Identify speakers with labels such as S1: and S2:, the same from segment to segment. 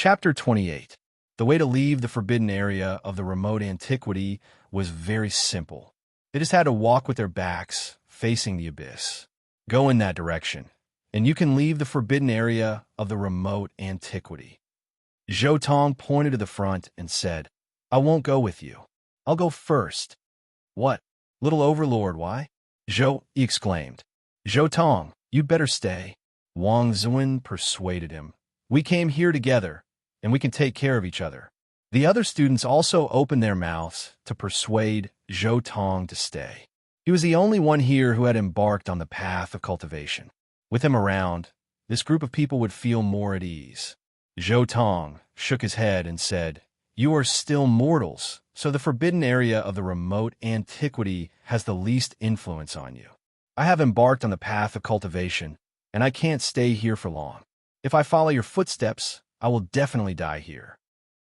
S1: Chapter 28. The way to leave the forbidden area of the remote antiquity was very simple. They just had to walk with their backs facing the abyss. Go in that direction, and you can leave the forbidden area of the remote antiquity. Zhou Tong pointed to the front and said, I won't go with you. I'll go first. What? Little overlord, why? Zhou exclaimed. Zhou Tong, you'd better stay. Wang Zuan persuaded him. We came here together, and we can take care of each other. The other students also opened their mouths to persuade Zhou Tong to stay. He was the only one here who had embarked on the path of cultivation. With him around, this group of people would feel more at ease. Zhou Tong shook his head and said, You are still mortals, so the forbidden area of the remote antiquity has the least influence on you. I have embarked on the path of cultivation, and I can't stay here for long. If I follow your footsteps, I will definitely die here.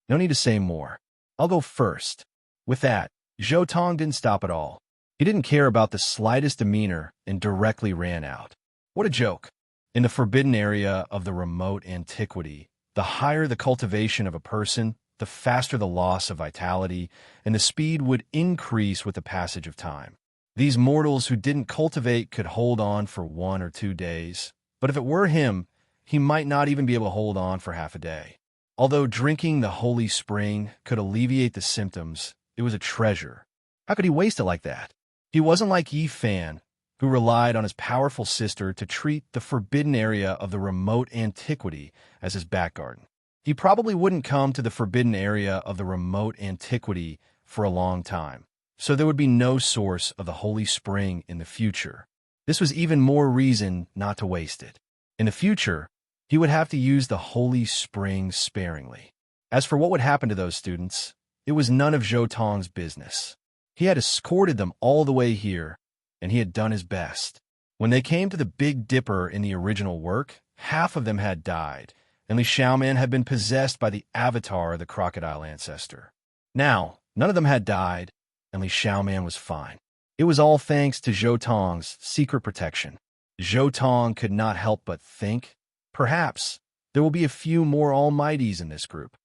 S1: No need to say more. I'll go first. With that, Zhou Tong didn't stop at all. He didn't care about the slightest demeanor and directly ran out. What a joke. In the forbidden area of the remote antiquity, the higher the cultivation of a person, the faster the loss of vitality, and the speed would increase with the passage of time. These mortals who didn't cultivate could hold on for 1 or 2 days, but if it were him, he might not even be able to hold on for half a day. Although drinking the holy spring could alleviate the symptoms, it was a treasure. How could he waste it like that? He wasn't like Yi Fan, who relied on his powerful sister to treat the forbidden area of the remote antiquity as his back garden. He probably wouldn't come to the forbidden area of the remote antiquity for a long time, so there would be no source of the holy spring in the future. This was even more reason not to waste it. In the future, he would have to use the holy spring sparingly. As for what would happen to those students, it was none of Zhou Tong's business. He had escorted them all the way here, and he had done his best. When they came to the Big Dipper in the original work, half of them had died, and Li Xiaoman had been possessed by the avatar of the crocodile ancestor. Now, none of them had died, and Li Xiaoman was fine. It was all thanks to Zhou Tong's secret protection. Zhou Tong could not help but think, perhaps there will be a few more almighties in this group.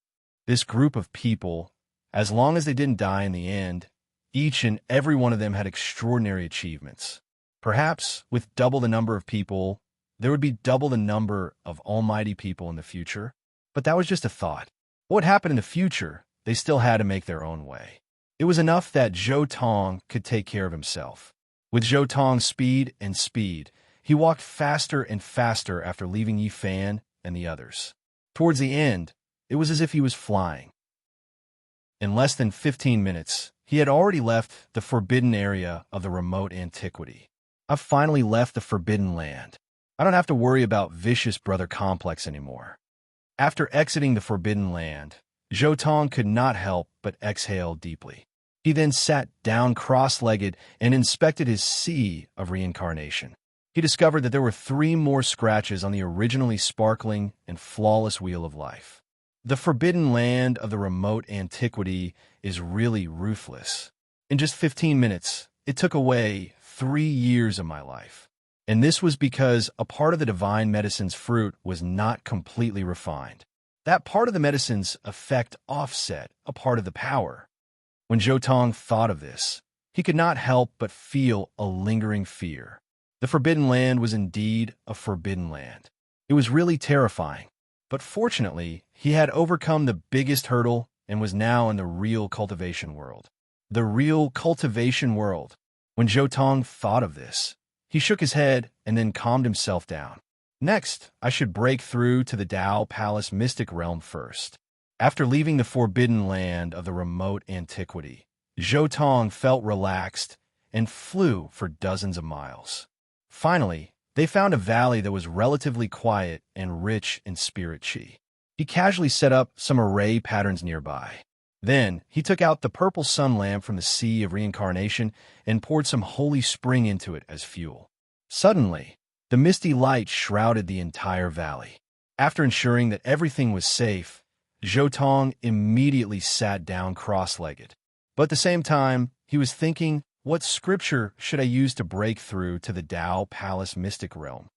S1: This group of people, as long as they didn't die in the end, each and every one of them had extraordinary achievements. Perhaps with double the number of people, there would be double the number of almighty people in the future. But that was just a thought. What would happen in the future, they still had to make their own way. It was enough that Zhou Tong could take care of himself. With Zhou Tong's speed, he walked faster and faster after leaving Yi Fan and the others. Towards the end, it was as if he was flying. In less than 15 minutes, he had already left the forbidden area of the remote antiquity. I've finally left the forbidden land. I don't have to worry about vicious brother complex anymore. After exiting the forbidden land, Zhou Tong could not help but exhale deeply. He then sat down cross-legged and inspected his sea of reincarnation. He discovered that there were 3 more scratches on the originally sparkling and flawless wheel of life. The forbidden land of the remote antiquity is really ruthless. In just 15 minutes, it took away 3 years of my life. And this was because a part of the divine medicine's fruit was not completely refined. That part of the medicine's effect offset a part of the power. When Zhou Tong thought of this, he could not help but feel a lingering fear. The forbidden land was indeed a forbidden land. It was really terrifying. But fortunately, he had overcome the biggest hurdle and was now in the real cultivation world. The real cultivation world. When Zhou Tong thought of this, he shook his head and then calmed himself down. Next, I should break through to the Dao Palace mystic realm first. After leaving the forbidden land of the remote antiquity, Zhou Tong felt relaxed and flew for dozens of miles. Finally, they found a valley that was relatively quiet and rich in spirit chi. He casually set up some array patterns nearby. Then, he took out the purple sun lamp from the sea of reincarnation and poured some holy spring into it as fuel. Suddenly, the misty light shrouded the entire valley. After ensuring that everything was safe, Zhou Tong immediately sat down cross-legged. But at the same time, he was thinking, what scripture should I use to break through to the Dao Palace mystic realm?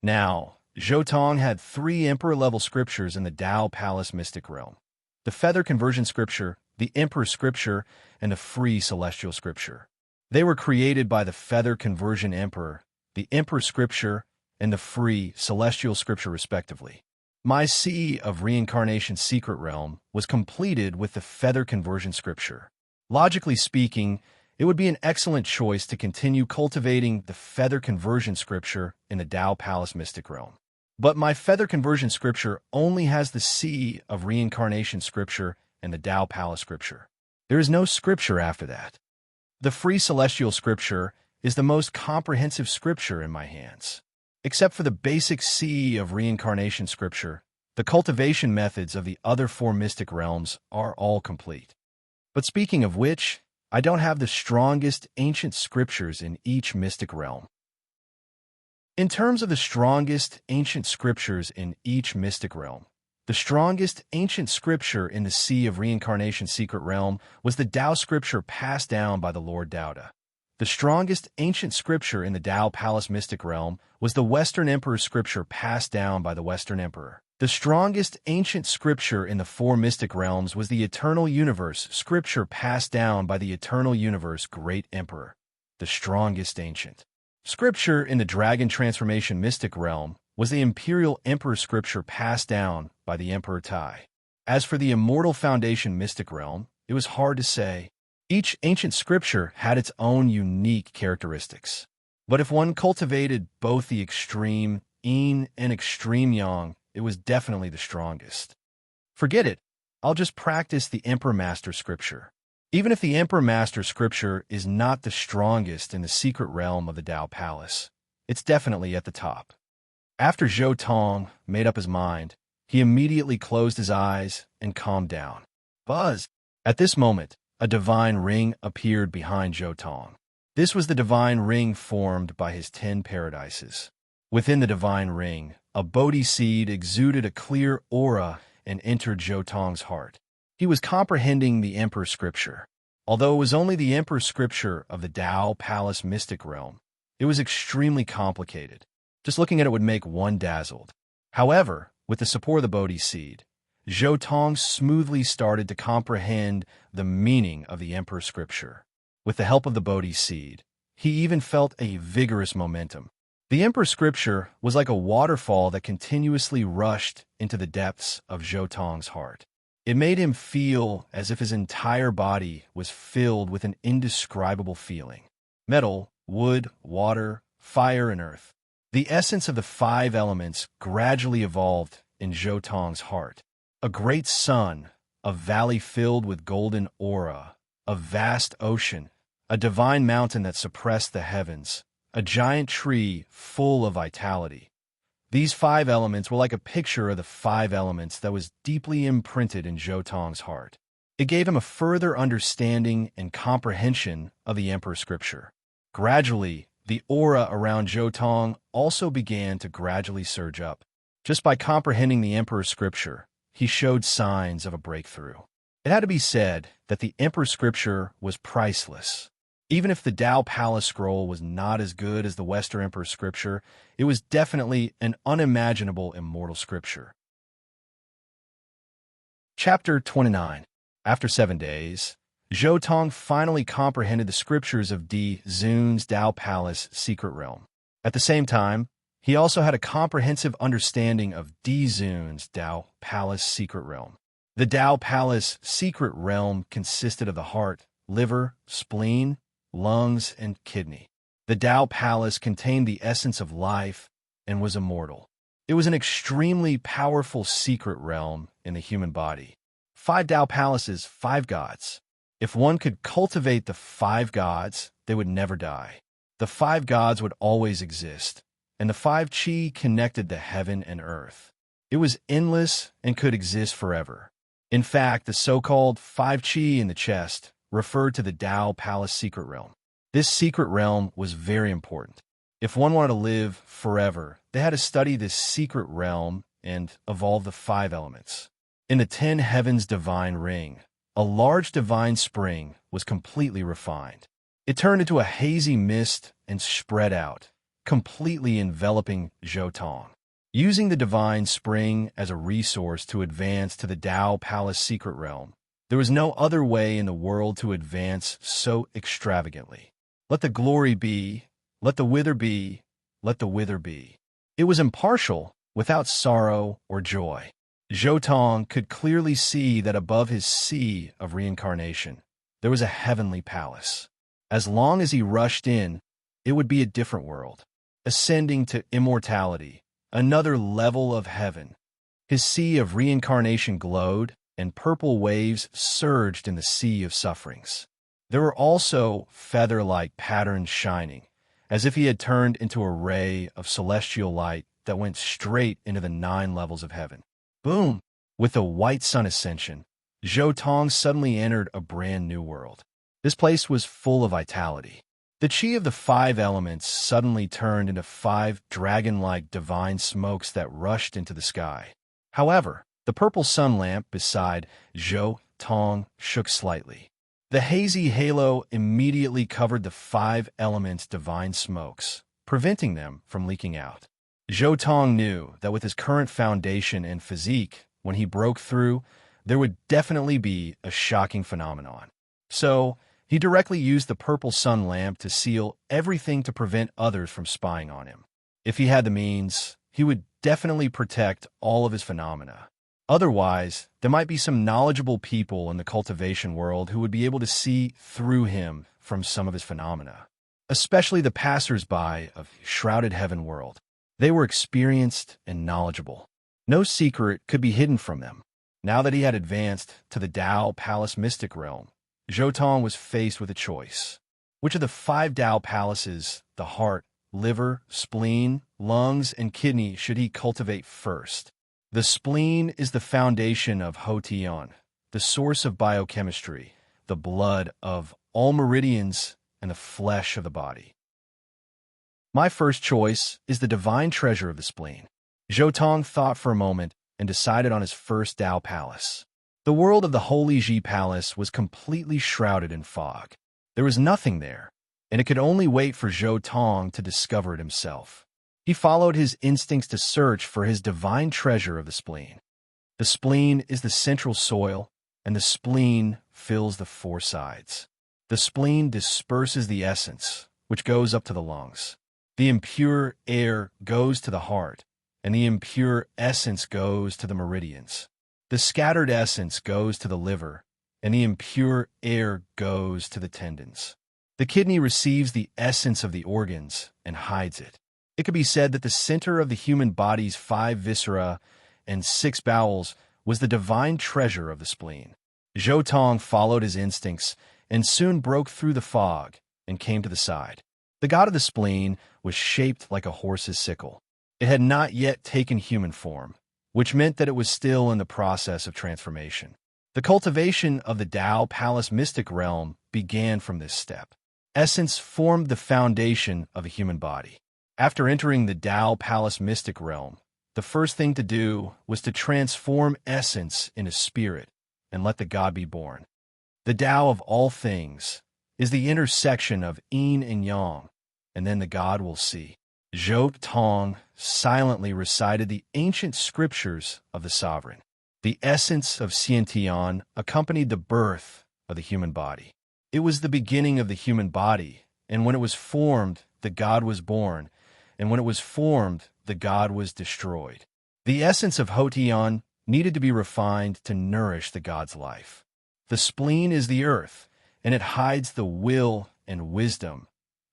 S1: Now, Zhou had 3 Emperor-level scriptures in the Tao Palace mystic realm: the Feather Conversion Scripture, the Emperor Scripture, and the Free Celestial Scripture. They were created by the Feather Conversion Emperor, the Emperor Scripture, and the Free Celestial Scripture respectively. My Sea of Reincarnation Secret Realm was completed with the Feather Conversion Scripture. Logically speaking, it would be an excellent choice to continue cultivating the Feather Conversion Scripture in the Tao Palace Mystic Realm. But my Feather Conversion Scripture only has the Sea of Reincarnation Scripture and the Tao Palace Scripture. There is no scripture after that. The Free Celestial Scripture is the most comprehensive scripture in my hands. Except for the basic Sea of Reincarnation Scripture, the cultivation methods of the other 4 mystic realms are all complete. But speaking of which, I don't have the strongest ancient scriptures in each mystic realm. In terms of the strongest ancient scriptures in each mystic realm, the strongest ancient scripture in the Sea of Reincarnation Secret Realm was the Tao Scripture passed down by the Lord Daoda. The strongest ancient scripture in the Tao Palace Mystic Realm was the Western Emperor Scripture passed down by the Western Emperor. The strongest ancient scripture in the 4 mystic realms was the Eternal Universe Scripture passed down by the Eternal Universe Great Emperor. The strongest ancient scripture in the Dragon Transformation Mystic Realm was the Imperial Emperor Scripture passed down by the Emperor Tai. As for the Immortal Foundation Mystic Realm, it was hard to say. Each ancient scripture had its own unique characteristics. But if one cultivated both the extreme yin and extreme yang, it was definitely the strongest. Forget it. I'll just practice the Emperor Master Scripture. Even if the Emperor Master Scripture is not the strongest in the secret realm of the Tao Palace, it's definitely at the top. After Zhou Tong made up his mind, he immediately closed his eyes and calmed down. Buzz! At this moment, a divine ring appeared behind Zhou Tong. This was the divine ring formed by his 10 paradises. Within the divine ring, a Bodhi seed exuded a clear aura and entered Zhou Tong's heart. He was comprehending the Emperor Scripture. Although it was only the Emperor Scripture of the Tao Palace Mystic Realm, it was extremely complicated. Just looking at it would make one dazzled. However, with the support of the Bodhi seed, Zhou Tong smoothly started to comprehend the meaning of the Emperor Scripture. With the help of the Bodhi seed, he even felt a vigorous momentum. The Emperor Scripture was like a waterfall that continuously rushed into the depths of Zhou Tong's heart. It made him feel as if his entire body was filled with an indescribable feeling. Metal, wood, water, fire, and earth. The essence of the 5 elements gradually evolved in Zhou Tong's heart. A great sun, a valley filled with golden aura, a vast ocean, a divine mountain that suppressed the heavens, a giant tree full of vitality. These 5 elements were like a picture of the 5 elements that was deeply imprinted in Zhou Tong's heart. It gave him a further understanding and comprehension of the Emperor Scripture. Gradually, the aura around Zhou Tong also began to gradually surge up. Just by comprehending the Emperor Scripture, he showed signs of a breakthrough. It had to be said that the Emperor Scripture was priceless. Even if the Tao Palace Scroll was not as good as the Western Emperor Scripture, it was definitely an unimaginable immortal scripture. Chapter 29. After 7 days, Zhou Tong finally comprehended the scriptures of Di Zun's Tao Palace Secret Realm. At the same time, he also had a comprehensive understanding of Di Zun's Tao Palace Secret Realm. The Tao Palace Secret Realm consisted of the heart, liver, spleen, lungs, and kidney. The Tao Palace contained the essence of life and was immortal. It was an extremely powerful secret realm in the human body. 5 Tao Palaces, 5 gods. If one could cultivate the 5 gods, they would never die. The 5 gods would always exist, and the 5 qi connected the heaven and earth. It was endless and could exist forever. In fact, the so-called 5 qi in the chest referred to the Tao Palace Secret Realm. This secret realm was very important. If one wanted to live forever, they had to study this secret realm and evolve the 5 elements. In the 10 heavens divine ring, a large divine spring was completely refined. It turned into a hazy mist and spread out, completely enveloping Zhou Tong. Using the divine spring as a resource to advance to the Tao Palace secret realm, there was no other way in the world to advance so extravagantly. Let the glory be, let the wither be, let the wither be. It was impartial, without sorrow or joy. Zhou Tong could clearly see that above his sea of reincarnation, there was a heavenly palace. As long as he rushed in, it would be a different world, ascending to immortality, another level of heaven. His sea of reincarnation glowed, and purple waves surged in the sea of sufferings. There were also feather-like patterns shining, as if he had turned into a ray of celestial light that went straight into the 9 levels of heaven. Boom! With the white sun ascension, Zhou Tong suddenly entered a brand new world. This place was full of vitality. The chi of the 5 elements suddenly turned into 5 dragon-like divine smokes that rushed into the sky. However, the purple sun lamp beside Zhou Tong shook slightly. The hazy halo immediately covered the 5 elements' divine smokes, preventing them from leaking out. Zhou Tong knew that with his current foundation and physique, when he broke through, there would definitely be a shocking phenomenon. So, he directly used the purple sun lamp to seal everything to prevent others from spying on him. If he had the means, he would definitely protect all of his phenomena. Otherwise, there might be some knowledgeable people in the cultivation world who would be able to see through him from some of his phenomena, especially the passers-by of Shrouded Heaven world. They were experienced and knowledgeable. No secret could be hidden from them. Now that he had advanced to the Tao Palace mystic realm, Zhou Tong was faced with a choice. Which of the 5 Tao palaces, the heart, liver, spleen, lungs, and kidney, should he cultivate first? The spleen is the foundation of Hotian, the source of biochemistry, the blood of all meridians, and the flesh of the body. My first choice is the divine treasure of the spleen. Zhou Tong thought for a moment and decided on his first Tao palace. The world of the Holy Ji Palace was completely shrouded in fog. There was nothing there, and it could only wait for Zhou Tong to discover it himself. He followed his instincts to search for his divine treasure of the spleen. The spleen is the central soil, and the spleen fills the 4 sides. The spleen disperses the essence, which goes up to the lungs. The impure air goes to the heart, and the impure essence goes to the meridians. The scattered essence goes to the liver, and the impure air goes to the tendons. The kidney receives the essence of the organs and hides it. It could be said that the center of the human body's 5 viscera and 6 bowels was the divine treasure of the spleen. Zhou Tong followed his instincts and soon broke through the fog and came to the side. The god of the spleen was shaped like a horse's sickle. It had not yet taken human form, which meant that it was still in the process of transformation. The cultivation of the Tao Palace mystic realm began from this step. Essence formed the foundation of a human body. After entering the Tao Palace mystic realm, the first thing to do was to transform essence into spirit and let the god be born. The Tao of all things is the intersection of yin and yang, and then the god will see. Zhou Tong silently recited the ancient scriptures of the sovereign. The essence of Xiantian accompanied the birth of the human body. It was the beginning of the human body, and when it was formed, the god was born, and when it was formed, the god was destroyed. The essence of Hotian needed to be refined to nourish the god's life. The spleen is the earth, and it hides the will and wisdom.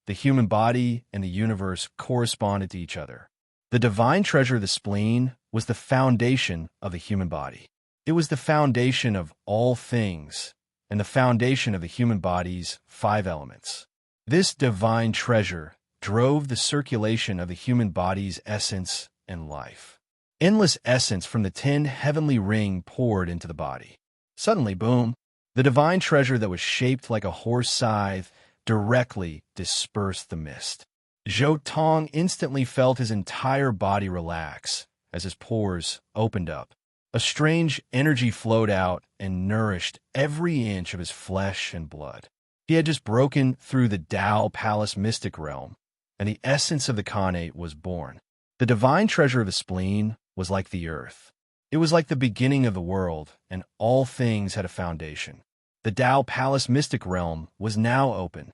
S1: The human body and the universe corresponded to each other. The divine treasure of the spleen was the foundation of the human body. It was the foundation of all things, and the foundation of the human body's 5 elements. This divine treasure drove the circulation of the human body's essence and life. Endless essence from the 10 heavenly ring poured into the body. Suddenly, boom, the divine treasure that was shaped like a horse scythe directly dispersed the mist. Zhou Tong instantly felt his entire body relax as his pores opened up. A strange energy flowed out and nourished every inch of his flesh and blood. He had just broken through the Tao Palace mystic realm, and the essence of the Khanate was born. The divine treasure of his spleen was like the earth. It was like the beginning of the world, and all things had a foundation. The Tao Palace Mystic Realm was now open.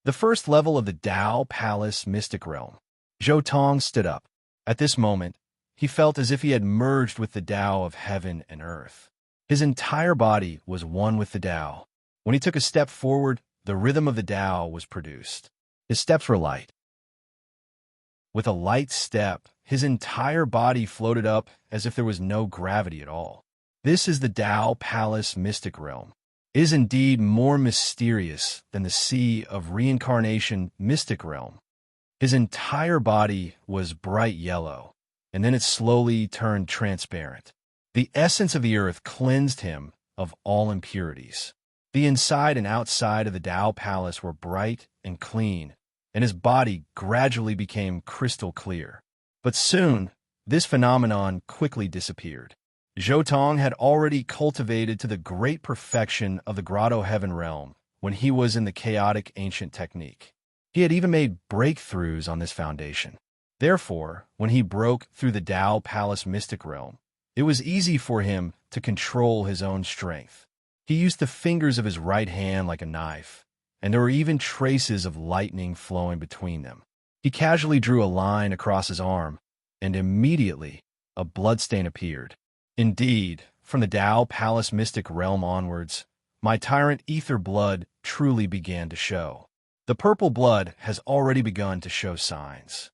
S1: The first level of the Tao Palace Mystic Realm. Zhou Tong stood up. At this moment, he felt as if he had merged with the Tao of heaven and earth. His entire body was one with the Tao. When he took a step forward, the rhythm of the Tao was produced. His steps were light. With a light step, his entire body floated up as if there was no gravity at all. This is the Tao Palace Mystic Realm. It is indeed more mysterious than the Sea of Reincarnation Mystic Realm. His entire body was bright yellow, and then it slowly turned transparent. The essence of the earth cleansed him of all impurities. The inside and outside of the Tao Palace were bright and clean, and his body gradually became crystal clear. But soon, this phenomenon quickly disappeared. Zhou Tong had already cultivated to the great perfection of the Grotto Heaven realm when he was in the chaotic ancient technique. He had even made breakthroughs on this foundation. Therefore, when he broke through the Tao Palace Mystic Realm, it was easy for him to control his own strength. He used the fingers of his right hand like a knife, and there were even traces of lightning flowing between them. He casually drew a line across his arm, and immediately a bloodstain appeared. Indeed, from the Tao Palace Mystic Realm onwards, my tyrant ether blood truly began to show. The purple blood has already begun to show signs.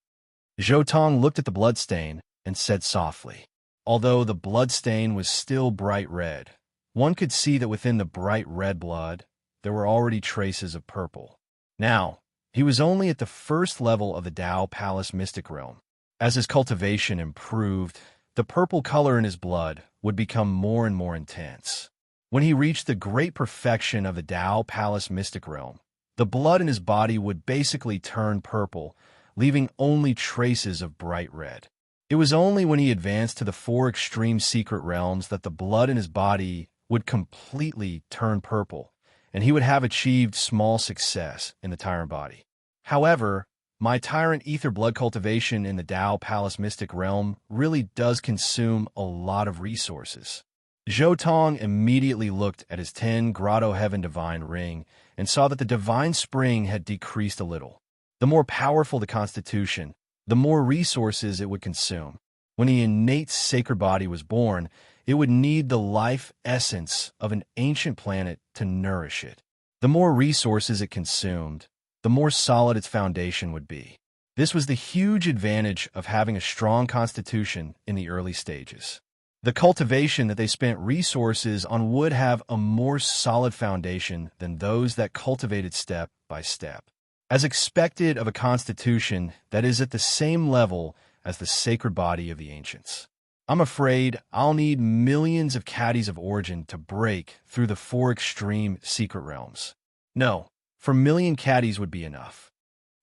S1: Zhou Tong looked at the bloodstain and said softly. Although the bloodstain was still bright red, one could see that within the bright red blood, there were already traces of purple. Now, he was only at the first level of the Tao Palace Mystic Realm. As his cultivation improved, the purple color in his blood would become more and more intense. When he reached the great perfection of the Tao Palace Mystic Realm, the blood in his body would basically turn purple, leaving only traces of bright red. It was only when he advanced to the 4 extreme secret realms that the blood in his body would completely turn purple, and he would have achieved small success in the tyrant body. However, my tyrant ether blood cultivation in the Tao Palace Mystic Realm really does consume a lot of resources. Zhou Tong immediately looked at his 10 Grotto Heaven Divine Ring and saw that the divine spring had decreased a little. The more powerful the constitution, the more resources it would consume. When the innate sacred body was born, it would need the life essence of an ancient planet to nourish it. The more resources it consumed, the more solid its foundation would be. This was the huge advantage of having a strong constitution in the early stages. The cultivation that they spent resources on would have a more solid foundation than those that cultivated step by step. As expected of a constitution that is at the same level as the sacred body of the ancients. I'm afraid I'll need millions of caddies of origin to break through the 4 extreme secret realms. No, 4,000,000 caddies would be enough.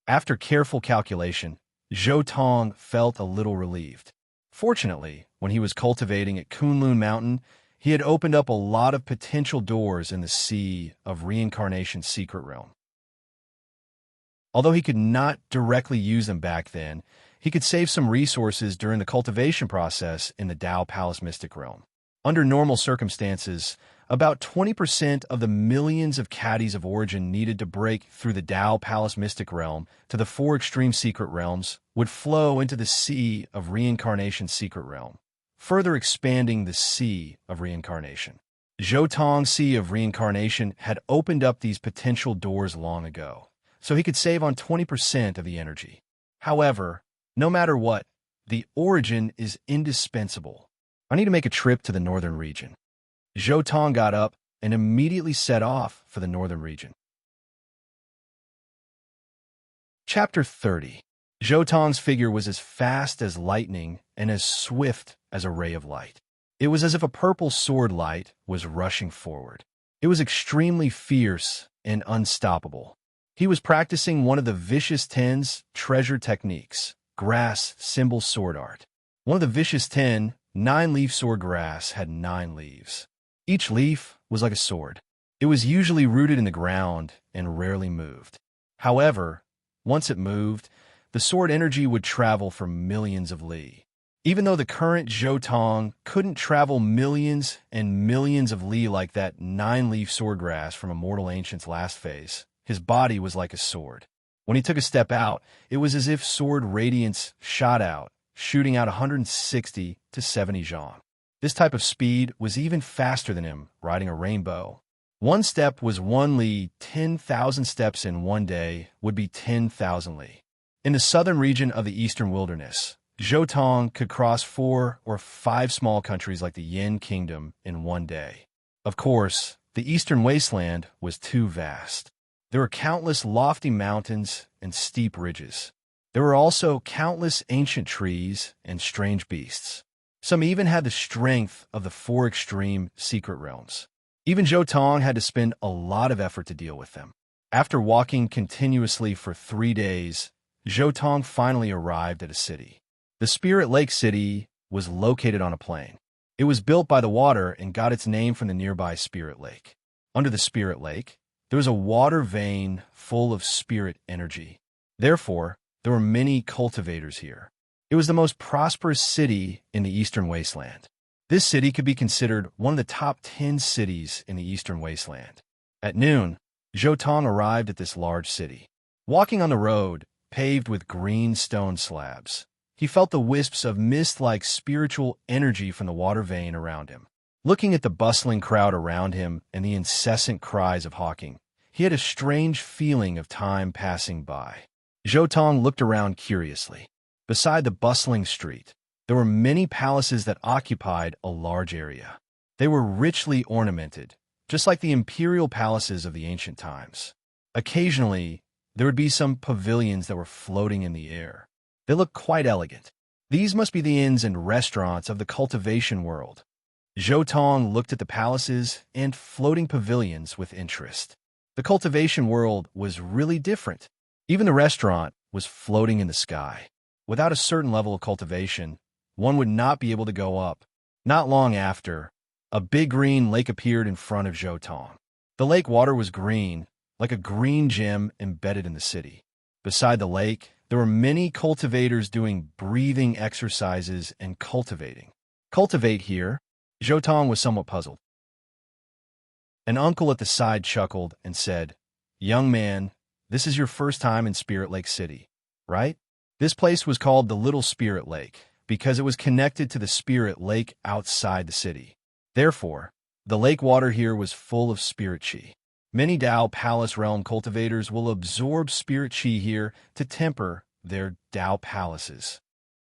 S1: After careful calculation, Zhou Tong felt a little relieved. Fortunately, when he was cultivating at Kunlun Mountain, he had opened up a lot of potential doors in the Sea of Reincarnation secret realm. Although he could not directly use them back then, he could save some resources during the cultivation process in the Tao Palace Mystic Realm. Under normal circumstances, about 20% of the millions of caddies of origin needed to break through the Tao Palace Mystic Realm to the 4 extreme secret realms would flow into the Sea of Reincarnation secret realm, further expanding the Sea of Reincarnation. Zhou Tong's Sea of Reincarnation had opened up these potential doors long ago, so he could save on 20% of the energy. However, no matter what, the origin is indispensable. I need to make a trip to the northern region. Zhou Tong got up and immediately set off for the northern region. Chapter 30. Zhou Tong's figure was as fast as lightning and as swift as a ray of light. It was as if a purple sword light was rushing forward. It was extremely fierce and unstoppable. He was practicing one of the Vicious Ten's treasure techniques, grass symbol sword art. One of the Vicious 10, 9-leaf sword grass had 9 leaves. Each leaf was like a sword. It was usually rooted in the ground and rarely moved. However, once it moved, the sword energy would travel for millions of li. Even though the current Zhou couldn't travel millions and millions of li like that 9-leaf swordgrass from Immortal Ancient's last phase, his body was like a sword. When he took a step out, it was as if sword radiance shot out, shooting out 160 to 70 zhang. This type of speed was even faster than him riding a rainbow. One step was 1 li, 10,000 steps in one day would be 10,000 li. In the southern region of the eastern wilderness, Zhou could cross 4 or 5 small countries like the Yin Kingdom in one day. Of course, the eastern wasteland was too vast. There were countless lofty mountains and steep ridges. There were also countless ancient trees and strange beasts. Some even had the strength of the 4 extreme secret realms. Even Zhou had to spend a lot of effort to deal with them. After walking continuously for 3 days, Zhou finally arrived at a city. The Spirit Lake City was located on a plain. It was built by the water and got its name from the nearby Spirit Lake. Under the Spirit Lake, there was a water vein full of spirit energy. Therefore, there were many cultivators here. It was the most prosperous city in the Eastern Wasteland. This city could be considered one of the top 10 cities in the Eastern Wasteland. At noon, Zhou arrived at this large city. Walking on the road, paved with green stone slabs, he felt the wisps of mist-like spiritual energy from the water vein around him. Looking at the bustling crowd around him and the incessant cries of hawking, he had a strange feeling of time passing by. Zhou looked around curiously. Beside the bustling street, there were many palaces that occupied a large area. They were richly ornamented, just like the imperial palaces of the ancient times. Occasionally, there would be some pavilions that were floating in the air. They looked quite elegant. These must be the inns and restaurants of the cultivation world. Zhou looked at the palaces and floating pavilions with interest. The cultivation world was really different. Even the restaurant was floating in the sky. Without a certain level of cultivation, one would not be able to go up. Not long after, a big green lake appeared in front of Zhou. The lake water was green, like a green gem embedded in the city. Beside the lake, there were many cultivators doing breathing exercises and cultivating. Cultivate here? Zhou was somewhat puzzled. An uncle at the side chuckled and said, "Young man, this is your first time in Spirit Lake City, right?" This place was called the Little Spirit Lake because it was connected to the Spirit Lake outside the city. Therefore, the lake water here was full of spirit chi. Many Dao Palace Realm cultivators will absorb spirit chi here to temper their Dao palaces.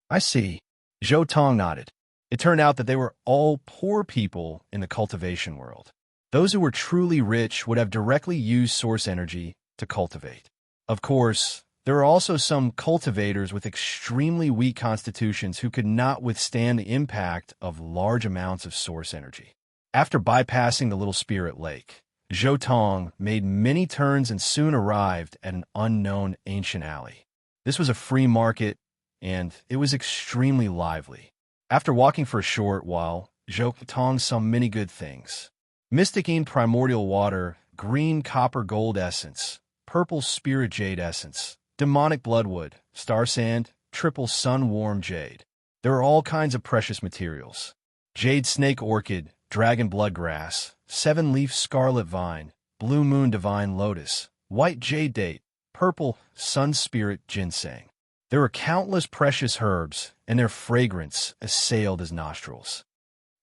S1: I see. Zhou nodded. It turned out that they were all poor people in the cultivation world. Those who were truly rich would have directly used source energy to cultivate. Of course, there are also some cultivators with extremely weak constitutions who could not withstand the impact of large amounts of source energy. After bypassing the Little Spirit Lake, Zhou made many turns and soon arrived at an unknown ancient alley. This was a free market, and it was extremely lively. After walking for a short while, Zhou saw many good things. Mysticine primordial water, green copper gold essence, purple spirit jade essence, demonic bloodwood, star sand, triple sun-warm jade. There are all kinds of precious materials. Jade snake orchid, dragon bloodgrass, 7-leaf scarlet vine, blue moon divine lotus, white jade date, purple sun spirit ginseng. There were countless precious herbs, and their fragrance assailed his nostrils.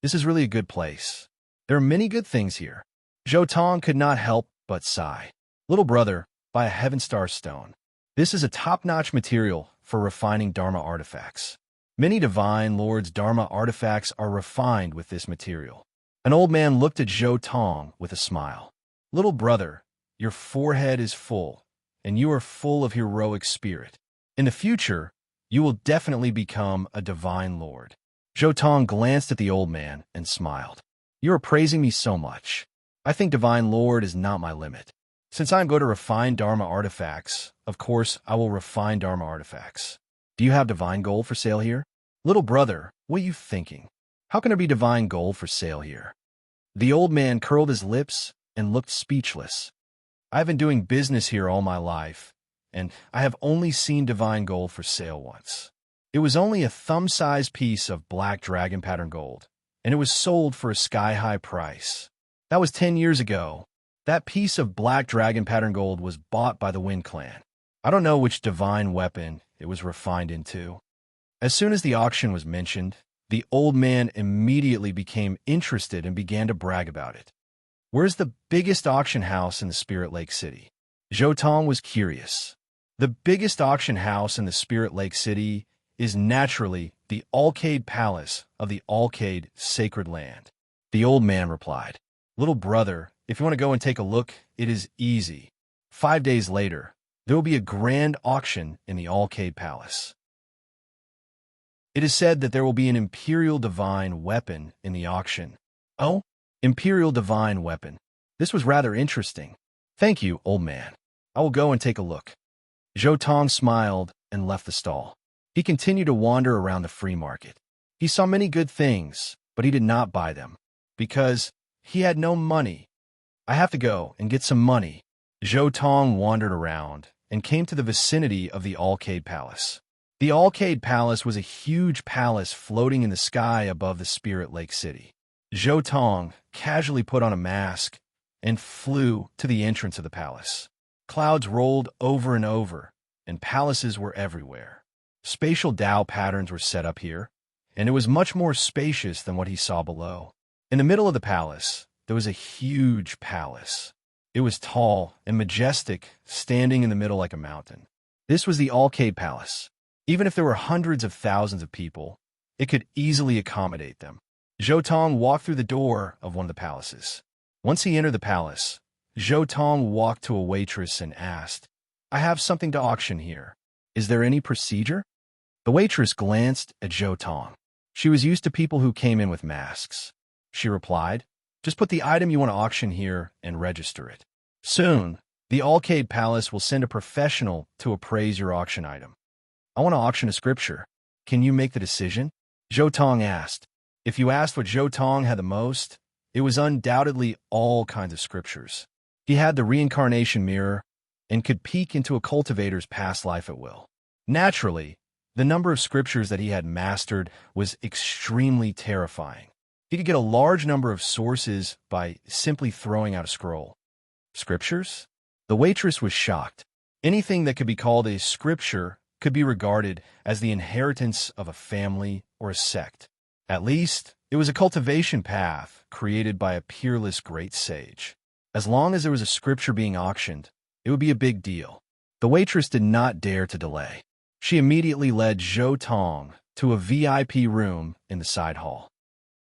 S1: This is really a good place. There are many good things here. Zhou could not help but sigh. Little brother, buy a heaven star stone. This is a top-notch material for refining Dharma artifacts. Many divine lords' Dharma artifacts are refined with this material. An old man looked at Zhou with a smile. Little brother, your forehead is full, and you are full of heroic spirit. In the future, you will definitely become a divine lord. Zhou glanced at the old man and smiled. You are praising me so much. I think divine lord is not my limit. Since I am going to refine Dharma artifacts, of course, I will refine Dharma artifacts. Do you have divine gold for sale here? Little brother, what are you thinking? How can there be divine gold for sale here? The old man curled his lips and looked speechless. I've been doing business here all my life, and I have only seen divine gold for sale once. It was only a thumb-sized piece of black dragon pattern gold, and it was sold for a sky-high price. That was 10 years ago. That piece of black dragon pattern gold was bought by the Wind Clan. I don't know which divine weapon it was refined into. As soon as the auction was mentioned, the old man immediately became interested and began to brag about it. Where's the biggest auction house in the Spirit Lake City? Zhou Tong was curious. The biggest auction house in the Spirit Lake City is naturally the Alcade Palace of the Alcade Sacred Land. The old man replied, "Little brother, if you want to go and take a look, it is easy. 5 days later, there will be a grand auction in the Alcade Palace. It is said that there will be an Imperial Divine Weapon in the auction." Oh, Imperial Divine Weapon. This was rather interesting. Thank you, old man. I will go and take a look. Zhou Tong smiled and left the stall. He continued to wander around the free market. He saw many good things, but he did not buy them, because he had no money. I have to go and get some money. Zhou Tong wandered around and came to the vicinity of the Alcade Palace. The Alcade Palace was a huge palace floating in the sky above the Spirit Lake City. Zhou Tong casually put on a mask and flew to the entrance of the palace. Clouds rolled over and over, and palaces were everywhere. Spatial Tao patterns were set up here, and it was much more spacious than what he saw below. In the middle of the palace, there was a huge palace. It was tall and majestic, standing in the middle like a mountain. This was the Alcade Palace. Even if there were hundreds of thousands of people, it could easily accommodate them. Zhou Tong walked through the door of one of the palaces. Once he entered the palace, Zhou Tong walked to a waitress and asked, "I have something to auction here. Is there any procedure?" The waitress glanced at Zhou Tong. She was used to people who came in with masks. She replied, "Just put the item you want to auction here and register it. Soon, the Alcade Palace will send a professional to appraise your auction item. I want to auction a scripture. Can you make the decision?" Zhou Tong asked. If you asked what Zhou Tong had the most, it was undoubtedly all kinds of scriptures. He had the reincarnation mirror and could peek into a cultivator's past life at will. Naturally, the number of scriptures that he had mastered was extremely terrifying. He could get a large number of sources by simply throwing out a scroll. Scriptures? The waitress was shocked. Anything that could be called a scripture could be regarded as the inheritance of a family or a sect. At least, it was a cultivation path created by a peerless great sage. As long as there was a scripture being auctioned, it would be a big deal. The waitress did not dare to delay. She immediately led Zhou Tong to a VIP room in the side hall.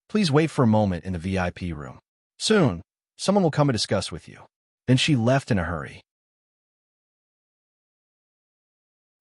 S1: "Please wait for a moment in the VIP room. Soon, someone will come and discuss with you." Then she left in a hurry.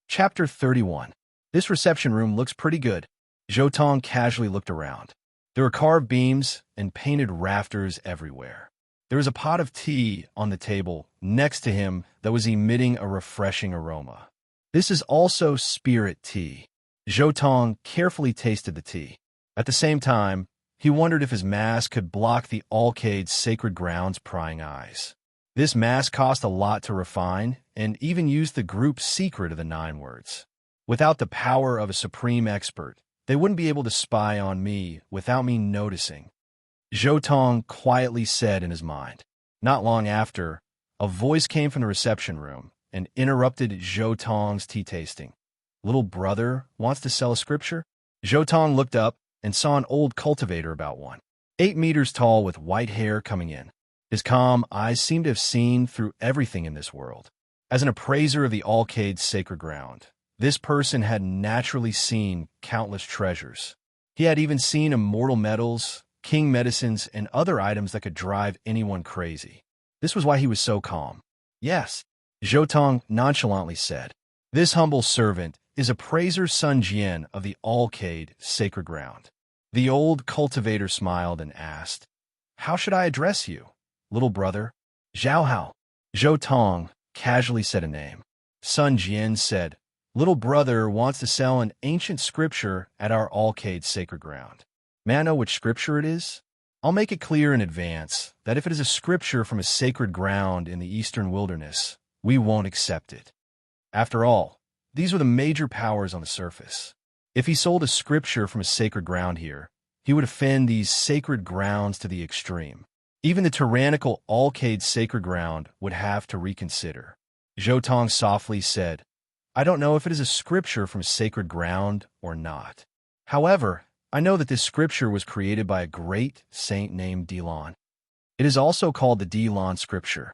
S1: Chapter 31. This reception room looks pretty good. Zhou Tong casually looked around. There were carved beams and painted rafters everywhere. There was a pot of tea on the table next to him that was emitting a refreshing aroma. This is also spirit tea. Zhou Tong carefully tasted the tea. At the same time, he wondered if his mask could block the Alcade's sacred ground's prying eyes. This mask cost a lot to refine and even used the group's secret of the 9 words. Without the power of a supreme expert, they wouldn't be able to spy on me without me noticing. Zhou Tong quietly said in his mind. Not long after, a voice came from the reception room and interrupted Zhou Tong's tea tasting. "Little brother wants to sell a scripture?" Zhou Tong looked up and saw an old cultivator about 8 meters tall with white hair coming in. His calm eyes seemed to have seen through everything in this world. As an appraiser of the Alcade's sacred ground, this person had naturally seen countless treasures. He had even seen immortal metals, king medicines, and other items that could drive anyone crazy. This was why he was so calm. "Yes," Zhou Tong nonchalantly said. "This humble servant is appraiser Sun Jian of the Alcade sacred ground." The old cultivator smiled and asked, "How should I address you, little brother?" "Zhao Hao." Zhou Tong casually said a name. Sun Jian said, "Little brother wants to sell an ancient scripture at our Alcade sacred ground. May I know which scripture it is? I'll make it clear in advance that if it is a scripture from a sacred ground in the eastern wilderness, we won't accept it." After all, these were the major powers on the surface. If he sold a scripture from a sacred ground here, he would offend these sacred grounds to the extreme. Even the tyrannical Alcade sacred ground would have to reconsider. Zhou Tong softly said, I don't know if it is a scripture from sacred ground or not. However, I know that this scripture was created by a great saint named Delon. It is also called the Delon scripture.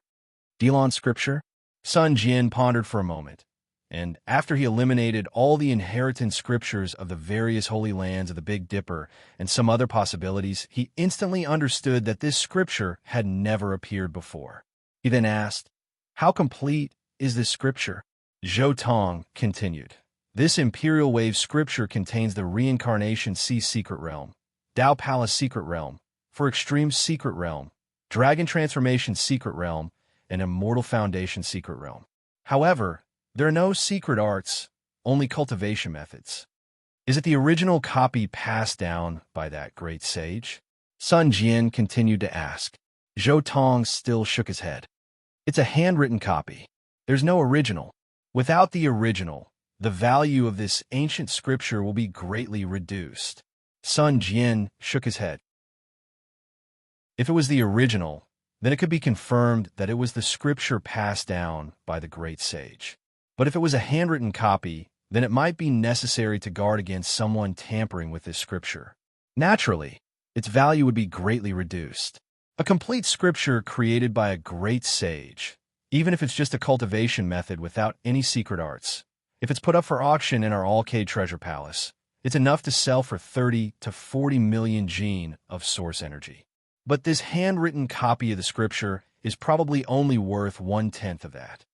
S1: Delon scripture? Sun Jian pondered for a moment, and after he eliminated all the inheritance scriptures of the various holy lands of the Big Dipper and some other possibilities, he instantly understood that this scripture had never appeared before. He then asked, How complete is this scripture? Zhou Tong continued. This Imperial Wave scripture contains the Reincarnation Sea Secret Realm, Dao Palace Secret Realm, For Extreme Secret Realm, Dragon Transformation Secret Realm, and Immortal Foundation Secret Realm. However, there are no secret arts, only cultivation methods. Is it the original copy passed down by that great sage? Sun Jian continued to ask. Zhou Tong still shook his head. It's a handwritten copy. There's no original. Without the original, the value of this ancient scripture will be greatly reduced. Sun Jian shook his head. If it was the original, then it could be confirmed that it was the scripture passed down by the great sage. But if it was a handwritten copy, then it might be necessary to guard against someone tampering with this scripture. Naturally, its value would be greatly reduced. A complete scripture created by a great sage, even if it's just a cultivation method without any secret arts, if it's put up for auction in our Alcade Treasure Palace, it's enough to sell for 30 to 40 million gene of source energy. But this handwritten copy of the scripture is probably only worth 1/10 of that.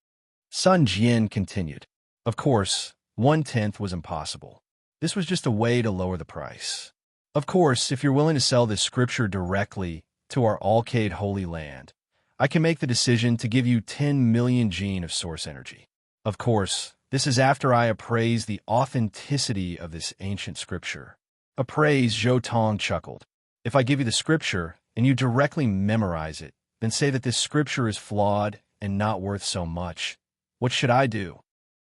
S1: Sun Jian continued. Of course, 1/10 was impossible. This was just a way to lower the price. Of course, if you're willing to sell this scripture directly to our Alcade Holy Land, I can make the decision to give you 10 million gene of source energy. Of course, this is after I appraise the authenticity of this ancient scripture. Appraise, Zhou Tong chuckled. If I give you the scripture and you directly memorize it, then say that this scripture is flawed and not worth so much, what should I do?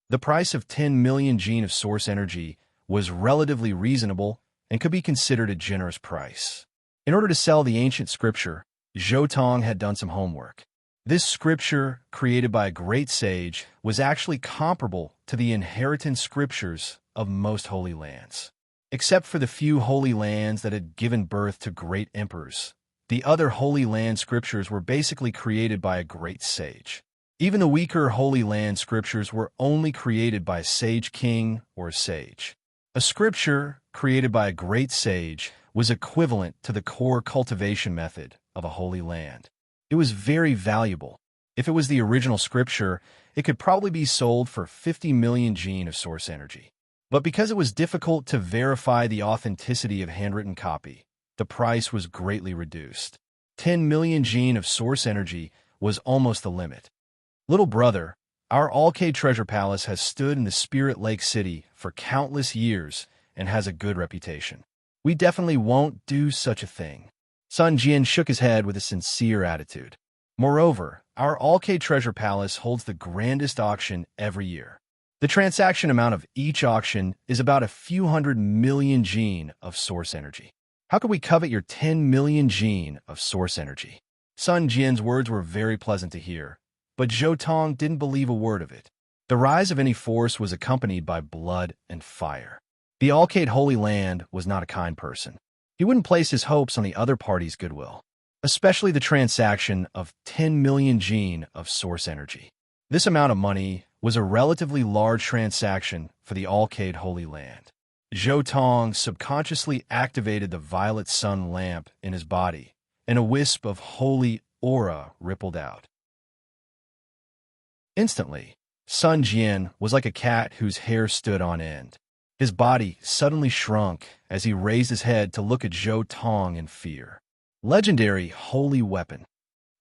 S1: The price of 10 million gene of source energy was relatively reasonable and could be considered a generous price. In order to sell the ancient scripture, Zhou Tong had done some homework. This scripture, created by a great sage, was actually comparable to the inheritance scriptures of most holy lands. Except for the few holy lands that had given birth to great emperors, the other holy land scriptures were basically created by a great sage. Even the weaker holy land scriptures were only created by a sage king or a sage. A scripture created by a great sage was equivalent to the core cultivation method of a holy land. It was very valuable. If it was the original scripture, it could probably be sold for 50 million gene of source energy. But because it was difficult to verify the authenticity of handwritten copy, the price was greatly reduced. 10 million gene of source energy was almost the limit. Little brother, our Alcade Treasure Palace has stood in the Spirit Lake City for countless years and has a good reputation. We definitely won't do such a thing. Sun Jian shook his head with a sincere attitude. Moreover, our Alcade Treasure Palace holds the grandest auction every year. The transaction amount of each auction is about a few hundred million gene of source energy. How could we covet your 10 million gene of source energy? Sun Jian's words were very pleasant to hear, but Zhou Tong didn't believe a word of it. The rise of any force was accompanied by blood and fire. The Alcade Holy Land was not a kind person. He wouldn't place his hopes on the other party's goodwill, especially the transaction of 10 million gene of source energy. This amount of money was a relatively large transaction for the Alcade Holy Land. Zhou Tong subconsciously activated the violet sun lamp in his body, and a wisp of holy aura rippled out. Instantly, Sun Jian was like a cat whose hair stood on end. His body suddenly shrunk as he raised his head to look at Zhou Tong in fear. Legendary holy weapon.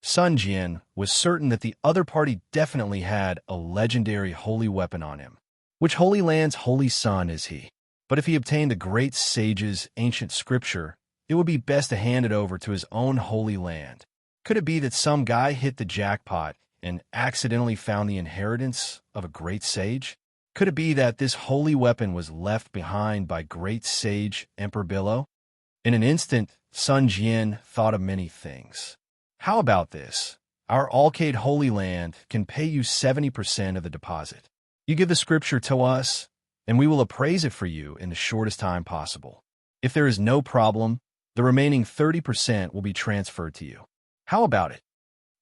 S1: Sun Jian was certain that the other party definitely had a legendary holy weapon on him. Which holy land's holy son is he? But if he obtained the great sage's ancient scripture, it would be best to hand it over to his own holy land. Could it be that some guy hit the jackpot and accidentally found the inheritance of a great sage? Could it be that this holy weapon was left behind by great sage Emperor Billow? In an instant, Sun Jian thought of many things. How about this? Our Alcade Holy Land can pay you 70% of the deposit. You give the scripture to us, and we will appraise it for you in the shortest time possible. If there is no problem, the remaining 30% will be transferred to you. How about it?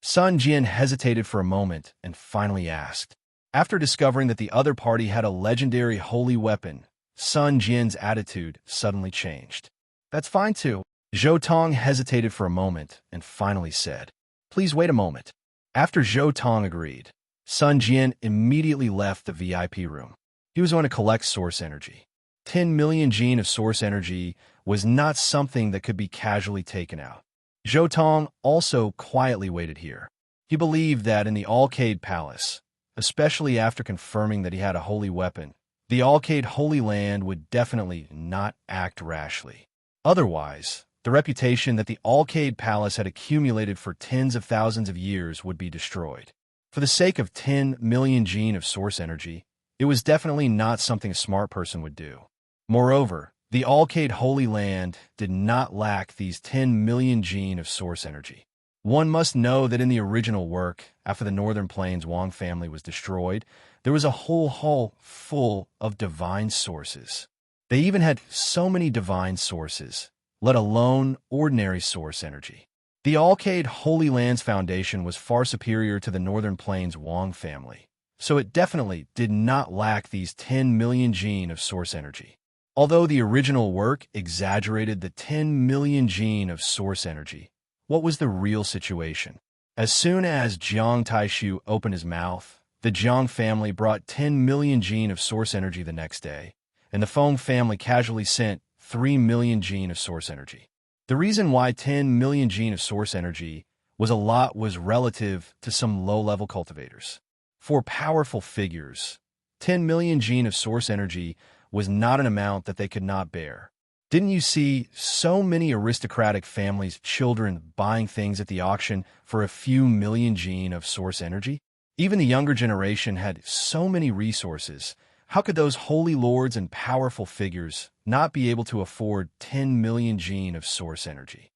S1: Sun Jian hesitated for a moment and finally asked. After discovering that the other party had a legendary holy weapon, Sun Jian's attitude suddenly changed. That's fine too. Zhou Tong hesitated for a moment and finally said, Please wait a moment. After Zhou Tong agreed, Sun Jian immediately left the VIP room. He was going to collect source energy. 10 million gene of source energy was not something that could be casually taken out. Zhou Tong also quietly waited here. He believed that in the Alcade Palace, especially after confirming that he had a holy weapon, the Alcade Holy Land would definitely not act rashly. Otherwise, the reputation that the Alcade Palace had accumulated for tens of thousands of years would be destroyed. For the sake of 10 million gene of source energy, it was definitely not something a smart person would do. Moreover, the Alcade Holy Land did not lack these 10 million gene of source energy. One must know that in the original work, after the Northern Plains Wang family was destroyed, there was a whole hall full of divine sources. They even had so many divine sources, let alone ordinary source energy. The Alcade Holy Land's foundation was far superior to the Northern Plains Wang family, so it definitely did not lack these 10 million gene of source energy. Although the original work exaggerated the 10 million gene of source energy, what was the real situation? As soon as Jiang Taishu opened his mouth, the Jiang family brought 10 million gene of source energy the next day, and the Feng family casually sent 3 million gene of source energy. The reason why 10 million gene of source energy was a lot was relative to some low-level cultivators. For powerful figures, 10 million gene of source energy was not an amount that they could not bear. Didn't you see so many aristocratic families' children buying things at the auction for a few million gene of source energy? Even the younger generation had so many resources. How could those holy lords and powerful figures not be able to afford 10 million gene of source energy?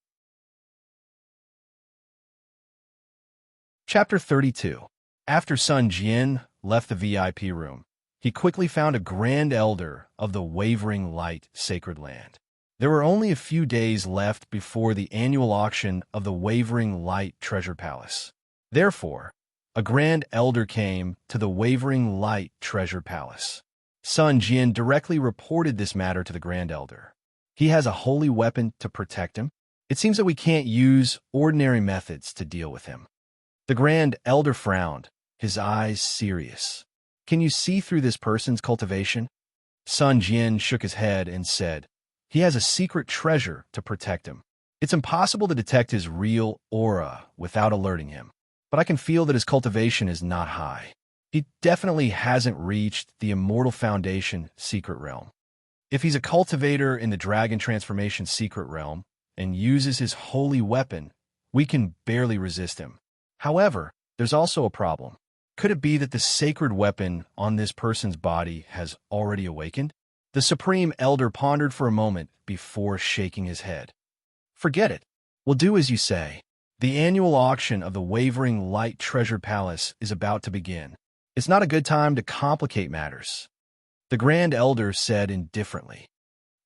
S1: Chapter 32. After Sun Jian left the VIP room, he quickly found a Grand Elder of the Wavering Light Sacred Land. There were only a few days left before the annual auction of the Wavering Light Treasure Palace. Therefore, a Grand Elder came to the Wavering Light Treasure Palace. Sun Jian directly reported this matter to the Grand Elder. He has a holy weapon to protect him. It seems that we can't use ordinary methods to deal with him. The Grand Elder frowned, his eyes serious. Can you see through this person's cultivation? Sun Jian shook his head and said, He has a secret treasure to protect him. It's impossible to detect his real aura without alerting him, but I can feel that his cultivation is not high. He definitely hasn't reached the Immortal Foundation secret realm. If he's a cultivator in the Dragon Transformation secret realm and uses his holy weapon, we can barely resist him. However, there's also a problem. Could it be that the sacred weapon on this person's body has already awakened? The Supreme Elder pondered for a moment before shaking his head. Forget it. We'll do as you say. The annual auction of the Wavering Light Treasure Palace is about to begin. It's not a good time to complicate matters, the Grand Elder said indifferently.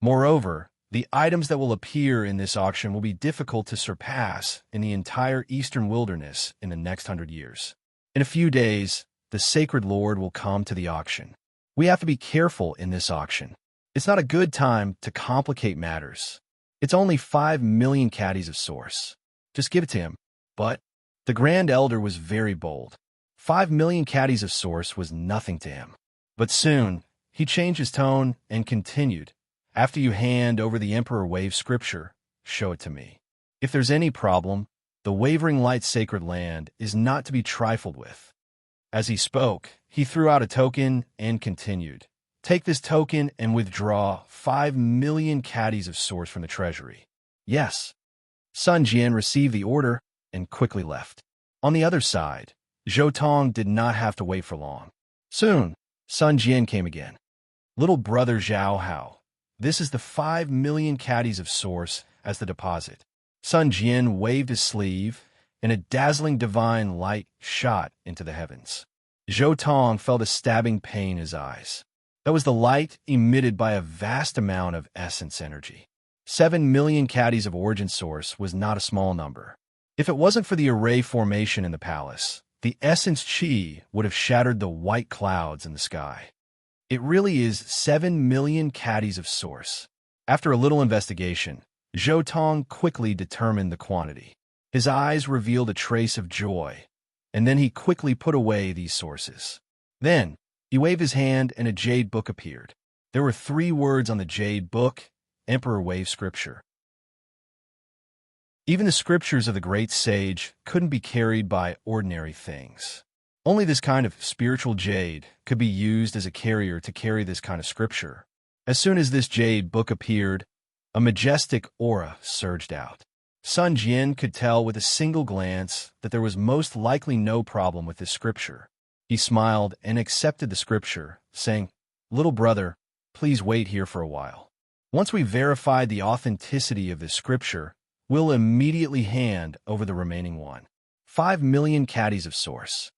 S1: Moreover, the items that will appear in this auction will be difficult to surpass in the entire Eastern Wilderness in the next 100 years. In a few days, the Sacred Lord will come to the auction. We have to be careful in this auction. It's not a good time to complicate matters. It's only 5 million caddies of source. Just give it to him. But the Grand Elder was very bold. 5 million caddies of source was nothing to him. But soon, he changed his tone and continued, After you hand over the Emperor Wave scripture, show it to me. If there's any problem, the Wavering Light Sacred Land is not to be trifled with. As he spoke, he threw out a token and continued, Take this token and withdraw 5 million caddies of source from the treasury. Yes. Sun Jian received the order and quickly left. On the other side, Zhou Tong did not have to wait for long. Soon, Sun Jian came again. Little brother Zhao Hao, this is the 5 million caddies of source as the deposit. Sun Jian waved his sleeve, and a dazzling divine light shot into the heavens. Zhou Tong felt a stabbing pain in his eyes. That was the light emitted by a vast amount of essence energy. 7 million caddies of origin source was not a small number. If it wasn't for the array formation in the palace, the essence chi would have shattered the white clouds in the sky. It really is 7 million caddies of source. After a little investigation, Zhou Tong quickly determined the quantity. His eyes revealed a trace of joy, and then he quickly put away these sources. Then, he waved his hand and a jade book appeared. There were 3 words on the jade book: Emperor Wave Scripture. Even the scriptures of the great sage couldn't be carried by ordinary things. Only this kind of spiritual jade could be used as a carrier to carry this kind of scripture. As soon as this jade book appeared, a majestic aura surged out. Sun Jian could tell with a single glance that there was most likely no problem with this scripture. He smiled and accepted the scripture, saying, "Little brother, please wait here for a while. Once we verified the authenticity of this scripture, we'll immediately hand over the remaining one. 5 million caddies of source."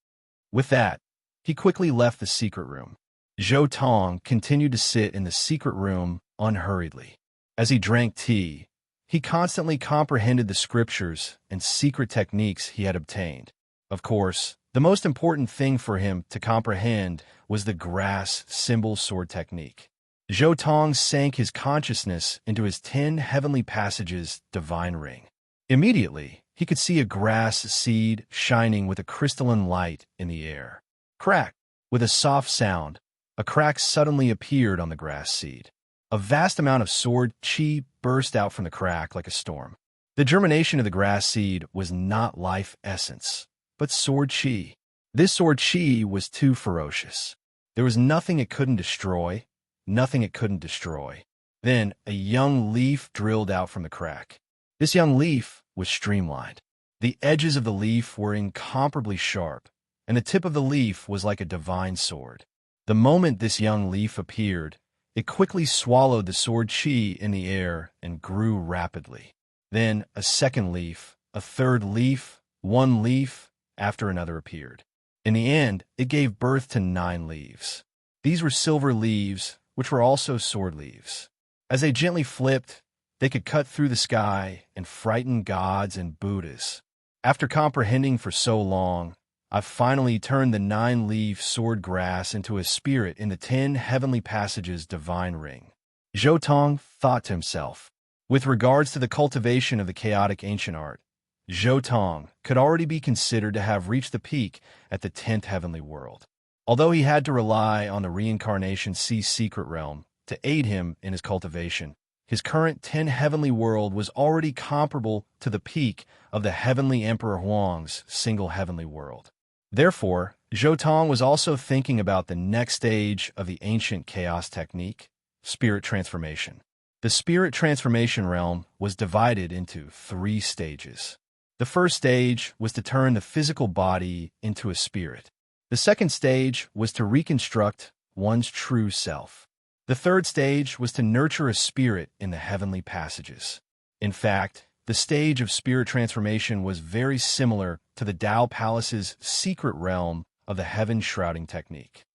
S1: With that, he quickly left the secret room. Zhou Tong continued to sit in the secret room unhurriedly. As he drank tea, he constantly comprehended the scriptures and secret techniques he had obtained. Of course, the most important thing for him to comprehend was the grass symbol sword technique. Zhou Tong sank his consciousness into his 10 heavenly passages divine ring. Immediately, he could see a grass seed shining with a crystalline light in the air. Crack! With a soft sound, a crack suddenly appeared on the grass seed. A vast amount of sword chi burst out from the crack like a storm. The germination of the grass seed was not life essence, but sword chi. This sword chi was too ferocious. There was nothing it couldn't destroy, nothing it couldn't destroy. Then a young leaf drilled out from the crack. This young leaf was streamlined. The edges of the leaf were incomparably sharp, and the tip of the leaf was like a divine sword. The moment this young leaf appeared, it quickly swallowed the sword chi in the air and grew rapidly. Then a second leaf, a third leaf, one leaf after another appeared. In the end, it gave birth to 9 leaves. These were silver leaves, which were also sword leaves. As they gently flipped, they could cut through the sky and frighten gods and Buddhas. After comprehending for so long, I finally turned the 9-leaf sword grass into a spirit in the 10 heavenly passages divine ring. Zhou Tong thought to himself. With regards to the cultivation of the chaotic ancient art, Zhou Tong could already be considered to have reached the peak at the 10th heavenly world. Although he had to rely on the reincarnation sea secret realm to aid him in his cultivation, his current 10 heavenly world was already comparable to the peak of the heavenly Emperor Huang's single heavenly world. Therefore, Zhou Tong was also thinking about the next stage of the ancient chaos technique, spirit transformation. The spirit transformation realm was divided into 3 stages. The first stage was to turn the physical body into a spirit. The second stage was to reconstruct one's true self. The third stage was to nurture a spirit in the heavenly passages. In fact, the stage of spirit transformation was very similar to the Tao Palace's secret realm of the heaven shrouding technique.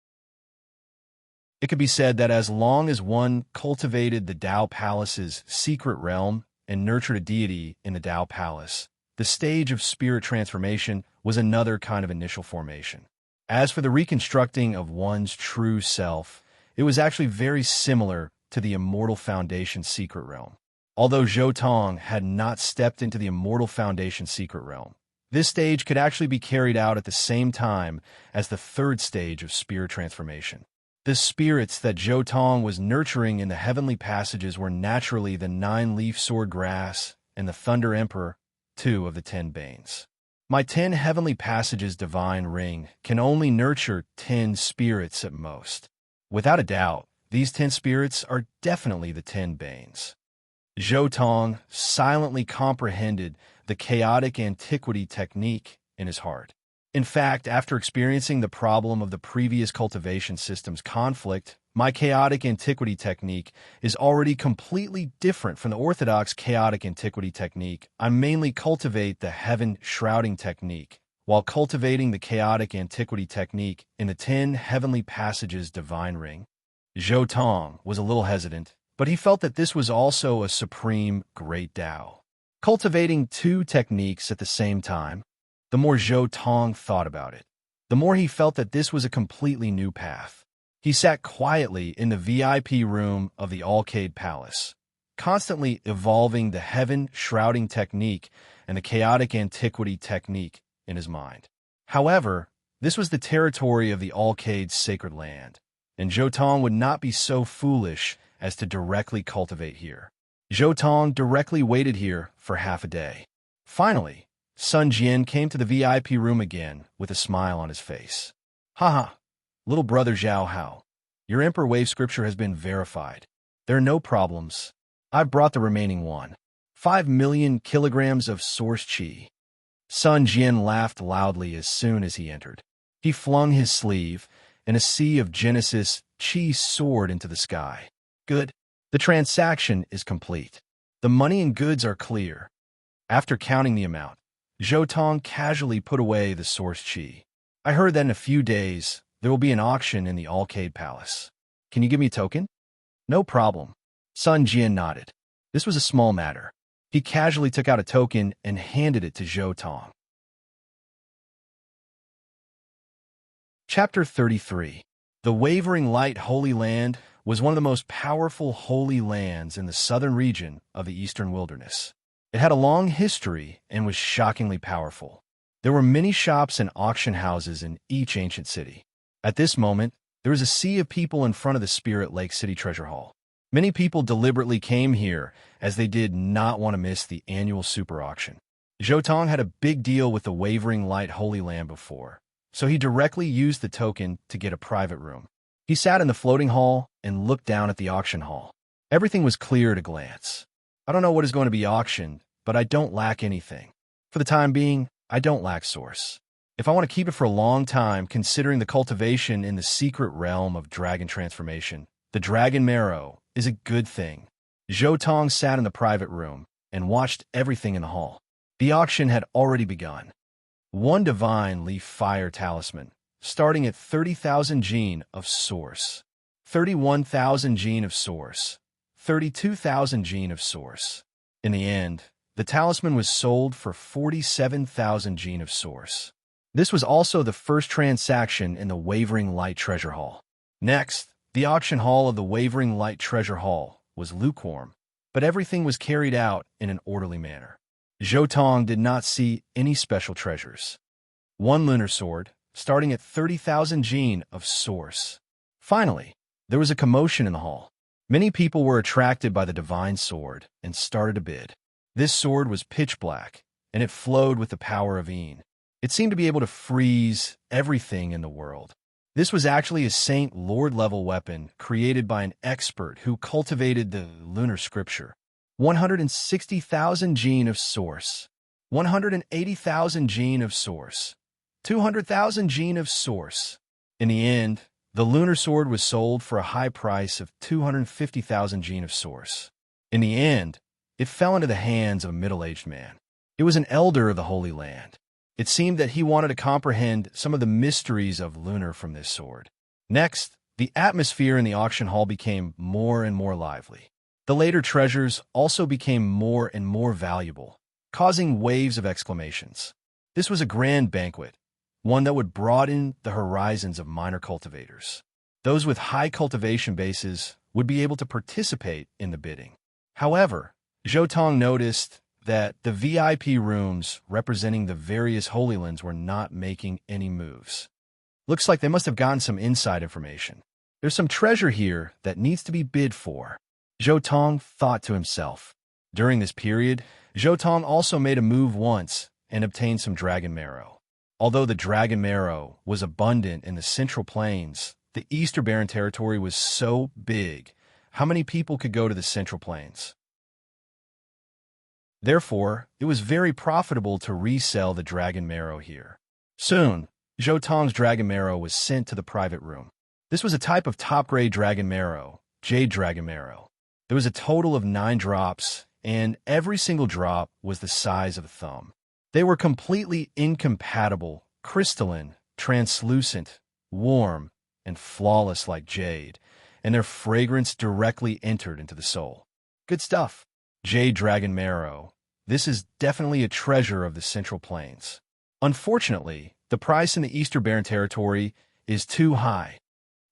S1: It could be said that as long as one cultivated the Tao Palace's secret realm and nurtured a deity in the Tao Palace, the stage of spirit transformation was another kind of initial formation. As for the reconstructing of one's true self, it was actually very similar to the Immortal Foundation secret realm. Although Zhou Tong had not stepped into the Immortal Foundation secret realm, this stage could actually be carried out at the same time as the third stage of spirit transformation. The spirits that Zhou Tong was nurturing in the heavenly passages were naturally the 9-leaf sword grass and the Thunder Emperor, 2 of the 10 Banes. My 10 heavenly passages divine ring can only nurture 10 spirits at most. Without a doubt, these 10 spirits are definitely the 10 Banes. Zhou Tong silently comprehended the chaotic antiquity technique in his heart. In fact, after experiencing the problem of the previous cultivation system's conflict, my chaotic antiquity technique is already completely different from the orthodox chaotic antiquity technique. I mainly cultivate the heaven shrouding technique, while cultivating the chaotic antiquity technique in the 10 heavenly passages divine ring. Zhou Tong was a little hesitant, but he felt that this was also a supreme great Tao. Cultivating two techniques at the same time. The more Zhou Tong thought about it, the more he felt that this was a completely new path. He sat quietly in the VIP room of the Alcade Palace, constantly evolving the heaven shrouding technique and the chaotic antiquity technique in his mind. However, this was the territory of the Alcade's sacred land, and Zhou Tong would not be so foolish as to directly cultivate here. Zhou Tong directly waited here for half a day. Finally, Sun Jian came to the VIP room again with a smile on his face. Haha, little brother Zhao Hao, your Emperor Wave scripture has been verified. There are no problems. I've brought the remaining 5 million kilograms of source qi. Sun Jian laughed loudly as soon as he entered. He flung his sleeve, and a sea of Genesis qi soared into the sky. Good. The transaction is complete. The money and goods are clear. After counting the amount, Zhou Tong casually put away the source qi. I heard that in a few days, there will be an auction in the Alcade Palace. Can you give me a token? No problem. Sun Jian nodded. This was a small matter. He casually took out a token and handed it to Zhou Tong. Chapter 33. The Wavering Light Holy Land was one of the most powerful holy lands in the southern region of the Eastern Wilderness. It had a long history and was shockingly powerful. There were many shops and auction houses in each ancient city. At this moment, there was a sea of people in front of the Spirit Lake City Treasure Hall. Many people deliberately came here as they did not want to miss the annual super auction. Zhou Tong had a big deal with the Wavering Light Holy Land before, so he directly used the token to get a private room. He sat in the floating hall and looked down at the auction hall. Everything was clear at a glance. I don't know what is going to be auctioned, but I don't lack anything. For the time being, I don't lack source. If I want to keep it for a long time, considering the cultivation in the secret realm of dragon transformation, the dragon marrow is a good thing. Zhou Tong sat in the private room and watched everything in the hall. The auction had already begun. One divine leaf fire talisman, starting at 30,000 gene of source, 31,000 gene of source, 32,000 gene of source. In the end, the talisman was sold for 47,000 gene of source. This was also the first transaction in the Wavering Light Treasure Hall. Next, the auction hall of the Wavering Light Treasure Hall was lukewarm, but everything was carried out in an orderly manner. Zhou Tong did not see any special treasures. One lunar sword, starting at 30,000 gene of source. Finally, there was a commotion in the hall. Many people were attracted by the divine sword and started to bid. This sword was pitch black, and it flowed with the power of Yin. It seemed to be able to freeze everything in the world. This was actually a Saint Lord level weapon created by an expert who cultivated the lunar scripture. 160,000 gene of source, 180,000 gene of source, 200,000 gene of source. In the end, the lunar sword was sold for a high price of 250,000 gene of source. In the end, it fell into the hands of a middle-aged man. It was an elder of the Holy Land. It seemed that he wanted to comprehend some of the mysteries of lunar from this sword. Next, the atmosphere in the auction hall became more and more lively. The later treasures also became more and more valuable, causing waves of exclamations. This was a grand banquet, one that would broaden the horizons of minor cultivators. Those with high cultivation bases would be able to participate in the bidding. However, Zhou Tong noticed that the VIP rooms representing the various Holy Lands were not making any moves. Looks like they must have gotten some inside information. There's some treasure here that needs to be bid for, Zhou Tong thought to himself. During this period, Zhou Tong also made a move once and obtained some dragon marrow. Although the dragon marrow was abundant in the Central Plains, the Eastern Barren territory was so big, how many people could go to the Central Plains? Therefore, it was very profitable to resell the dragon marrow here. Soon, Zhou Tong's dragon marrow was sent to the private room. This was a type of top-grade dragon marrow, jade dragon marrow. There was a total of 9 drops, and every single drop was the size of a thumb. They were completely incompatible, crystalline, translucent, warm, and flawless like jade, and their fragrance directly entered into the soul. Good stuff. Jade dragon marrow. This is definitely a treasure of the Central Plains. Unfortunately, the price in the Eastern Barren Territory is too high.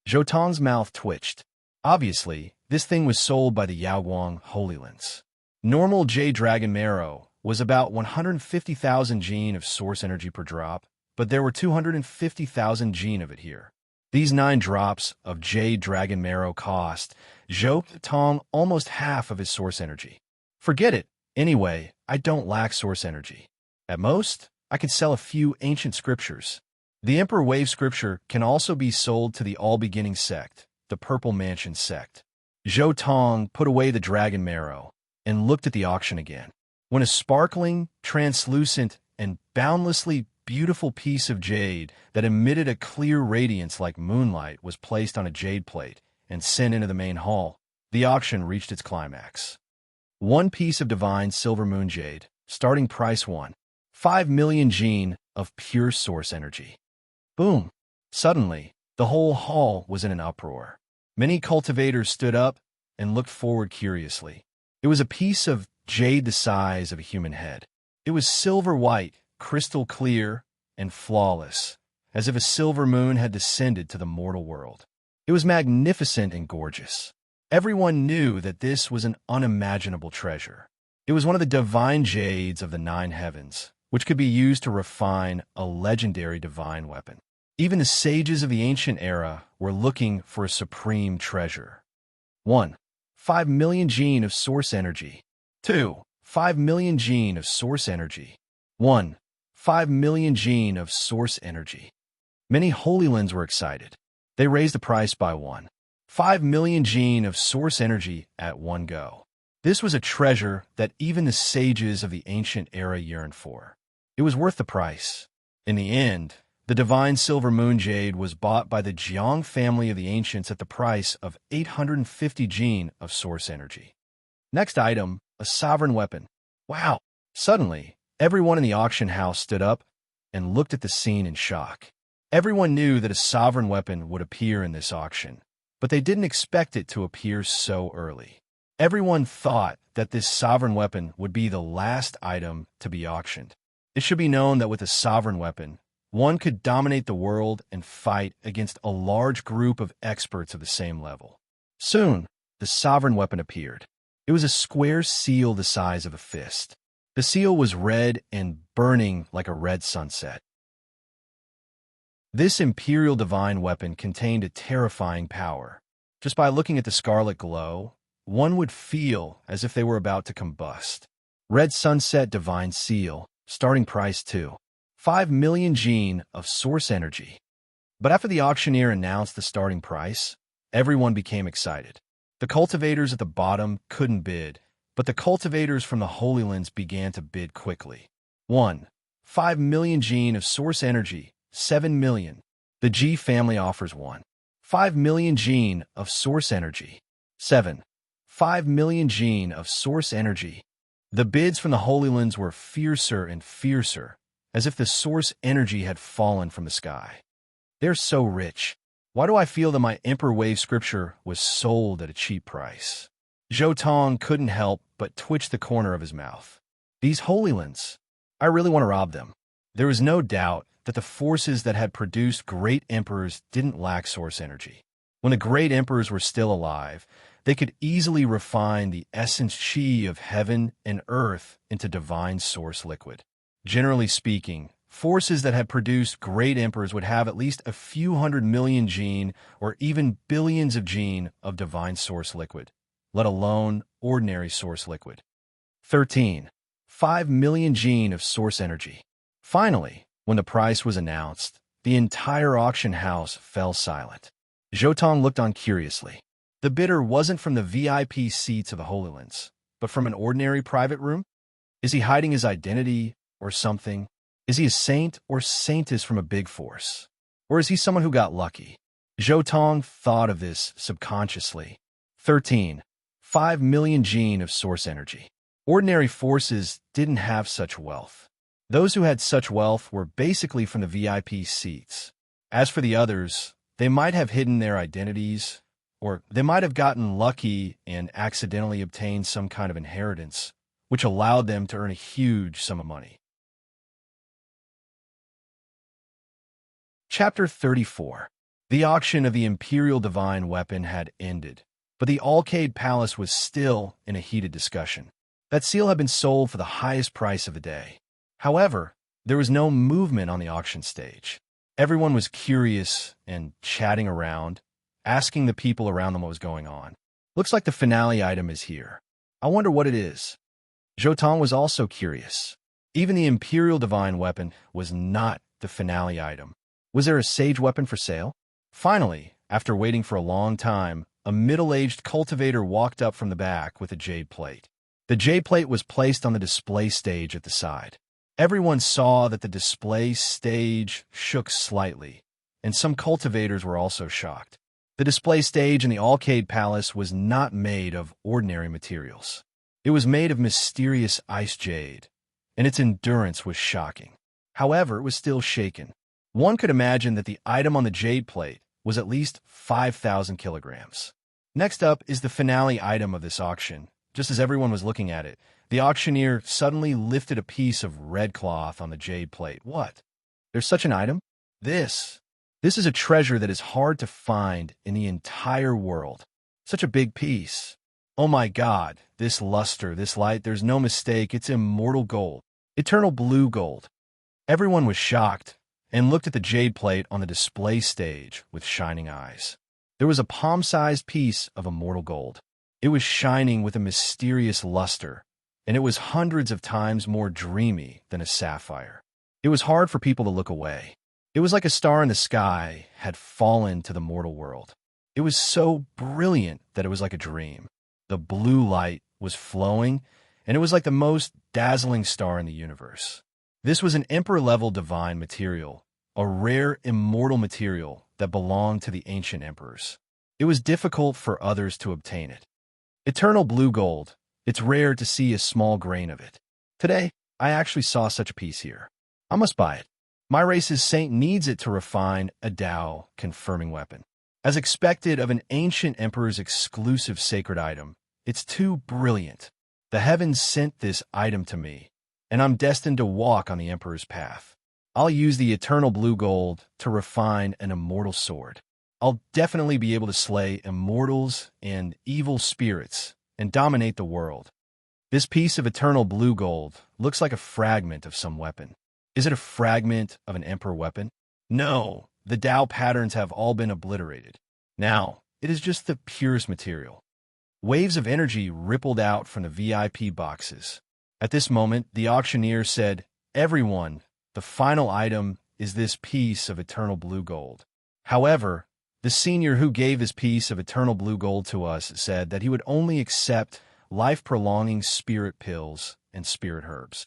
S1: Zhou Tong's mouth twitched. Obviously, this thing was sold by the Yaoguang Holy Lands. Normal jade dragon marrow was about 150,000 gene of source energy per drop, but there were 250,000 gene of it here. These 9 drops of jade dragon marrow cost Zhou Tong almost half of his source energy. Forget it. Anyway, I don't lack source energy. At most, I could sell a few ancient scriptures. The Emperor Wave scripture can also be sold to the all-beginning sect, the Purple Mansion sect. Zhou Tong put away the dragon marrow and looked at the auction again. When a sparkling, translucent, and boundlessly beautiful piece of jade that emitted a clear radiance like moonlight was placed on a jade plate and sent into the main hall, the auction reached its climax. 1 piece of divine silver moon jade, starting price 5 million gene of pure source energy. Boom! Suddenly, the whole hall was in an uproar. Many cultivators stood up and looked forward curiously. It was a piece of jade the size of a human head. It was silver white, crystal clear, and flawless, as if a silver moon had descended to the mortal world. It was magnificent and gorgeous. Everyone knew that this was an unimaginable treasure. It was one of the divine jades of the 9 heavens, which could be used to refine a legendary divine weapon. Even the sages of the ancient era were looking for a supreme treasure. 1. 5 million gene of source energy. 2. 5 million gene of source energy. 1. 5 million gene of source energy. Many Holy Lands were excited. They raised the price by 5 million gene of source energy at one go. This was a treasure that even the sages of the ancient era yearned for. It was worth the price. In the end, the divine silver moon jade was bought by the Jiang family of the ancients at the price of 850 gene of source energy. Next item, a sovereign weapon. Wow! Suddenly, everyone in the auction house stood up and looked at the scene in shock. Everyone knew that a sovereign weapon would appear in this auction, but they didn't expect it to appear so early. Everyone thought that this sovereign weapon would be the last item to be auctioned. It should be known that with a sovereign weapon, one could dominate the world and fight against a large group of experts of the same level. Soon, the sovereign weapon appeared. It was a square seal the size of a fist. The seal was red and burning like a red sunset. This imperial divine weapon contained a terrifying power. Just by looking at the scarlet glow, one would feel as if they were about to combust. Red Sunset Divine Seal, starting price 5 million gene of source energy. But after the auctioneer announced the starting price, everyone became excited. The cultivators at the bottom couldn't bid, but the cultivators from the Holy Lands began to bid quickly. 5 million gene of source energy, 7 million. The G family offers 5 million gene of source energy. 5 million gene of source energy. The bids from the Holy Lands were fiercer and fiercer, as if the source energy had fallen from the sky. They're so rich. Why do I feel that my Emperor Wave scripture was sold at a cheap price? Zhou Tong couldn't help but twitch the corner of his mouth. These Holy Lands, I really want to rob them. There was no doubt that the forces that had produced great emperors didn't lack source energy. When the great emperors were still alive, they could easily refine the essence chi of heaven and earth into divine source liquid. Generally speaking, forces that had produced great emperors would have at least a few 100 million gene or even billions of gene of divine source liquid, let alone ordinary source liquid. 13. 5 million gene of source energy. Finally, when the price was announced, the entire auction house fell silent. Zhou Tong looked on curiously. The bidder wasn't from the VIP seats of the Holy Lands, but from an ordinary private room? Is he hiding his identity or something? Is he a saint or saintess from a big force? Or is he someone who got lucky? Zhou Tong thought of this subconsciously. 13. 5 million gene of source energy. Ordinary forces didn't have such wealth. Those who had such wealth were basically from the VIP seats. As for the others, they might have hidden their identities, or they might have gotten lucky and accidentally obtained some kind of inheritance, which allowed them to earn a huge sum of money. Chapter 34. The auction of the Imperial Divine Weapon had ended, but the Alcade Palace was still in a heated discussion. That seal had been sold for the highest price of the day. However, there was no movement on the auction stage. Everyone was curious and chatting around, asking the people around them what was going on. Looks like the finale item is here. I wonder what it is. Zhou Tong was also curious. Even the Imperial Divine Weapon was not the finale item. Was there a sage weapon for sale? Finally, after waiting for a long time, a middle-aged cultivator walked up from the back with a jade plate. The jade plate was placed on the display stage at the side. Everyone saw that the display stage shook slightly, and some cultivators were also shocked. The display stage in the Alcade Palace was not made of ordinary materials. It was made of mysterious ice jade, and its endurance was shocking. However, it was still shaken. One could imagine that the item on the jade plate was at least 5,000 kilograms. Next up is the finale item of this auction. Just as everyone was looking at it, the auctioneer suddenly lifted a piece of red cloth on the jade plate. What? There's such an item? This is a treasure that is hard to find in the entire world. Such a big piece. Oh my God, this luster, this light, there's no mistake, it's immortal gold. Eternal blue gold. Everyone was shocked and looked at the jade plate on the display stage with shining eyes. There was a palm-sized piece of immortal gold. It was shining with a mysterious luster, and it was hundreds of times more dreamy than a sapphire. It was hard for people to look away. It was like a star in the sky had fallen to the mortal world. It was so brilliant that it was like a dream. The blue light was flowing, and it was like the most dazzling star in the universe. This was an emperor-level divine material, a rare immortal material that belonged to the ancient emperors. It was difficult for others to obtain it. Eternal blue gold, it's rare to see a small grain of it. Today, I actually saw such a piece here. I must buy it. My race's saint needs it to refine a Tao-confirming weapon. As expected of an ancient emperor's exclusive sacred item, it's too brilliant. The heavens sent this item to me, and I'm destined to walk on the Emperor's path. I'll use the eternal blue gold to refine an immortal sword. I'll definitely be able to slay immortals and evil spirits and dominate the world. This piece of eternal blue gold looks like a fragment of some weapon. Is it a fragment of an Emperor weapon? No, the Tao patterns have all been obliterated. Now, it is just the purest material. Waves of energy rippled out from the VIP boxes. At this moment, the auctioneer said, "Everyone, the final item is this piece of eternal blue gold." However, the senior who gave this piece of eternal blue gold to us said that he would only accept life-prolonging spirit pills and spirit herbs.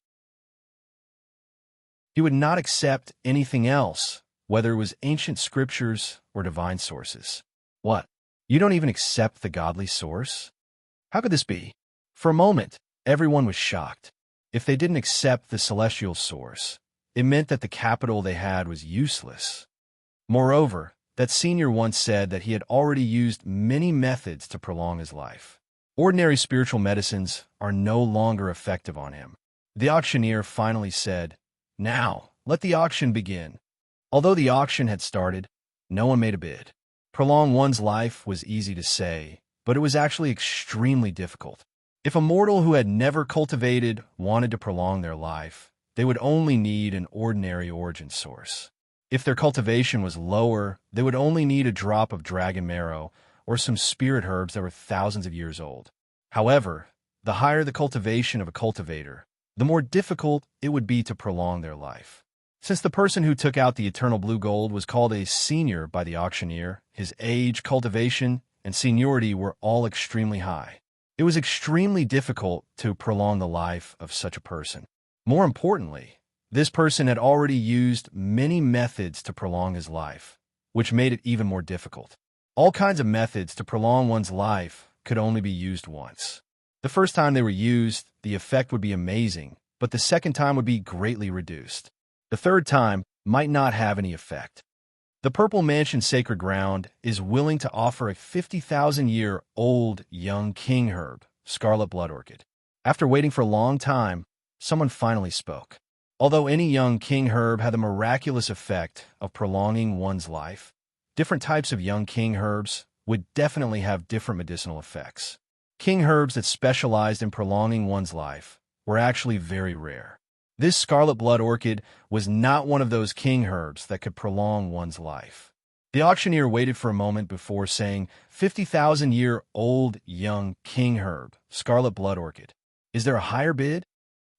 S1: He would not accept anything else, whether it was ancient scriptures or divine sources. What? You don't even accept the godly source? How could this be? For a moment, everyone was shocked. If they didn't accept the celestial source, it meant that the capital they had was useless. Moreover, that senior once said that he had already used many methods to prolong his life. Ordinary spiritual medicines are no longer effective on him. The auctioneer finally said, "Now, let the auction begin." Although the auction had started, no one made a bid. Prolong one's life was easy to say, but it was actually extremely difficult. If a mortal who had never cultivated wanted to prolong their life, they would only need an ordinary origin source. If their cultivation was lower, they would only need a drop of dragon marrow or some spirit herbs that were thousands of years old. However, the higher the cultivation of a cultivator, the more difficult it would be to prolong their life. Since the person who took out the eternal blue gold was called a senior by the auctioneer, his age, cultivation, and seniority were all extremely high. It was extremely difficult to prolong the life of such a person. More importantly, This person had already used many methods to prolong his life, which made it even more difficult. All kinds of methods to prolong one's life could only be used once. The first time they were used, the effect would be amazing, but the second time would be greatly reduced. The third time might not have any effect. The Purple Mansion Sacred Ground is willing to offer a 50,000-year-old young king herb, scarlet blood orchid. After waiting for a long time, someone finally spoke. Although any young king herb had the miraculous effect of prolonging one's life, different types of young king herbs would definitely have different medicinal effects. King herbs that specialized in prolonging one's life were actually very rare. This scarlet blood orchid was not one of those king herbs that could prolong one's life. The auctioneer waited for a moment before saying, 50,000-year-old young king herb, scarlet blood orchid. Is there a higher bid?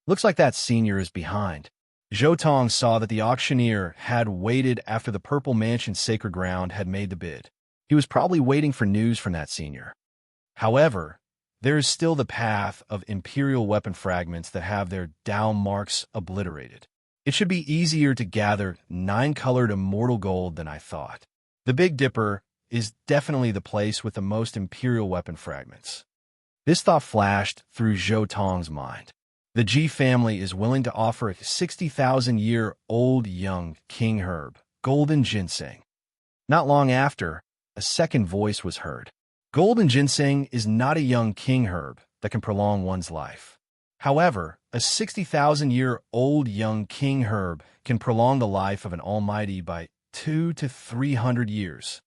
S1: Looks like that senior is behind. Zhou Tong saw that the auctioneer had waited after the Purple Mansion Sacred Ground had made the bid. He was probably waiting for news from that senior. However, there is still the path of imperial weapon fragments that have their Dao marks obliterated. It should be easier to gather 9-colored immortal gold than I thought. The Big Dipper is definitely the place with the most imperial weapon fragments. This thought flashed through Zhou Tong's mind. The Ji family is willing to offer a 60,000-year-old young king herb, golden ginseng. Not long after, a second voice was heard. Golden ginseng is not a young king herb that can prolong one's life. However, a 60,000-year-old young king herb can prolong the life of an almighty by 200 to 300 years.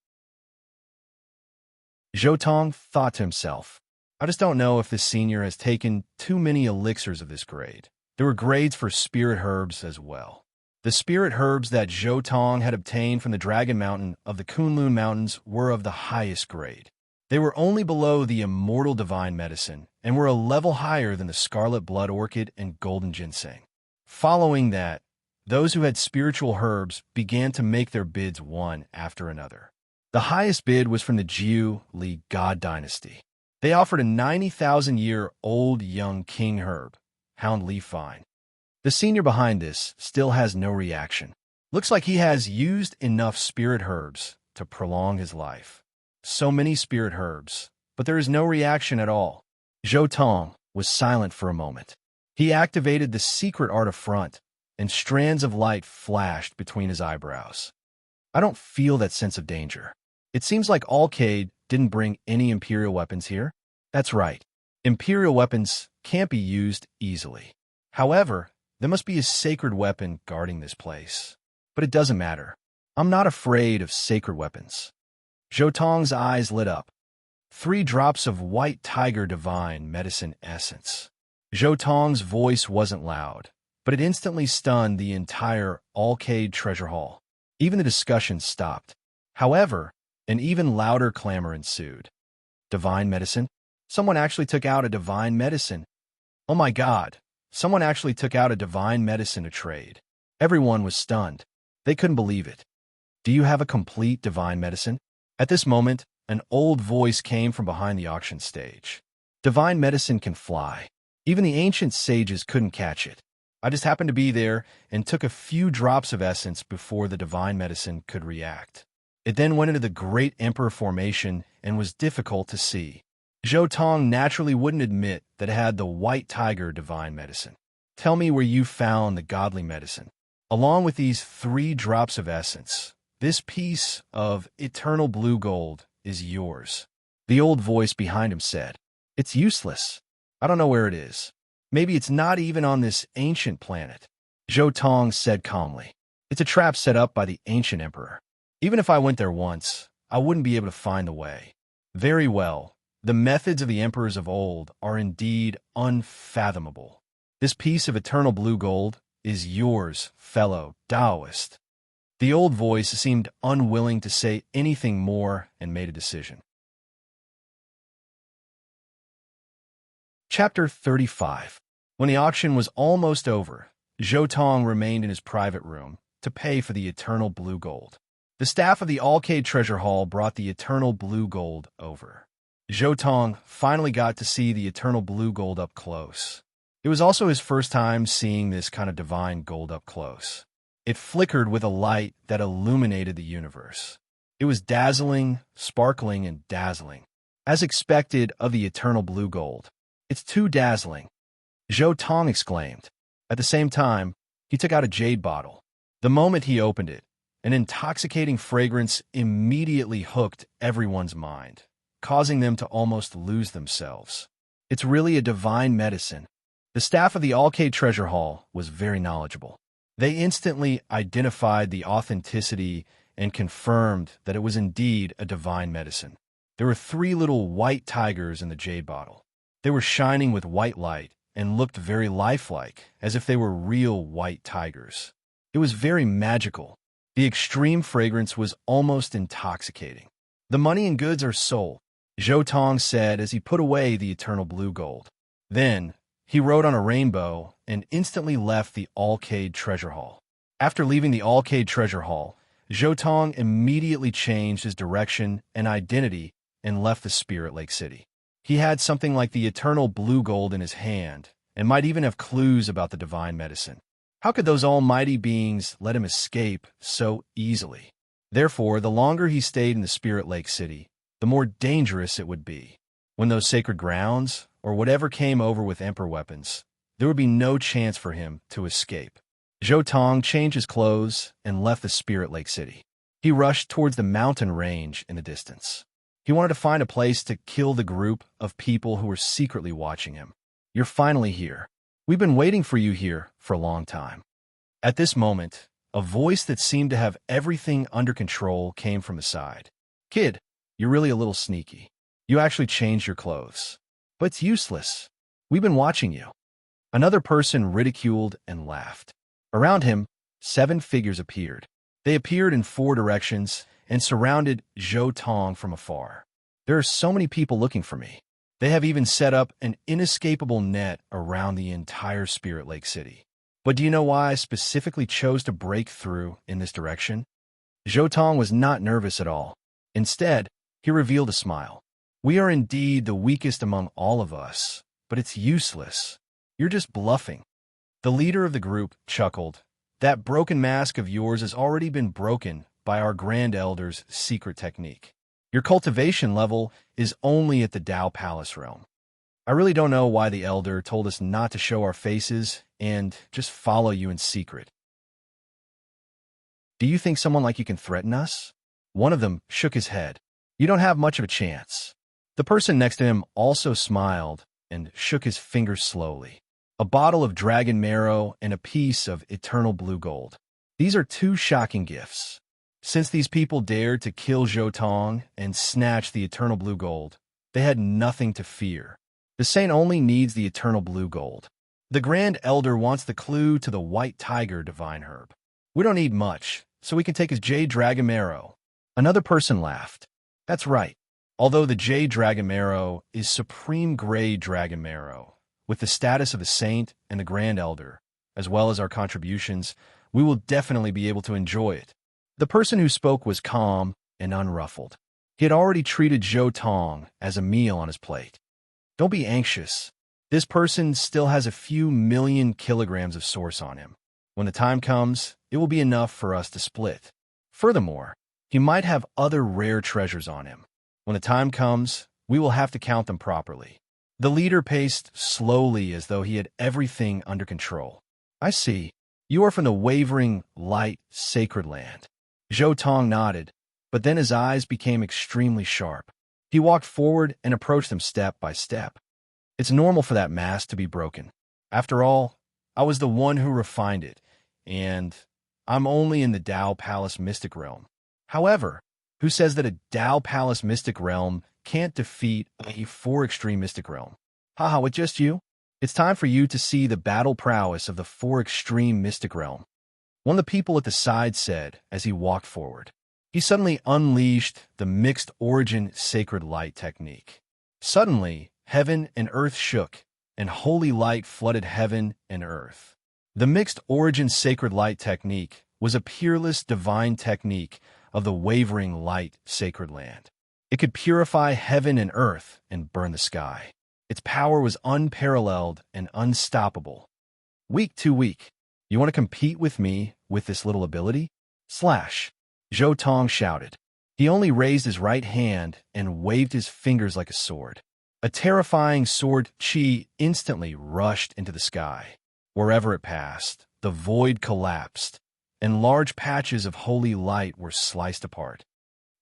S1: Zhou Tong thought to himself, I just don't know if this senior has taken too many elixirs of this grade. There were grades for spirit herbs as well. The spirit herbs that Zhou Tong had obtained from the Dragon Mountain of the Kunlun Mountains were of the highest grade. They were only below the immortal divine medicine and were a level higher than the scarlet blood orchid and golden ginseng. Following that, those who had spiritual herbs began to make their bids one after another. The highest bid was from the Jiu Li God dynasty. They offered a 90,000-year-old young king herb, Hound Leaf Vine. The senior behind this still has no reaction. Looks like he has used enough spirit herbs to prolong his life. So many spirit herbs, but there is no reaction at all. Zhou Tong was silent for a moment. He activated the secret art of front, and strands of light flashed between his eyebrows. I don't feel that sense of danger. It seems like Alcade didn't bring any Imperial weapons here. That's right. Imperial weapons can't be used easily. However, there must be a sacred weapon guarding this place. But it doesn't matter. I'm not afraid of sacred weapons. Zhou Tong's eyes lit up. 3 drops of white tiger divine medicine essence. Zhou Tong's voice wasn't loud, but it instantly stunned the entire Alcade treasure hall. Even the discussion stopped. However, an even louder clamor ensued. Divine medicine? Someone actually took out a divine medicine. Oh my God, someone actually took out a divine medicine to trade. Everyone was stunned. They couldn't believe it. Do you have a complete divine medicine? At this moment, an old voice came from behind the auction stage. Divine medicine can fly. Even the ancient sages couldn't catch it. I just happened to be there and took a few drops of essence before the divine medicine could react. It then went into the Great Emperor formation and was difficult to see. Zhou Tong naturally wouldn't admit that it had the white tiger divine medicine. Tell me where you found the godly medicine. Along with these 3 drops of essence, this piece of eternal blue gold is yours. The old voice behind him said, It's useless. I don't know where it is. Maybe it's not even on this ancient planet. Zhou Tong said calmly, It's a trap set up by the ancient emperor. Even if I went there once, I wouldn't be able to find the way. Very well. The methods of the emperors of old are indeed unfathomable. This piece of eternal blue gold is yours, fellow Taoist. The old voice seemed unwilling to say anything more and made a decision. Chapter 35. When the auction was almost over, Zhou Tong remained in his private room to pay for the eternal blue gold. The staff of the Alcade Treasure Hall brought the eternal blue gold over. Zhou Tong finally got to see the eternal blue gold up close. It was also his first time seeing this kind of divine gold up close. It flickered with a light that illuminated the universe. It was dazzling, sparkling, and dazzling, as expected of the eternal blue gold. "It's too dazzling," Zhou Tong exclaimed. At the same time, he took out a jade bottle. The moment he opened it, an intoxicating fragrance immediately hooked everyone's mind, causing them to almost lose themselves. "It's really a divine medicine." The staff of the Alcade Treasure Hall was very knowledgeable. They instantly identified the authenticity and confirmed that it was indeed a divine medicine. There were 3 little white tigers in the jade bottle. They were shining with white light and looked very lifelike, as if they were real white tigers. It was very magical. The extreme fragrance was almost intoxicating. "The money and goods are sold," Zhou Tong said as he put away the eternal blue gold. Then, he rode on a rainbow and instantly left the Alcade Treasure Hall. After leaving the Alcade Treasure Hall, Zhou Tong immediately changed his direction and identity and left the Spirit Lake City. He had something like the eternal blue gold in his hand and might even have clues about the divine medicine. How could those almighty beings let him escape so easily? Therefore, the longer he stayed in the Spirit Lake City, the more dangerous it would be. When those sacred grounds, or whatever came over with emperor weapons, there would be no chance for him to escape. Zhou Tong changed his clothes and left the Spirit Lake City. He rushed towards the mountain range in the distance. He wanted to find a place to kill the group of people who were secretly watching him. "You're finally here. We've been waiting for you here for a long time." At this moment, a voice that seemed to have everything under control came from the side. "Kid, you're really a little sneaky. You actually changed your clothes. But it's useless. We've been watching you." Another person ridiculed and laughed. Around him, 7 figures appeared. They appeared in 4 directions and surrounded Zhou Tong from afar. "There are so many people looking for me. They have even set up an inescapable net around the entire Spirit Lake City. But do you know why I specifically chose to break through in this direction?" Zhou Tong was not nervous at all. Instead, he revealed a smile. "We are indeed the weakest among all of us, but it's useless. You're just bluffing." The leader of the group chuckled. "That broken mask of yours has already been broken by our Grand Elder's secret technique. Your cultivation level is only at the Tao Palace realm. I really don't know why the Elder told us not to show our faces and just follow you in secret. Do you think someone like you can threaten us?" One of them shook his head. "You don't have much of a chance." The person next to him also smiled and shook his fingers slowly. A bottle of dragon marrow and a piece of eternal blue gold. These are 2 shocking gifts. Since these people dared to kill Zhou Tong and snatch the eternal blue gold, they had nothing to fear. The saint only needs the eternal blue gold. The Grand Elder wants the clue to the white tiger divine herb. We don't need much, so we can take his jade dragon marrow. Another person laughed. That's right. Although the jade dragon marrow is supreme grade dragon marrow, with the status of a saint and the Grand Elder, as well as our contributions, we will definitely be able to enjoy it. The person who spoke was calm and unruffled. He had already treated Zhou Tong as a meal on his plate. Don't be anxious. This person still has a few million kilograms of source on him. When the time comes, it will be enough for us to split. Furthermore, he might have other rare treasures on him. When the time comes, we will have to count them properly. The leader paced slowly as though he had everything under control. I see. You are from the wavering, light, sacred land. Zhou Tong nodded, but then his eyes became extremely sharp. He walked forward and approached them step by step. It's normal for that mask to be broken. After all, I was the one who refined it, and I'm only in the Tao Palace Mystic Realm. However, who says that a Tao Palace Mystic Realm can't defeat a 4 Extreme Mystic Realm? Haha, with just you? It's time for you to see the battle prowess of the 4 Extreme Mystic Realm. One of the people at the side said as he walked forward. He suddenly unleashed the mixed origin sacred light technique. Suddenly, heaven and earth shook, and holy light flooded heaven and earth. The mixed origin sacred light technique was a peerless divine technique of the wavering light sacred land. It could purify heaven and earth and burn the sky. Its power was unparalleled and unstoppable. Weak too weak. You want to compete with me with this little ability? Slash. Zhou Tong shouted. He only raised his right hand and waved his fingers like a sword. A terrifying sword chi instantly rushed into the sky. Wherever it passed, the void collapsed, and large patches of holy light were sliced apart.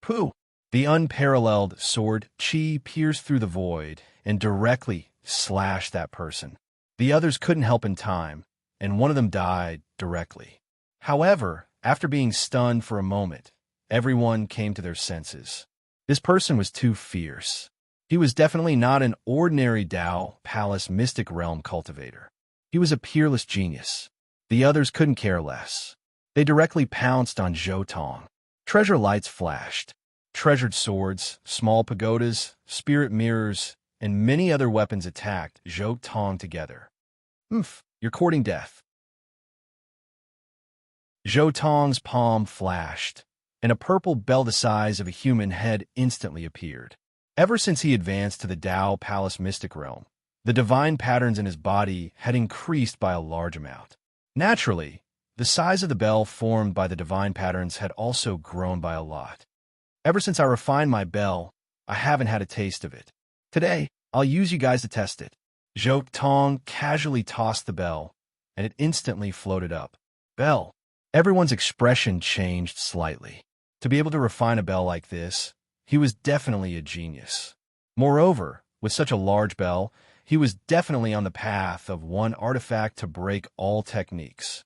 S1: Pooh! The unparalleled sword chi pierced through the void and directly slashed that person. The others couldn't help in time, and one of them died directly. However, after being stunned for a moment, everyone came to their senses. This person was too fierce. He was definitely not an ordinary Dao Palace Mystic Realm cultivator. He was a peerless genius. The others couldn't care less. They directly pounced on Zhou Tong. Treasure lights flashed. Treasured swords, small pagodas, spirit mirrors, and many other weapons attacked Zhou Tong together. You're courting death. Zhou Tong's palm flashed, and a purple bell the size of a human head instantly appeared. Ever since he advanced to the Dao Palace Mystic Realm, the divine patterns in his body had increased by a large amount. Naturally, the size of the bell formed by the divine patterns had also grown by a lot. Ever since I refined my bell, I haven't had a taste of it. Today, I'll use you guys to test it. Zhou Tong casually tossed the bell, and it instantly floated up. Bell. Everyone's expression changed slightly. To be able to refine a bell like this, he was definitely a genius. Moreover, with such a large bell, he was definitely on the path of one artifact to break all techniques.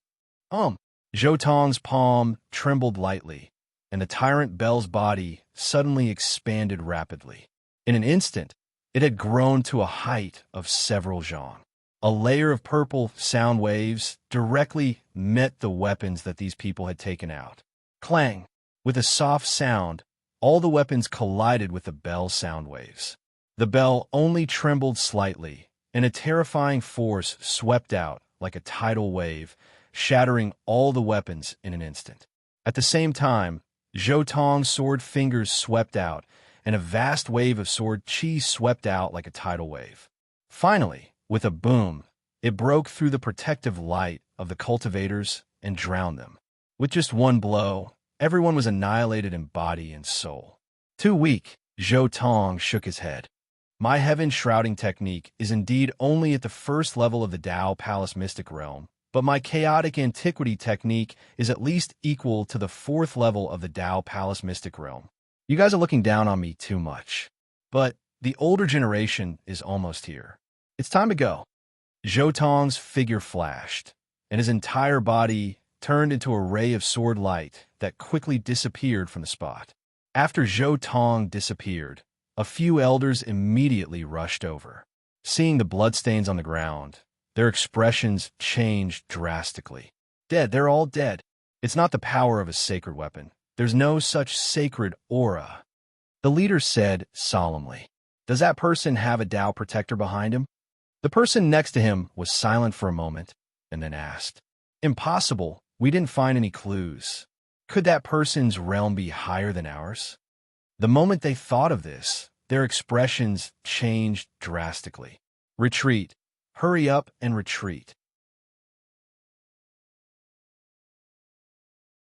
S1: Zhou Tong's palm trembled lightly, and the tyrant bell's body suddenly expanded rapidly. In an instant, it had grown to a height of several zhang. A layer of purple sound waves directly met the weapons that these people had taken out. Clang! With a soft sound, all the weapons collided with the bell's sound waves. The bell only trembled slightly, and a terrifying force swept out like a tidal wave, shattering all the weapons in an instant. At the same time, Zhou Tong's sword fingers swept out, and a vast wave of sword chi swept out like a tidal wave. Finally, with a boom, it broke through the protective light of the cultivators and drowned them. With just one blow, everyone was annihilated in body and soul. Too weak, Zhou Tong shook his head. My heaven-shrouding technique is indeed only at the first level of the Dao Palace Mystic Realm, but my chaotic antiquity technique is at least equal to the fourth level of the Dao Palace Mystic Realm. You guys are looking down on me too much. But the older generation is almost here. It's time to go. Zhou Tong's figure flashed, and his entire body turned into a ray of sword light that quickly disappeared from the spot. After Zhou Tong disappeared, a few elders immediately rushed over. Seeing the bloodstains on the ground, their expressions changed drastically. Dead, they're all dead. It's not the power of a sacred weapon. There's no such sacred aura. The leader said solemnly. Does that person have a Dao protector behind him? The person next to him was silent for a moment and then asked, Impossible. We didn't find any clues. Could that person's realm be higher than ours? The moment they thought of this, their expressions changed drastically. Retreat. Hurry up and retreat.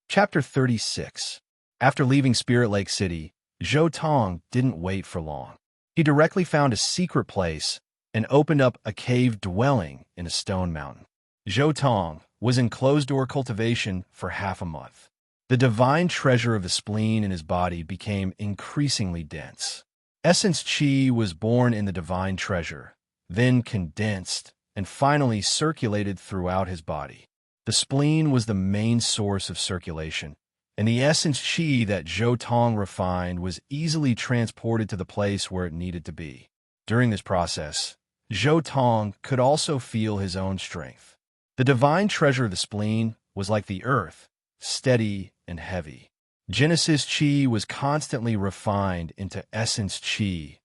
S1: Chapter 36. After leaving Spirit Lake City, Zhou Tong didn't wait for long. He directly found a secret place and opened up a cave dwelling in a stone mountain. Zhou Tong was in closed-door cultivation for half a month. The divine treasure of the spleen in his body became increasingly dense. Essence Chi was born in the divine treasure, then condensed, and finally circulated throughout his body. The spleen was the main source of circulation, and the essence chi that Zhou Tong refined was easily transported to the place where it needed to be. During this process, Zhou Tong could also feel his own strength. The divine treasure of the spleen was like the earth, steady and heavy. Genesis chi was constantly refined into essence chi,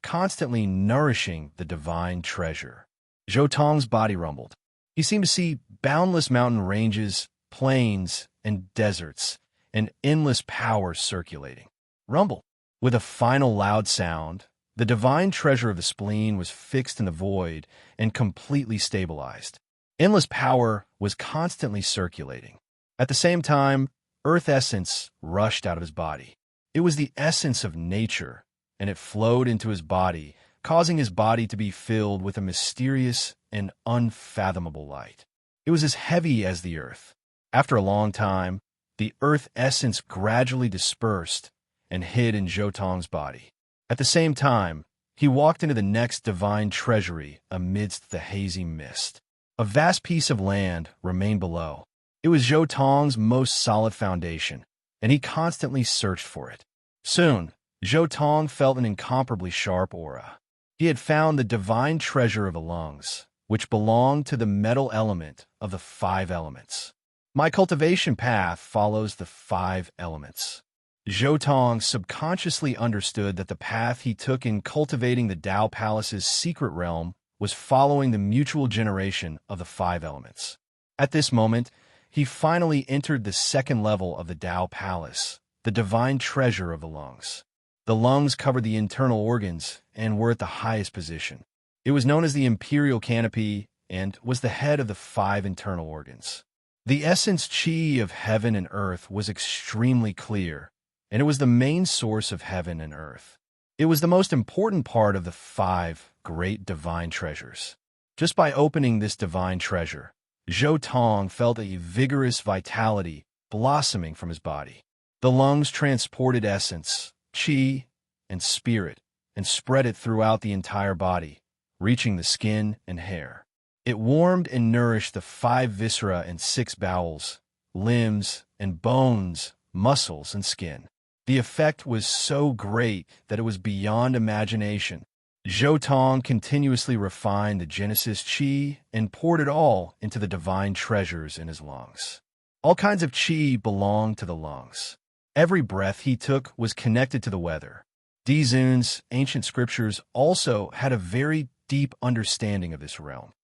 S1: constantly nourishing the divine treasure. Zhou Tong's body rumbled. He seemed to see boundless mountain ranges, plains, and deserts, and endless power circulating. Rumble. With a final loud sound, The divine treasure of the spleen was fixed in the void and completely stabilized. Endless power was constantly circulating. At the same time, earth essence rushed out of his body. It was the essence of nature, and it flowed into his body, causing his body to be filled with a mysterious and unfathomable light. It was as heavy as the earth. After a long time, the earth essence gradually dispersed and hid in Jotong's body. At the same time, he walked into the next divine treasury amidst the hazy mist. A vast piece of land remained below. It was Jotong's most solid foundation, and he constantly searched for it. Soon, Jotong felt an incomparably sharp aura. He had found the divine treasure of the lungs, which belonged to the metal element of the 5 elements. My cultivation path follows the 5 elements. Jotong subconsciously understood that the path he took in cultivating the Tao Palace's secret realm was following the mutual generation of the 5 elements. At this moment, he finally entered the second level of the Tao Palace, the divine treasure of the lungs. The lungs covered the internal organs and were at the highest position. It was known as the imperial canopy and was the head of the 5 internal organs. The essence chi of heaven and earth was extremely clear, and it was the main source of heaven and earth. It was the most important part of the 5 great divine treasures. Just by opening this divine treasure, Jotong felt a vigorous vitality blossoming from his body. The lungs transported essence, chi, and spirit, and spread it throughout the entire body, reaching the skin and hair. It warmed and nourished the 5 viscera and 6 bowels, limbs and bones, muscles and skin. The effect was so great that it was beyond imagination. Jotong continuously refined the Genesis chi and poured it all into the divine treasures in his lungs. All kinds of chi belonged to the lungs. Every breath he took was connected to the weather. Dizun's ancient scriptures also had a very deep understanding of this realm.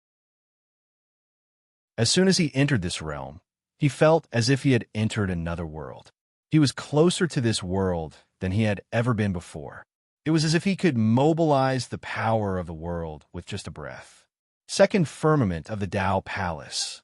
S1: As soon as he entered this realm, he felt as if he had entered another world. He was closer to this world than he had ever been before. It was as if he could mobilize the power of the world with just a breath. Second firmament of the Tao Palace.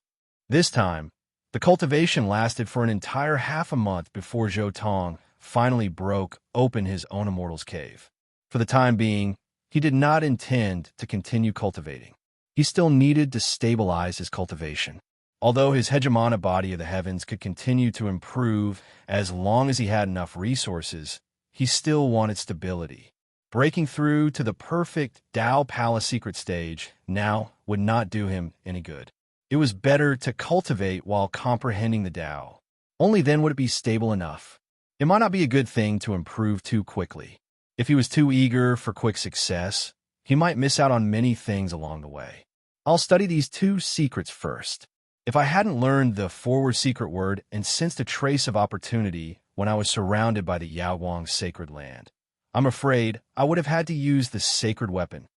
S1: This time, the cultivation lasted for an entire half a month before Jotong finally broke open his own immortal's cave. For the time being, he did not intend to continue cultivating. He still needed to stabilize his cultivation. Although his hegemonic body of the heavens could continue to improve as long as he had enough resources, he still wanted stability. Breaking through to the perfect Tao Palace secret stage now would not do him any good. It was better to cultivate while comprehending the Tao. Only then would it be stable enough. It might not be a good thing to improve too quickly. If he was too eager for quick success, he might miss out on many things along the way. I'll study these 2 secrets first. If I hadn't learned the forward secret word and sensed a trace of opportunity when I was surrounded by the Yaoguang sacred land, I'm afraid I would have had to use the sacred weapon.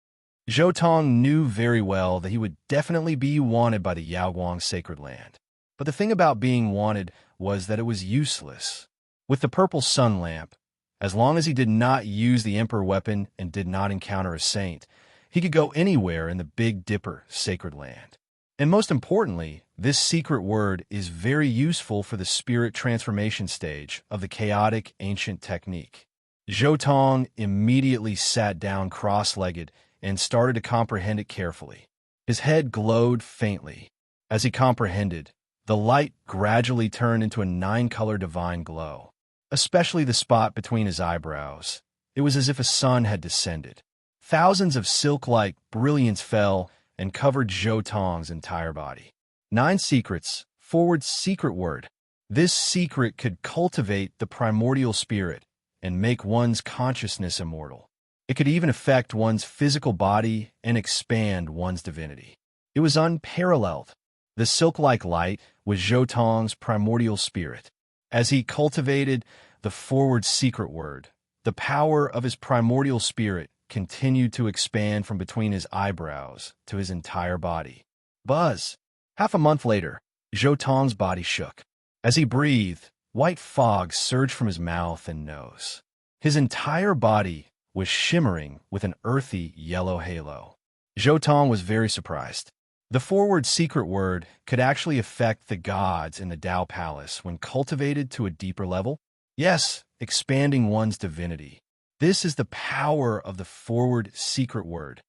S1: Jotong knew very well that he would definitely be wanted by the Yaoguang sacred land. But the thing about being wanted was that it was useless. With the purple sun lamp, as long as he did not use the emperor weapon and did not encounter a saint, he could go anywhere in the Big Dipper sacred land. And most importantly, this secret word is very useful for the spirit transformation stage of the chaotic ancient technique. Jotong immediately sat down cross-legged and started to comprehend it carefully. His head glowed faintly. As he comprehended, the light gradually turned into a 9-color divine glow, especially the spot between his eyebrows. It was as if a sun had descended. Thousands of silk-like brilliance fell and covered Jotong's entire body. 9 secrets, forward secret word. This secret could cultivate the primordial spirit and make one's consciousness immortal. It could even affect one's physical body and expand one's divinity. It was unparalleled. The silk-like light was Jotong's primordial spirit. As he cultivated the forward secret word, the power of his primordial spirit continued to expand from between his eyebrows to his entire body. Buzz! Half a month later, Jotong's body shook. As he breathed, white fog surged from his mouth and nose. His entire body was shimmering with an earthy yellow halo. Zhou Tong was very surprised. The forward secret word could actually affect the gods in the Tao Palace when cultivated to a deeper level. Yes, expanding one's divinity. This is the power of the forward secret word.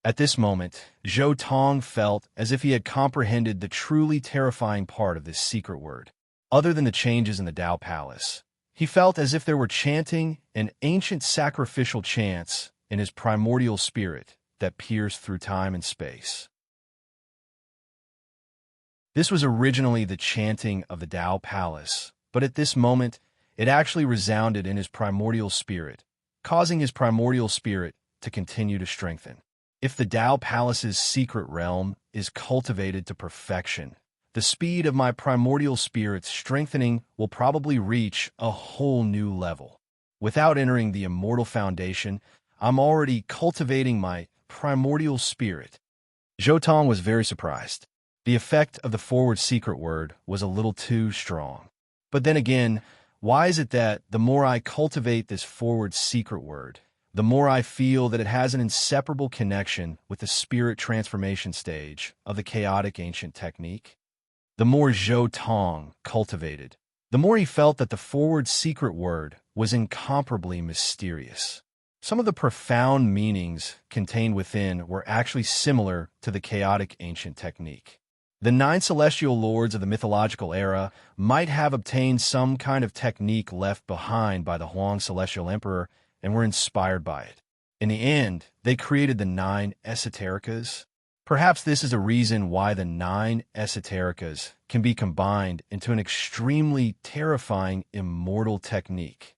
S1: At this moment, Zhou Tong felt as if he had comprehended the truly terrifying part of this secret word. Other than the changes in the Tao Palace, he felt as if there were chanting an ancient sacrificial chants in his primordial spirit that pierced through time and space. This was originally the chanting of the Tao Palace, but at this moment, it actually resounded in his primordial spirit, causing his primordial spirit to continue to strengthen. If the Tao Palace's secret realm is cultivated to perfection, the speed of my primordial spirit's strengthening will probably reach a whole new level. Without entering the immortal foundation, I'm already cultivating my primordial spirit. Zhou Tong was very surprised. The effect of the forward secret word was a little too strong. But then again, why is it that the more I cultivate this forward secret word, the more I feel that it has an inseparable connection with the spirit transformation stage of the chaotic ancient technique? The more Zhou Tong cultivated, the more he felt that the forward secret word was incomparably mysterious. Some of the profound meanings contained within were actually similar to the chaotic ancient technique. The 9 celestial lords of the mythological era might have obtained some kind of technique left behind by the Huang celestial emperor and were inspired by it. In the end, they created the 9 esotericas. Perhaps this is a reason why the 9 esotericas can be combined into an extremely terrifying immortal technique.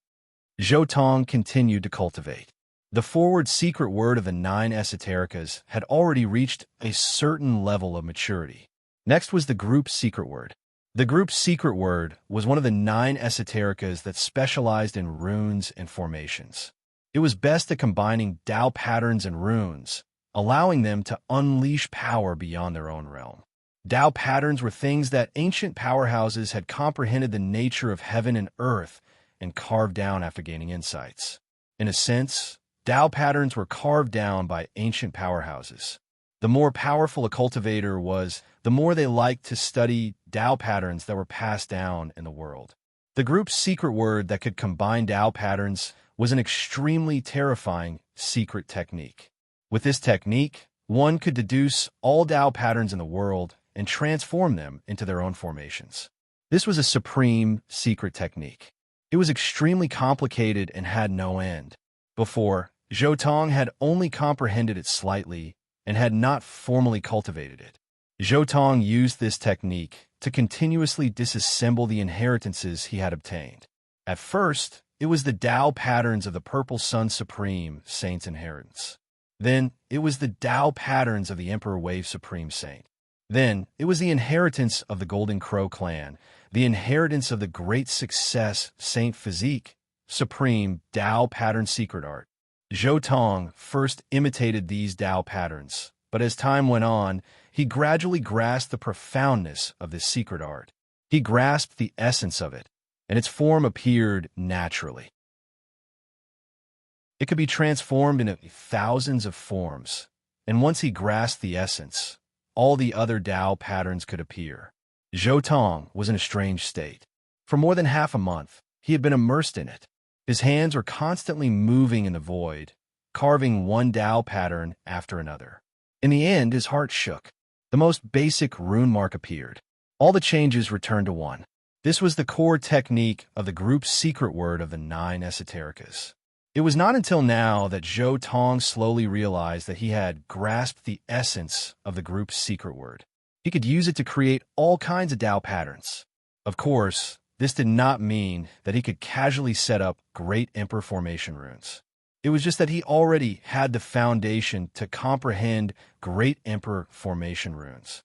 S1: Zhou Tong continued to cultivate. The forward secret word of the 9 esotericas had already reached a certain level of maturity. Next was the group secret word. The group secret word was one of the 9 esotericas that specialized in runes and formations. It was best at combining Tao patterns and runes, allowing them to unleash power beyond their own realm. Tao patterns were things that ancient powerhouses had comprehended the nature of heaven and earth and carved down after gaining insights. In a sense, Tao patterns were carved down by ancient powerhouses. The more powerful a cultivator was, the more they liked to study Tao patterns that were passed down in the world. The group's secret word that could combine Tao patterns was an extremely terrifying secret technique. With this technique, one could deduce all Tao patterns in the world and transform them into their own formations. This was a supreme secret technique. It was extremely complicated and had no end. Before, Zhou Tong had only comprehended it slightly and had not formally cultivated it. Zhou Tong used this technique to continuously disassemble the inheritances he had obtained. At first, it was the Tao patterns of the Purple Sun Supreme Saint's inheritance. Then, it was the Tao patterns of the Emperor Wave Supreme Saint. Then, it was the inheritance of the Golden Crow clan, the inheritance of the Great Success Saint Physique, Supreme Tao Pattern Secret Art. Zhou Tong first imitated these Tao patterns, but as time went on, he gradually grasped the profoundness of this secret art. He grasped the essence of it, and its form appeared naturally. It could be transformed into thousands of forms, and once he grasped the essence, all the other Tao patterns could appear. Zhou Tong was in a strange state. For more than half a month, he had been immersed in it. His hands were constantly moving in the void, carving one Tao pattern after another. In the end, his heart shook. The most basic rune mark appeared. All the changes returned to one. This was the core technique of the group's secret word of the 9 esotericas. It was not until now that Zhou Tong slowly realized that he had grasped the essence of the group's secret word. He could use it to create all kinds of Tao patterns. Of course, this did not mean that he could casually set up Great Emperor formation runes. It was just that he already had the foundation to comprehend Great Emperor formation runes.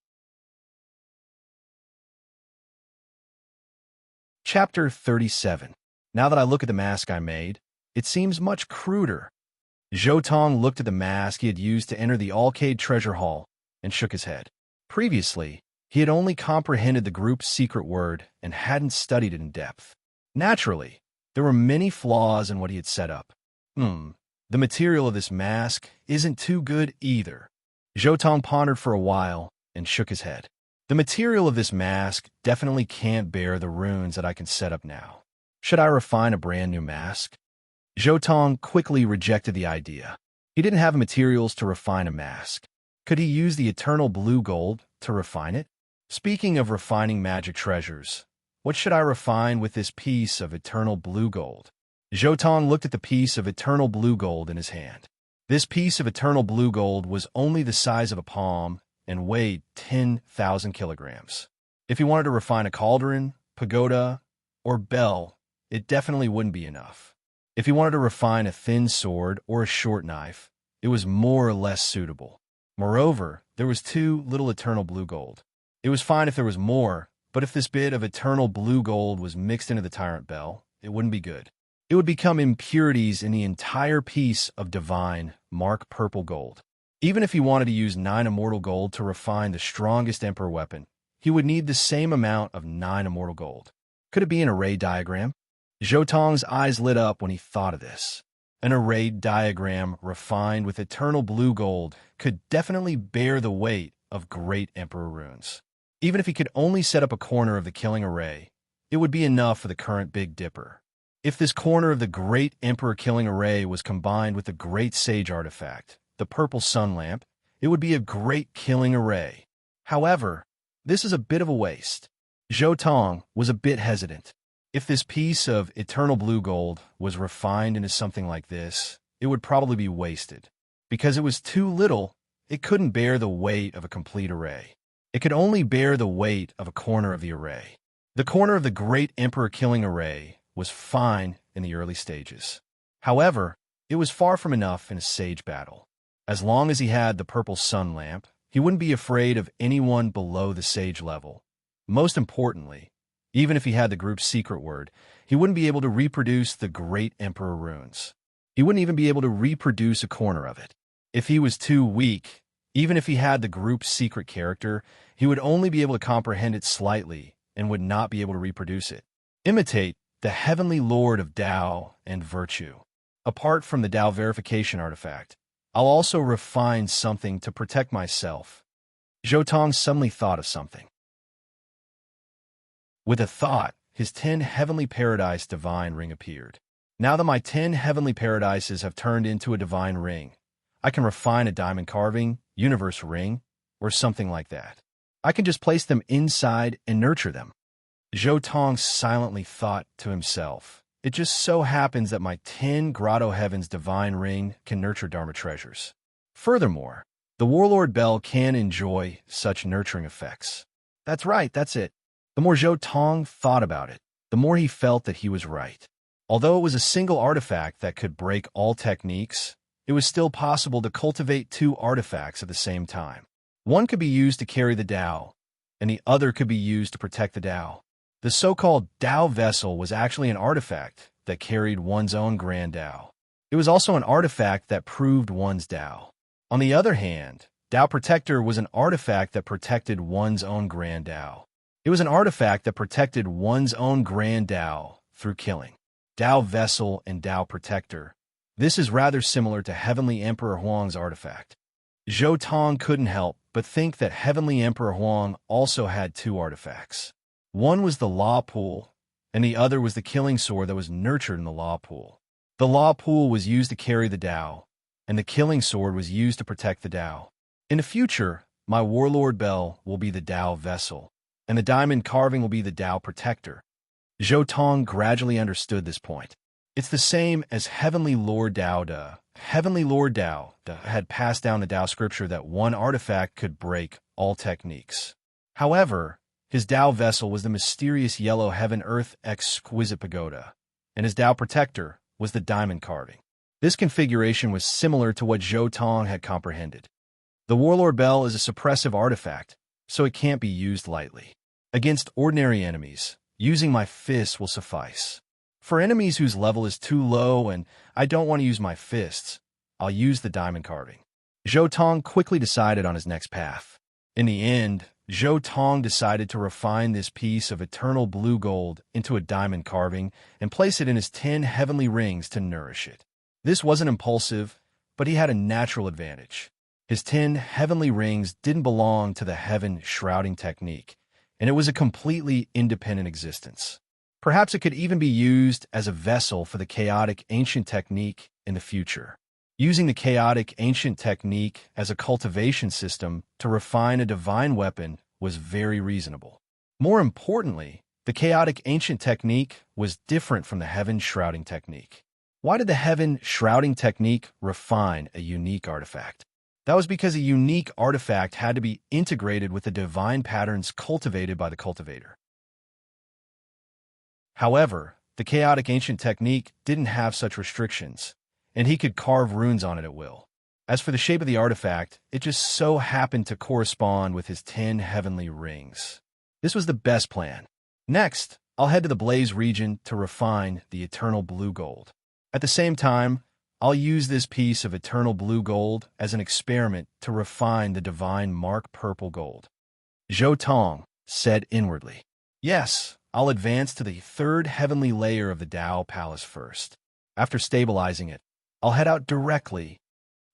S1: Chapter 37. Now that I look at the mask I made, it seems much cruder. Zhou Tong looked at the mask he had used to enter the Alcade Treasure Hall and shook his head. Previously, he had only comprehended the group's secret word and hadn't studied it in depth. Naturally, there were many flaws in what he had set up. The material of this mask isn't too good either. Zhou Tong pondered for a while and shook his head. The material of this mask definitely can't bear the runes that I can set up now. Should I refine a brand new mask? Zhou Tong quickly rejected the idea. He didn't have materials to refine a mask. Could he use the eternal blue gold to refine it? Speaking of refining magic treasures, what should I refine with this piece of eternal blue gold? Zhou Tong looked at the piece of eternal blue gold in his hand. This piece of eternal blue gold was only the size of a palm and weighed 10,000 kilograms. If he wanted to refine a cauldron, pagoda, or bell, it definitely wouldn't be enough. If he wanted to refine a thin sword or a short knife, it was more or less suitable. Moreover, there was too little eternal blue gold. It was fine if there was more, but if this bit of eternal blue gold was mixed into the tyrant bell, it wouldn't be good. It would become impurities in the entire piece of divine, mark purple gold. Even if he wanted to use 9 immortal gold to refine the strongest emperor weapon, he would need the same amount of 9 immortal gold. Could it be an array diagram? Zhou Tong's eyes lit up when he thought of this. An array diagram refined with eternal blue gold could definitely bear the weight of great emperor runes. Even if he could only set up a corner of the killing array, it would be enough for the current Big Dipper. If this corner of the Great Emperor Killing Array was combined with the Great Sage Artifact, the Purple Sun Lamp, it would be a Great Killing Array. However, this is a bit of a waste. Zhou Tong was a bit hesitant. If this piece of eternal blue gold was refined into something like this, it would probably be wasted. Because it was too little, it couldn't bear the weight of a complete array. It could only bear the weight of a corner of the array. The corner of the Great Emperor Killing Array was fine in the early stages. However, it was far from enough in a sage battle. As long as he had the purple sun lamp, he wouldn't be afraid of anyone below the sage level. Most importantly, even if he had the group's secret word, he wouldn't be able to reproduce the Great Emperor runes. He wouldn't even be able to reproduce a corner of it. If he was too weak, even if he had the group's secret character, he would only be able to comprehend it slightly and would not be able to reproduce it. Imitate the Heavenly Lord of Tao and Virtue. Apart from the Tao verification artifact, I'll also refine something to protect myself. Zhou Tong suddenly thought of something. With a thought, his 10 Heavenly Paradise Divine Ring appeared. Now that my 10 Heavenly Paradises have turned into a Divine Ring, I can refine a diamond carving, universe ring, or something like that. I can just place them inside and nurture them. Zhou Tong silently thought to himself, it just so happens that my 10 Grotto Heavens Divine Ring can nurture Dharma treasures. Furthermore, the Warlord Bell can enjoy such nurturing effects. That's right, that's it. The more Zhou Tong thought about it, the more he felt that he was right. Although it was a single artifact that could break all techniques, it was still possible to cultivate 2 artifacts at the same time. One could be used to carry the Tao, and the other could be used to protect the Tao. The so-called Tao Vessel was actually an artifact that carried one's own grand Tao. It was also an artifact that proved one's Tao. On the other hand, Tao Protector was an artifact that protected one's own grand Tao. It was an artifact that protected one's own grand Tao through killing. Tao Vessel and Tao Protector. This is rather similar to Heavenly Emperor Huang's artifact. Zhou Tong couldn't help but think that Heavenly Emperor Huang also had 2 artifacts. One was the Law Pool, and the other was the killing sword that was nurtured in the Law Pool. The Law Pool was used to carry the Tao, and the killing sword was used to protect the Tao. In the future, my Warlord Bell will be the Tao Vessel, and the diamond carving will be the Tao Protector. Zhou Tong gradually understood this point. It's the same as Heavenly Lord Tao Da. Heavenly Lord Tao Da had passed down the Tao scripture that one artifact could break all techniques. However, his Tao Vessel was the mysterious yellow heaven-earth exquisite pagoda, and his Tao Protector was the diamond carving. This configuration was similar to what Zhou Tong had comprehended. The Warlord Bell is a suppressive artifact, so it can't be used lightly. Against ordinary enemies, using my fists will suffice. For enemies whose level is too low and I don't want to use my fists, I'll use the diamond carving. Zhou Tong quickly decided on his next path. In the end, Zhou Tong decided to refine this piece of eternal blue gold into a diamond carving and place it in his 10 heavenly rings to nourish it. This wasn't impulsive, but he had a natural advantage. His 10 heavenly rings didn't belong to the heaven shrouding technique, and it was a completely independent existence. Perhaps it could even be used as a vessel for the chaotic ancient technique in the future. Using the chaotic ancient technique as a cultivation system to refine a divine weapon was very reasonable. More importantly, the chaotic ancient technique was different from the heaven shrouding technique. Why did the heaven shrouding technique refine a unique artifact? That was because a unique artifact had to be integrated with the divine patterns cultivated by the cultivator. However, the chaotic ancient technique didn't have such restrictions, and he could carve runes on it at will. As for the shape of the artifact, it just so happened to correspond with his 10 heavenly rings. This was the best plan. Next, I'll head to the Blaze region to refine the eternal blue gold. At the same time, I'll use this piece of eternal blue gold as an experiment to refine the divine mark purple gold. Zhou Tong said inwardly, "Yes, I'll advance to the third heavenly layer of the Tao Palace first. After stabilizing it, I'll head out directly."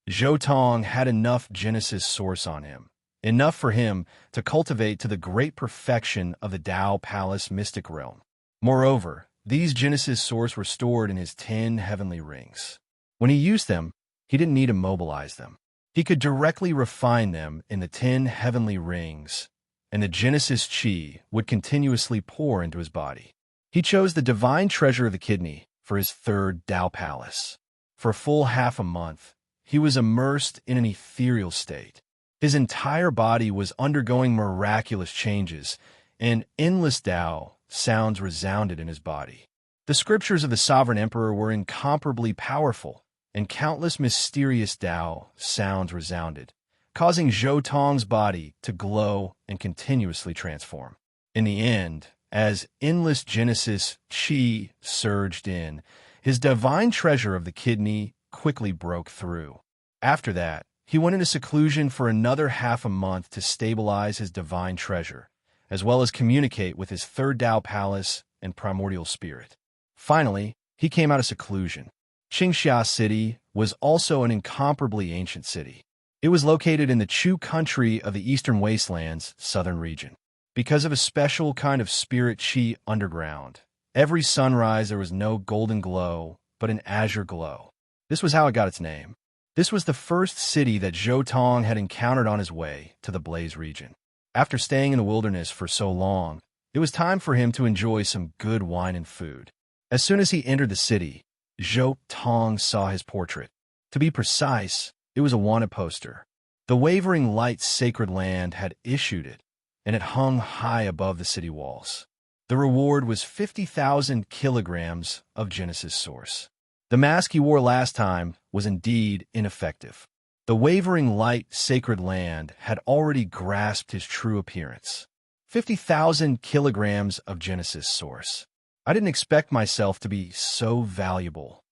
S1: Zhou Tong had enough Genesis source on him, enough for him to cultivate to the great perfection of the Tao Palace mystic realm. Moreover, these Genesis source were stored in his 10 heavenly rings. When he used them, he didn't need to mobilize them. He could directly refine them in the 10 heavenly rings, and the Genesis chi would continuously pour into his body. He chose the divine treasure of the kidney for his third Tao Palace. For a full half a month, he was immersed in an ethereal state. His entire body was undergoing miraculous changes, and endless Tao sounds resounded in his body. The scriptures of the Sovereign Emperor were incomparably powerful, and countless mysterious Tao sounds resounded, causing Zhou Tong's body to glow and continuously transform. In the end, as endless Genesis chi surged in, his divine treasure of the kidney quickly broke through. After that, he went into seclusion for another half a month to stabilize his divine treasure, as well as communicate with his third Tao Palace and primordial spirit. Finally, he came out of seclusion. Qingxia City was also an incomparably ancient city. It was located in the Chu country of the Eastern Wastelands, southern region. Because of a special kind of spirit chi underground, every sunrise there was no golden glow, but an azure glow. This was how it got its name. This was the first city that Zhou Tong had encountered on his way to the Blaze region. After staying in the wilderness for so long, it was time for him to enjoy some good wine and food. As soon as he entered the city, Zhou Tong saw his portrait. To be precise, it was a wanted poster. The Wavering Light Sacred Land had issued it, and it hung high above the city walls. The reward was 50,000 kilograms of Genesis source. The mask he wore last time was indeed ineffective. The Wavering Light Sacred Land had already grasped his true appearance. 50,000 kilograms of Genesis source. I didn't expect myself to be so valuable.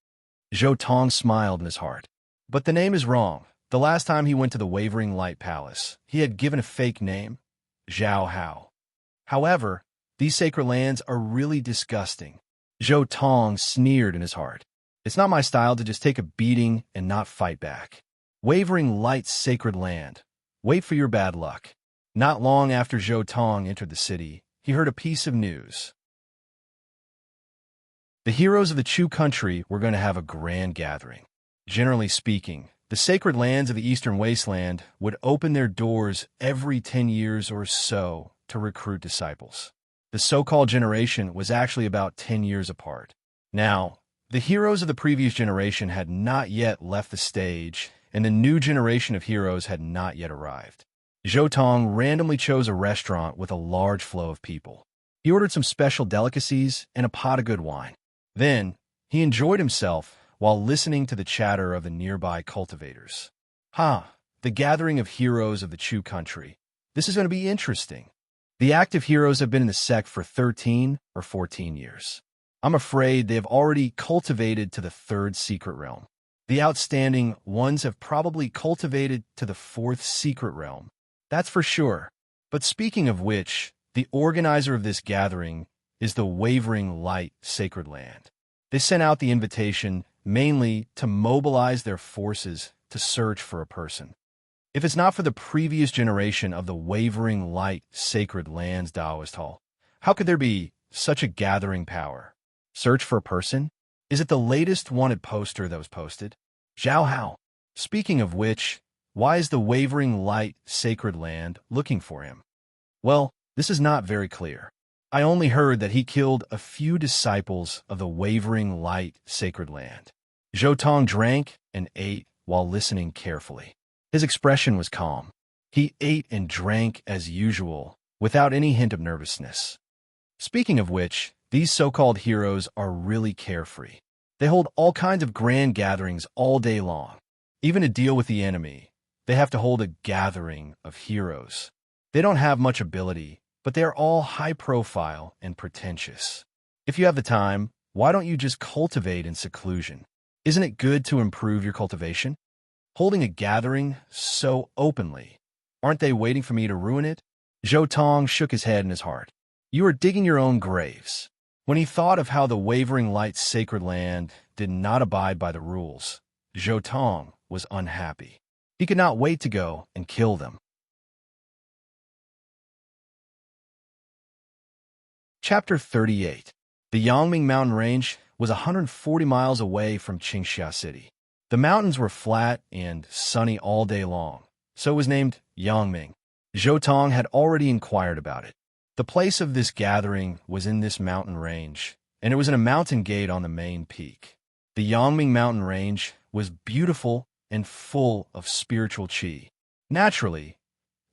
S1: Zhou Tong smiled in his heart. But the name is wrong. The last time he went to the Wavering Light Palace, he had given a fake name, Zhao Hao. However, these sacred lands are really disgusting. Zhou Tong sneered in his heart. It's not my style to just take a beating and not fight back. Wavering Light's sacred land. Wait for your bad luck. Not long after Zhou Tong entered the city, he heard a piece of news. The heroes of the Chu country were going to have a grand gathering. Generally speaking, the sacred lands of the Eastern Wasteland would open their doors every 10 years or so to recruit disciples. The so-called generation was actually about 10 years apart. Now, the heroes of the previous generation had not yet left the stage, and the new generation of heroes had not yet arrived. Zhou Tong randomly chose a restaurant with a large flow of people. He ordered some special delicacies and a pot of good wine. Then, he enjoyed himself while listening to the chatter of the nearby cultivators. The gathering of heroes of the Chu country. This is going to be interesting. The active heroes have been in the sect for 13 or 14 years. I'm afraid they have already cultivated to the third secret realm. The outstanding ones have probably cultivated to the fourth secret realm. That's for sure. But speaking of which, the organizer of this gathering is the Wavering Light Sacred Land. They sent out the invitation mainly to mobilize their forces to search for a person. If it's not for the previous generation of the wavering light sacred lands Taoist Hall, how could there be such a gathering power? Search for a person? Is it the latest wanted poster that was posted? Zhao Hao. Speaking of which, why is the wavering light sacred land looking for him? Well, this is not very clear. I only heard that he killed a few disciples of the wavering light sacred land. Zhou Tong drank and ate while listening carefully. His expression was calm. He ate and drank as usual, without any hint of nervousness. Speaking of which, these so-called heroes are really carefree. They hold all kinds of grand gatherings all day long. Even to deal with the enemy, they have to hold a gathering of heroes. They don't have much ability, but they are all high-profile and pretentious. If you have the time, why don't you just cultivate in seclusion? Isn't it good to improve your cultivation? Holding a gathering so openly. Aren't they waiting for me to ruin it? Zhou Tong shook his head in his heart. You are digging your own graves. When he thought of how the wavering light's sacred land did not abide by the rules, Zhou Tong was unhappy. He could not wait to go and kill them. Chapter 38. The Yangming mountain range was 140 miles away from Qingxia City. The mountains were flat and sunny all day long, so it was named Yangming. Zhou Tong had already inquired about it. The place of this gathering was in this mountain range, and it was in a mountain gate on the main peak. The Yangming mountain range was beautiful and full of spiritual qi. Naturally,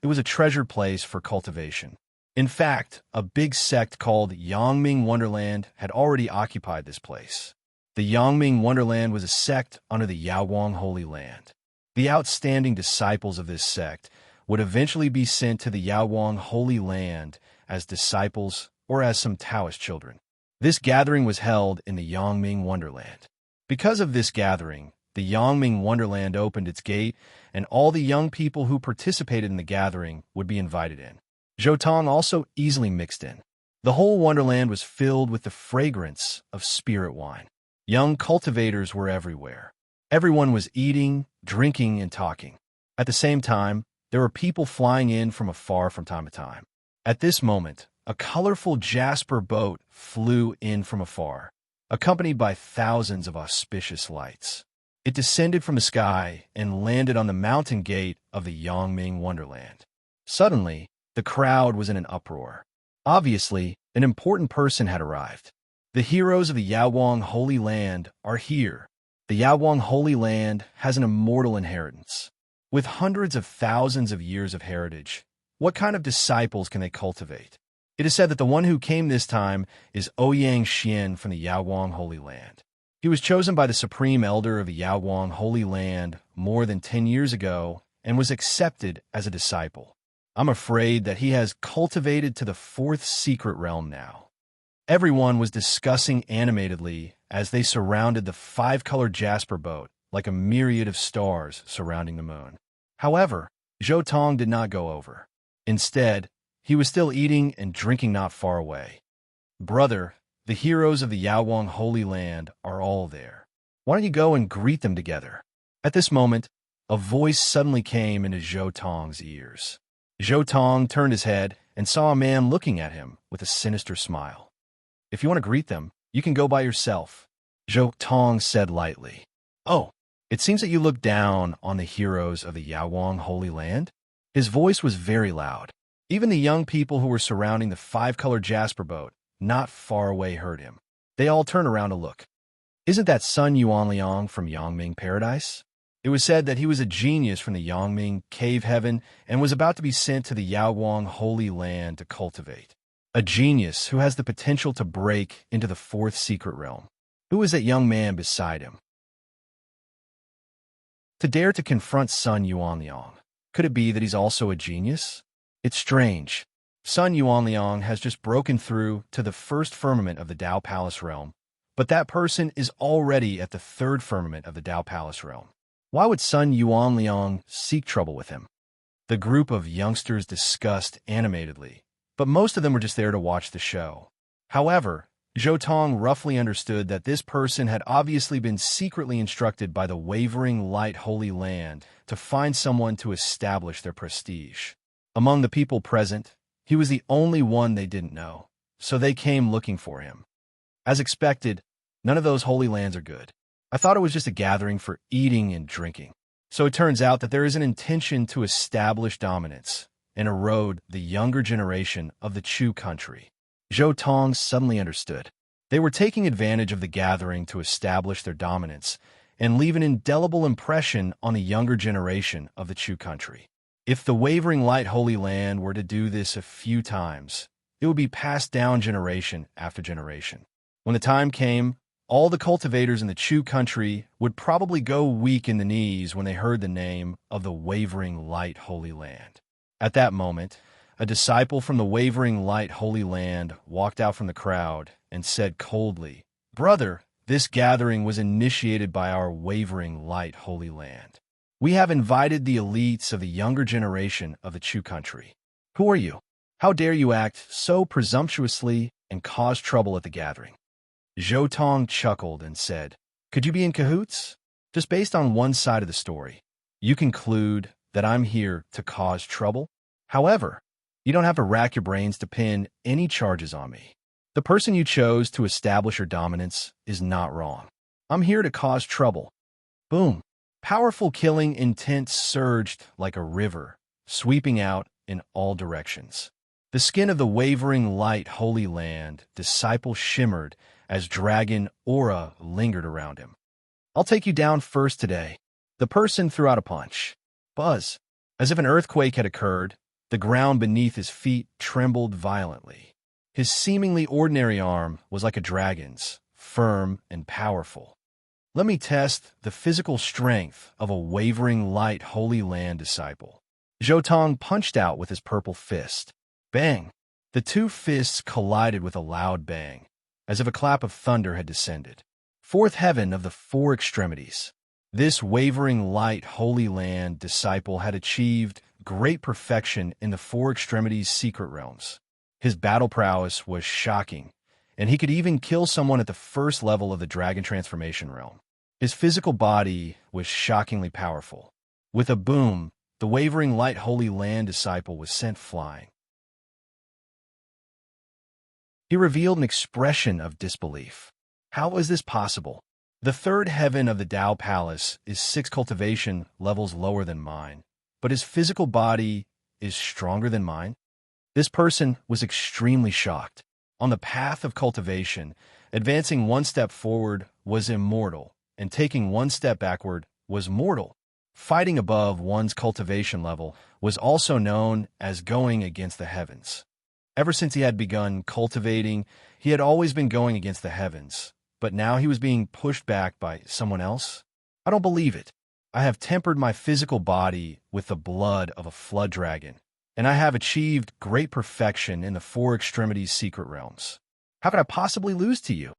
S1: it was a treasured place for cultivation. In fact, a big sect called Yangming Wonderland had already occupied this place. The Yangming Wonderland was a sect under the Yaowang Holy Land. The outstanding disciples of this sect would eventually be sent to the Yaowang Holy Land as disciples or as some Taoist children. This gathering was held in the Yangming Wonderland. Because of this gathering, the Yangming Wonderland opened its gate, and all the young people who participated in the gathering would be invited in. Zhou Tong also easily mixed in. The whole Wonderland was filled with the fragrance of spirit wine. Young cultivators were everywhere. Everyone was eating, drinking, and talking. At the same time, there were people flying in from afar from time to time. At this moment, a colorful jasper boat flew in from afar, accompanied by thousands of auspicious lights. It descended from the sky and landed on the mountain gate of the Yangming Wonderland. Suddenly, the crowd was in an uproar. Obviously, an important person had arrived. The heroes of the Yaowang Holy Land are here. The Yaowang Holy Land has an immortal inheritance. With hundreds of thousands of years of heritage, what kind of disciples can they cultivate? It is said that the one who came this time is Ouyang Xian from the Yaowang Holy Land. He was chosen by the Supreme Elder of the Yaowang Holy Land more than 10 years ago and was accepted as a disciple. I'm afraid that he has cultivated to the fourth secret realm now. Everyone was discussing animatedly as they surrounded the five-colored jasper boat like a myriad of stars surrounding the moon. However, Zhou Tong did not go over. Instead, he was still eating and drinking not far away. Brother, the heroes of the Yaowang Holy Land are all there. Why don't you go and greet them together? At this moment, a voice suddenly came into Zhou Tong's ears. Zhou Tong turned his head and saw a man looking at him with a sinister smile. If you want to greet them, you can go by yourself, Zhou Tong said lightly. Oh, it seems that you look down on the heroes of the Yaowang Holy Land? His voice was very loud. Even the young people who were surrounding the five-colored jasper boat not far away heard him. They all turned around to look. Isn't that Sun Yuanliang from Yangming Paradise? It was said that he was a genius from the Yangming Cave Heaven and was about to be sent to the Yaowang Holy Land to cultivate. A genius who has the potential to break into the fourth secret realm. Who is that young man beside him? To dare to confront Sun Yuanliang. Could it be that he's also a genius? It's strange. Sun Yuanliang has just broken through to the first firmament of the Dao Palace realm, but that person is already at the third firmament of the Dao Palace realm. Why would Sun Yuanliang seek trouble with him? The group of youngsters discussed animatedly, but most of them were just there to watch the show. However, Zhou Tong roughly understood that this person had obviously been secretly instructed by the wavering light Holy Land to find someone to establish their prestige. Among the people present, he was the only one they didn't know, so they came looking for him. As expected, none of those Holy Lands are good. I thought it was just a gathering for eating and drinking. So it turns out that there is an intention to establish dominance and erode the younger generation of the Chu country. Zhou Tong suddenly understood. They were taking advantage of the gathering to establish their dominance and leave an indelible impression on the younger generation of the Chu country. If the wavering light Holy Land were to do this a few times, it would be passed down generation after generation. When the time came, all the cultivators in the Chu country would probably go weak in the knees when they heard the name of the wavering light Holy Land. At that moment, a disciple from the wavering light Holy Land walked out from the crowd and said coldly, "Brother, this gathering was initiated by our wavering light Holy Land. We have invited the elites of the younger generation of the Chu country. Who are you? How dare you act so presumptuously and cause trouble at the gathering?" Zhou Tong chuckled and said, "Could you be in cahoots? Just based on one side of the story, you conclude that I'm here to cause trouble? However, you don't have to rack your brains to pin any charges on me. The person you chose to establish your dominance is not wrong. I'm here to cause trouble." Boom. Powerful killing intent surged like a river, sweeping out in all directions. The skin of the wavering light Holy Land disciple shimmered as dragon aura lingered around him. "I'll take you down first today." The person threw out a punch. Buzz. As if an earthquake had occurred, the ground beneath his feet trembled violently. His seemingly ordinary arm was like a dragon's, firm and powerful. Let me test the physical strength of a wavering light Holy Land disciple. Zhou Tong punched out with his purple fist. Bang! The two fists collided with a loud bang, as if a clap of thunder had descended. Fourth heaven of the four extremities. This wavering light Holy Land disciple had achieved great perfection in the four extremities secret realms. His battle prowess was shocking, and he could even kill someone at the first level of the dragon transformation realm. His physical body was shockingly powerful. With a boom, the wavering light Holy Land disciple was sent flying. He revealed an expression of disbelief. How was this possible? The third heaven of the Tao Palace is 6 cultivation levels lower than mine, but his physical body is stronger than mine? This person was extremely shocked. On the path of cultivation, advancing one step forward was immortal, and taking one step backward was mortal. Fighting above one's cultivation level was also known as going against the heavens. Ever since he had begun cultivating, he had always been going against the heavens, but now he was being pushed back by someone else? I don't believe it. I have tempered my physical body with the blood of a flood dragon, and I have achieved great perfection in the four extremities secret realms. How could I possibly lose to you?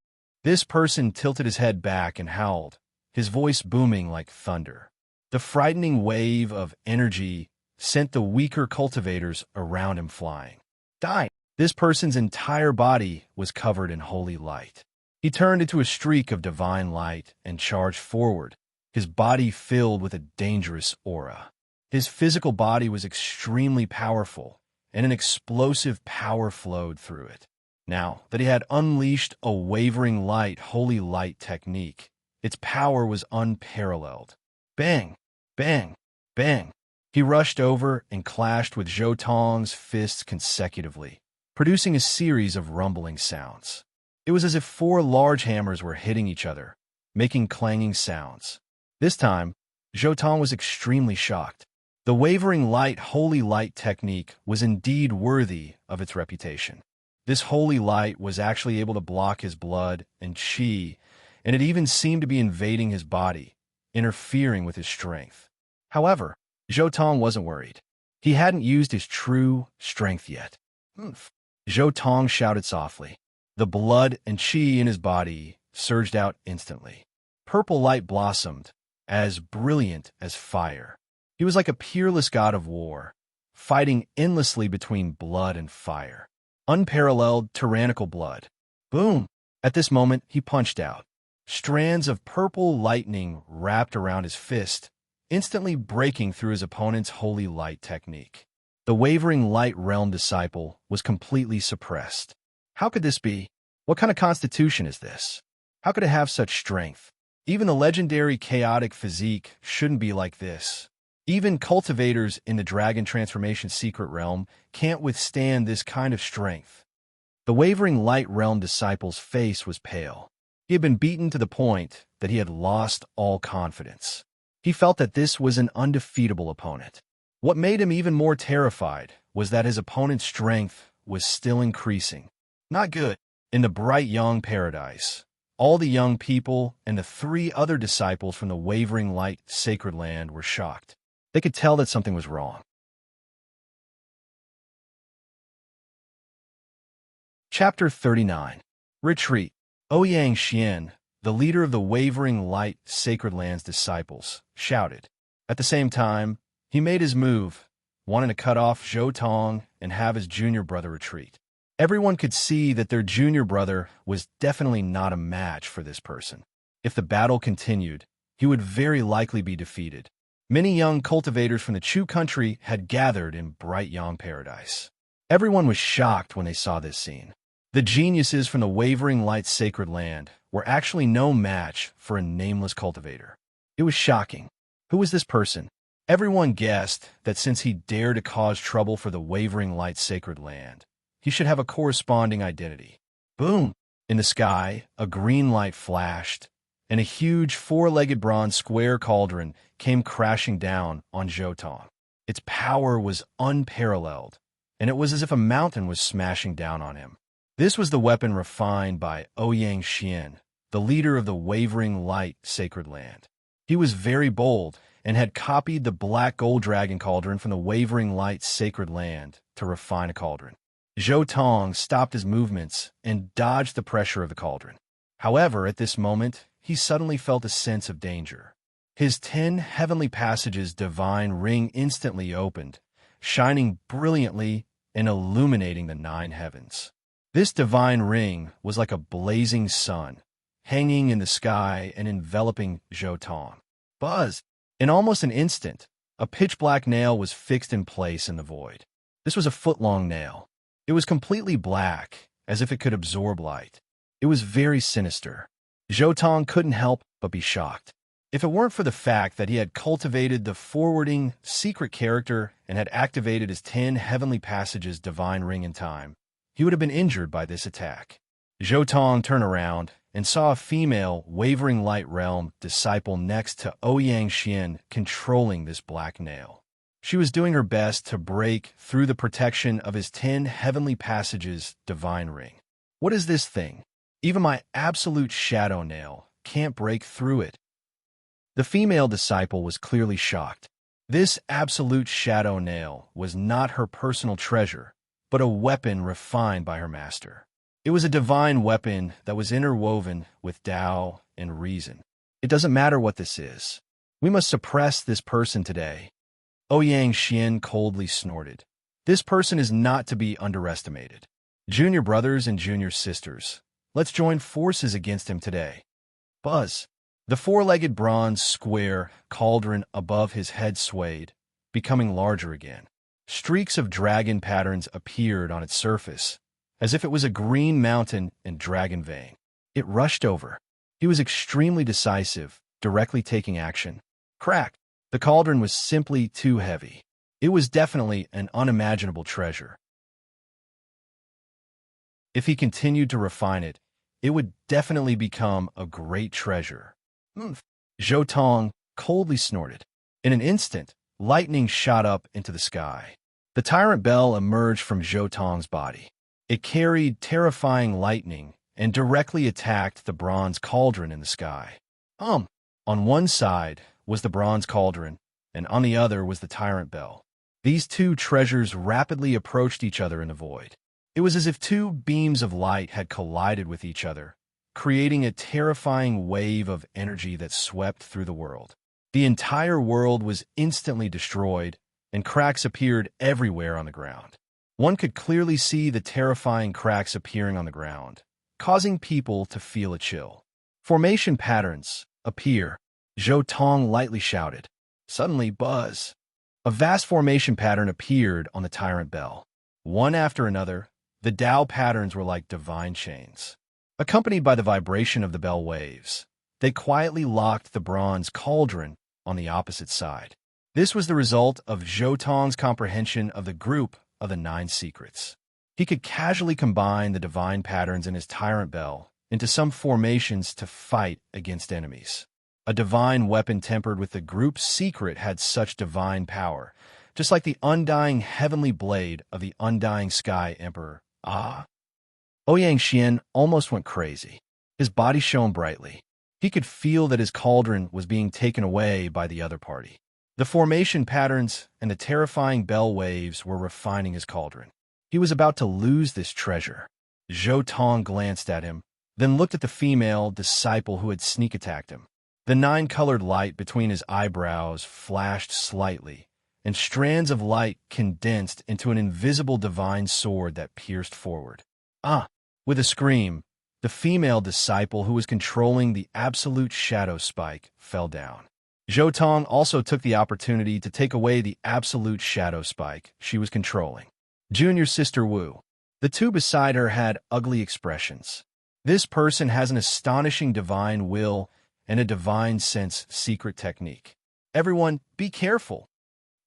S1: This person tilted his head back and howled, his voice booming like thunder. The frightening wave of energy sent the weaker cultivators around him flying. Die! This person's entire body was covered in holy light. He turned into a streak of divine light and charged forward, his body filled with a dangerous aura. His physical body was extremely powerful, and an explosive power flowed through it. Now that he had unleashed a wavering light, holy light technique, its power was unparalleled. Bang! Bang! Bang! He rushed over and clashed with Zhou Tong's fists consecutively, producing a series of rumbling sounds. It was as if 4 large hammers were hitting each other, making clanging sounds. This time, Zhou Tong was extremely shocked. The wavering light, holy light technique was indeed worthy of its reputation. This holy light was actually able to block his blood and qi, and it even seemed to be invading his body, interfering with his strength. However, Zhou Tong wasn't worried. He hadn't used his true strength yet. "Oomph." Zhou Tong shouted softly. The blood and qi in his body surged out instantly. Purple light blossomed, as brilliant as fire. He was like a peerless god of war, fighting endlessly between blood and fire. Unparalleled, tyrannical blood. Boom! At this moment, he punched out. Strands of purple lightning wrapped around his fist, instantly breaking through his opponent's holy light technique. The wavering light realm disciple was completely suppressed. How could this be? What kind of constitution is this? How could it have such strength? Even the legendary chaotic physique shouldn't be like this. Even cultivators in the dragon transformation secret realm can't withstand this kind of strength. The wavering light realm disciple's face was pale. He had been beaten to the point that he had lost all confidence. He felt that this was an undefeatable opponent. What made him even more terrified was that his opponent's strength was still increasing. Not good. In the bright young paradise, all the young people and the 3 other disciples from the wavering light sacred land were shocked. They could tell that something was wrong. Chapter 39. Retreat. Ouyang Xian, the leader of the wavering light sacred land's disciples, shouted. At the same time, he made his move, wanting to cut off Zhou Tong and have his junior brother retreat. Everyone could see that their junior brother was definitely not a match for this person. If the battle continued, he would very likely be defeated. Many young cultivators from the Chu country had gathered in Bright Yang Paradise. Everyone was shocked when they saw this scene. The geniuses from the wavering light sacred land were actually no match for a nameless cultivator. It was shocking. Who was this person? Everyone guessed that since he dared to cause trouble for the wavering light sacred land, he should have a corresponding identity. Boom! In the sky, a green light flashed, and a huge 4-legged bronze square cauldron came crashing down on Zhou Tong. Its power was unparalleled, and it was as if a mountain was smashing down on him. This was the weapon refined by Ouyang Xian, the leader of the wavering light sacred land. He was very bold and had copied the black gold dragon cauldron from the wavering light sacred land to refine a cauldron. Zhou Tong stopped his movements and dodged the pressure of the cauldron. However, at this moment, he suddenly felt a sense of danger. His 10 heavenly passages divine ring instantly opened, shining brilliantly and illuminating the 9 heavens. This divine ring was like a blazing sun, hanging in the sky and enveloping Zhou Tong. Buzz! In almost an instant, a pitch-black nail was fixed in place in the void. This was a foot-long nail. It was completely black, as if it could absorb light. It was very sinister. Zhou Tong couldn't help but be shocked. If it weren't for the fact that he had cultivated the forwarding secret character and had activated his 10 heavenly passages divine ring in time, he would have been injured by this attack. Zhou Tong turned around and saw a female wavering light realm disciple next to Ouyang Xian controlling this black nail. She was doing her best to break through the protection of his 10 heavenly passages divine ring. What is this thing? Even my absolute shadow nail can't break through it. The female disciple was clearly shocked. This absolute shadow nail was not her personal treasure, but a weapon refined by her master. It was a divine weapon that was interwoven with Tao and reason. It doesn't matter what this is. We must suppress this person today. Ouyang Xian coldly snorted. This person is not to be underestimated. Junior brothers and junior sisters, let's join forces against him today. Buzz! The 4-legged bronze square cauldron above his head swayed, becoming larger again. Streaks of dragon patterns appeared on its surface, as if it was a green mountain in dragon vein. It rushed over. He was extremely decisive, directly taking action. Crack! The cauldron was simply too heavy. It was definitely an unimaginable treasure. If he continued to refine it, it would definitely become a great treasure. Zhou Tong coldly snorted. In an instant, lightning shot up into the sky. The tyrant bell emerged from Zhou Tong's body. It carried terrifying lightning and directly attacked the bronze cauldron in the sky. On one side was the bronze cauldron, and on the other was the tyrant bell. These 2 treasures rapidly approached each other in the void. It was as if 2 beams of light had collided with each other, creating a terrifying wave of energy that swept through the world. The entire world was instantly destroyed, and cracks appeared everywhere on the ground. One could clearly see the terrifying cracks appearing on the ground, causing people to feel a chill. Formation patterns appear. Zhou Tong lightly shouted. Suddenly, buzz. A vast formation pattern appeared on the tyrant bell. One after another, the Tao patterns were like divine chains. Accompanied by the vibration of the bell waves, they quietly locked the bronze cauldron on the opposite side. This was the result of Zhou Tong's comprehension of the group of the 9 secrets. He could casually combine the divine patterns in his tyrant bell into some formations to fight against enemies. A divine weapon tempered with the group's secret had such divine power, just like the undying heavenly blade of the undying sky emperor. Ouyang Xian almost went crazy. His body shone brightly. He could feel that his cauldron was being taken away by the other party. The formation patterns and the terrifying bell waves were refining his cauldron. He was about to lose this treasure. Zhou Tong glanced at him, then looked at the female disciple who had sneak attacked him. The 9-colored light between his eyebrows flashed slightly, and strands of light condensed into an invisible divine sword that pierced forward. With a scream, the female disciple who was controlling the absolute shadow spike fell down. Zhou Tong also took the opportunity to take away the absolute shadow spike she was controlling. Junior Sister Wu. The two beside her had ugly expressions. This person has an astonishing divine will and a divine sense secret technique. Everyone, be careful.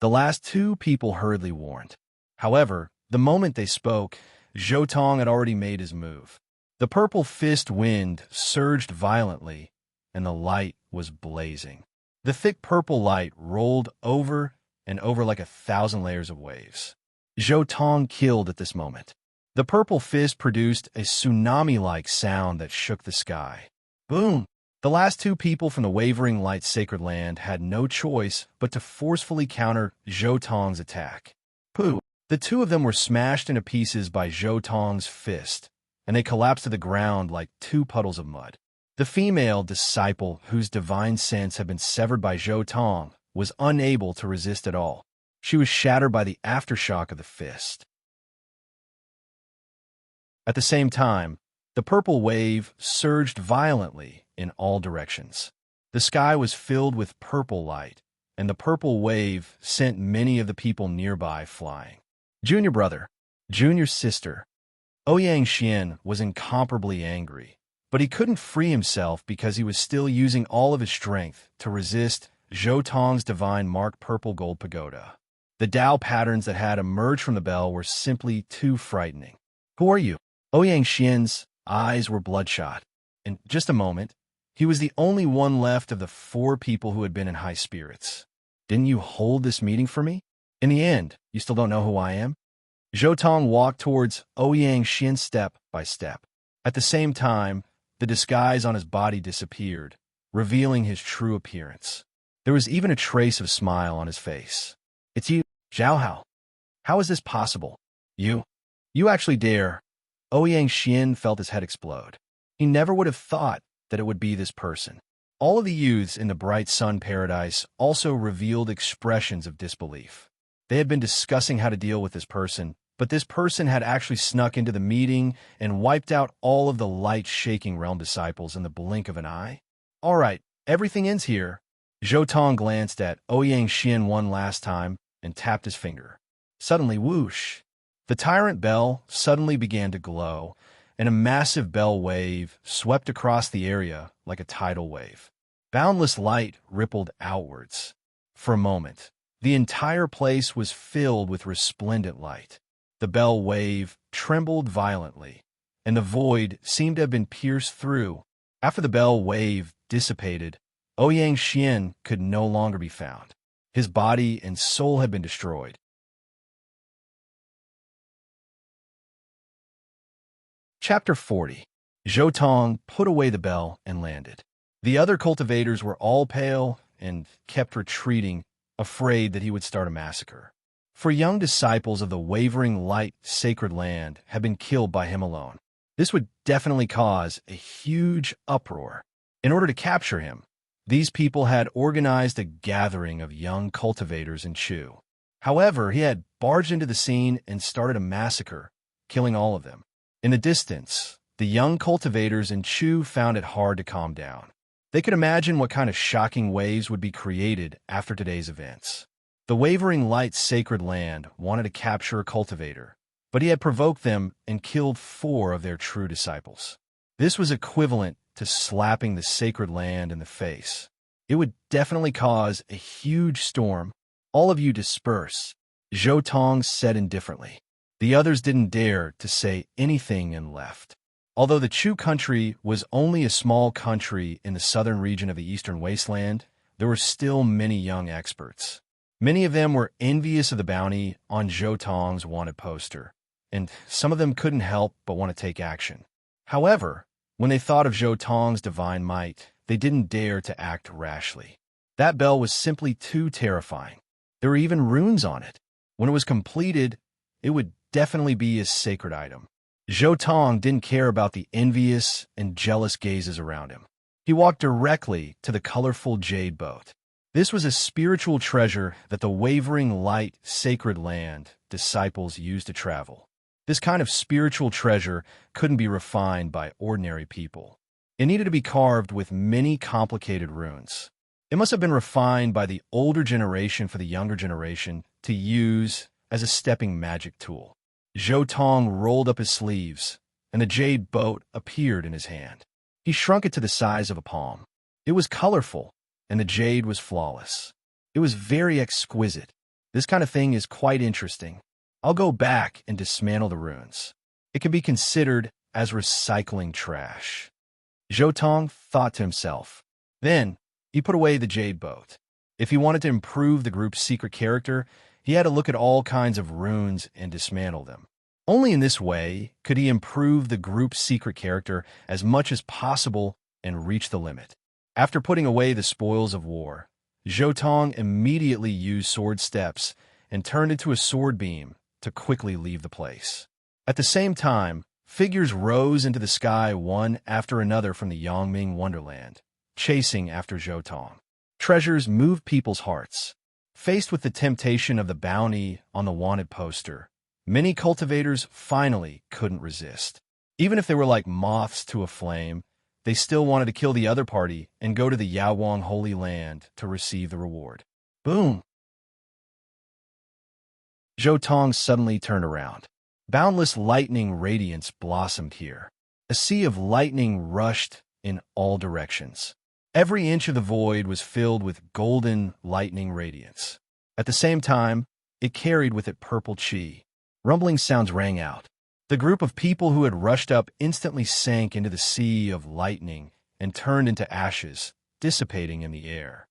S1: The last 2 people hurriedly warned. However, the moment they spoke, Zhou Tong had already made his move. The purple fist wind surged violently, and the light was blazing. The thick purple light rolled over and over like 1,000 layers of waves. Zhou Tong killed at this moment. The purple fist produced a tsunami-like sound that shook the sky. Boom! The last 2 people from the wavering light sacred land had no choice but to forcefully counter Zhou Tong's attack. Pooh! The 2 of them were smashed into pieces by Zhou Tong's fist, and they collapsed to the ground like 2 puddles of mud. The female disciple, whose divine sense had been severed by Zhou Tong, was unable to resist at all. She was shattered by the aftershock of the fist. At the same time, the purple wave surged violently in all directions. The sky was filled with purple light, and the purple wave sent many of the people nearby flying. Junior brother, junior sister. Ouyang Xian was incomparably angry, but he couldn't free himself because he was still using all of his strength to resist Zhou Tong's divine marked purple gold pagoda. The Tao patterns that had emerged from the bell were simply too frightening. Who are you? Ouyang Xian's eyes were bloodshot. In just a moment, he was the only one left of the 4 people who had been in high spirits. Didn't you hold this meeting for me? In the end, you still don't know who I am? Zhou Tong walked towards Ouyang Xian step by step. At the same time, the disguise on his body disappeared, revealing his true appearance. There was even a trace of smile on his face. It's you, Zhao Hao. How is this possible? You actually dare. Ouyang Xian felt his head explode. He never would have thought that it would be this person. All of the youths in the bright sun paradise also revealed expressions of disbelief. They had been discussing how to deal with this person, but this person had actually snuck into the meeting and wiped out all of the light-shaking realm disciples in the blink of an eye. All right, everything ends here. Zhou Tong glanced at Ouyang Xian one last time and tapped his finger. Suddenly, whoosh! The tyrant bell suddenly began to glow, and a massive bell wave swept across the area like a tidal wave. Boundless light rippled outwards. For a moment, the entire place was filled with resplendent light. The bell wave trembled violently, and the void seemed to have been pierced through. After the bell wave dissipated, Ouyang Xian could no longer be found. His body and soul had been destroyed. Chapter 40. Zhou Tong put away the bell and landed. The other cultivators were all pale and kept retreating, afraid that he would start a massacre. For young disciples of the wavering light sacred land had been killed by him alone. This would definitely cause a huge uproar. In order to capture him, these people had organized a gathering of young cultivators in Chu. However, he had barged into the scene and started a massacre, killing all of them. In the distance, The young cultivators in Chu found it hard to calm down. They could imagine what kind of shocking waves would be created after today's events. The wavering light's sacred land wanted to capture a cultivator, but he had provoked them and killed 4 of their true disciples. This was equivalent to slapping the sacred land in the face. It would definitely cause a huge storm. All of you disperse, Zhou Tong said indifferently. The others didn't dare to say anything and left. Although the Chu country was only a small country in the southern region of the eastern wasteland, there were still many young experts. Many of them were envious of the bounty on Zhou Tong's wanted poster, and some of them couldn't help but want to take action. However, when they thought of Zhou Tong's divine might, they didn't dare to act rashly. That bell was simply too terrifying. There were even runes on it. When it was completed, it would definitely be a sacred item. Zhou Tong didn't care about the envious and jealous gazes around him. He walked directly to the colorful jade boat. This was a spiritual treasure that the wavering light sacred land disciples used to travel. This kind of spiritual treasure couldn't be refined by ordinary people. It needed to be carved with many complicated runes. It must have been refined by the older generation for the younger generation to use as a stepping magic tool. Zhou Tong rolled up his sleeves, and the jade boat appeared in his hand. He shrunk it to the size of a palm. It was colorful, and the jade was flawless. It was very exquisite. This kind of thing is quite interesting. I'll go back and dismantle the runes. It can be considered as recycling trash. Zhou Tong thought to himself. Then, he put away the jade boat. If he wanted to improve the group's secret character, he had to look at all kinds of runes and dismantle them. Only in this way could he improve the group's secret character as much as possible and reach the limit. After putting away the spoils of war, Zhou Tong immediately used sword steps and turned into a sword beam to quickly leave the place. At the same time, figures rose into the sky one after another from the Yangming Wonderland, chasing after Zhou Tong. Treasures moved people's hearts. Faced with the temptation of the bounty on the wanted poster, many cultivators finally couldn't resist. Even if they were like moths to a flame, they still wanted to kill the other party and go to the Yaowang Holy Land to receive the reward. Boom! Zhou Tong suddenly turned around. Boundless lightning radiance blossomed here. A sea of lightning rushed in all directions. Every inch of the void was filled with golden lightning radiance. At the same time, it carried with it purple chi. Rumbling sounds rang out. The group of people who had rushed up instantly sank into the sea of lightning and turned into ashes, dissipating in the air.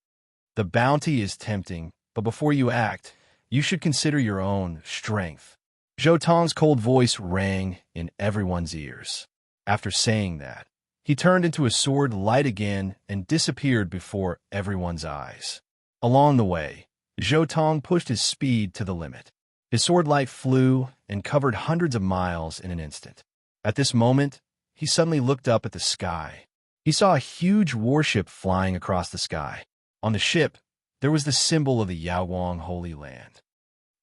S1: The bounty is tempting, but before you act, you should consider your own strength. Zhou Tong's cold voice rang in everyone's ears. After saying that, he turned into a sword light again and disappeared before everyone's eyes. Along the way, Zhou Tong pushed his speed to the limit. His sword light flew and covered hundreds of miles in an instant. At this moment, he suddenly looked up at the sky. He saw a huge warship flying across the sky. On the ship, there was the symbol of the Yaowang Holy Land.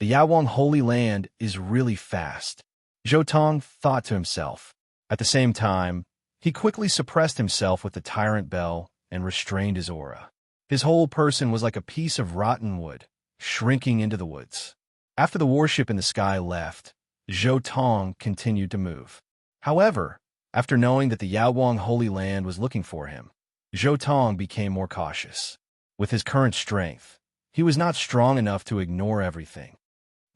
S1: The Yaowang Holy Land is really fast, Zhou Tong thought to himself. At the same time, he quickly suppressed himself with the tyrant bell and restrained his aura. His whole person was like a piece of rotten wood, shrinking into the woods. After the warship in the sky left, Zhou Tong continued to move. However, after knowing that the Yaowang Holy Land was looking for him, Zhou Tong became more cautious. With his current strength, he was not strong enough to ignore everything.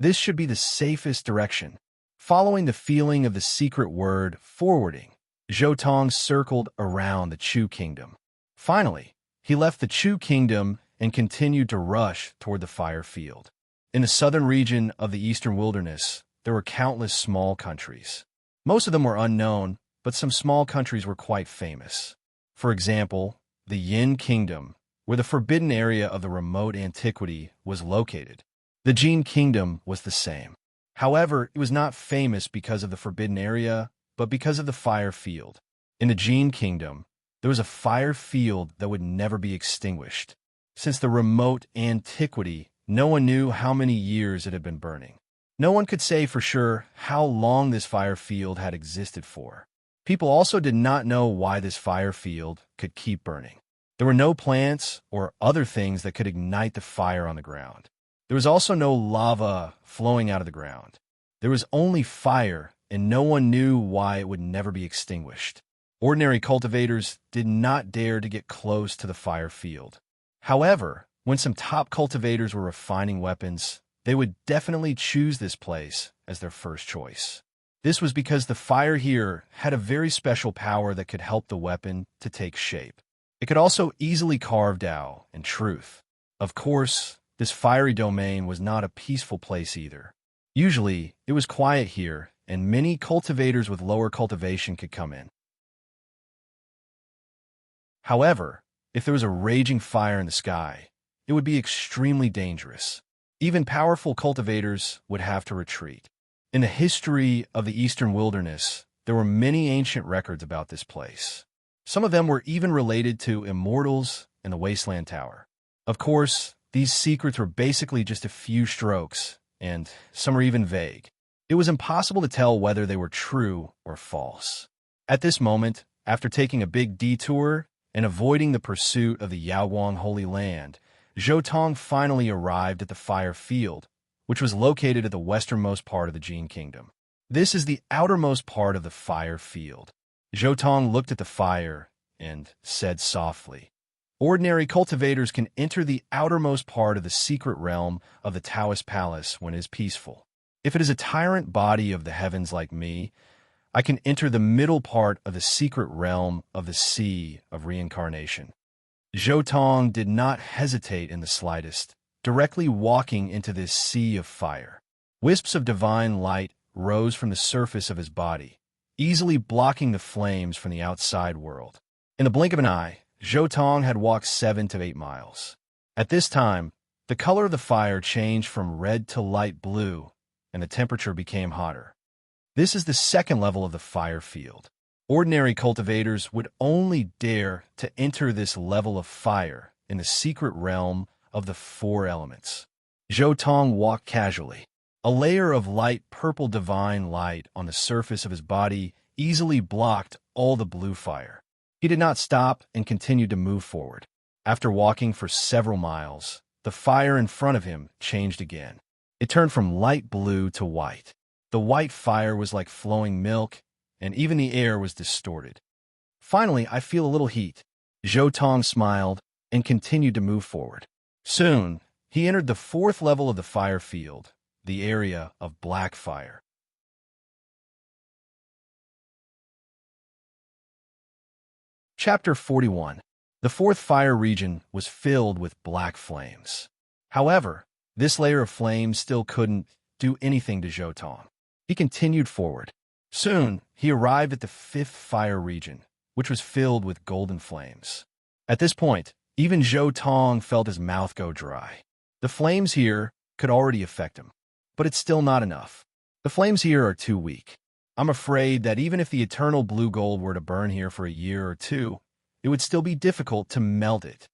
S1: This should be the safest direction. Following the feeling of the secret word forwarding, Zhou Tong circled around the Chu Kingdom. Finally, he left the Chu Kingdom and continued to rush toward the fire field. In the southern region of the eastern wilderness, there were countless small countries. Most of them were unknown, but some small countries were quite famous. For example, the Yin Kingdom, where the forbidden area of the remote antiquity was located. The Jin Kingdom was the same. However, it was not famous because of the forbidden area, but because of the fire field. In the Jin Kingdom, there was a fire field that would never be extinguished. Since the remote antiquity, no one knew how many years it had been burning. No one could say for sure how long this fire field had existed for. People also did not know why this fire field could keep burning. There were no plants or other things that could ignite the fire on the ground. There was also no lava flowing out of the ground. There was only fire, and no one knew why it would never be extinguished. Ordinary cultivators did not dare to get close to the fire field. However, when some top cultivators were refining weapons, they would definitely choose this place as their first choice. This was because the fire here had a very special power that could help the weapon to take shape. It could also easily carve Tao and truth. Of course, this fiery domain was not a peaceful place either. Usually, it was quiet here, and many cultivators with lower cultivation could come in. However, if there was a raging fire in the sky, it would be extremely dangerous. Even powerful cultivators would have to retreat. In the history of the Eastern Wilderness, there were many ancient records about this place. Some of them were even related to immortals and the Wasteland Tower. Of course, these secrets were basically just a few strokes, and some are even vague. It was impossible to tell whether they were true or false. At this moment, after taking a big detour and avoiding the pursuit of the Yaoguang Holy Land, Zhou Tong finally arrived at the fire field, which was located at the westernmost part of the Jin Kingdom. This is the outermost part of the fire field. Zhou Tong looked at the fire and said softly, "Ordinary cultivators can enter the outermost part of the secret realm of the Taoist palace when it is peaceful. If it is a tyrant body of the heavens like me, I can enter the middle part of the secret realm of the Sea of Reincarnation." Zhou Tong did not hesitate in the slightest, directly walking into this sea of fire. Wisps of divine light rose from the surface of his body, easily blocking the flames from the outside world. In the blink of an eye, Zhou Tong had walked 7 to 8 miles. At this time, the color of the fire changed from red to light blue, and the temperature became hotter. This is the second level of the fire field. Ordinary cultivators would only dare to enter this level of fire in the secret realm of the 4 elements. Zhou Tong walked casually. A layer of light purple divine light on the surface of his body easily blocked all the blue fire. He did not stop and continued to move forward. After walking for several miles, the fire in front of him changed again. It turned from light blue to white. The white fire was like flowing milk, and even the air was distorted. "Finally, I feel a little heat." Zhou Tong smiled and continued to move forward. Soon, he entered the 4th level of the fire field, the area of black fire. Chapter 41. The 4th fire region was filled with black flames. However, this layer of flames still couldn't do anything to Zhou Tong. He continued forward. Soon, he arrived at the 5th fire region, which was filled with golden flames. At this point, even Zhou Tong felt his mouth go dry. The flames here could already affect him, but it's still not enough. The flames here are too weak. I'm afraid that even if the eternal blue gold were to burn here for a year or 2, it would still be difficult to melt it.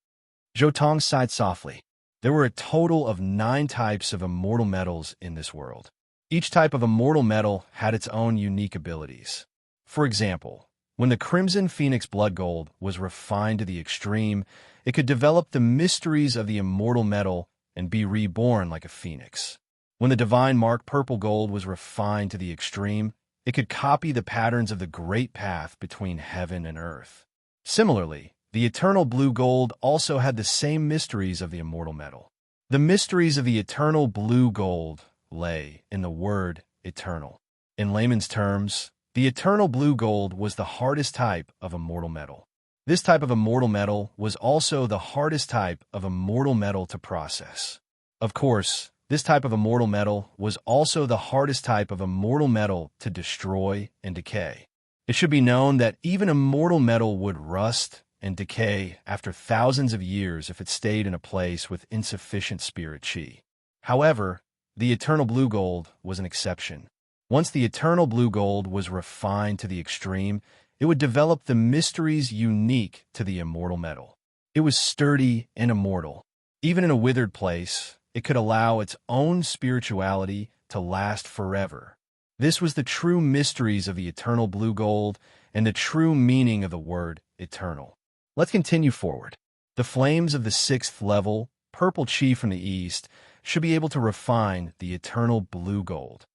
S1: Zhou Tong sighed softly. There were a total of 9 types of immortal metals in this world. Each type of immortal metal had its own unique abilities. For example, when the crimson phoenix blood gold was refined to the extreme, it could develop the mysteries of the immortal metal and be reborn like a phoenix. When the divine mark purple gold was refined to the extreme, it could copy the patterns of the great path between heaven and earth. Similarly, the eternal blue gold also had the same mysteries of the immortal metal. The mysteries of the eternal blue gold lay in the word eternal. In layman's terms, the eternal blue gold was the hardest type of immortal metal. This type of immortal metal was also the hardest type of immortal metal to process. Of course, this type of immortal metal was also the hardest type of immortal metal to destroy and decay. It should be known that even immortal metal would rust and decay after thousands of years if it stayed in a place with insufficient spirit qi. However, the eternal blue gold was an exception. Once the eternal blue gold was refined to the extreme, it would develop the mysteries unique to the immortal metal. It was sturdy and immortal. Even in a withered place, it could allow its own spirituality to last forever. This was the true mysteries of the eternal blue gold, and the true meaning of the word eternal. Let's continue forward. The flames of the 6th level, purple chi from the east, should be able to refine the eternal blue gold.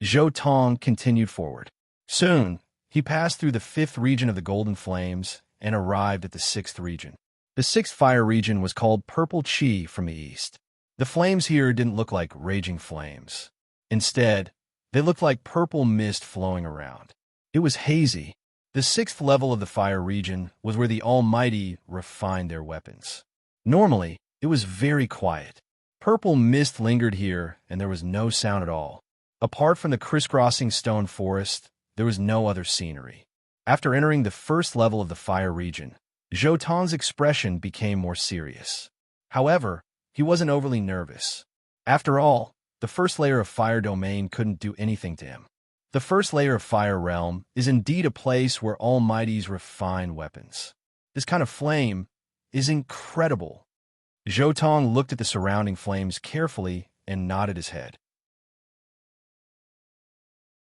S1: Zhou Tong continued forward. Soon, he passed through the 5th region of the golden flames and arrived at the 6th region. The 6th fire region was called purple chi from the east. The flames here didn't look like raging flames. Instead, they looked like purple mist flowing around. It was hazy. The 6th level of the fire region was where the Almighty refined their weapons. Normally, it was very quiet. Purple mist lingered here, and there was no sound at all. Apart from the crisscrossing stone forest, there was no other scenery. After entering the 1st level of the fire region, Zhou Tong's expression became more serious. However, he wasn't overly nervous. After all, the 1st layer of fire domain couldn't do anything to him. The 1st layer of fire realm is indeed a place where Almighties refine weapons. This kind of flame is incredible. Zhou Tong looked at the surrounding flames carefully and nodded his head.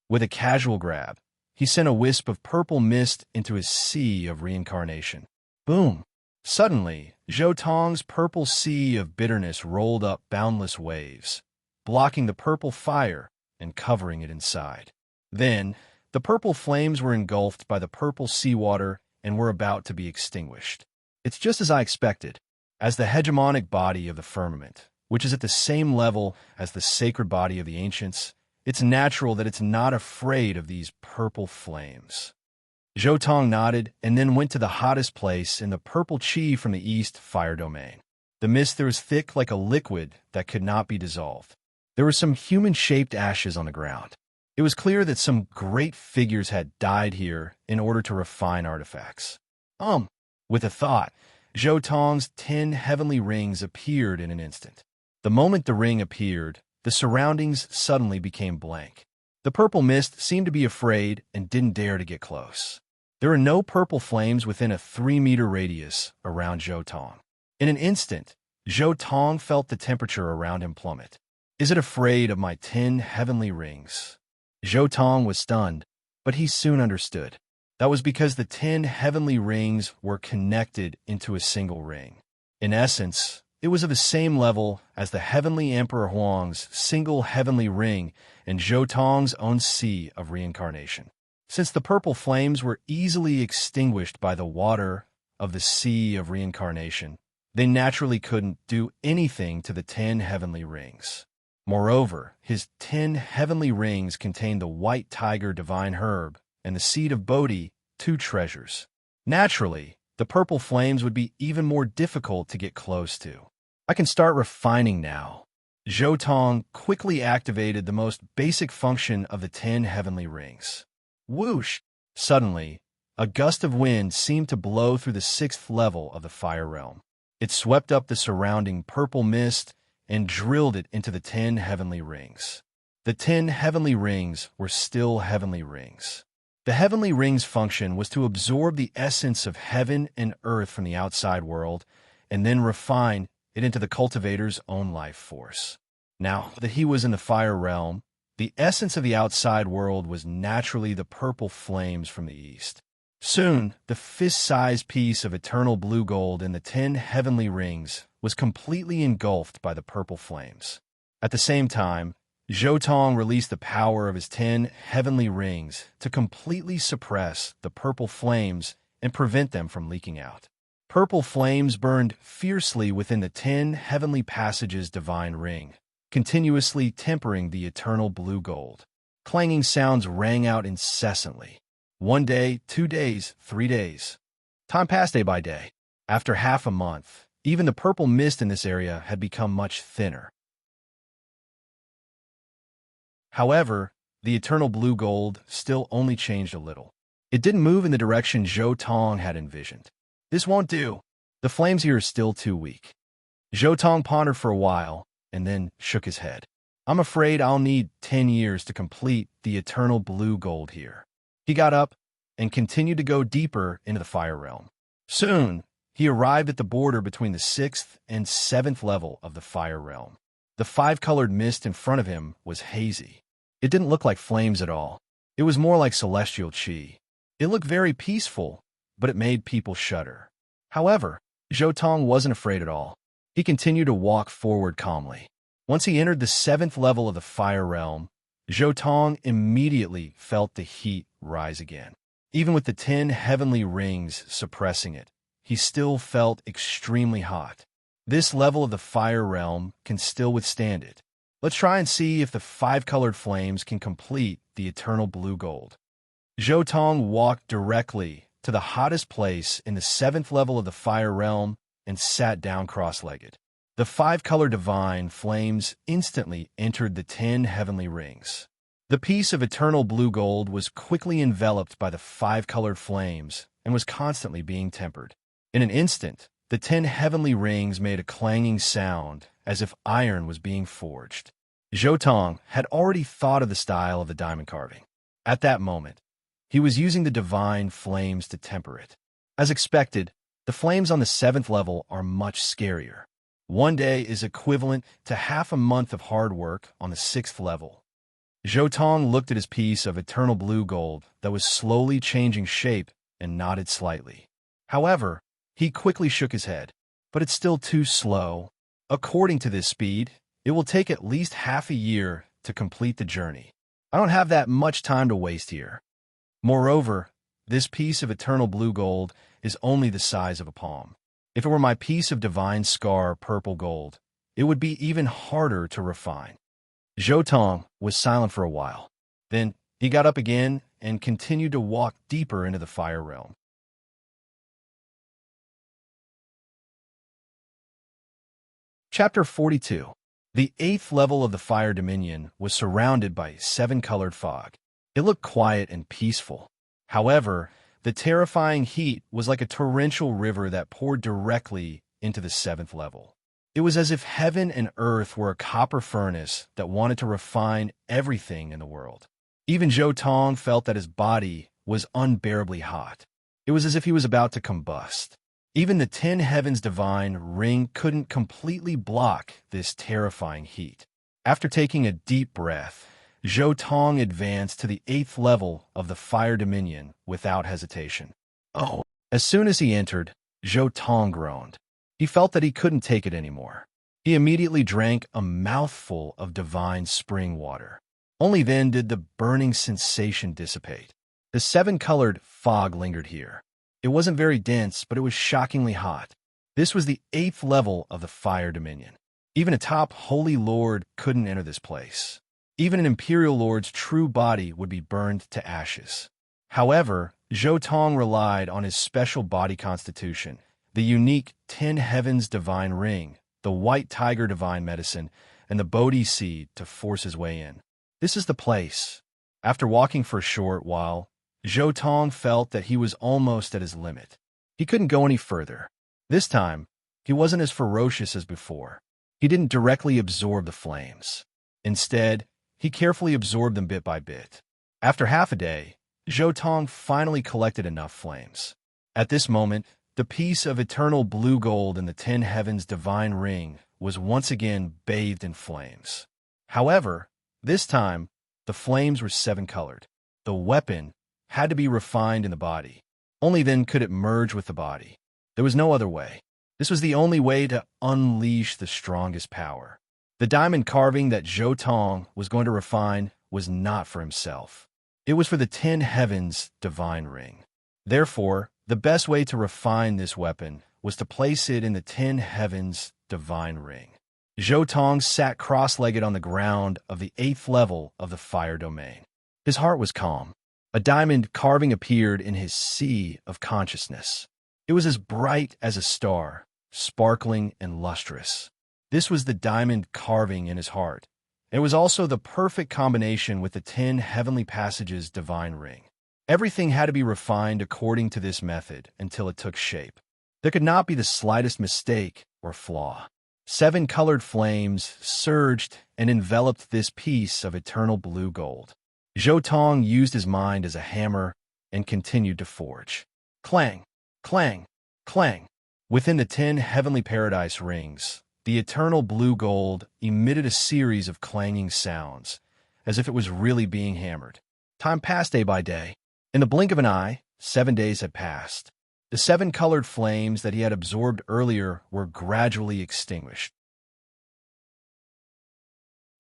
S1: With a casual grab, he sent a wisp of purple mist into his sea of reincarnation. Boom! Suddenly, Zhou Tong's purple sea of bitterness rolled up boundless waves, blocking the purple fire and covering it inside. Then, the purple flames were engulfed by the purple seawater and were about to be extinguished. It's just as I expected. As the hegemonic body of the firmament, which is at the same level as the sacred body of the ancients, it's natural that it's not afraid of these purple flames. Zhou Tong nodded and then went to the hottest place in the purple chi from the east fire domain. The mist there was thick like a liquid that could not be dissolved. There were some human-shaped ashes on the ground. It was clear that some great figures had died here in order to refine artifacts. With a thought, Zhou Tong's 10 heavenly rings appeared in an instant. The moment the ring appeared, the surroundings suddenly became blank. The purple mist seemed to be afraid and didn't dare to get close. There were no purple flames within a 3-meter radius around Zhou Tong. In an instant, Zhou Tong felt the temperature around him plummet. Is it afraid of my 10 heavenly rings? Zhou Tong was stunned, but he soon understood. That was because the 10 heavenly rings were connected into a single ring. In essence, it was of the same level as the heavenly Emperor Huang's single heavenly ring and Zhou Tong's own sea of reincarnation. Since the purple flames were easily extinguished by the water of the sea of reincarnation, they naturally couldn't do anything to the 10 heavenly rings. Moreover, his 10 heavenly rings contained the white tiger divine herb and the seed of Bodhi, 2 treasures. Naturally, the purple flames would be even more difficult to get close to. I can start refining now. Zhou Tong quickly activated the most basic function of the 10 heavenly rings. Whoosh! Suddenly, a gust of wind seemed to blow through the 6th level of the fire realm. It swept up the surrounding purple mist and drilled it into the 10 heavenly rings. The 10 heavenly rings were still heavenly rings. The heavenly rings' function was to absorb the essence of heaven and earth from the outside world and then refine it into the cultivator's own life force. Now that he was in the fire realm, the essence of the outside world was naturally the purple flames from the east. Soon, the fist-sized piece of eternal blue gold in the 10 heavenly rings was completely engulfed by the purple flames. At the same time, Zhou Tong released the power of his 10 heavenly rings to completely suppress the purple flames and prevent them from leaking out. Purple flames burned fiercely within the 10 heavenly passages' divine ring, continuously tempering the eternal blue gold. Clanging sounds rang out incessantly. 1 day, 2 days, 3 days. Time passed day by day. After half a month, even the purple mist in this area had become much thinner. However, the eternal blue gold still only changed a little. It didn't move in the direction Zhou Tong had envisioned. This won't do. The flames here are still too weak. Zhou Tong pondered for a while and then shook his head. I'm afraid I'll need 10 years to complete the eternal blue gold here. He got up and continued to go deeper into the fire realm. Soon, he arrived at the border between the 6th and 7th level of the fire realm. The 5-colored mist in front of him was hazy. It didn't look like flames at all. It was more like celestial chi. It looked very peaceful, but it made people shudder. However, Zhou Tong wasn't afraid at all. He continued to walk forward calmly. Once he entered the 7th level of the fire realm, Zhou Tong immediately felt the heat rise again. Even with the 10 heavenly rings suppressing it, he still felt extremely hot. This level of the fire realm can still withstand it. Let's try and see if the 5 colored flames can complete the eternal blue gold. Zhou Tong walked directly to the hottest place in the 7th level of the fire realm and sat down cross-legged. The 5 color divine flames instantly entered the 10 heavenly rings. The piece of eternal blue gold was quickly enveloped by the 5 colored flames and was constantly being tempered. In an instant, the 10 heavenly rings made a clanging sound as if iron was being forged. Zhou Tong had already thought of the style of the diamond carving. At that moment, he was using the divine flames to temper it. As expected, the flames on the 7th level are much scarier. One day is equivalent to half a month of hard work on the 6th level. Zhou Tong looked at his piece of eternal blue gold that was slowly changing shape and nodded slightly. However, he quickly shook his head. But it's still too slow. According to this speed, it will take at least half a year to complete the journey. I don't have that much time to waste here. Moreover, this piece of eternal blue gold is only the size of a palm. If it were my piece of divine scar purple gold, it would be even harder to refine. Zhou Tong was silent for a while. Then he got up again and continued to walk deeper into the fire realm. Chapter 42. The 8th level of the Fire Dominion was surrounded by 7-colored fog. It looked quiet and peaceful. However, the terrifying heat was like a torrential river that poured directly into the 7th level. It was as if heaven and earth were a copper furnace that wanted to refine everything in the world. Even Zhou Tong felt that his body was unbearably hot. It was as if he was about to combust. Even the 10 heavens divine ring couldn't completely block this terrifying heat. After taking a deep breath, Zhou Tong advanced to the 8th level of the Fire Dominion without hesitation. Oh! As soon as he entered, Zhou Tong groaned. He felt that he couldn't take it anymore. He immediately drank a mouthful of divine spring water. Only then did the burning sensation dissipate. The 7-colored fog lingered here. It wasn't very dense, but it was shockingly hot. This was the 8th level of the Fire Dominion. Even a top holy lord couldn't enter this place. Even an imperial lord's true body would be burned to ashes. However, Zhou Tong relied on his special body constitution, the unique 10 heavens divine ring, the white tiger divine medicine, and the Bodhi seed to force his way in. This is the place. After walking for a short while, Zhou Tong felt that he was almost at his limit. He couldn't go any further. This time, he wasn't as ferocious as before. He didn't directly absorb the flames. Instead, he carefully absorbed them bit by bit. After half a day, Zhou Tong finally collected enough flames. At this moment, the piece of eternal blue gold in the 10 heavens divine ring was once again bathed in flames. However, this time, the flames were 7-colored. The weapon had to be refined in the body. Only then could it merge with the body. There was no other way. This was the only way to unleash the strongest power. The diamond carving that Zhou Tong was going to refine was not for himself. It was for the 10 heavens divine ring. Therefore, the best way to refine this weapon was to place it in the 10 heavens divine ring. Zhou Tong sat cross-legged on the ground of the 8th level of the fire domain. His heart was calm. A diamond carving appeared in his sea of consciousness. It was as bright as a star, sparkling and lustrous. This was the diamond carving in his heart. It was also the perfect combination with the 10 heavenly passages divine ring. Everything had to be refined according to this method until it took shape. There could not be the slightest mistake or flaw. 7-colored flames surged and enveloped this piece of eternal blue gold. Zhou Tong used his mind as a hammer and continued to forge. Clang, clang, clang. Within the 10 heavenly paradise rings, the eternal blue gold emitted a series of clanging sounds, as if it was really being hammered. Time passed day by day. In the blink of an eye, 7 days had passed. The 7 colored flames that he had absorbed earlier were gradually extinguished.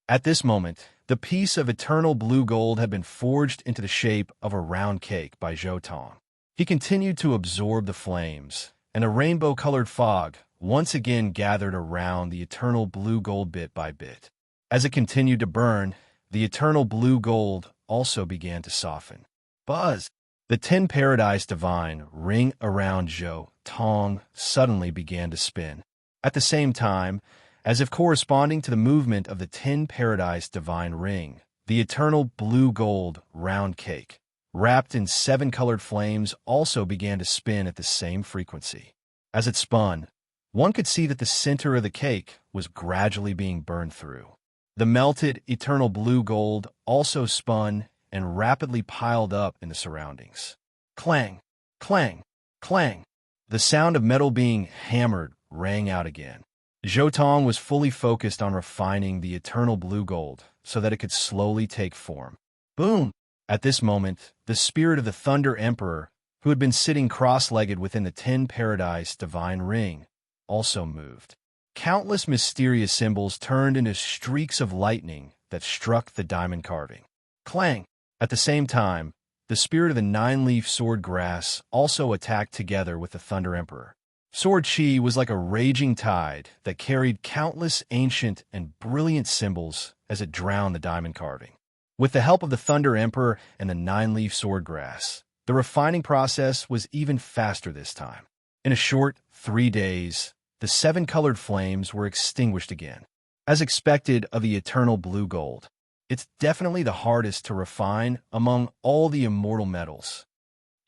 S1: At this moment, the piece of eternal blue gold had been forged into the shape of a round cake by Zhou Tong. He continued to absorb the flames, and a rainbow-colored fog once again gathered around the eternal blue gold bit by bit. As it continued to burn, the eternal blue gold also began to soften. Buzz! The 10 Paradise Divine ring around Zhou Tong suddenly began to spin. At the same time, as if corresponding to the movement of the 10 Paradise Divine ring, the eternal blue gold round cake, wrapped in 7 colored flames, also began to spin at the same frequency. As it spun, one could see that the center of the cake was gradually being burned through. The melted eternal blue gold also spun and rapidly piled up in the surroundings. Clang, clang, clang. The sound of metal being hammered rang out again. Zhou Tong was fully focused on refining the eternal blue gold so that it could slowly take form. Boom! At this moment, the spirit of the Thunder Emperor, who had been sitting cross-legged within the 10 Paradise Divine Ring, also moved. Countless mysterious symbols turned into streaks of lightning that struck the diamond carving. Clang! At the same time, the spirit of the 9-leaf sword grass also attacked together with the Thunder Emperor. Sword Chi was like a raging tide that carried countless ancient and brilliant symbols as it drowned the diamond carving. With the help of the Thunder Emperor and the 9-leaf sword grass, the refining process was even faster this time. In a short 3 days, the 7 colored flames were extinguished again. As expected of the eternal blue gold, it's definitely the hardest to refine among all the immortal metals.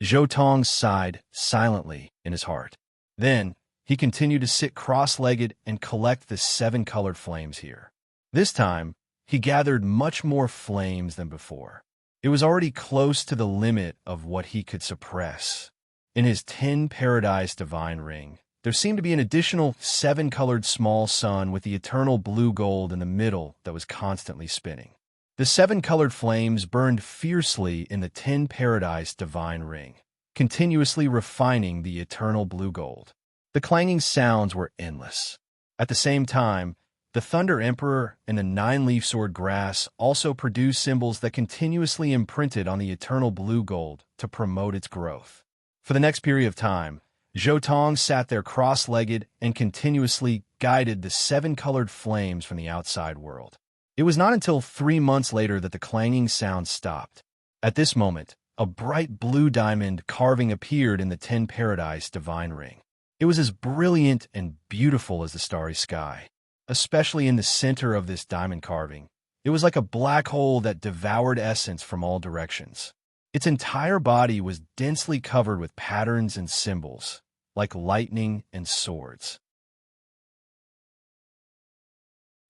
S1: Zhou Tong sighed silently in his heart. Then, he continued to sit cross-legged and collect the 7 colored flames here. This time, he gathered much more flames than before. It was already close to the limit of what he could suppress. In his 10 Paradise Divine Ring, there seemed to be an additional 7 colored small sun with the eternal blue gold in the middle that was constantly spinning. The 7 colored flames burned fiercely in the 10 Paradise Divine Ring, continuously refining the eternal blue gold. The clanging sounds were endless. At the same time, the Thunder Emperor and the 9-leaf sword grass also produced symbols that continuously imprinted on the eternal blue gold to promote its growth. For the next period of time, Zhou Tong sat there cross-legged and continuously guided the 7 colored flames from the outside world. It was not until 3 months later that the clanging sound stopped. At this moment, a bright blue diamond carving appeared in the 10 Paradise Divine Ring. It was as brilliant and beautiful as the starry sky. Especially in the center of this diamond carving, it was like a black hole that devoured essence from all directions. Its entire body was densely covered with patterns and symbols, like lightning and swords.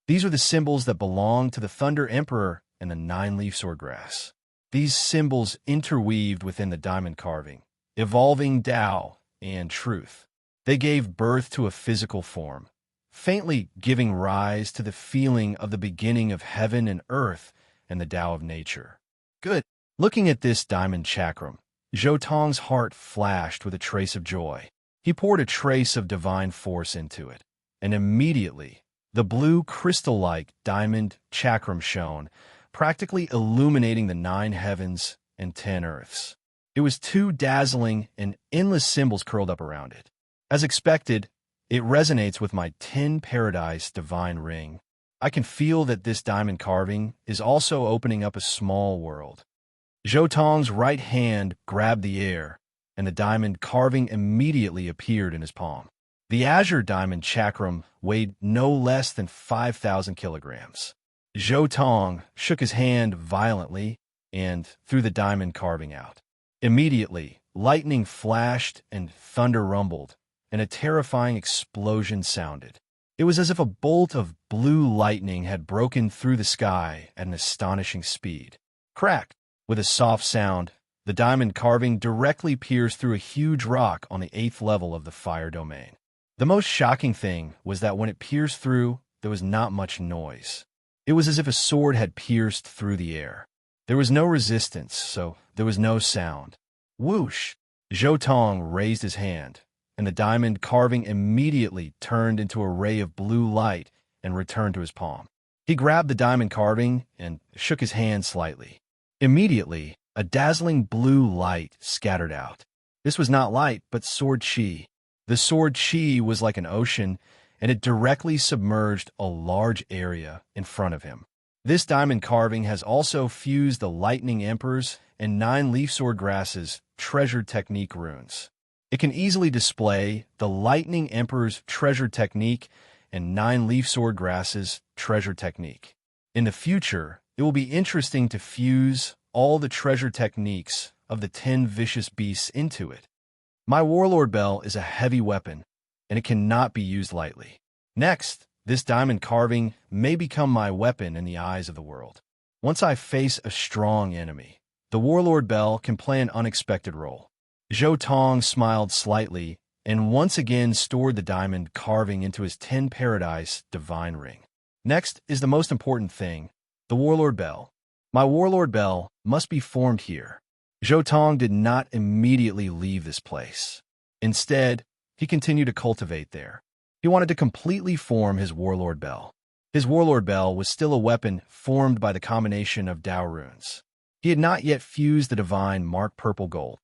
S1: These were the symbols that belonged to the Thunder Emperor and the 9-leaf swordgrass. These symbols interweaved within the diamond carving, evolving Tao and truth. They gave birth to a physical form, faintly giving rise to the feeling of the beginning of heaven and earth and the Tao of nature. Good. Looking at this diamond chakram, Zhou Tong's heart flashed with a trace of joy. He poured a trace of divine force into it, and immediately, the blue crystal-like diamond chakram shone, practically illuminating the 9 heavens and 10 earths. It was too dazzling, and endless symbols curled up around it. As expected, it resonates with my 10 Paradise Divine Ring. I can feel that this diamond carving is also opening up a small world. Zhou Tong's right hand grabbed the air, and the diamond carving immediately appeared in his palm. The azure diamond chakram weighed no less than 5,000 kilograms. Zhou Tong shook his hand violently and threw the diamond carving out. Immediately, lightning flashed and thunder rumbled, and a terrifying explosion sounded. It was as if a bolt of blue lightning had broken through the sky at an astonishing speed. Crack! With a soft sound, the diamond carving directly pierced through a huge rock on the 8th level of the fire domain. The most shocking thing was that when it pierced through, there was not much noise. It was as if a sword had pierced through the air. There was no resistance, so there was no sound. Whoosh! Zhou Tong raised his hand, and the diamond carving immediately turned into a ray of blue light and returned to his palm. He grabbed the diamond carving and shook his hand slightly. Immediately, a dazzling blue light scattered out. This was not light, but sword chi. The sword chi was like an ocean, and it directly submerged a large area in front of him. This diamond carving has also fused the Lightning Emperor's and 9 leaf sword grasses treasured technique runes. It can easily display the Lightning Emperor's treasured technique and 9 leaf sword grasses treasured technique. In the future, it will be interesting to fuse all the treasure techniques of the 10 vicious beasts into it. My Warlord Bell is a heavy weapon, and it cannot be used lightly. Next, this diamond carving may become my weapon in the eyes of the world. Once I face a strong enemy, the Warlord Bell can play an unexpected role. Zhou Tong smiled slightly and once again stored the diamond carving into his 10 Paradise Divine Ring. Next is the most important thing, the Warlord Bell. My Warlord Bell must be formed here. Zhou Tong did not immediately leave this place. Instead, he continued to cultivate there. He wanted to completely form his Warlord Bell. His Warlord Bell was still a weapon formed by the combination of Dao runes. He had not yet fused the divine mark purple gold.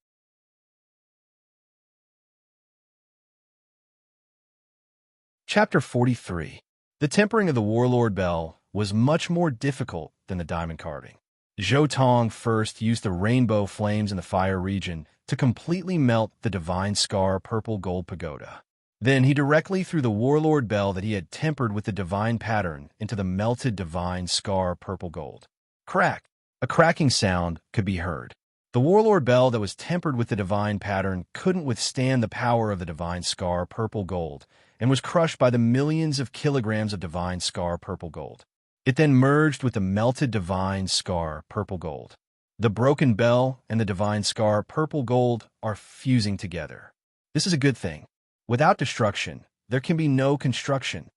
S1: Chapter 43. The tempering of the Warlord Bell was much more difficult than the diamond carving. Zhou Tong first used the rainbow flames in the fire region to completely melt the divine scar purple gold pagoda. Then he directly threw the Warlord Bell that he had tempered with the divine pattern into the melted divine scar purple gold. Crack! A cracking sound could be heard. The Warlord Bell that was tempered with the divine pattern couldn't withstand the power of the divine scar purple gold and was crushed by the millions of kilograms of divine scar purple gold. It then merged with the melted divine scar purple gold. The broken bell and the divine scar purple gold are fusing together. This is a good thing. Without destruction, there can be no construction.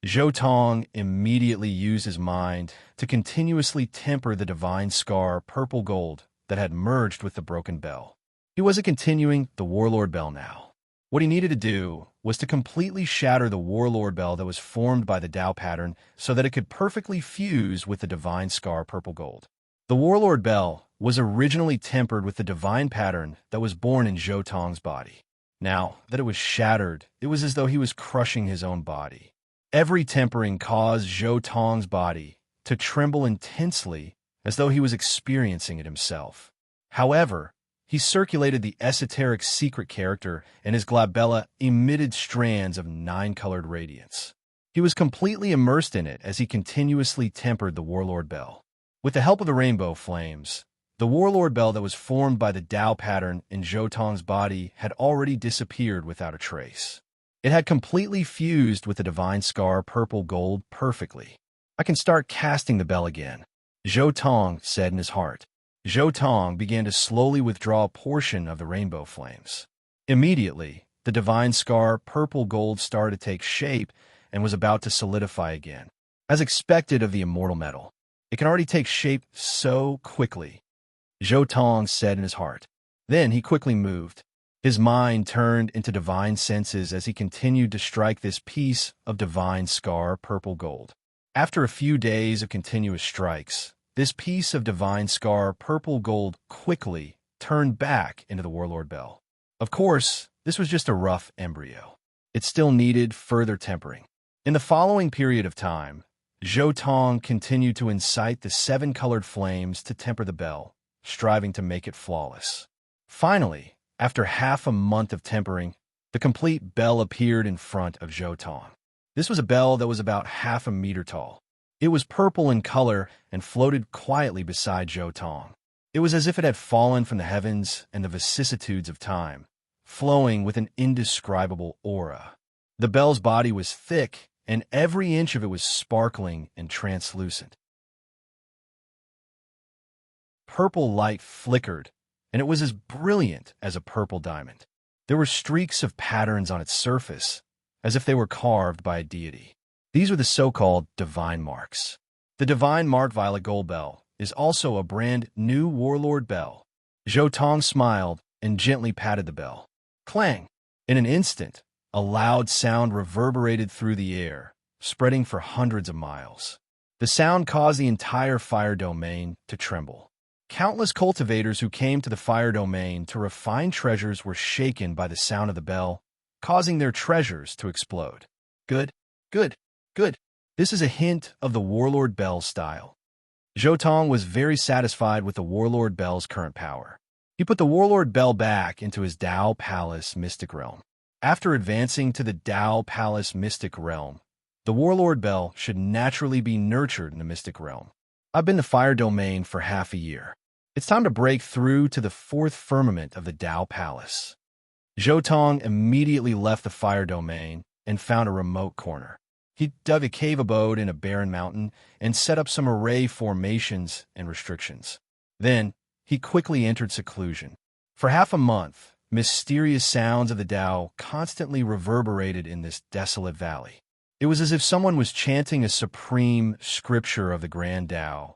S1: Zhou Tong immediately used his mind to continuously temper the divine scar purple gold that had merged with the broken bell. He wasn't continuing the Warlord Bell now. What he needed to do was to completely shatter the Warlord Bell that was formed by the Dao pattern so that it could perfectly fuse with the divine scar purple gold. The Warlord Bell was originally tempered with the divine pattern that was born in Zhou Tong's body. Now that it was shattered, it was as though he was crushing his own body. Every tempering caused Zhou Tong's body to tremble intensely as though he was experiencing it himself. However, he circulated the esoteric secret character, and his glabella emitted strands of 9-colored radiance. He was completely immersed in it as he continuously tempered the Warlord Bell. With the help of the rainbow flames, the Warlord Bell that was formed by the Dao pattern in Zhou Tong's body had already disappeared without a trace. It had completely fused with the divine scar purple gold perfectly. I can start casting the bell again, Zhou Tong said in his heart. Zhou Tong began to slowly withdraw a portion of the rainbow flames. Immediately, the divine scar purple gold started to take shape and was about to solidify again. As expected of the immortal metal, it can already take shape so quickly, Zhou Tong said in his heart. Then he quickly moved. His mind turned into divine senses as he continued to strike this piece of divine scar purple gold. After a few days of continuous strikes, this piece of divine scar purple gold quickly turned back into the Warlord Bell. Of course, this was just a rough embryo. It still needed further tempering. In the following period of time, Zhou Tong continued to incite the 7-colored flames to temper the bell, striving to make it flawless. Finally, after half a month of tempering, the complete bell appeared in front of Zhou Tong. This was a bell that was about half a meter tall. It was purple in color and floated quietly beside Zhou Tong. It was as if it had fallen from the heavens and the vicissitudes of time, flowing with an indescribable aura. The bell's body was thick, and every inch of it was sparkling and translucent. Purple light flickered, and it was as brilliant as a purple diamond. There were streaks of patterns on its surface, as if they were carved by a deity. These were the so-called divine marks. The divine mark violet gold bell is also a brand new Warlord Bell. Zhou Tong smiled and gently patted the bell. Clang! In an instant, a loud sound reverberated through the air, spreading for hundreds of miles. The sound caused the entire fire domain to tremble. Countless cultivators who came to the fire domain to refine treasures were shaken by the sound of the bell, causing their treasures to explode. Good, good, good. This is a hint of the Warlord Bell's style. Zhou was very satisfied with the Warlord Bell's current power. He put the Warlord Bell back into his Dao Palace Mystic Realm. After advancing to the Dao Palace Mystic Realm, the Warlord Bell should naturally be nurtured in the Mystic Realm. I've been to Fire Domain for half a year. It's time to break through to the fourth firmament of the Dao Palace. Zhou immediately left the Fire Domain and found a remote corner. He dug a cave abode in a barren mountain and set up some array formations and restrictions. Then, he quickly entered seclusion. For half a month, mysterious sounds of the Dao constantly reverberated in this desolate valley. It was as if someone was chanting a supreme scripture of the Grand Dao,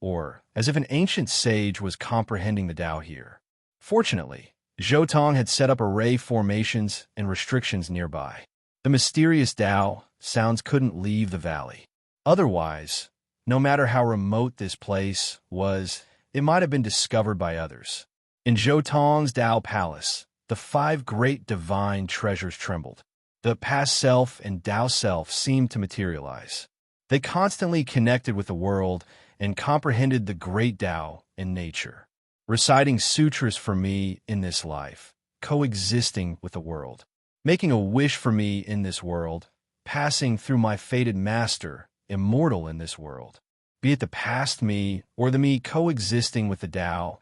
S1: or as if an ancient sage was comprehending the Dao here. Fortunately, Zhou had set up array formations and restrictions nearby. The mysterious Dao sounds couldn't leave the valley. Otherwise, no matter how remote this place was, it might have been discovered by others. In Zhou Dao Palace, the 5 great divine treasures trembled. The past self and Dao self seemed to materialize. They constantly connected with the world and comprehended the great Dao in nature, reciting sutras for me in this life, coexisting with the world, making a wish for me in this world, passing through my fated master, immortal in this world. Be it the past me or the me coexisting with the Dao,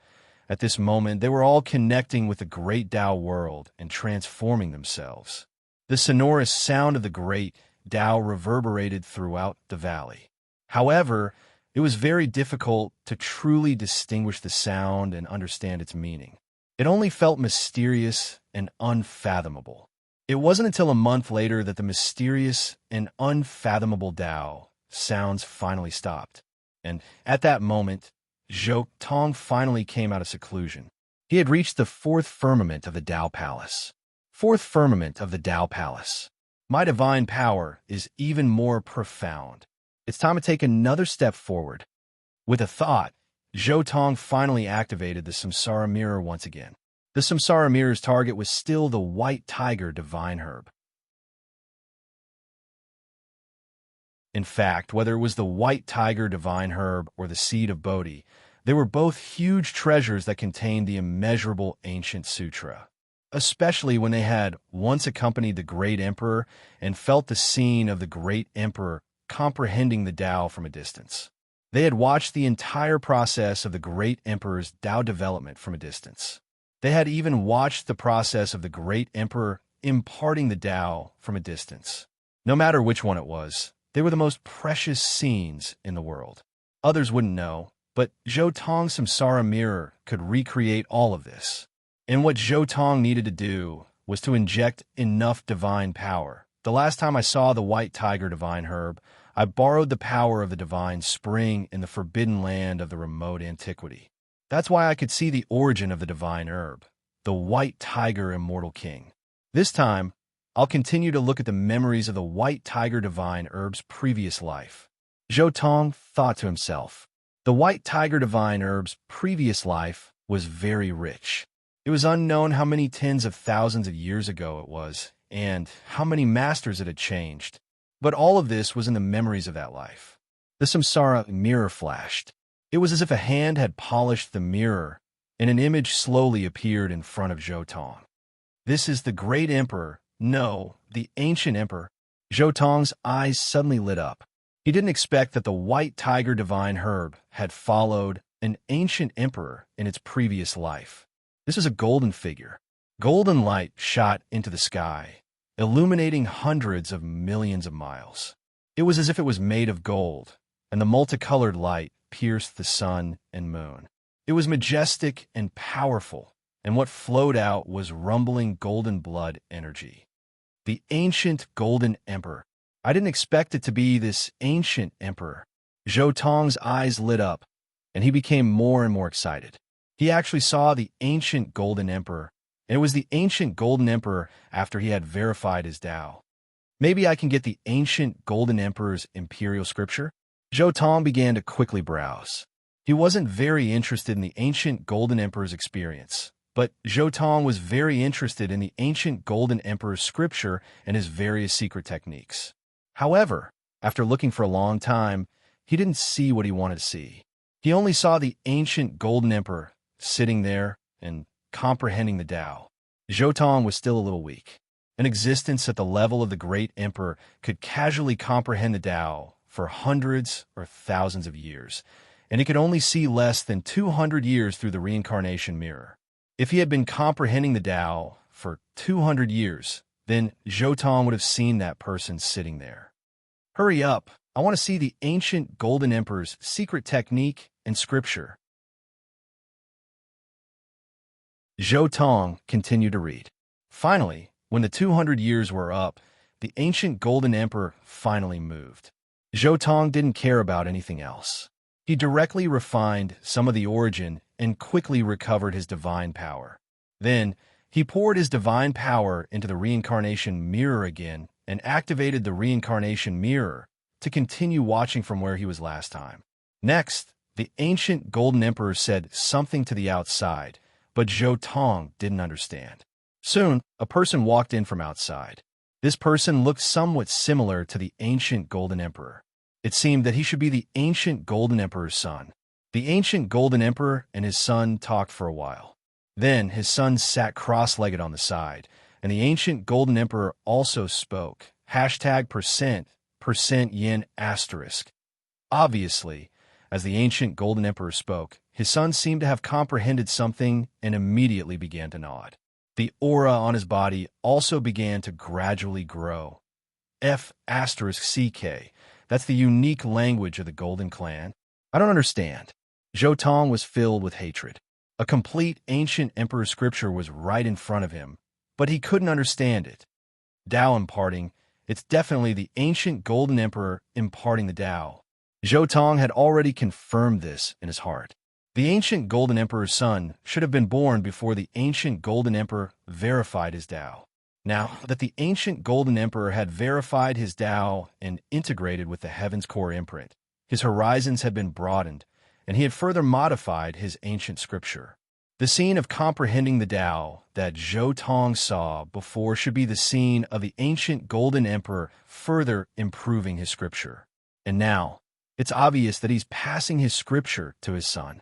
S1: at this moment they were all connecting with the great Dao world and transforming themselves. The sonorous sound of the great Dao reverberated throughout the valley. However, it was very difficult to truly distinguish the sound and understand its meaning. It only felt mysterious and unfathomable. It wasn't until a month later that the mysterious and unfathomable Dao sounds finally stopped. And at that moment, Zhou finally came out of seclusion. He had reached the fourth firmament of the Dao Palace. Fourth firmament of the Dao Palace. My divine power is even more profound. It's time to take another step forward. With a thought, Zhou finally activated the Samsara Mirror once again. The Samsara Mirror's target was still the White Tiger Divine Herb. In fact, whether it was the White Tiger Divine Herb or the Seed of Bodhi, they were both huge treasures that contained the immeasurable ancient sutra, especially when they had once accompanied the great emperor and felt the scene of the great emperor comprehending the Tao from a distance. They had watched the entire process of the great emperor's Tao development from a distance. They had even watched the process of the great emperor imparting the Tao from a distance. No matter which one it was, they were the most precious scenes in the world. Others wouldn't know, but Zhou Tong's Samsara Mirror could recreate all of this. And what Zhou Tong needed to do was to inject enough divine power. The last time I saw the White Tiger Divine Herb, I borrowed the power of the divine spring in the forbidden land of the remote antiquity. That's why I could see the origin of the divine herb, the White Tiger Immortal King. This time, I'll continue to look at the memories of the White Tiger Divine Herb's previous life. Zhou Tong thought to himself, the White Tiger Divine Herb's previous life was very rich. It was unknown how many tens of thousands of years ago it was, and how many masters it had changed. But all of this was in the memories of that life. The Samsara Mirror flashed. It was as if a hand had polished the mirror, and an image slowly appeared in front of Zhou Tong. This is the great emperor, no, the ancient emperor. Zhou Tong's eyes suddenly lit up. He didn't expect that the White Tiger Divine Herb had followed an ancient emperor in its previous life. This was a golden figure. Golden light shot into the sky, illuminating hundreds of millions of miles. It was as if it was made of gold, and the multicolored light pierced the sun and moon. It was majestic and powerful, and what flowed out was rumbling golden blood energy. The ancient golden emperor. I didn't expect it to be this ancient emperor. Zhou Tong's eyes lit up, and he became more and more excited. He actually saw the ancient Golden Emperor, and it was the ancient Golden Emperor after he had verified his Tao. Maybe I can get the ancient Golden Emperor's imperial scripture? Zhou Tong began to quickly browse. He wasn't very interested in the ancient Golden Emperor's experience, but Zhou Tong was very interested in the ancient Golden Emperor's scripture and his various secret techniques. However, after looking for a long time, he didn't see what he wanted to see. He only saw the ancient Golden Emperor sitting there and comprehending the Tao. Zhou Tong was still a little weak. An existence at the level of the great emperor could casually comprehend the Tao for hundreds or thousands of years, and he could only see less than 200 years through the reincarnation mirror. If he had been comprehending the Tao for 200 years, then Zhou Tong would have seen that person sitting there. Hurry up, I want to see the ancient Golden Emperor's secret technique and scripture. Zhou Tong continued to read. Finally, when the 200 years were up, the ancient Golden Emperor finally moved. Zhou Tong didn't care about anything else. He directly refined some of the origin and quickly recovered his divine power. Then, he poured his divine power into the reincarnation mirror again and activated the reincarnation mirror to continue watching from where he was last time. Next, the ancient Golden Emperor said something to the outside, but Zhou Tong didn't understand. Soon, a person walked in from outside. This person looked somewhat similar to the ancient Golden Emperor. It seemed that he should be the ancient Golden Emperor's son. The ancient Golden Emperor and his son talked for a while. Then his son sat cross-legged on the side, and the ancient Golden Emperor also spoke. %% yin asterisk. Obviously, as the ancient Golden Emperor spoke, his son seemed to have comprehended something and immediately began to nod. The aura on his body also began to gradually grow. F***CK. That's the unique language of the Golden Clan. I don't understand. Zhou Tong was filled with hatred. A complete ancient emperor scripture was right in front of him, but he couldn't understand it. Tao imparting, it's definitely the ancient Golden Emperor imparting the Tao. Zhou Tong had already confirmed this in his heart. The ancient Golden Emperor's son should have been born before the ancient Golden Emperor verified his Tao. Now that the ancient Golden Emperor had verified his Tao and integrated with the Heaven's Core imprint, his horizons had been broadened, and he had further modified his ancient scripture. The scene of comprehending the Tao that Zhou Tong saw before should be the scene of the ancient Golden Emperor further improving his scripture. And now, it's obvious that he's passing his scripture to his son.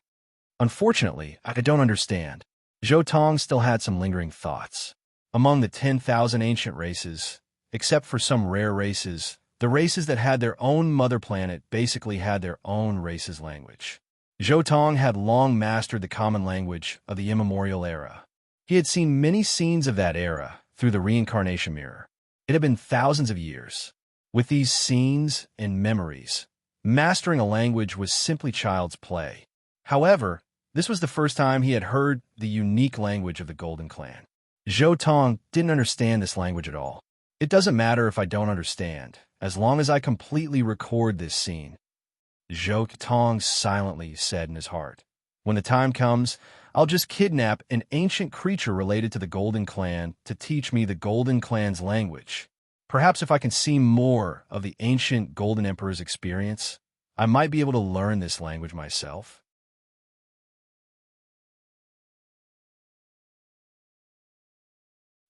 S1: Unfortunately, I don't understand. Zhou Tong still had some lingering thoughts. Among the 10,000 ancient races, except for some rare races, the races that had their own mother planet basically had their own race's language. Zhou Tong had long mastered the common language of the immemorial era. He had seen many scenes of that era through the reincarnation mirror. It had been thousands of years. With these scenes and memories, mastering a language was simply child's play. However, this was the first time he had heard the unique language of the Golden Clan. Zhou Tong didn't understand this language at all. It doesn't matter if I don't understand, as long as I completely record this scene. Zhou Tong silently said in his heart, when the time comes, I'll just kidnap an ancient creature related to the Golden Clan to teach me the Golden Clan's language. Perhaps if I can see more of the ancient Golden Emperor's experience, I might be able to learn this language myself.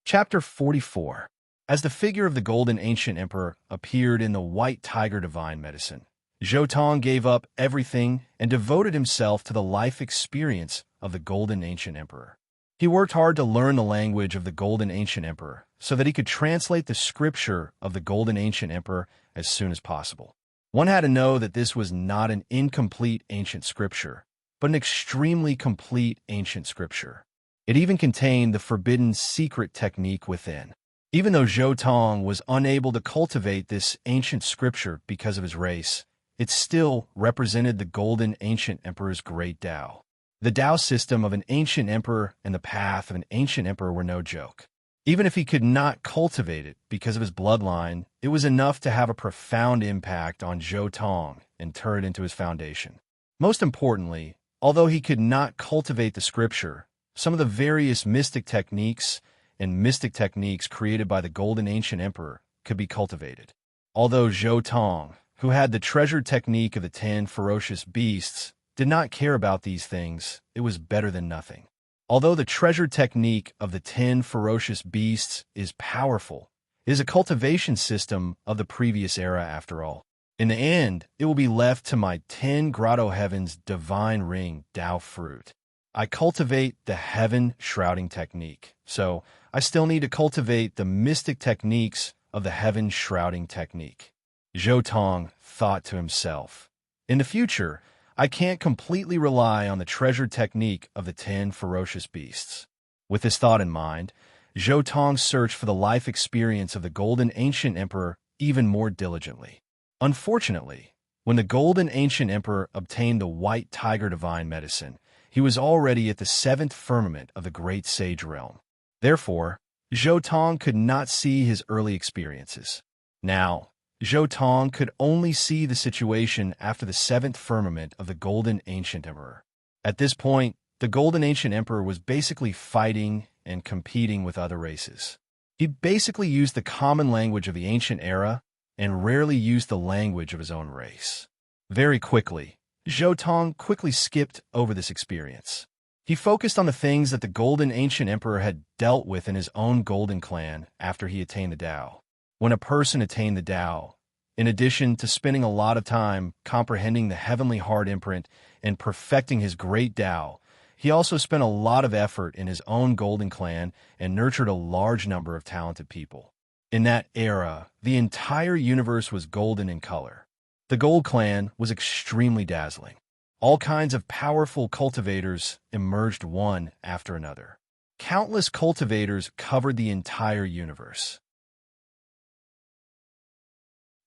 S1: Chapter 44. As the figure of the Golden Ancient Emperor appeared in the White Tiger Divine Medicine, Zhou Tong gave up everything and devoted himself to the life experience of the Golden Ancient Emperor. He worked hard to learn the language of the Golden Ancient Emperor so that he could translate the scripture of the Golden Ancient Emperor as soon as possible. One had to know that this was not an incomplete ancient scripture, but an extremely complete ancient scripture. It even contained the forbidden secret technique within. Even though Zhou Tong was unable to cultivate this ancient scripture because of his race, it still represented the Golden Ancient Emperor's great Tao. The Tao system of an ancient emperor and the path of an ancient emperor were no joke. Even if he could not cultivate it because of his bloodline, it was enough to have a profound impact on Zhou Tong and turn it into his foundation. Most importantly, Although he could not cultivate the scripture, some of the various mystic techniques created by the Golden Ancient Emperor could be cultivated. Although Zhou Tong, who had the treasured technique of the 10 ferocious beasts, did not care about these things, it was better than nothing. Although the treasured technique of the 10 ferocious beasts is powerful, it is a cultivation system of the previous era after all. In the end, it will be left to my 10 Grotto Heavens Divine Ring Tao Fruit. I cultivate the Heaven Shrouding Technique, so I still need to cultivate the mystic techniques of the Heaven Shrouding Technique. Zhou Tong thought to himself, in the future, I can't completely rely on the treasured technique of the 10 ferocious beasts. With this thought in mind, Zhou Tong searched for the life experience of the Golden Ancient Emperor even more diligently. Unfortunately, when the Golden Ancient Emperor obtained the White Tiger Divine Medicine, he was already at the 7th firmament of the Great Sage Realm. Therefore, Zhou Tong could not see his early experiences. Now, Zhou Tong could only see the situation after the 7th firmament of the Golden Ancient Emperor. At this point, the Golden Ancient Emperor was basically fighting and competing with other races. He basically used the common language of the ancient era and rarely used the language of his own race. Very quickly, Zhou Tong quickly skipped over this experience. He focused on the things that the Golden Ancient Emperor had dealt with in his own Golden Clan after he attained the Tao. When a person attained the Tao, in addition to spending a lot of time comprehending the Heavenly Heart imprint and perfecting his great Tao, he also spent a lot of effort in his own Golden Clan and nurtured a large number of talented people. In that era, the entire universe was golden in color. The Gold Clan was extremely dazzling. All kinds of powerful cultivators emerged one after another. Countless cultivators covered the entire universe.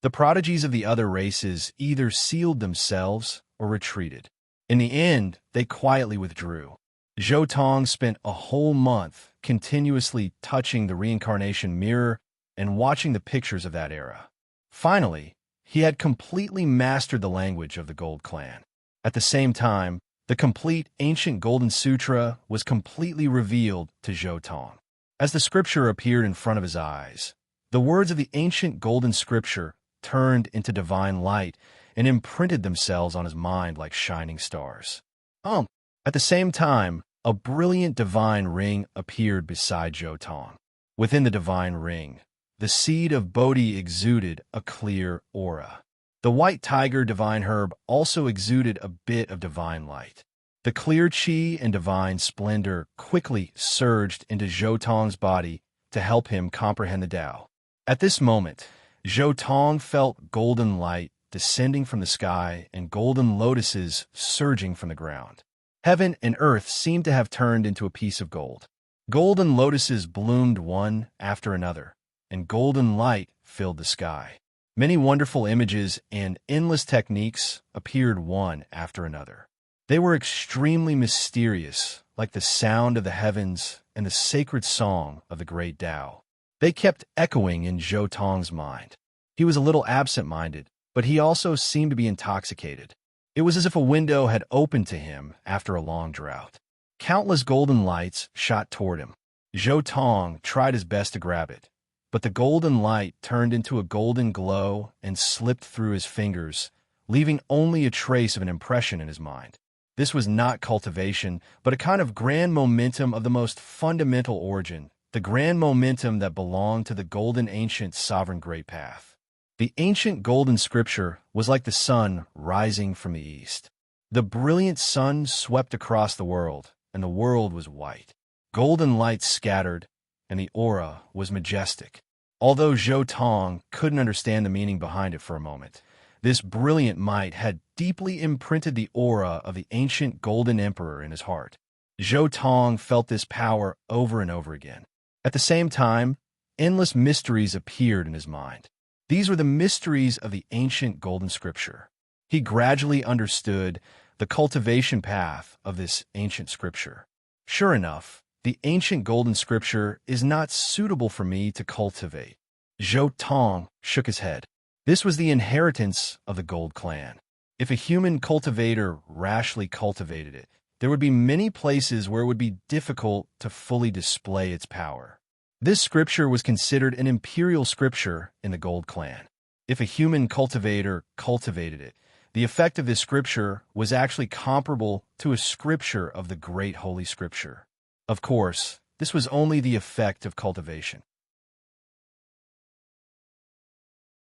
S1: The prodigies of the other races either sealed themselves or retreated. In the end, they quietly withdrew. Zhou Tong spent a whole month continuously touching the reincarnation mirror and watching the pictures of that era. Finally, he had completely mastered the language of the Gold Clan. At the same time, the complete ancient Golden Sutra was completely revealed to Zhou Tong. As the scripture appeared in front of his eyes, the words of the ancient Golden Scripture turned into divine light and imprinted themselves on his mind like shining stars. At the same time, a brilliant divine ring appeared beside Zhou Tong. Within the divine ring, the seed of Bodhi exuded a clear aura. The White Tiger Divine Herb also exuded a bit of divine light. The clear chi and divine splendor quickly surged into Zhou Tong's body to help him comprehend the Tao. At this moment, Zhou Tong felt golden light descending from the sky and golden lotuses surging from the ground. Heaven and earth seemed to have turned into a piece of gold. Golden lotuses bloomed one after another, and golden light filled the sky. Many wonderful images and endless techniques appeared one after another. They were extremely mysterious, like the sound of the heavens and the sacred song of the great Tao. They kept echoing in Zhou Tong's mind. He was a little absent-minded, but he also seemed to be intoxicated. It was as if a window had opened to him after a long drought. Countless golden lights shot toward him. Zhou Tong tried his best to grab it, but the golden light turned into a golden glow and slipped through his fingers, leaving only a trace of an impression in his mind. This was not cultivation, but a kind of grand momentum of the most fundamental origin, the grand momentum that belonged to the Golden Ancient Sovereign Great Path. The ancient Golden Scripture was like the sun rising from the east. The brilliant sun swept across the world, and the world was white. Golden light scattered, and the aura was majestic. Although Zhou Tong couldn't understand the meaning behind it for a moment, this brilliant might had deeply imprinted the aura of the ancient Golden Emperor in his heart. Zhou Tong felt this power over and over again. At the same time, endless mysteries appeared in his mind. These were the mysteries of the ancient Golden Scripture. He gradually understood the cultivation path of this ancient scripture. Sure enough, the ancient Golden Scripture is not suitable for me to cultivate. Zhou Tong shook his head. This was the inheritance of the Gold Clan. If a human cultivator rashly cultivated it, there would be many places where it would be difficult to fully display its power. This scripture was considered an imperial scripture in the Gold Clan. If a human cultivator cultivated it, the effect of this scripture was actually comparable to a scripture of the Great Holy Scripture. Of course, this was only the effect of cultivation.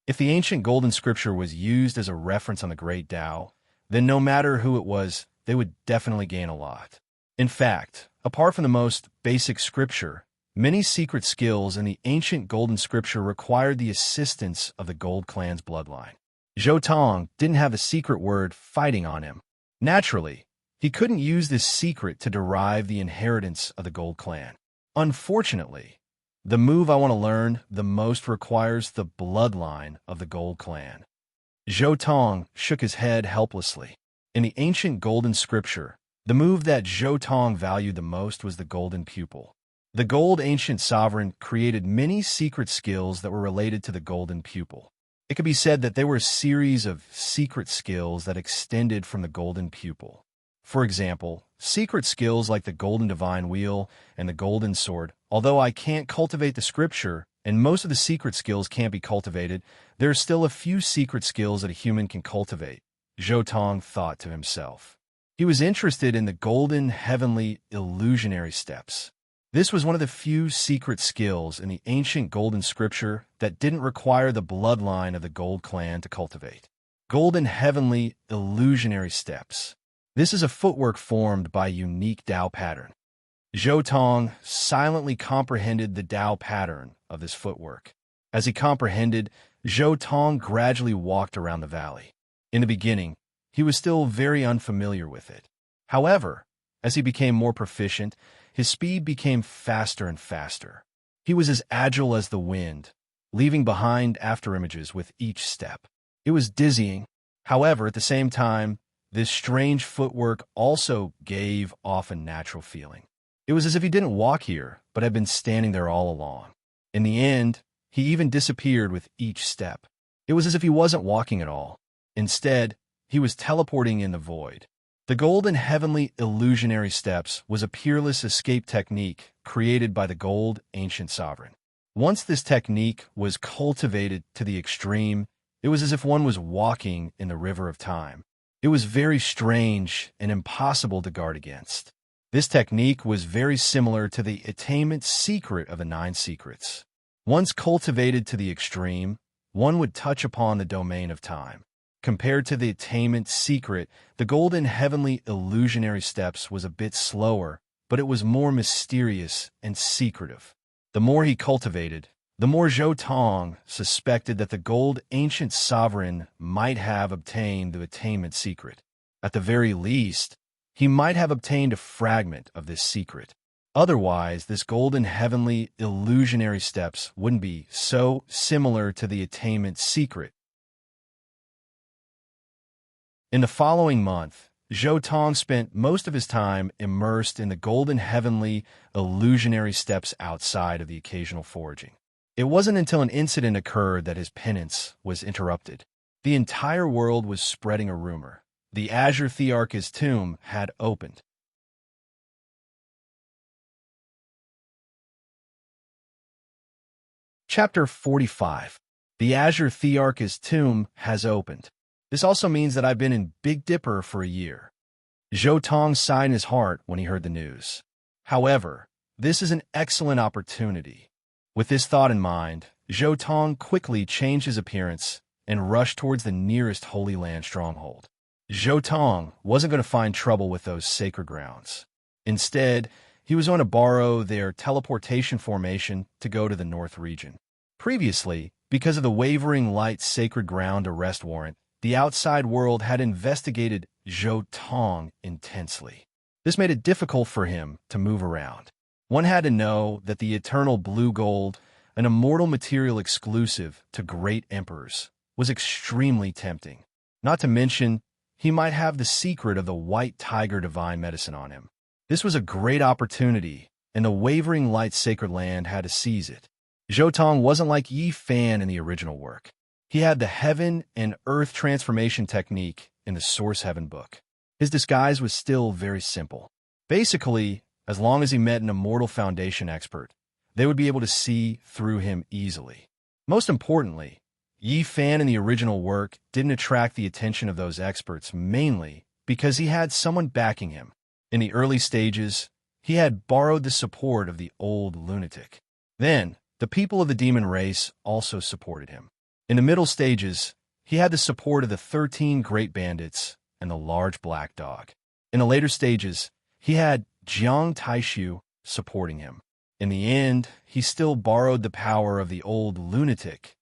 S1: If the ancient golden scripture was used as a reference on the Great Tao, then no matter who it was, they would definitely gain a lot. In fact, apart from the most basic scripture, many secret skills in the ancient golden scripture required the assistance of the Gold Clan's bloodline. Zhou Tong didn't have a secret word fighting on him. Naturally, he couldn't use this secret to derive the inheritance of the Gold Clan. Unfortunately, the move I want to learn the most requires the bloodline of the Gold Clan. Zhou Tong shook his head helplessly. In the ancient golden scripture, the move that Zhou Tong valued the most was the golden pupil. The gold ancient sovereign created many secret skills that were related to the golden pupil. It could be said that there were a series of secret skills that extended from the golden pupil. For example, secret skills like the golden divine wheel and the golden sword. Although I can't cultivate the scripture, and most of the secret skills can't be cultivated, there are still a few secret skills that a human can cultivate, Zhou Tong thought to himself. He was interested in the golden heavenly illusionary steps. This was one of the few secret skills in the ancient golden scripture that didn't require the bloodline of the Gold Clan to cultivate. Golden heavenly illusionary steps. This is a footwork formed by a unique Tao pattern. Zhou Tong silently comprehended the Tao pattern of this footwork. As he comprehended, Zhou Tong gradually walked around the valley. In the beginning, he was still very unfamiliar with it. However, as he became more proficient, his speed became faster and faster. He was as agile as the wind, leaving behind afterimages with each step. It was dizzying. However, at the same time, this strange footwork also gave off a natural feeling. It was as if he didn't walk here, but had been standing there all along. In the end, he even disappeared with each step. It was as if he wasn't walking at all. Instead, he was teleporting in the void. The golden heavenly illusionary steps was a peerless escape technique created by the gold ancient sovereign. Once this technique was cultivated to the extreme, it was as if one was walking in the river of time. It was very strange and impossible to guard against. This technique was very similar to the attainment secret of the 9 secrets. Once cultivated to the extreme, one would touch upon the domain of time. Compared to the attainment secret, the golden heavenly illusionary steps was a bit slower, but it was more mysterious and secretive. The more he cultivated, the more Zhou Tong suspected that the gold ancient sovereign might have obtained the attainment secret. At the very least, he might have obtained a fragment of this secret. Otherwise, this golden heavenly illusionary steps wouldn't be so similar to the attainment secret. In the following month, Zhou Tong spent most of his time immersed in the golden heavenly illusionary steps outside of the occasional foraging. It wasn't until an incident occurred that his penance was interrupted. The entire world was spreading a rumor. The Azure Thearch's tomb had opened. Chapter 45. The Azure Thearch's tomb has opened. This also means that I've been in Big Dipper for a year. Zhou Tong sighed in his heart when he heard the news. However, this is an excellent opportunity. With this thought in mind, Zhou Tong quickly changed his appearance and rushed towards the nearest Holy Land stronghold. Zhou Tong wasn't going to find trouble with those sacred grounds. Instead, he was going to borrow their teleportation formation to go to the North region. Previously, because of the Wavering Light Sacred Ground arrest warrant, the outside world had investigated Zhou Tong intensely. This made it difficult for him to move around. One had to know that the eternal blue gold, an immortal material exclusive to great emperors, was extremely tempting. Not to mention, he might have the secret of the white tiger divine medicine on him. This was a great opportunity, and the Wavering Light Sacred Land had to seize it. Zhou Tong wasn't like Yi Fan in the original work. He had the heaven and earth transformation technique in the Source Heaven book. His disguise was still very simple. Basically, as long as he met an immortal foundation expert, they would be able to see through him easily. Most importantly, Yi Fan in the original work didn't attract the attention of those experts mainly because he had someone backing him. In the early stages, he had borrowed the support of the old lunatic. Then, the people of the demon race also supported him. In the middle stages, he had the support of the 13 great bandits and the large black dog. In the later stages, he had Jiang Taishu supporting him. In the end, he still borrowed the power of the old lunatic.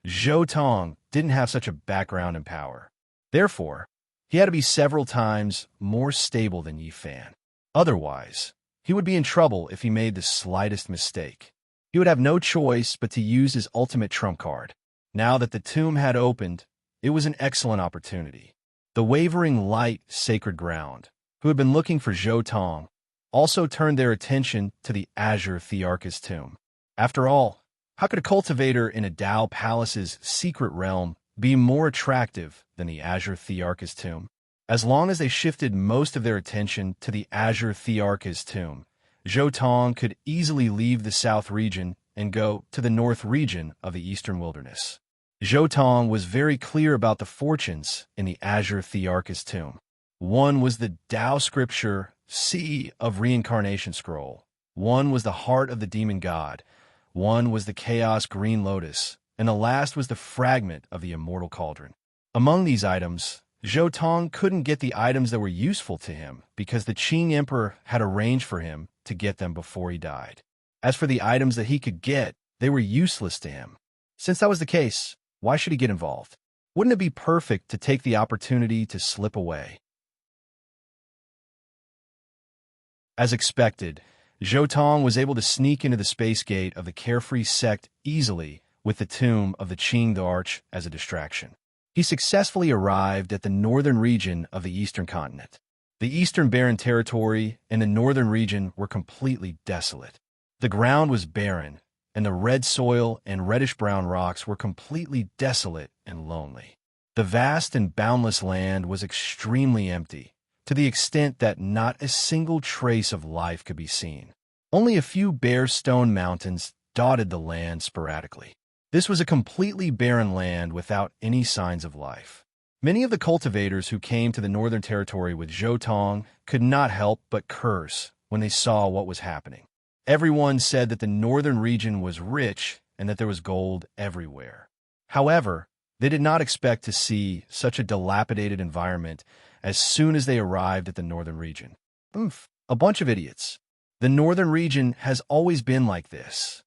S1: Zhou Tong didn't have such a background in power. Therefore, he had to be several times more stable than Yi Fan. Otherwise, he would be in trouble if he made the slightest mistake. He would have no choice but to use his ultimate trump card. Now that the tomb had opened, it was an excellent opportunity. The wavering light sacred ground, who had been looking for Zhou Tong, also turned their attention to the Azure Thearchus tomb. After all, how could a cultivator in a Dao palace's secret realm be more attractive than the Azure Thearchus tomb? As long as they shifted most of their attention to the Azure Thearchus tomb, Zhou Tong could easily leave the south region and go to the north region of the eastern wilderness. Zhou Tong was very clear about the fortunes in the Azure Thearchus tomb. One was the Dao scripture Sea of Reincarnation scroll. One was the heart of the demon god. One was the Chaos Green Lotus, and the last was the fragment of the Immortal Cauldron. Among these items, Zhou Tong couldn't get the items that were useful to him because the Qing Emperor had arranged for him to get them before he died. As for the items that he could get, they were useless to him. Since that was the case, why should he get involved? Wouldn't it be perfect to take the opportunity to slip away? As expected, Zhou Tong was able to sneak into the space gate of the Carefree sect easily with the tomb of the Qing the Arch as a distraction. He successfully arrived at the northern region of the eastern continent. The eastern barren territory and the northern region were completely desolate. The ground was barren, and the red soil and reddish-brown rocks were completely desolate and lonely. The vast and boundless land was extremely empty, to the extent that not a single trace of life could be seen. Only a few bare stone mountains dotted the land sporadically. This was a completely barren land without any signs of life. Many of the cultivators who came to the Northern Territory with Zhou Tong could not help but curse when they saw what was happening. Everyone said that the northern region was rich and that there was gold everywhere. However, they did not expect to see such a dilapidated environment as soon as they arrived at the northern region. A bunch of idiots. The northern region has always been like this.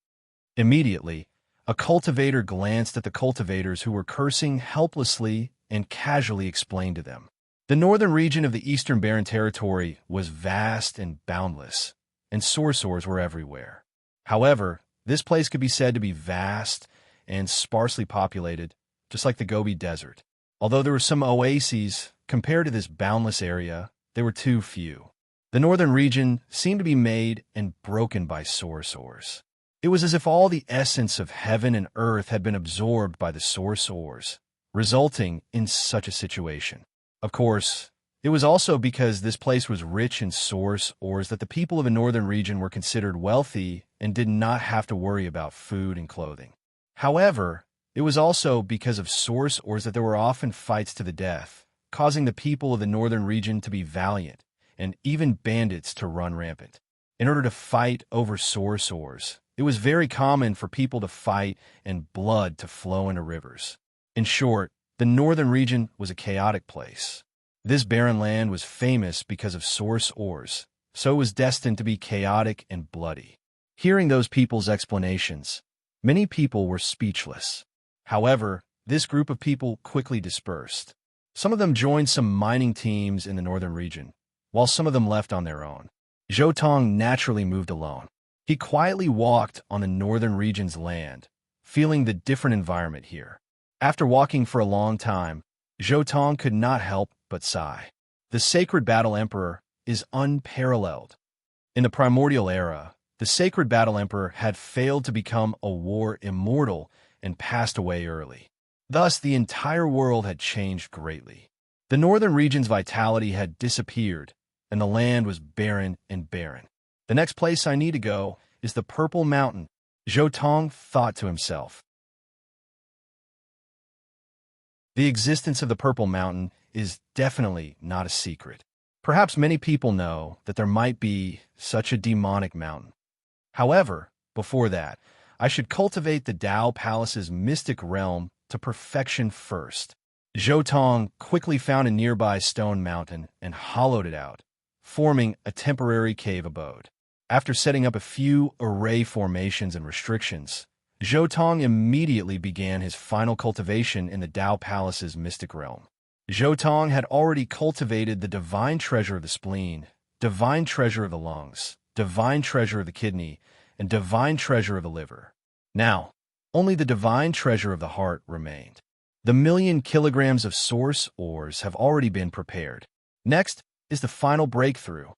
S1: Immediately, a cultivator glanced at the cultivators who were cursing helplessly and casually explained to them. The northern region of the Eastern Barren Territory was vast and boundless, and sorcerers were everywhere. However, this place could be said to be vast and sparsely populated, just like the Gobi Desert. Although there were some oases, compared to this boundless area, they were too few. The northern region seemed to be made and broken by sorcerers. It was as if all the essence of heaven and earth had been absorbed by the sorcerers, resulting in such a situation. Of course, it was also because this place was rich in source ores that the people of the northern region were considered wealthy and did not have to worry about food and clothing. However, it was also because of source ores that there were often fights to the death, causing the people of the northern region to be valiant and even bandits to run rampant. In order to fight over source ores, it was very common for people to fight and blood to flow into rivers. In short, the northern region was a chaotic place. This barren land was famous because of source ores, so it was destined to be chaotic and bloody. Hearing those people's explanations, many people were speechless. However, this group of people quickly dispersed. Some of them joined some mining teams in the northern region, while some of them left on their own. Zhou Tong naturally moved alone. He quietly walked on the northern region's land, feeling the different environment here. After walking for a long time, Zhou Tong could not help but sigh. The Sacred Battle Emperor is unparalleled. In the primordial era, the Sacred Battle Emperor had failed to become a war immortal and passed away early. Thus, the entire world had changed greatly. The northern region's vitality had disappeared, and the land was barren and barren. The next place I need to go is the Purple Mountain, Zhou Tong thought to himself. The existence of the Purple Mountain is definitely not a secret. Perhaps many people know that there might be such a demonic mountain. However, before that, I should cultivate the Tao Palace's mystic realm to perfection first. Zhou Tong quickly found a nearby stone mountain and hollowed it out, forming a temporary cave abode. After setting up a few array formations and restrictions, Zhou Tong immediately began his final cultivation in the Tao Palace's mystic realm. Zhou Tong had already cultivated the divine treasure of the spleen, divine treasure of the lungs, divine treasure of the kidney, and divine treasure of the liver. Now, only the divine treasure of the heart remained. The 1,000,000 kilograms of source ores have already been prepared. Next is the final breakthrough.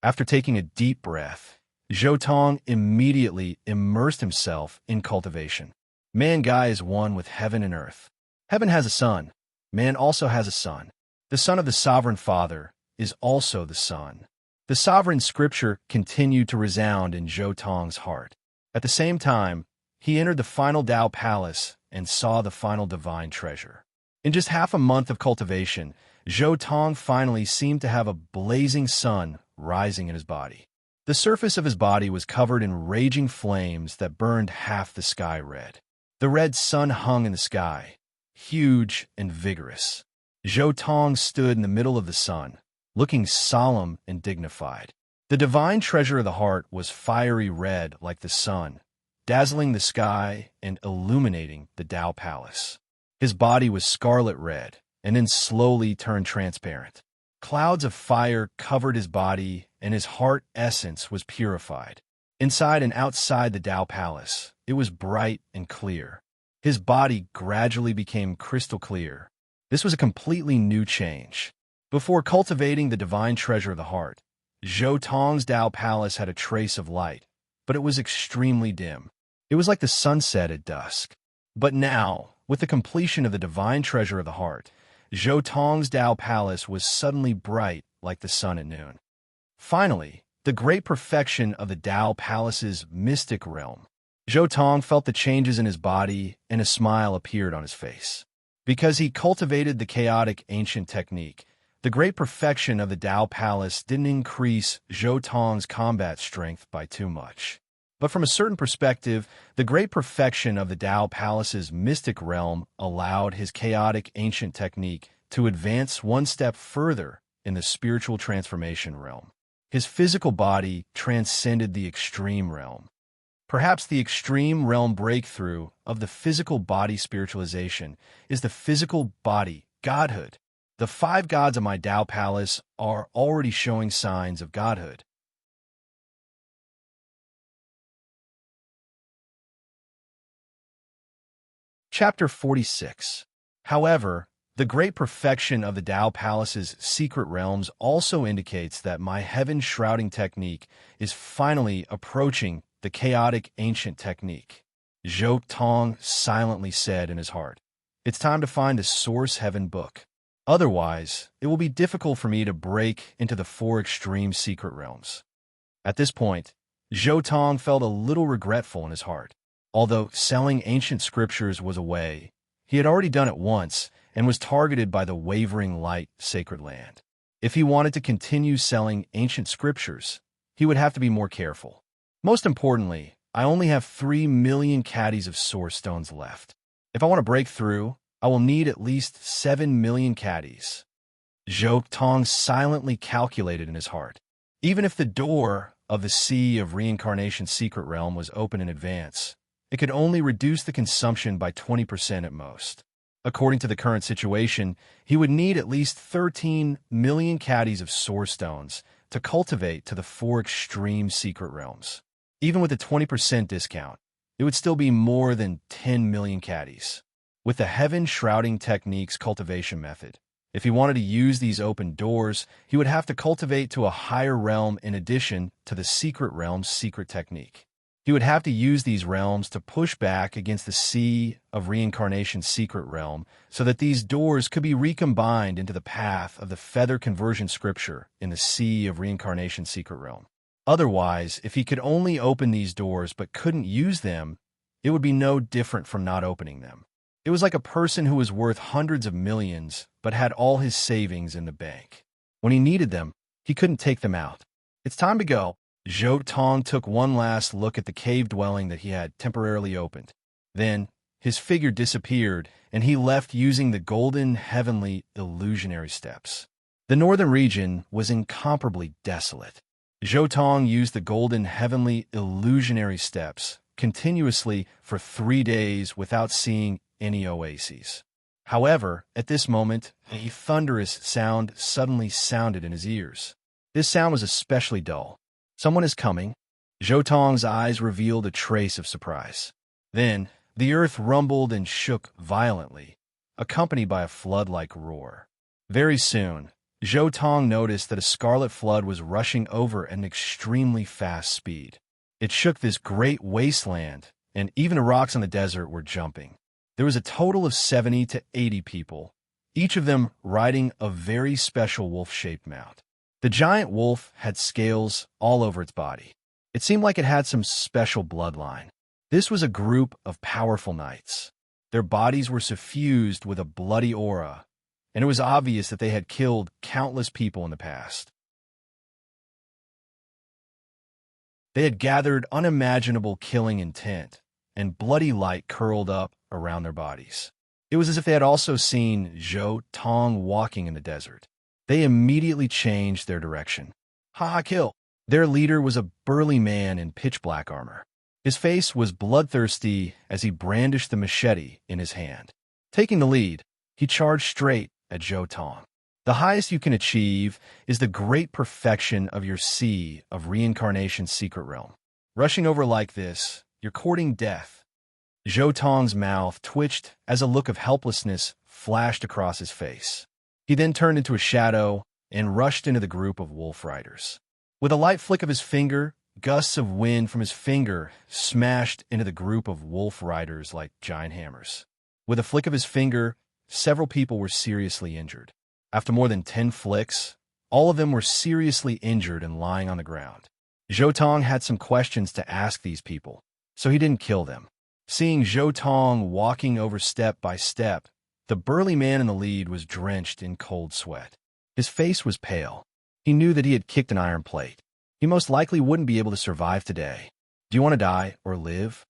S1: After taking a deep breath, Zhou Tong immediately immersed himself in cultivation. Man-Gai is one with heaven and earth. Heaven has a son. Man also has a son. The son of the sovereign father is also the son. The sovereign scripture continued to resound in Zhou Tong's heart. At the same time, he entered the final Tao Palace and saw the final divine treasure. In just half a month of cultivation, Zhou Tong finally seemed to have a blazing sun rising in his body. The surface of his body was covered in raging flames that burned half the sky red. The red sun hung in the sky, huge and vigorous. Zhou Tong stood in the middle of the sun, looking solemn and dignified. The divine treasure of the heart was fiery red like the sun, dazzling the sky and illuminating the Tao Palace. His body was scarlet red, and then slowly turned transparent. Clouds of fire covered his body, and his heart essence was purified. Inside and outside the Tao Palace, it was bright and clear. His body gradually became crystal clear. This was a completely new change. Before cultivating the divine treasure of the heart, Zhou Tong's Tao Palace had a trace of light, but it was extremely dim. It was like the sunset at dusk. But now, with the completion of the divine treasure of the heart, Zhou Tong's Tao Palace was suddenly bright like the sun at noon. Finally, the great perfection of the Tao Palace's mystic realm. Zhou Tong felt the changes in his body, and a smile appeared on his face. Because he cultivated the chaotic ancient technique, the great perfection of the Tao Palace didn't increase Zhou Tong's combat strength by too much. But from a certain perspective, the great perfection of the Tao Palace's mystic realm allowed his chaotic ancient technique to advance one step further in the spiritual transformation realm. His physical body transcended the extreme realm. Perhaps the extreme realm breakthrough of the physical body spiritualization is the physical body godhood. The 5 gods of my Tao Palace are already showing signs of godhood. Chapter 46. However, the great perfection of the Tao Palace's secret realms also indicates that my heaven-shrouding technique is finally approaching the chaotic ancient technique. Zhou Tong silently said in his heart, "It's time to find the source heaven book. Otherwise, it will be difficult for me to break into the 4 extreme secret realms." At this point, Zhou Tong felt a little regretful in his heart. Although selling ancient scriptures was a way, he had already done it once and was targeted by the wavering light sacred land. If he wanted to continue selling ancient scriptures, he would have to be more careful. Most importantly, I only have 3,000,000 caddies of source stones left. If I want to break through, I will need at least 7,000,000 caddies. Zhou Tong silently calculated in his heart. Even if the door of the Sea of Reincarnation secret realm was open in advance, it could only reduce the consumption by 20% at most. According to the current situation, he would need at least 13,000,000 caddies of source stones to cultivate to the 4 extreme secret realms. Even with a 20% discount, it would still be more than 10,000,000 caddies. With the heaven-shrouding technique's cultivation method, if he wanted to use these open doors, he would have to cultivate to a higher realm in addition to the secret realm's secret technique. He would have to use these realms to push back against the Sea of Reincarnation's secret realm so that these doors could be recombined into the path of the feather conversion scripture in the Sea of Reincarnation's secret realm. Otherwise, if he could only open these doors but couldn't use them, it would be no different from not opening them. It was like a person who was worth hundreds of millions but had all his savings in the bank. When he needed them, he couldn't take them out. It's time to go. Zhou Tong took one last look at the cave dwelling that he had temporarily opened. Then, his figure disappeared, and he left using the golden, heavenly, illusionary steps. The northern region was incomparably desolate. Zhou Tong used the golden, heavenly, illusionary steps continuously for 3 days without seeing any oases. However, at this moment, a thunderous sound suddenly sounded in his ears. This sound was especially dull. Someone is coming. Zhou Tong's eyes revealed a trace of surprise. Then, the earth rumbled and shook violently, accompanied by a flood-like roar. Very soon, Zhou Tong noticed that a scarlet flood was rushing over at an extremely fast speed. It shook this great wasteland, and even the rocks on the desert were jumping. There was a total of 70 to 80 people, each of them riding a very special wolf-shaped mount. The giant wolf had scales all over its body. It seemed like it had some special bloodline. This was a group of powerful knights. Their bodies were suffused with a bloody aura, and it was obvious that they had killed countless people in the past. They had gathered unimaginable killing intent, and bloody light curled up around their bodies. It was as if they had also seen Zhou Tong walking in the desert. They immediately changed their direction. Ha! Kill! Their leader was a burly man in pitch-black armor. His face was bloodthirsty as he brandished the machete in his hand. Taking the lead, he charged straight at Zhou Tong. The highest you can achieve is the great perfection of your Sea of Reincarnation's secret realm. Rushing over like this, you're courting death. Zhou Tong's mouth twitched as a look of helplessness flashed across his face. He then turned into a shadow and rushed into the group of wolf riders. With a light flick of his finger, gusts of wind from his finger smashed into the group of wolf riders like giant hammers. With a flick of his finger, several people were seriously injured. After more than 10 flicks, all of them were seriously injured and lying on the ground. Zhou Tong had some questions to ask these people, so he didn't kill them. Seeing Zhou Tong walking over step by step, the burly man in the lead was drenched in cold sweat. His face was pale. He knew that he had kicked an iron plate. He most likely wouldn't be able to survive today. Do you want to die or live?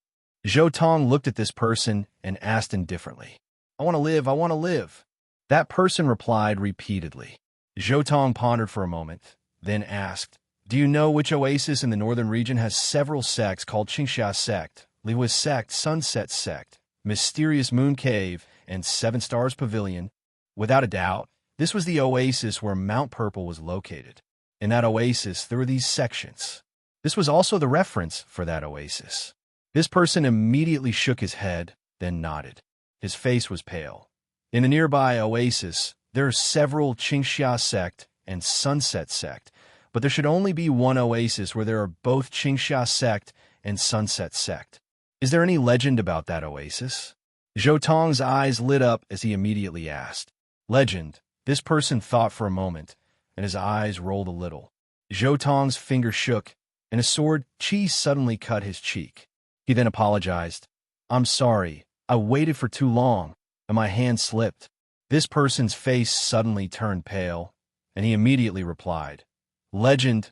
S1: Zhou Tong looked at this person and asked indifferently. I want to live, I want to live. That person replied repeatedly. Zhou Tong pondered for a moment, then asked, Do you know which oasis in the northern region has several sects called Qingxia sect, Lihui sect, Sunset sect, Mysterious Moon Cave, and Seven Stars Pavilion? Without a doubt, this was the oasis where Mount Purple was located. In that oasis, there were these sections. This was also the reference for that oasis. This person immediately shook his head, then nodded. His face was pale. In the nearby oasis, there are several Qingxia sect and Sunset sect, but there should only be one oasis where there are both Qingxia sect and Sunset sect. Is there any legend about that oasis? Zhou Tong's eyes lit up as he immediately asked. Legend. This person thought for a moment, and his eyes rolled a little. Zhou Tong's finger shook, and a sword chi suddenly cut his cheek. He then apologized. I'm sorry, I waited for too long, and my hand slipped. This person's face suddenly turned pale, and he immediately replied. Legend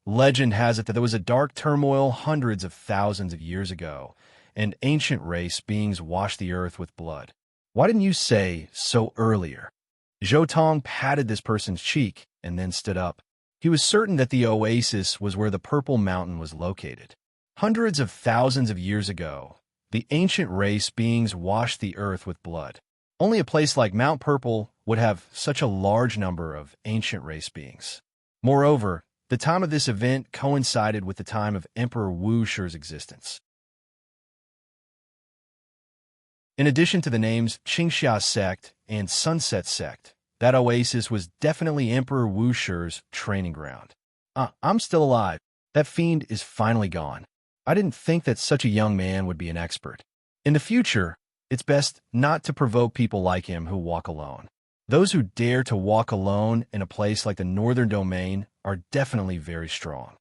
S1: has it that there was a dark turmoil hundreds of thousands of years ago, and ancient race beings washed the earth with blood. Why didn't you say so earlier? Zhou Tong patted this person's cheek and then stood up. He was certain that the oasis was where the Purple Mountain was located. Hundreds of thousands of years ago, the ancient race beings washed the earth with blood. Only a place like Mount Purple would have such a large number of ancient race beings. Moreover, the time of this event coincided with the time of Emperor Wu Shi's existence. In addition to the names Qingxia sect and Sunset sect, that oasis was definitely Emperor Wu Shi's training ground. I'm still alive. That fiend is finally gone. I didn't think that such a young man would be an expert. In the future, it's best not to provoke people like him who walk alone. Those who dare to walk alone in a place like the Northern Domain are definitely very strong.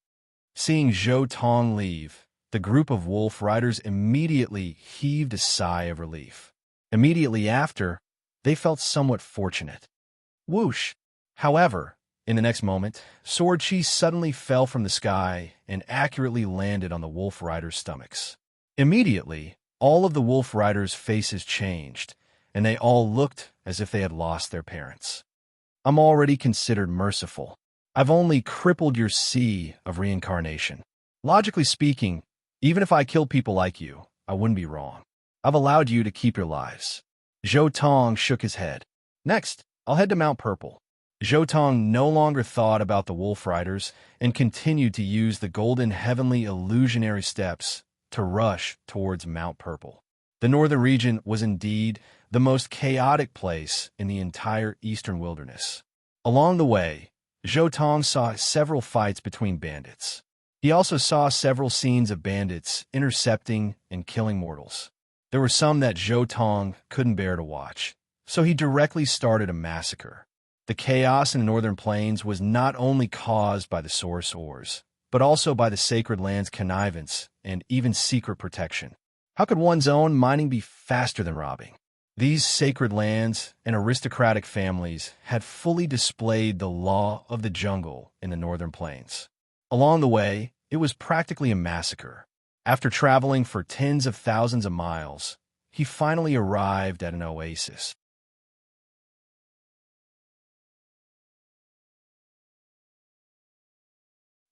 S1: Seeing Zhou Tong leave, the group of wolf riders immediately heaved a sigh of relief. Immediately after, they felt somewhat fortunate. Whoosh! However, in the next moment, Sword Chi suddenly fell from the sky and accurately landed on the wolf riders' stomachs. Immediately, all of the wolf riders' faces changed, and they all looked as if they had lost their parents. I'm already considered merciful. I've only crippled your sea of reincarnation. Logically speaking, even if I kill people like you, I wouldn't be wrong. I've allowed you to keep your lives. Zhou Tong shook his head. Next, I'll head to Mount Purple. Zhou Tong no longer thought about the wolf riders and continued to use the golden heavenly illusionary steps to rush towards Mount Purple. The northern region was indeed the most chaotic place in the entire eastern wilderness. Along the way, Zhou Tong saw several fights between bandits. He also saw several scenes of bandits intercepting and killing mortals. There were some that Zhou Tong couldn't bear to watch, so he directly started a massacre. The chaos in the northern plains was not only caused by the source ores, but also by the sacred land's connivance and even secret protection. How could one's own mining be faster than robbing? These sacred lands and aristocratic families had fully displayed the law of the jungle in the northern plains. Along the way, it was practically a massacre. After traveling for tens of thousands of miles, he finally arrived at an oasis.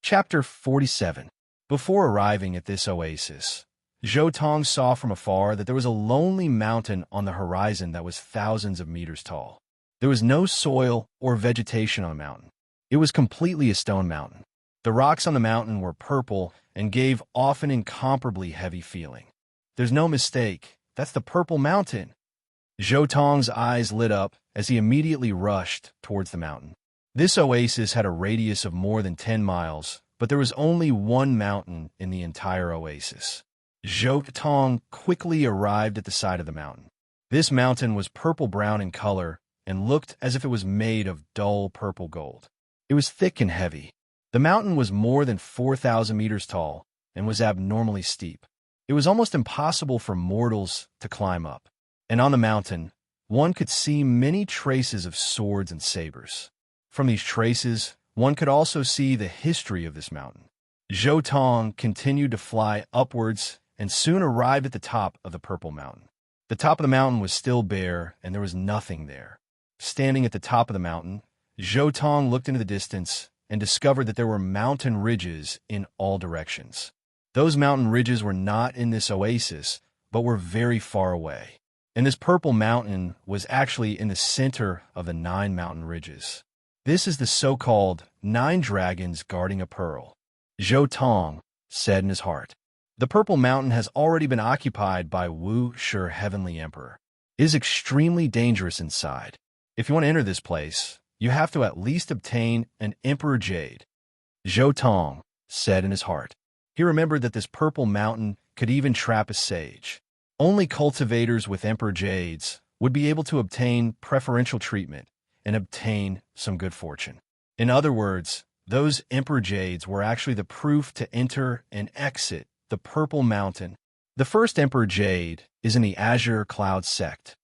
S1: Chapter 47. Before arriving at this oasis, Zhou Tong saw from afar that there was a lonely mountain on the horizon that was thousands of meters tall. There was no soil or vegetation on the mountain. It was completely a stone mountain. The rocks on the mountain were purple and gave off an incomparably heavy feeling. There's no mistake, that's the Purple Mountain. Zhou Tong's eyes lit up as he immediately rushed towards the mountain. This oasis had a radius of more than 10 miles, but there was only one mountain in the entire oasis. Zhou Tong quickly arrived at the side of the mountain. This mountain was purple-brown in color and looked as if it was made of dull purple gold. It was thick and heavy. The mountain was more than 4,000 meters tall and was abnormally steep. It was almost impossible for mortals to climb up. And on the mountain, one could see many traces of swords and sabers. From these traces, one could also see the history of this mountain. Zhou Tong continued to fly upwards and soon arrived at the top of the Purple Mountain. The top of the mountain was still bare, and there was nothing there. Standing at the top of the mountain, Zhou Tong looked into the distance and discovered that there were mountain ridges in all directions. Those mountain ridges were not in this oasis, but were very far away. And this Purple Mountain was actually in the center of the 9 mountain ridges. This is the so-called 9 dragons guarding a pearl. Zhou Tong said in his heart. The Purple Mountain has already been occupied by Wu Shi Heavenly Emperor. It is extremely dangerous inside. If you want to enter this place, you have to at least obtain an Emperor Jade. Zhou Tong said in his heart. He remembered that this Purple Mountain could even trap a sage. Only cultivators with Emperor Jades would be able to obtain preferential treatment and obtain some good fortune. In other words, those Emperor Jades were actually the proof to enter and exit the Purple Mountain. The first Emperor Jade is in the Azure Cloud sect.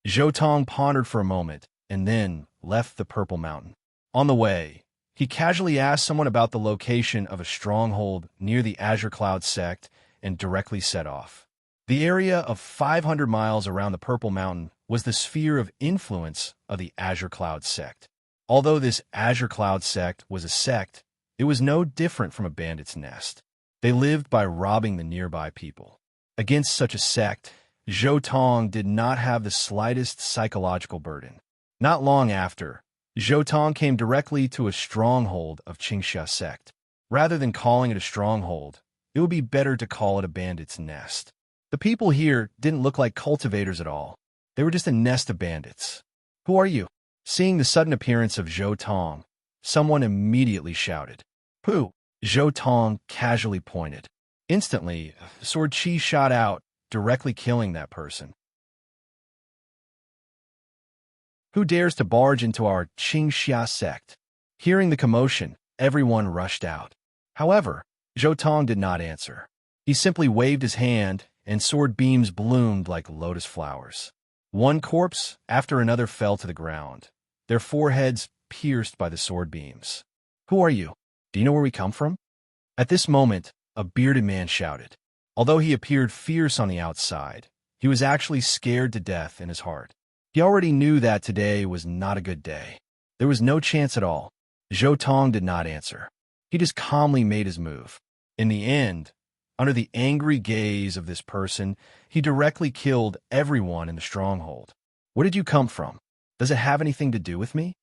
S1: Zhou Tong pondered for a moment and then left the Purple Mountain. On the way, he casually asked someone about the location of a stronghold near the Azure Cloud sect and directly set off. The area of 500 miles around the Purple Mountain was the sphere of influence of the Azure Cloud sect. Although this Azure Cloud sect was a sect, it was no different from a bandit's nest. They lived by robbing the nearby people. Against such a sect, Zhou Tong did not have the slightest psychological burden. Not long after, Zhou Tong came directly to a stronghold of Qingxia sect. Rather than calling it a stronghold, it would be better to call it a bandit's nest. The people here didn't look like cultivators at all. They were just a nest of bandits. Who are you? Seeing the sudden appearance of Zhou Tong, someone immediately shouted. Who? Zhou Tong casually pointed. Instantly, sword chi shot out, directly killing that person. Who dares to barge into our Qingxia sect? Hearing the commotion, everyone rushed out. However, Zhou Tong did not answer. He simply waved his hand, and sword beams bloomed like lotus flowers. One corpse after another fell to the ground, their foreheads pierced by the sword beams. Who are you? Do you know where we come from? At this moment, a bearded man shouted. Although he appeared fierce on the outside, he was actually scared to death in his heart. He already knew that today was not a good day. There was no chance at all. Zhou Tong did not answer. He just calmly made his move. In the end, under the angry gaze of this person, he directly killed everyone in the stronghold. Where did you come from? Does it have anything to do with me?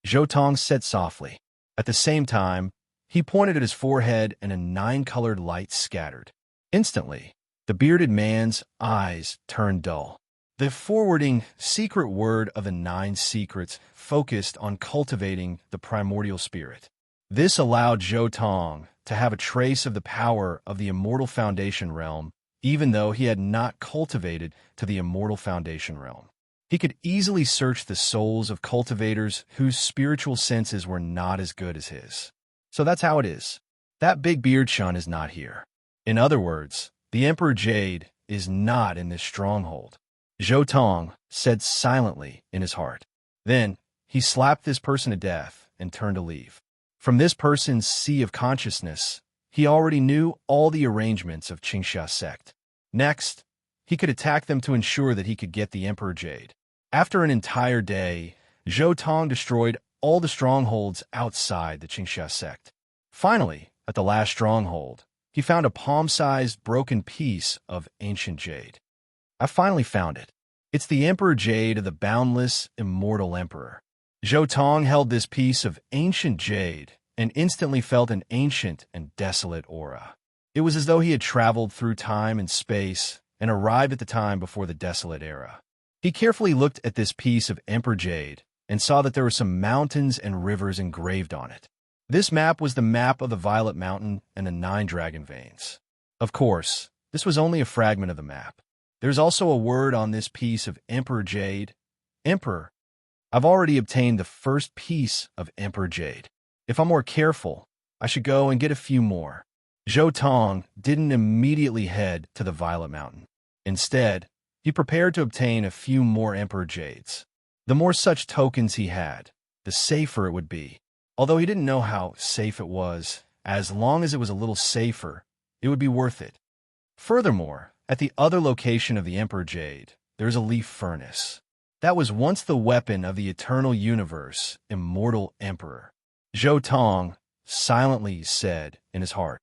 S1: Zhou Tong said softly. At the same time, he pointed at his forehead and a 9-colored light scattered. Instantly, the bearded man's eyes turned dull. The forwarding secret word of the 9 secrets focused on cultivating the primordial spirit. This allowed Zhou Tong to have a trace of the power of the immortal foundation realm, even though he had not cultivated to the immortal foundation realm. He could easily search the souls of cultivators whose spiritual senses were not as good as his. So that's how it is. That big beard shun is not here. In other words, the Emperor Jade is not in this stronghold. Zhou Tong said silently in his heart. Then, he slapped this person to death and turned to leave. From this person's sea of consciousness, he already knew all the arrangements of Qingxia sect. Next, he could attack them to ensure that he could get the Emperor Jade. After an entire day, Zhou Tong destroyed all the strongholds outside the Qingxia sect. Finally, at the last stronghold, he found a palm-sized broken piece of ancient jade. I finally found it. It's the Emperor Jade of the boundless, immortal Emperor. Zhou Tong held this piece of ancient jade and instantly felt an ancient and desolate aura. It was as though he had traveled through time and space and arrived at the time before the desolate era. He carefully looked at this piece of Emperor Jade and saw that there were some mountains and rivers engraved on it. This map was the map of the Violet Mountain and the 9 dragon veins. Of course, this was only a fragment of the map. There's also a word on this piece of Emperor Jade. Emperor. I've already obtained the first piece of Emperor Jade. If I'm more careful, I should go and get a few more. Zhou Tong didn't immediately head to the Violet Mountain. Instead, he prepared to obtain a few more Emperor Jades. The more such tokens he had, the safer it would be. Although he didn't know how safe it was, as long as it was a little safer, it would be worth it. Furthermore, at the other location of the Emperor Jade, there's a leaf furnace. That was once the weapon of the eternal universe, immortal Emperor. Zhou Tong silently said in his heart.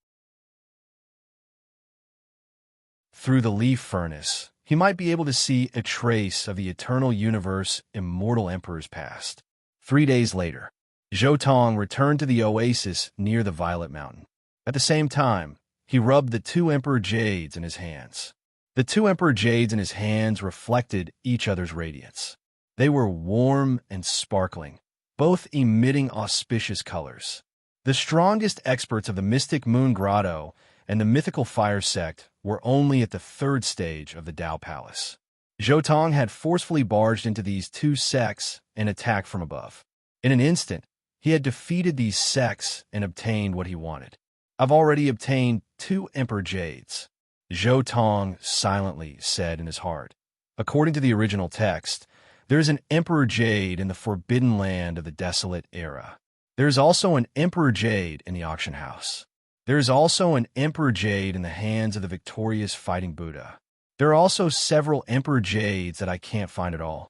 S1: Through the leaf furnace, he might be able to see a trace of the eternal universe, immortal Emperor's past. 3 days later, Zhou Tong returned to the oasis near the Violet Mountain. At the same time, he rubbed the 2 Emperor Jades in his hands. The 2 Emperor Jades in his hands reflected each other's radiance. They were warm and sparkling, both emitting auspicious colors. The strongest experts of the mystic Moon Grotto and the mythical Fire Sect were only at the 3rd stage of the Tao Palace. Zhou Tong had forcefully barged into these 2 sects and attacked from above. In an instant, he had defeated these sects and obtained what he wanted. I've already obtained 2 Emperor Jades, Zhou Tong silently said in his heart. According to the original text, there is an Emperor Jade in the forbidden land of the desolate era. There is also an Emperor Jade in the auction house. There is also an Emperor Jade in the hands of the victorious fighting Buddha. There are also several Emperor Jades that I can't find at all.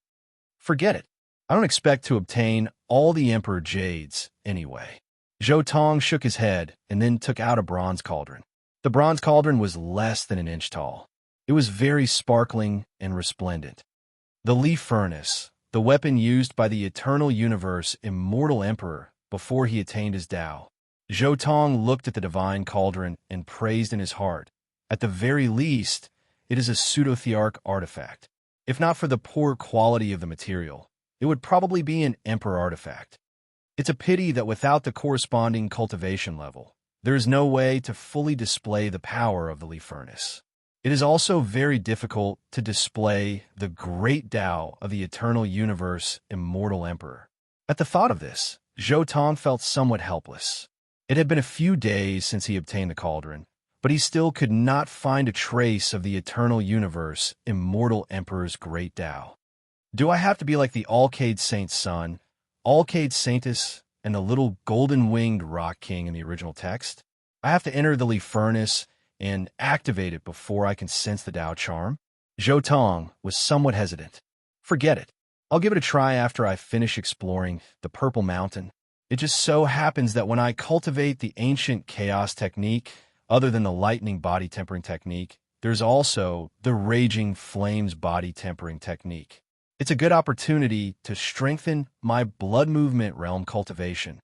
S1: Forget it. I don't expect to obtain all the Emperor Jades anyway. Zhou Tong shook his head and then took out a bronze cauldron. The bronze cauldron was less than an inch tall. It was very sparkling and resplendent. The leaf furnace, the weapon used by the eternal universe immortal emperor before he attained his Tao. Zhou Tong looked at the divine cauldron and praised in his heart. At the very least, it is a pseudo-thearch artifact. If not for the poor quality of the material, it would probably be an emperor artifact. It's a pity that without the corresponding cultivation level, there is no way to fully display the power of the leaf furnace. It is also very difficult to display the great Tao of the eternal universe, immortal emperor. At the thought of this, Zhou Tong felt somewhat helpless. It had been a few days since he obtained the cauldron, but he still could not find a trace of the eternal universe, immortal emperor's great Tao. Do I have to be like the Alcade Saint's son, Alcade Saintus, and the little golden-winged rock king in the original text? I have to enter the leaf furnace and activate it before I can sense the Tao charm? Zhou Tong was somewhat hesitant. Forget it. I'll give it a try after I finish exploring the Purple Mountain. It just so happens that when I cultivate the ancient chaos technique, other than the lightning body tempering technique, there's also the raging flames body tempering technique. It's a good opportunity to strengthen my blood movement realm cultivation.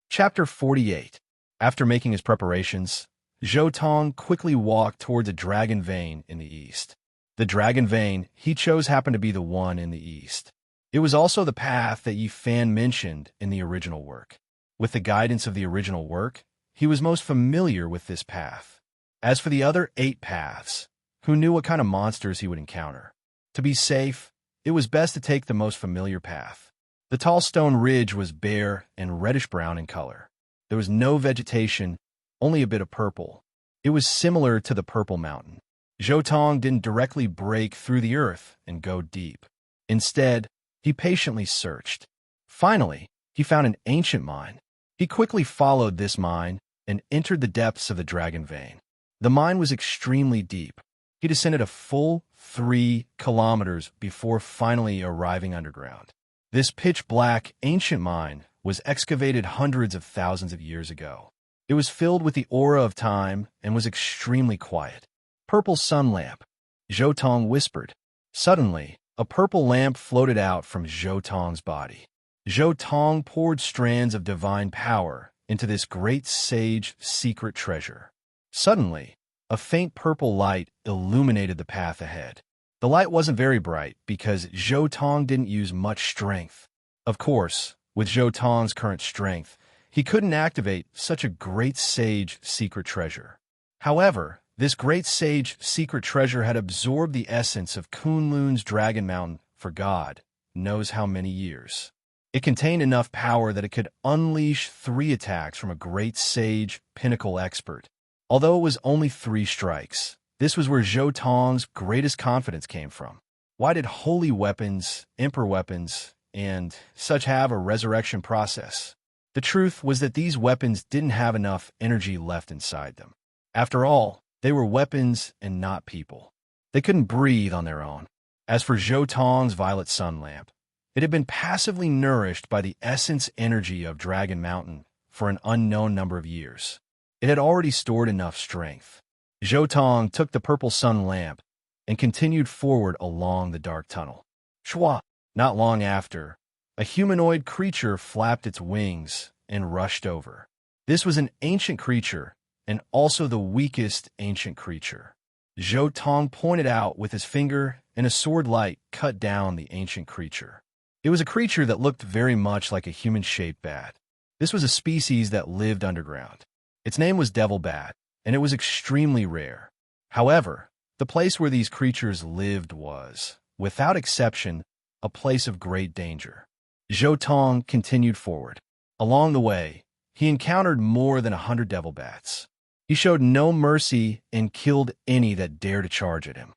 S1: Chapter 48. After making his preparations, Zhou Tong quickly walked towards a dragon vein in the east. The dragon vein he chose happened to be the one in the east. It was also the path that Yi Fan mentioned in the original work. With the guidance of the original work, he was most familiar with this path. As for the other 8 paths, who knew what kind of monsters he would encounter? To be safe, it was best to take the most familiar path. The tall stone ridge was bare and reddish-brown in color. There was no vegetation, only a bit of purple. It was similar to the Purple Mountain. Zhou Tong didn't directly break through the earth and go deep. Instead, he patiently searched. Finally, he found an ancient mine. He quickly followed this mine and entered the depths of the dragon vein. The mine was extremely deep. He descended a full 3 kilometers before finally arriving underground. This pitch-black ancient mine was excavated hundreds of thousands of years ago. It was filled with the aura of time and was extremely quiet. Purple sun lamp, Zhou Tong whispered. Suddenly, a purple lamp floated out from Zhou Tong's body. Zhou Tong poured strands of divine power into this great sage secret treasure. Suddenly, a faint purple light illuminated the path ahead. The light wasn't very bright because Zhou Tong didn't use much strength. Of course, with Zhou Tong's current strength, he couldn't activate such a great sage secret treasure. However, this great sage secret treasure had absorbed the essence of Kunlun's Dragon Mountain for God knows how many years. It contained enough power that it could unleash 3 attacks from a great sage pinnacle expert. Although it was only 3 strikes, this was where Zhou Tong's greatest confidence came from. Why did holy weapons, emperor weapons, and such have a resurrection process? The truth was that these weapons didn't have enough energy left inside them. After all, they were weapons and not people. They couldn't breathe on their own. As for Zhou Tong's violet sun lamp, it had been passively nourished by the essence energy of Dragon Mountain for an unknown number of years. It had already stored enough strength. Zhou Tong took the purple sun lamp and continued forward along the dark tunnel. Shwa! Not long after, a humanoid creature flapped its wings and rushed over. This was an ancient creature, and also the weakest ancient creature. Zhou Tong pointed out with his finger, and a sword light cut down the ancient creature. It was a creature that looked very much like a human-shaped bat. This was a species that lived underground. Its name was Devil Bat, and it was extremely rare. However, the place where these creatures lived was, without exception, a place of great danger. Zhou Tong continued forward. Along the way, he encountered more than 100 devil bats. He showed no mercy and killed any that dared to charge at him.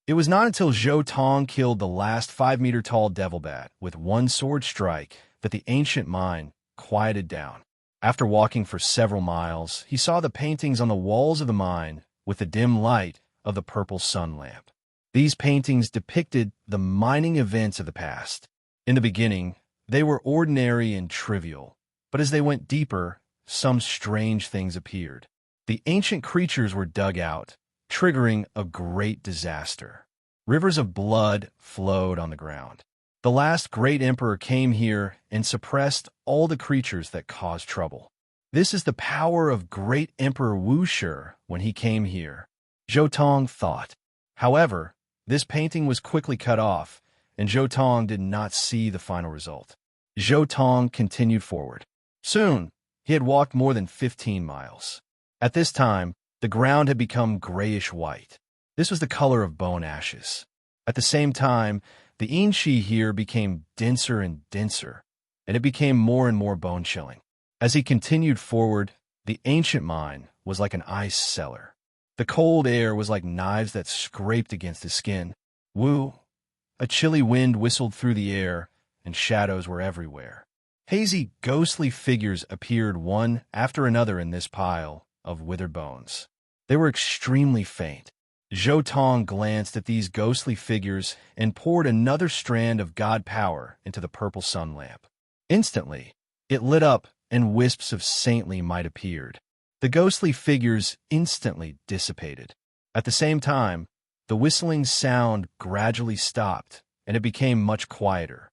S1: It was not until Zhou Tong killed the last 5-meter-tall devil bat with 1 sword strike that the ancient mine quieted down. After walking for several miles, he saw the paintings on the walls of the mine with the dim light of the purple sun lamp. These paintings depicted the mining events of the past. In the beginning, they were ordinary and trivial, but as they went deeper, some strange things appeared. The ancient creatures were dug out, triggering a great disaster. Rivers of blood flowed on the ground. The last great emperor came here and suppressed all the creatures that caused trouble. This is the power of great Emperor Wu Shi when he came here, Zhou Tong thought. However, This painting was quickly cut off, and Zhou Tong did not see the final result. Zhou Tong continued forward. Soon, he had walked more than 15 miles. At this time, the ground had become grayish-white. This was the color of bone ashes. At the same time, the inchi here became denser and denser, and it became more and more bone-chilling. As he continued forward, the ancient mine was like an ice cellar. The cold air was like knives that scraped against his skin. Woo! A chilly wind whistled through the air, and shadows were everywhere. Hazy, ghostly figures appeared one after another in this pile of withered bones. They were extremely faint. Zhou Tong glanced at these ghostly figures and poured another strand of god power into the purple sun lamp. Instantly, it lit up and wisps of saintly might appeared. The ghostly figures instantly dissipated. At the same time, the whistling sound gradually stopped, and it became much quieter.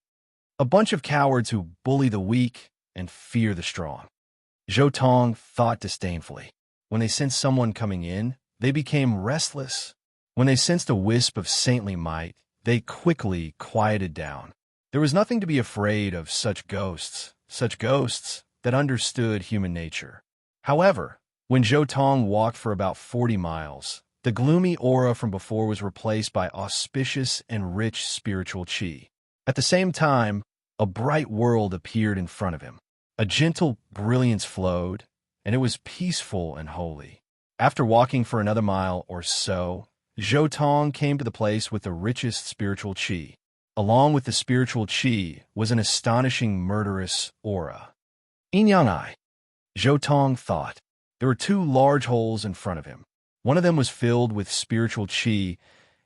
S1: A bunch of cowards who bully the weak and fear the strong. Zhou Tong thought disdainfully. When they sensed someone coming in, they became restless. When they sensed a wisp of saintly might, they quickly quieted down. There was nothing to be afraid of such ghosts that understood human nature. However, when Zhou Tong walked for about 40 miles, the gloomy aura from before was replaced by auspicious and rich spiritual qi. At the same time, a bright world appeared in front of him. A gentle brilliance flowed, and it was peaceful and holy. After walking for another mile or so, Zhou Tong came to the place with the richest spiritual qi. Along with the spiritual qi was an astonishing murderous aura. Yin-yang eye, Zhou Tong thought. There were two large holes in front of him. One of them was filled with spiritual qi,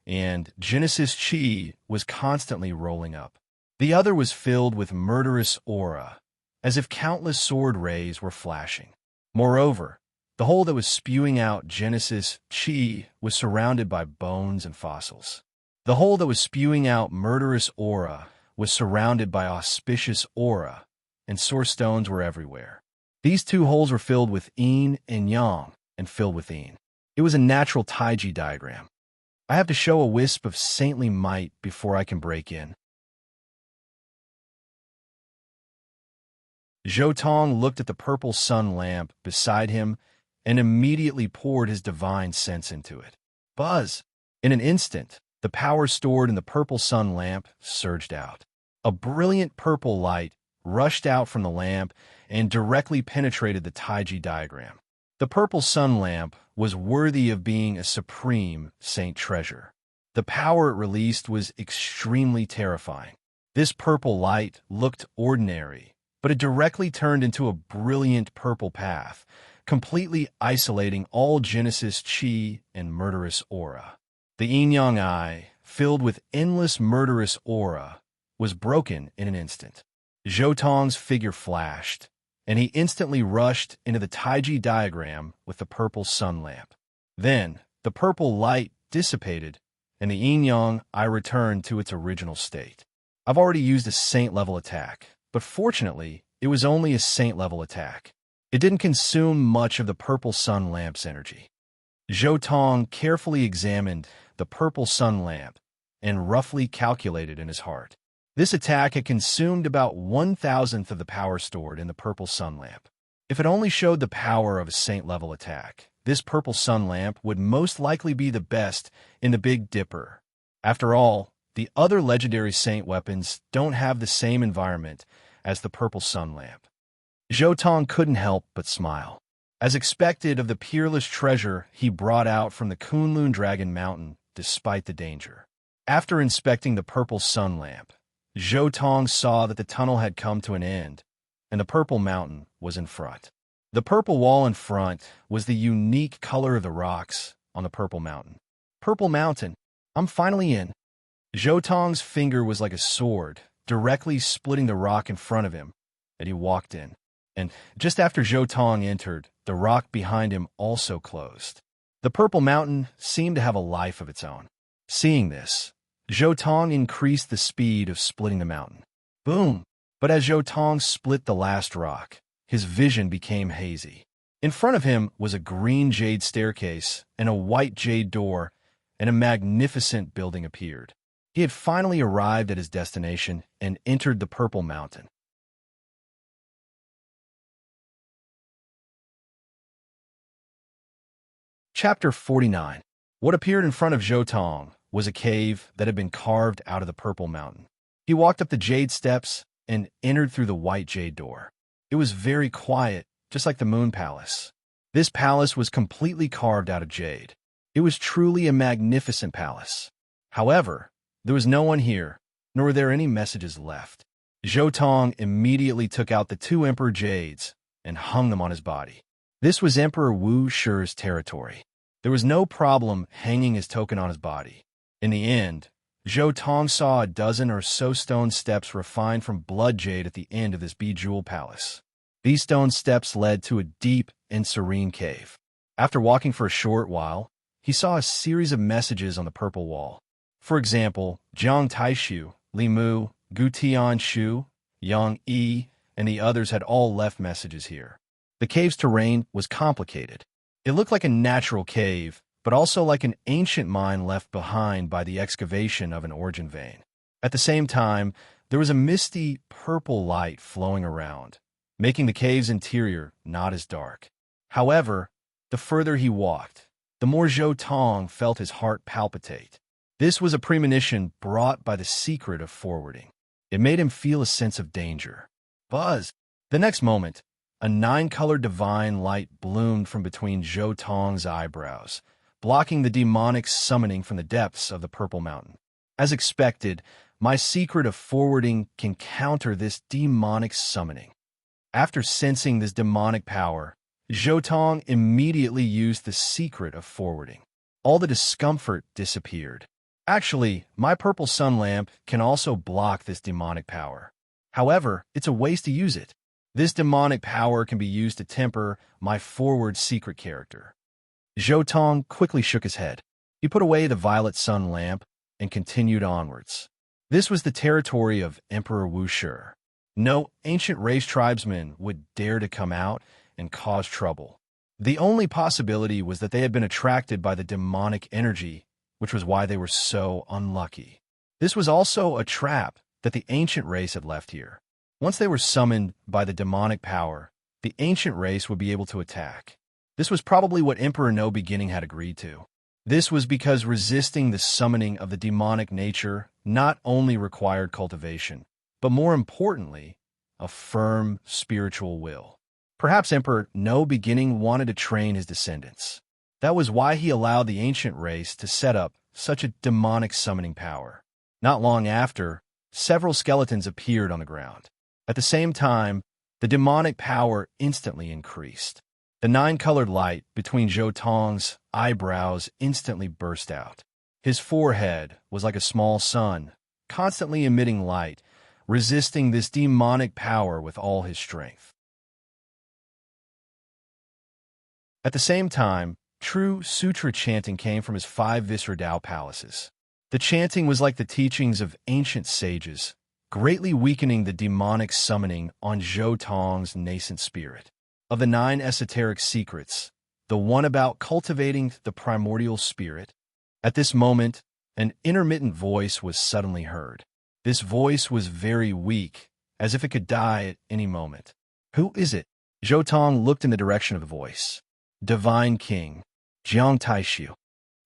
S1: and Genesis qi was constantly rolling up. The other was filled with murderous aura, as if countless sword rays were flashing. Moreover, the hole that was spewing out Genesis qi was surrounded by bones and fossils. The hole that was spewing out murderous aura was surrounded by auspicious aura, and source stones were everywhere. These two holes were filled with yin and yang, and filled with yin. It was a natural taiji diagram. I have to show a wisp of saintly might before I can break in. Zhou Tong looked at the purple sun lamp beside him and immediately poured his divine sense into it. Buzz! In an instant, the power stored in the purple sun lamp surged out. A brilliant purple light rushed out from the lamp and directly penetrated the taiji diagram. The purple sun lamp was worthy of being a supreme saint treasure. The power it released was extremely terrifying. This purple light looked ordinary, but it directly turned into a brilliant purple path, completely isolating all Genesis qi and murderous aura. The yin-yang eye, filled with endless murderous aura, was broken in an instant. Zhou Tong's figure flashed, and he instantly rushed into the taiji diagram with the purple sun lamp. Then, the purple light dissipated, and the yin-yang eye returned to its original state. I've already used a saint-level attack, but fortunately, it was only a saint-level attack. It didn't consume much of the purple sun lamp's energy. Zhou Tong carefully examined the purple sun lamp and roughly calculated in his heart. This attack had consumed about 1,000th of the power stored in the purple sun lamp. If it only showed the power of a saint-level attack, this purple sun lamp would most likely be the best in the Big Dipper. After all, the other legendary saint weapons don't have the same environment as the purple sun lamp. Zhou Tong couldn't help but smile. As expected of the peerless treasure he brought out from the Kunlun Dragon Mountain despite the danger. After inspecting the purple sun lamp, Zhou Tong saw that the tunnel had come to an end, and the purple mountain was in front. The purple wall in front was the unique color of the rocks on the purple mountain. Purple mountain, I'm finally in. Zhou Tong's finger was like a sword, directly splitting the rock in front of him, and he walked in. And just after Zhou Tong entered, the rock behind him also closed. The purple mountain seemed to have a life of its own. Seeing this, Zhou Tong increased the speed of splitting the mountain. Boom! But as Zhou Tong split the last rock, his vision became hazy. In front of him was a green jade staircase and a white jade door and a magnificent building appeared. He had finally arrived at his destination and entered the Purple Mountain. Chapter 49. What appeared in front of Zhou Tong was a cave that had been carved out of the Purple Mountain. He walked up the jade steps and entered through the white jade door. It was very quiet, just like the Moon Palace. This palace was completely carved out of jade. It was truly a magnificent palace. However, there was no one here, nor were there any messages left. Zhou Tong immediately took out the 2 Emperor Jades and hung them on his body. This was Emperor Wu Shi's territory. There was no problem hanging his token on his body. In the end, Zhou Tong saw a dozen or so stone steps refined from blood jade at the end of this bejeweled palace. These stone steps led to a deep and serene cave. After walking for a short while, he saw a series of messages on the purple wall. For example, Jiang Taishu, Li Mu, Gu Tianshu, Yang Yi, and the others had all left messages here. The cave's terrain was complicated. It looked like a natural cave, but also like an ancient mine left behind by the excavation of an origin vein. At the same time, there was a misty purple light flowing around, making the cave's interior not as dark. However, the further he walked, the more Zhou Tong felt his heart palpitate. This was a premonition brought by the secret of forwarding. It made him feel a sense of danger. Buzz! The next moment, a 9-colored divine light bloomed from between Zhou Tong's eyebrows, blocking the demonic summoning from the depths of the Purple Mountain. As expected, my secret of forwarding can counter this demonic summoning. After sensing this demonic power, Zhou Tong immediately used the secret of forwarding. All the discomfort disappeared. Actually, my purple sun lamp can also block this demonic power. However, it's a waste to use it. This demonic power can be used to temper my forward secret character. Zhou Tong quickly shook his head. He put away the violet sun lamp and continued onwards. This was the territory of Emperor Wu Shi. No ancient race tribesman would dare to come out and cause trouble. The only possibility was that they had been attracted by the demonic energy, which was why they were so unlucky. This was also a trap that the ancient race had left here. Once they were summoned by the demonic power, the ancient race would be able to attack. This was probably what Emperor No Beginning had agreed to. This was because resisting the summoning of the demonic nature not only required cultivation, but more importantly, a firm spiritual will. Perhaps Emperor No Beginning wanted to train his descendants. That was why he allowed the ancient race to set up such a demonic summoning power. Not long after, several skeletons appeared on the ground. At the same time, the demonic power instantly increased. The 9-colored light between Zhou Tong's eyebrows instantly burst out. His forehead was like a small sun, constantly emitting light, resisting this demonic power with all his strength. At the same time, true sutra chanting came from his 5 Visra Dao palaces. The chanting was like the teachings of ancient sages, greatly weakening the demonic summoning on Zhou Tong's nascent spirit. Of the 9 esoteric secrets, the one about cultivating the primordial spirit, at this moment, an intermittent voice was suddenly heard. This voice was very weak, as if it could die at any moment. Who is it? Zhou Tong looked in the direction of the voice. Divine King, Jiang Taishu.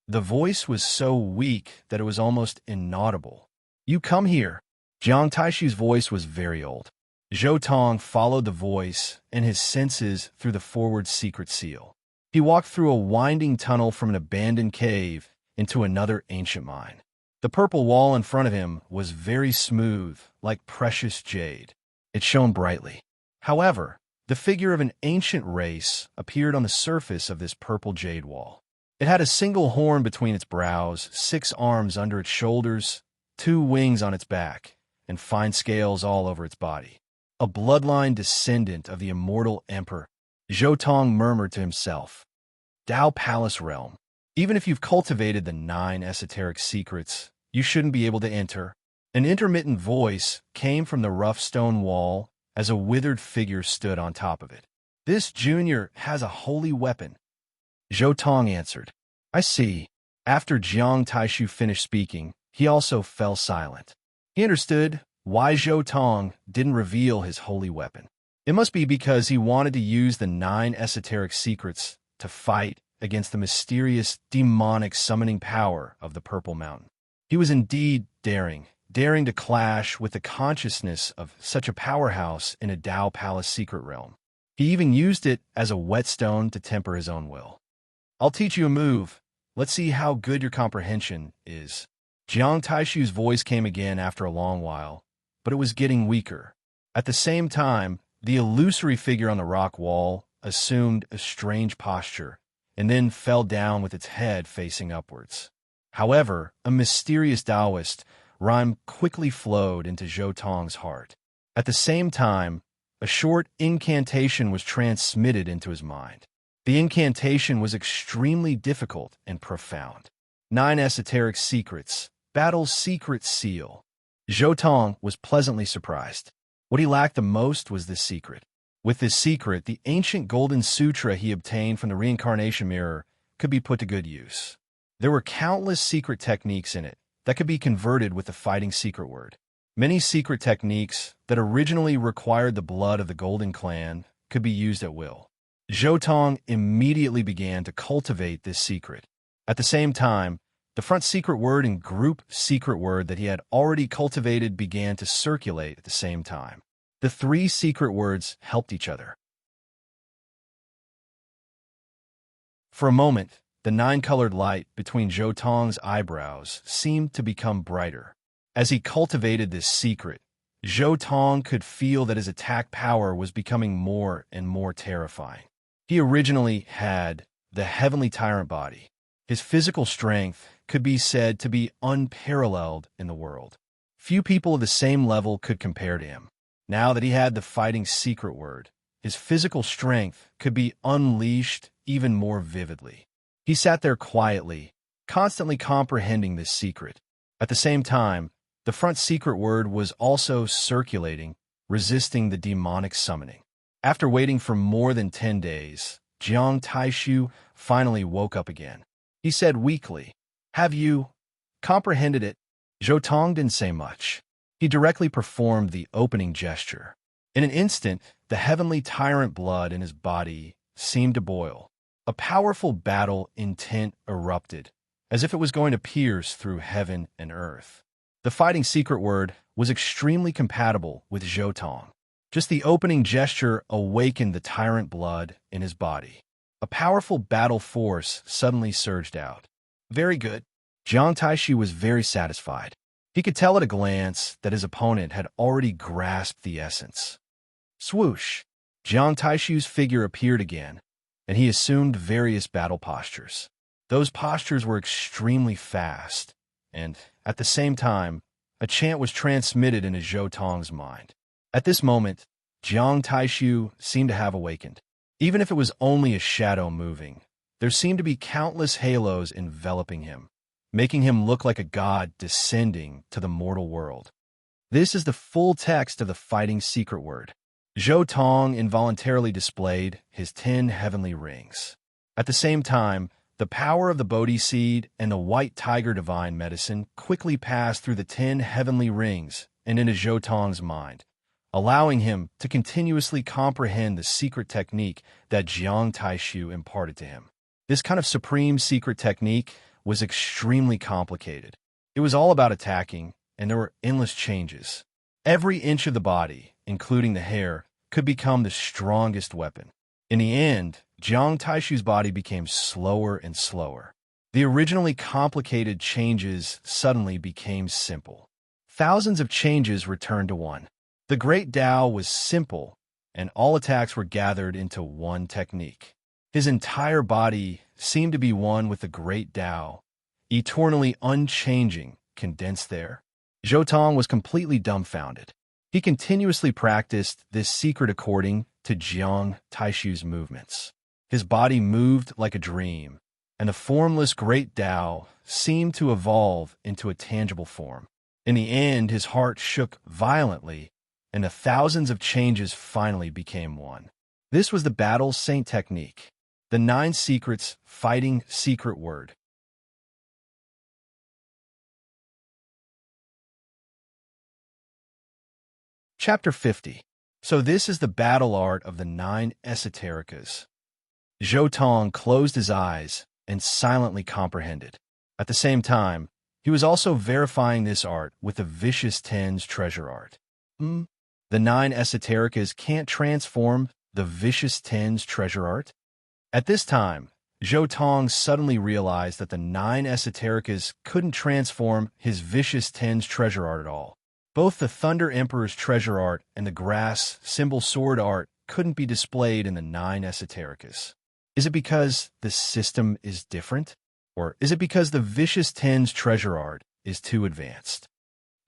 S1: The voice was so weak that it was almost inaudible. You come here. Jiang Taishu's voice was very old. Zhou Tong followed the voice and his senses through the forward secret seal. He walked through a winding tunnel from an abandoned cave into another ancient mine. The purple wall in front of him was very smooth, like precious jade. It shone brightly. However, the figure of an ancient race appeared on the surface of this purple jade wall. It had a single horn between its brows, 6 arms under its shoulders, 2 wings on its back, and fine scales all over its body. A bloodline descendant of the immortal emperor, Zhou Tong murmured to himself. Dao Palace Realm. Even if you've cultivated the 9 esoteric secrets, you shouldn't be able to enter. An intermittent voice came from the rough stone wall as a withered figure stood on top of it. This junior has a holy weapon. Zhou Tong answered. I see. After Jiang Taishu finished speaking, he also fell silent. He understood why Zhou Tong didn't reveal his holy weapon. It must be because he wanted to use the 9 esoteric secrets to fight against the mysterious, demonic summoning power of the Purple Mountain. He was indeed daring to clash with the consciousness of such a powerhouse in a Dao Palace secret realm. He even used it as a whetstone to temper his own will. "I'll teach you a move. Let's see how good your comprehension is." Jiang Taishu's voice came again after a long while, but it was getting weaker. At the same time, the illusory figure on the rock wall assumed a strange posture and then fell down with its head facing upwards. However, a mysterious Taoist rhyme quickly flowed into Zhou Tong's heart. At the same time, a short incantation was transmitted into his mind. The incantation was extremely difficult and profound. 9 esoteric secrets, battle's secret seal. Zhou Tong was pleasantly surprised. What he lacked the most was this secret. With this secret, the ancient golden sutra he obtained from the reincarnation mirror could be put to good use. There were countless secret techniques in it that could be converted with the fighting secret word. Many secret techniques that originally required the blood of the Golden Clan could be used at will. Zhou Tong immediately began to cultivate this secret. At the same time, the front secret word and group secret word that he had already cultivated began to circulate at the same time. The 3 secret words helped each other. For a moment, the 9-colored light between Zhou Tong's eyebrows seemed to become brighter. As he cultivated this secret, Zhou Tong could feel that his attack power was becoming more and more terrifying. He originally had the heavenly tyrant body. His physical strength could be said to be unparalleled in the world. Few people of the same level could compare to him. Now that he had the fighting secret word, his physical strength could be unleashed even more vividly. He sat there quietly, constantly comprehending this secret. At the same time, the front secret word was also circulating, resisting the demonic summoning. After waiting for more than 10 days, Jiang Taishu finally woke up again. He said weakly, "Have you comprehended it?" Zhou Tong didn't say much. He directly performed the opening gesture. In an instant, the heavenly tyrant blood in his body seemed to boil. A powerful battle intent erupted, as if it was going to pierce through heaven and earth. The fighting secret word was extremely compatible with Zhou Tong. Just the opening gesture awakened the tyrant blood in his body. A powerful battle force suddenly surged out. Very good. Jiang Taishu was very satisfied. He could tell at a glance that his opponent had already grasped the essence. Swoosh! Jiang Taishu's figure appeared again, and he assumed various battle postures. Those postures were extremely fast, and, at the same time, a chant was transmitted into Zhou Tong's mind. At this moment, Jiang Taishu seemed to have awakened. Even if it was only a shadow moving, there seemed to be countless halos enveloping him, making him look like a god descending to the mortal world. This is the full text of the fighting secret word. Zhou Tong involuntarily displayed his 10 heavenly rings. At the same time, the power of the Bodhi seed and the white tiger divine medicine quickly passed through the 10 heavenly rings and into Zhou Tong's mind, allowing him to continuously comprehend the secret technique that Jiang Taishu imparted to him. This kind of supreme secret technique was extremely complicated. It was all about attacking, and there were endless changes. Every inch of the body, including the hair, could become the strongest weapon. In the end, Jiang Taishu's body became slower and slower. The originally complicated changes suddenly became simple. Thousands of changes returned to one. The great Tao was simple, and all attacks were gathered into one technique. His entire body seemed to be one with the great Tao, eternally unchanging, condensed there. Zhou Tong was completely dumbfounded. He continuously practiced this secret according to Jiang Taishu's movements. His body moved like a dream, and the formless great Tao seemed to evolve into a tangible form. In the end, his heart shook violently, and the thousands of changes finally became one. This was the battle saint technique, the 9 secrets fighting secret word. Chapter 50. So this is the battle art of the 9 esotericas. Zhou Tong closed his eyes and silently comprehended. At the same time, he was also verifying this art with the Vicious Ten's treasure art. The 9 esotericas can't transform the Vicious Ten's treasure art? At this time, Zhou Tong suddenly realized that the 9 esotericas couldn't transform his Vicious Ten's treasure art at all. Both the Thunder Emperor's treasure art and the grass symbol sword art couldn't be displayed in the 9 esotericas. Is it because the system is different? Or is it because the Vicious Ten's treasure art is too advanced?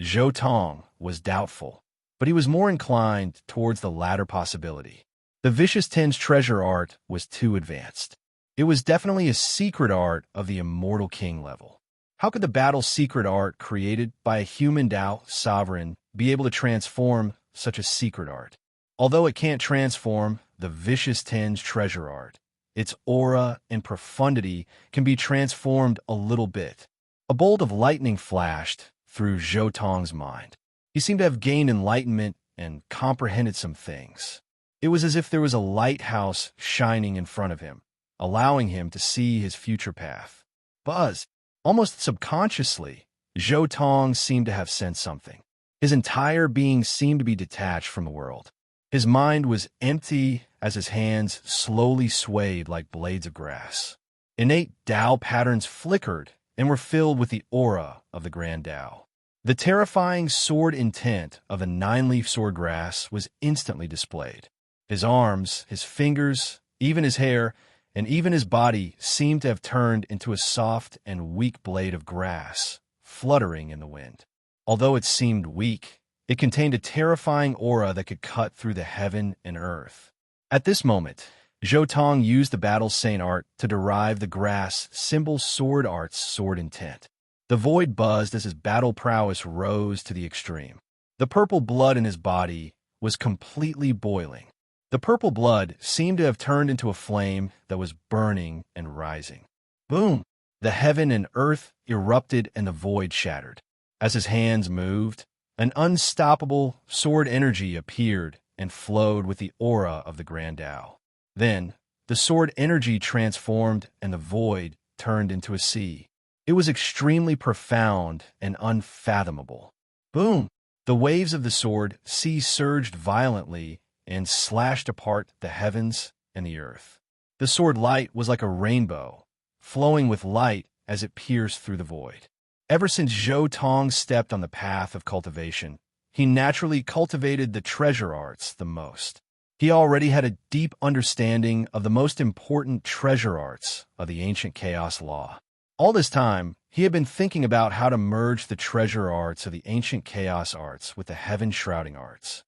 S1: Zhou Tong was doubtful, but he was more inclined towards the latter possibility. The Vicious Ten's treasure art was too advanced. It was definitely a secret art of the Immortal King level. How could the battle secret art created by a human Dao sovereign be able to transform such a secret art? Although it can't transform the Vicious Ten's treasure art, its aura and profundity can be transformed a little bit. A bolt of lightning flashed through Zhou Tong's mind. He seemed to have gained enlightenment and comprehended some things. It was as if there was a lighthouse shining in front of him, allowing him to see his future path. Buzz! Almost subconsciously, Zhou Tong seemed to have sensed something. His entire being seemed to be detached from the world. His mind was empty as his hands slowly swayed like blades of grass. Innate Dao patterns flickered and were filled with the aura of the Grand Dao. The terrifying sword intent of the 9-leaf sword grass was instantly displayed. His arms, his fingers, even his hair, and even his body seemed to have turned into a soft and weak blade of grass, fluttering in the wind. Although it seemed weak, it contained a terrifying aura that could cut through the heaven and earth. At this moment, Zhou Tong used the battle saint art to derive the grass symbol sword art's sword intent. The void buzzed as his battle prowess rose to the extreme. The purple blood in his body was completely boiling. The purple blood seemed to have turned into a flame that was burning and rising. Boom! The heaven and earth erupted and the void shattered. As his hands moved, an unstoppable sword energy appeared and flowed with the aura of the Grand Dao. Then, the sword energy transformed and the void turned into a sea. It was extremely profound and unfathomable. Boom! The waves of the sword sea surged violently and slashed apart the heavens and the earth. The sword light was like a rainbow, flowing with light as it pierced through the void. Ever since Zhou Tong stepped on the path of cultivation, he naturally cultivated the treasure arts the most. He already had a deep understanding of the most important treasure arts of the ancient chaos law. All this time, he had been thinking about how to merge the treasure arts of the ancient chaos arts with the heaven-shrouding arts.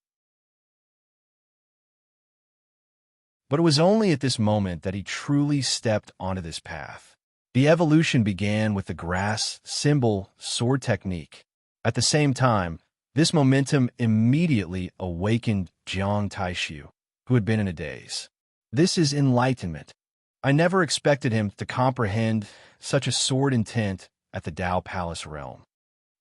S1: But it was only at this moment that he truly stepped onto this path. The evolution began with the grass symbol sword technique. At the same time, this momentum immediately awakened Jiang Taishu, who had been in a daze. This is enlightenment. I never expected him to comprehend such a sword intent at the Dao Palace realm.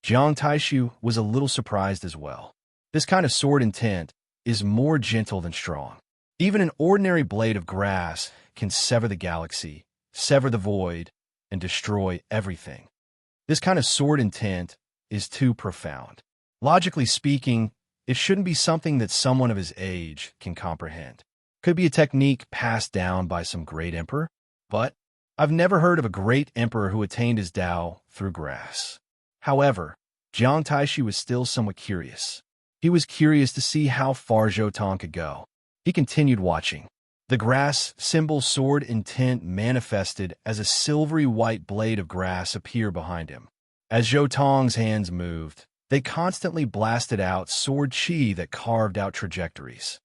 S1: Jiang Taishu was a little surprised as well. This kind of sword intent is more gentle than strong. Even an ordinary blade of grass can sever the galaxy, sever the void, and destroy everything. This kind of sword intent is too profound. Logically speaking, it shouldn't be something that someone of his age can comprehend. Could be a technique passed down by some great emperor, but I've never heard of a great emperor who attained his Dao through grass. However, Jiang Taishu was still somewhat curious. He was curious to see how far Zhou Tong could go. He continued watching. The grass symbol sword intent manifested as a silvery white blade of grass appear behind him. As Zhou Tong's hands moved, they constantly blasted out sword chi that carved out trajectories.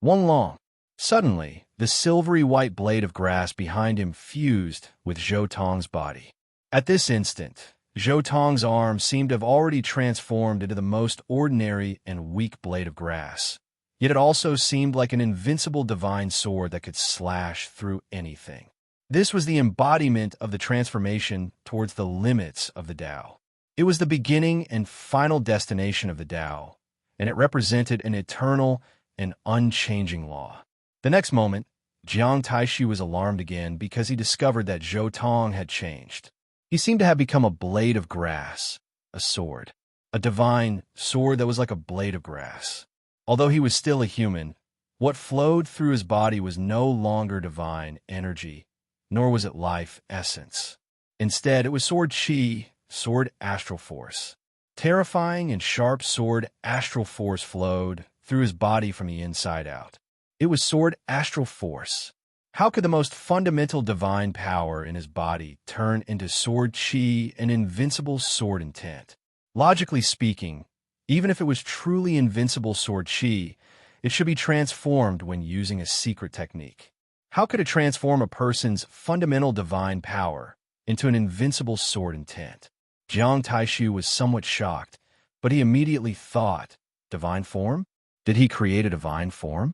S1: One long. Suddenly, the silvery white blade of grass behind him fused with Zhou Tong's body. At this instant, Zhou Tong's arm seemed to have already transformed into the most ordinary and weak blade of grass. Yet it also seemed like an invincible divine sword that could slash through anything. This was the embodiment of the transformation towards the limits of the Dao. It was the beginning and final destination of the Dao, and it represented an eternal and unchanging law. The next moment, Jiang Taishu was alarmed again because he discovered that Zhou Tong had changed. He seemed to have become a blade of grass, a sword, a divine sword that was like a blade of grass. Although he was still a human, what flowed through his body was no longer divine energy, nor was it life essence. Instead, it was sword chi, sword astral force. Terrifying and sharp sword astral force flowed through his body from the inside out. It was sword astral force. How could the most fundamental divine power in his body turn into sword chi, an invincible sword intent? Logically speaking, even if it was truly invincible sword chi, it should be transformed when using a secret technique. How could it transform a person's fundamental divine power into an invincible sword intent? Jiang Taishu was somewhat shocked, but he immediately thought, divine form? Did he create a divine form?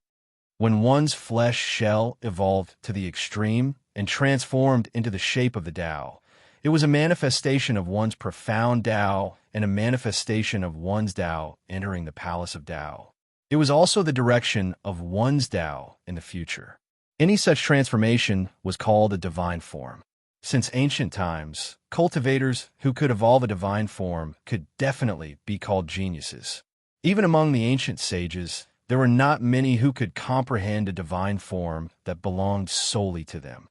S1: When one's flesh shell evolved to the extreme and transformed into the shape of the Tao, it was a manifestation of one's profound Tao and a manifestation of one's Tao entering the palace of Tao. It was also the direction of one's Tao in the future. Any such transformation was called a divine form. Since ancient times, cultivators who could evolve a divine form could definitely be called geniuses. Even among the ancient sages, there were not many who could comprehend a divine form that belonged solely to them.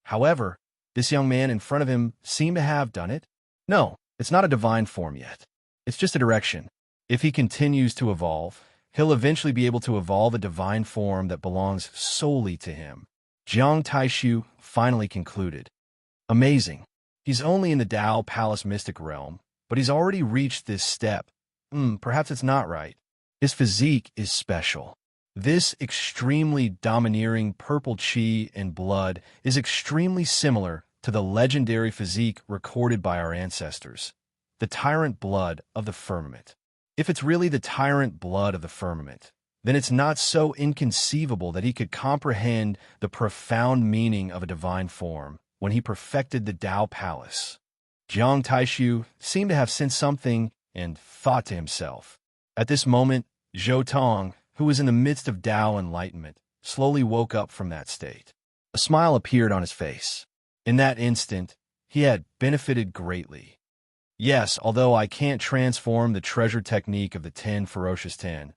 S1: However, this young man in front of him seemed to have done it. No, it's not a divine form yet. It's just a direction. If he continues to evolve, he'll eventually be able to evolve a divine form that belongs solely to him. Jiang Taishu finally concluded. Amazing. He's only in the Tao Palace mystic realm, but he's already reached this step. Perhaps it's not right. His physique is special. This extremely domineering purple chi and blood is extremely similar to the legendary physique recorded by our ancestors, the tyrant blood of the firmament. If it's really the tyrant blood of the firmament, then it's not so inconceivable that he could comprehend the profound meaning of a divine form when he perfected the Tao Palace. Jiang Taishu seemed to have sensed something and thought to himself. At this moment, Zhou Tong, who was in the midst of Tao enlightenment, slowly woke up from that state. A smile appeared on his face. In that instant, he had benefited greatly. Yes, although I can't transform the treasure technique of the 10 ferocious 10,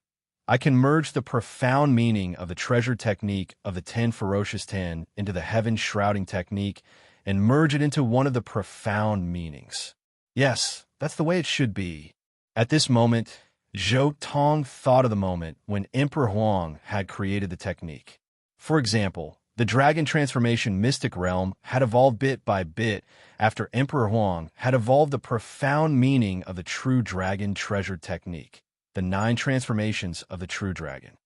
S1: I can merge the profound meaning of the treasure technique of the 10 ferocious 10 into the heaven-shrouding technique and merge it into one of the profound meanings. Yes, that's the way it should be. At this moment, Zhou Tong thought of the moment when Emperor Huang had created the technique. For example, the dragon transformation mystic realm had evolved bit by bit after Emperor Huang had evolved the profound meaning of the true dragon treasure technique, the 9 transformations of the true dragon.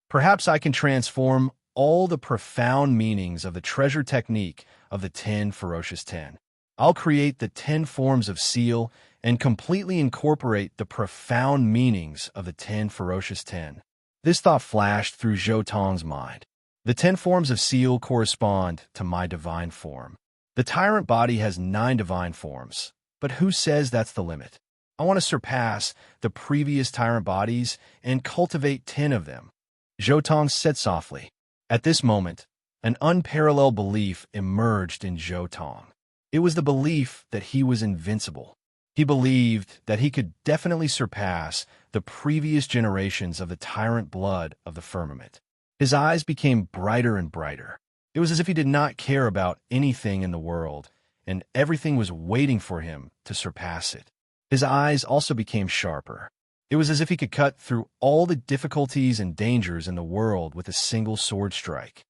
S1: Perhaps I can transform all the profound meanings of the treasure technique of the 10 ferocious 10. I'll create the 10 forms of seal and completely incorporate the profound meanings of the 10 ferocious 10. This thought flashed through Zhou Tong's mind. The 10 forms of seal correspond to my divine form. The tyrant body has 9 divine forms, but who says that's the limit? I want to surpass the previous tyrant bodies and cultivate 10 of them. Zhou Tong said softly. At this moment, an unparalleled belief emerged in Zhou Tong. It was the belief that he was invincible. He believed that he could definitely surpass the previous generations of the tyrant blood of the firmament. His eyes became brighter and brighter. It was as if he did not care about anything in the world, and everything was waiting for him to surpass it. His eyes also became sharper. It was as if he could cut through all the difficulties and dangers in the world with a single sword strike.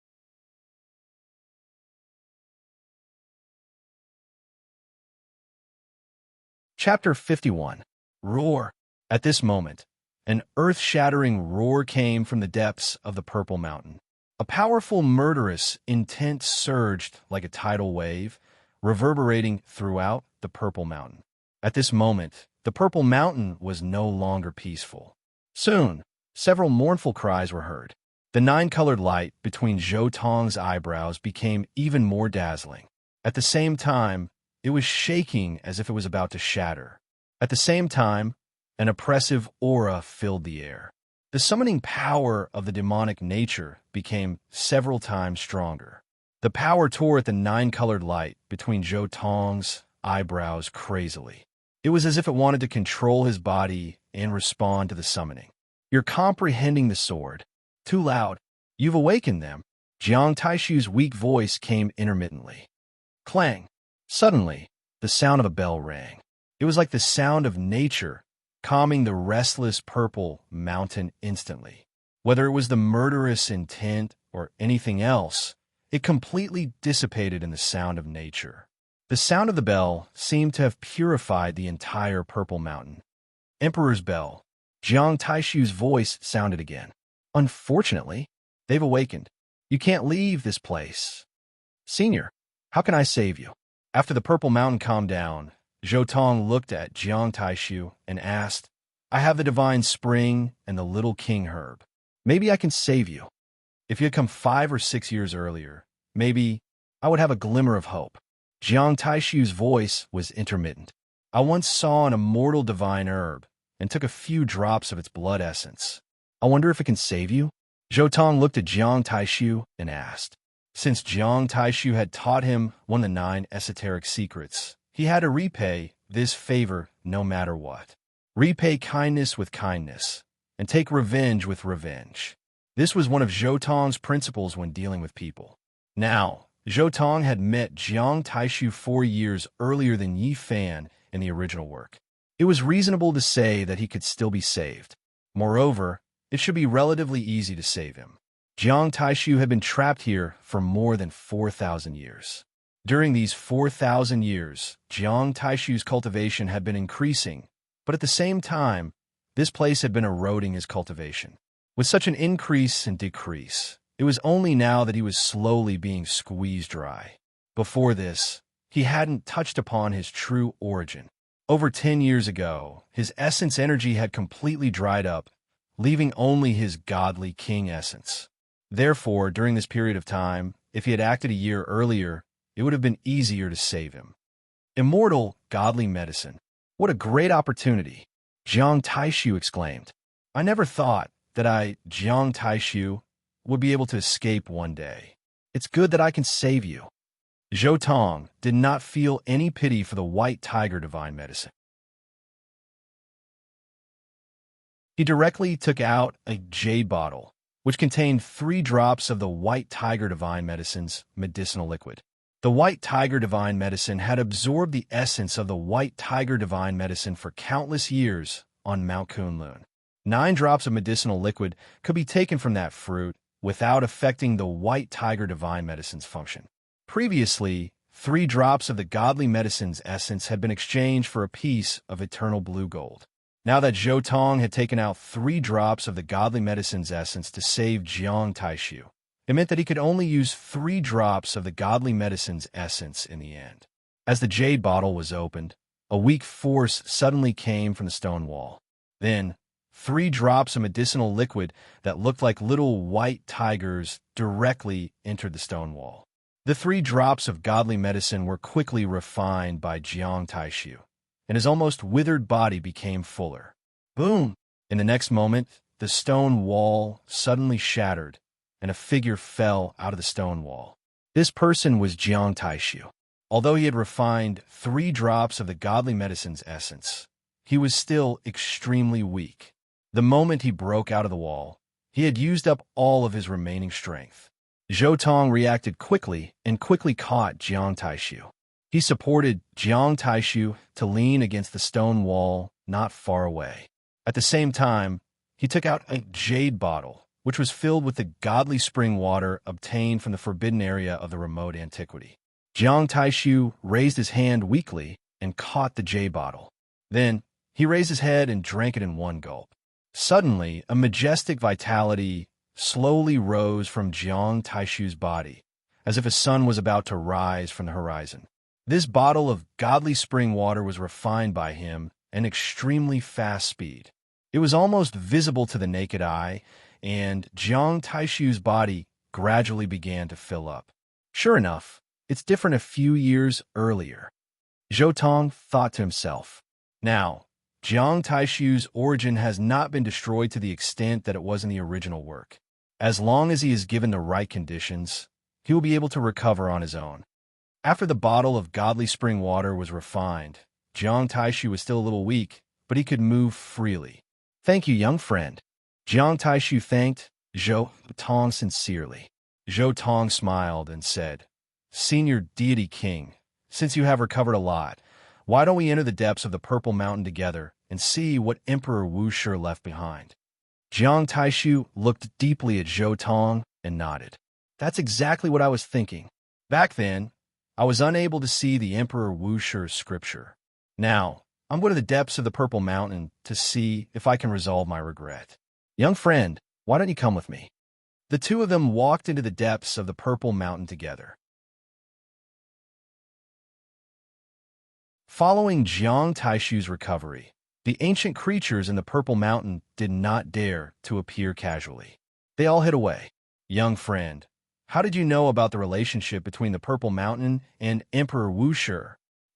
S1: Chapter 51. Roar. At this moment, an earth-shattering roar came from the depths of the Purple Mountain. A powerful, murderous intent surged like a tidal wave, reverberating throughout the Purple Mountain. At this moment, the Purple Mountain was no longer peaceful. Soon, several mournful cries were heard. The 9-colored light between Zhou Tong's eyebrows became even more dazzling. At the same time, it was shaking as if it was about to shatter. At the same time, an oppressive aura filled the air. The summoning power of the demonic nature became several times stronger. The power tore at the nine-colored light between Zhou Tong's eyebrows crazily. It was as if it wanted to control his body and respond to the summoning. "You're comprehending the sword. Too loud. You've awakened them." Jiang Taishu's weak voice came intermittently. Clang. Suddenly, the sound of a bell rang. It was like the sound of nature, calming the restless purple mountain instantly. Whether it was the murderous intent or anything else, it completely dissipated in the sound of nature. The sound of the bell seemed to have purified the entire purple mountain. "Emperor's bell." Jiang Taishu's voice sounded again. "Unfortunately, they've awakened. You can't leave this place. Senior, how can I save you?" After the purple mountain calmed down, Zhou Tong looked at Jiang Taishu and asked, "I have the divine spring and the little king herb. Maybe I can save you. If you had come 5 or 6 years earlier, maybe I would have a glimmer of hope." Jiang Taishu's voice was intermittent. "I once saw an immortal divine herb and took a few drops of its blood essence. I wonder if it can save you?" Zhou Tong looked at Jiang Taishu and asked. Since Jiang Taishu had taught him one of the 9 esoteric secrets, he had to repay this favor no matter what. Repay kindness with kindness, and take revenge with revenge. This was one of Zhou Tong's principles when dealing with people. Now, Zhou Tong had met Jiang Taishu 4 years earlier than Yi Fan in the original work. It was reasonable to say that he could still be saved. Moreover, it should be relatively easy to save him. Jiang Taishu had been trapped here for more than 4,000 years. During these 4,000 years, Jiang Taishu's cultivation had been increasing, but at the same time, this place had been eroding his cultivation. With such an increase and decrease, it was only now that he was slowly being squeezed dry. Before this, he hadn't touched upon his true origin. Over 10 years ago, his essence energy had completely dried up, leaving only his godly king essence. Therefore, during this period of time, if he had acted a year earlier, it would have been easier to save him. Immortal, godly medicine. What a great opportunity! Jiang Taishu exclaimed. "I never thought that Jiang Taishu, would be able to escape one day. It's good that I can save you." Zhou Tong did not feel any pity for the white tiger divine medicine. He directly took out a jade bottle, which contained 3 drops of the white tiger divine medicine's medicinal liquid. The white tiger divine medicine had absorbed the essence of the white tiger divine medicine for countless years on Mount Kunlun. 9 drops of medicinal liquid could be taken from that fruit without affecting the white tiger divine medicine's function. Previously, 3 drops of the godly medicine's essence had been exchanged for a piece of eternal blue gold. Now that Zhou Tong had taken out 3 drops of the godly medicine's essence to save Jiang Taishu, it meant that he could only use 3 drops of the godly medicine's essence in the end. As the jade bottle was opened, a weak force suddenly came from the stone wall. Then, 3 drops of medicinal liquid that looked like little white tigers directly entered the stone wall. The 3 drops of godly medicine were quickly refined by Jiang Taishu, and his almost withered body became fuller. Boom! In the next moment, the stone wall suddenly shattered, and a figure fell out of the stone wall. This person was Jiang Taishu. Although he had refined 3 drops of the godly medicine's essence, he was still extremely weak. The moment he broke out of the wall, he had used up all of his remaining strength. Zhou Tong reacted quickly and quickly caught Jiang Taishu. He supported Jiang Taishu to lean against the stone wall not far away. At the same time, he took out a jade bottle, which was filled with the godly spring water obtained from the forbidden area of the remote antiquity. Jiang Taishu raised his hand weakly and caught the jade bottle. Then, he raised his head and drank it in one gulp. Suddenly, a majestic vitality slowly rose from Jiang Taishu's body, as if a sun was about to rise from the horizon. This bottle of godly spring water was refined by him at an extremely fast speed. It was almost visible to the naked eye, and Jiang Taishu's body gradually began to fill up. Sure enough, it's different a few years earlier. Zhou Tong thought to himself. Now, Jiang Taishu's origin has not been destroyed to the extent that it was in the original work. As long as he is given the right conditions, he will be able to recover on his own. After the bottle of godly spring water was refined, Jiang Taishu was still a little weak, but he could move freely. "Thank you, young friend." Jiang Taishu thanked Zhou Tong sincerely. Zhou Tong smiled and said, "Senior Deity King, since you have recovered a lot, why don't we enter the depths of the Purple Mountain together and see what Emperor Wu Shi left behind?" Jiang Taishu looked deeply at Zhou Tong and nodded. "That's exactly what I was thinking. Back then, I was unable to see the Emperor Wu Shi's scripture. Now, I'm going to the depths of the Purple Mountain to see if I can resolve my regret. Young friend, why don't you come with me?" The two of them walked into the depths of the Purple Mountain together. Following Jiang Taishu's recovery, the ancient creatures in the Purple Mountain did not dare to appear casually. They all hid away. "Young friend, how did you know about the relationship between the Purple Mountain and Emperor Wu Shi?"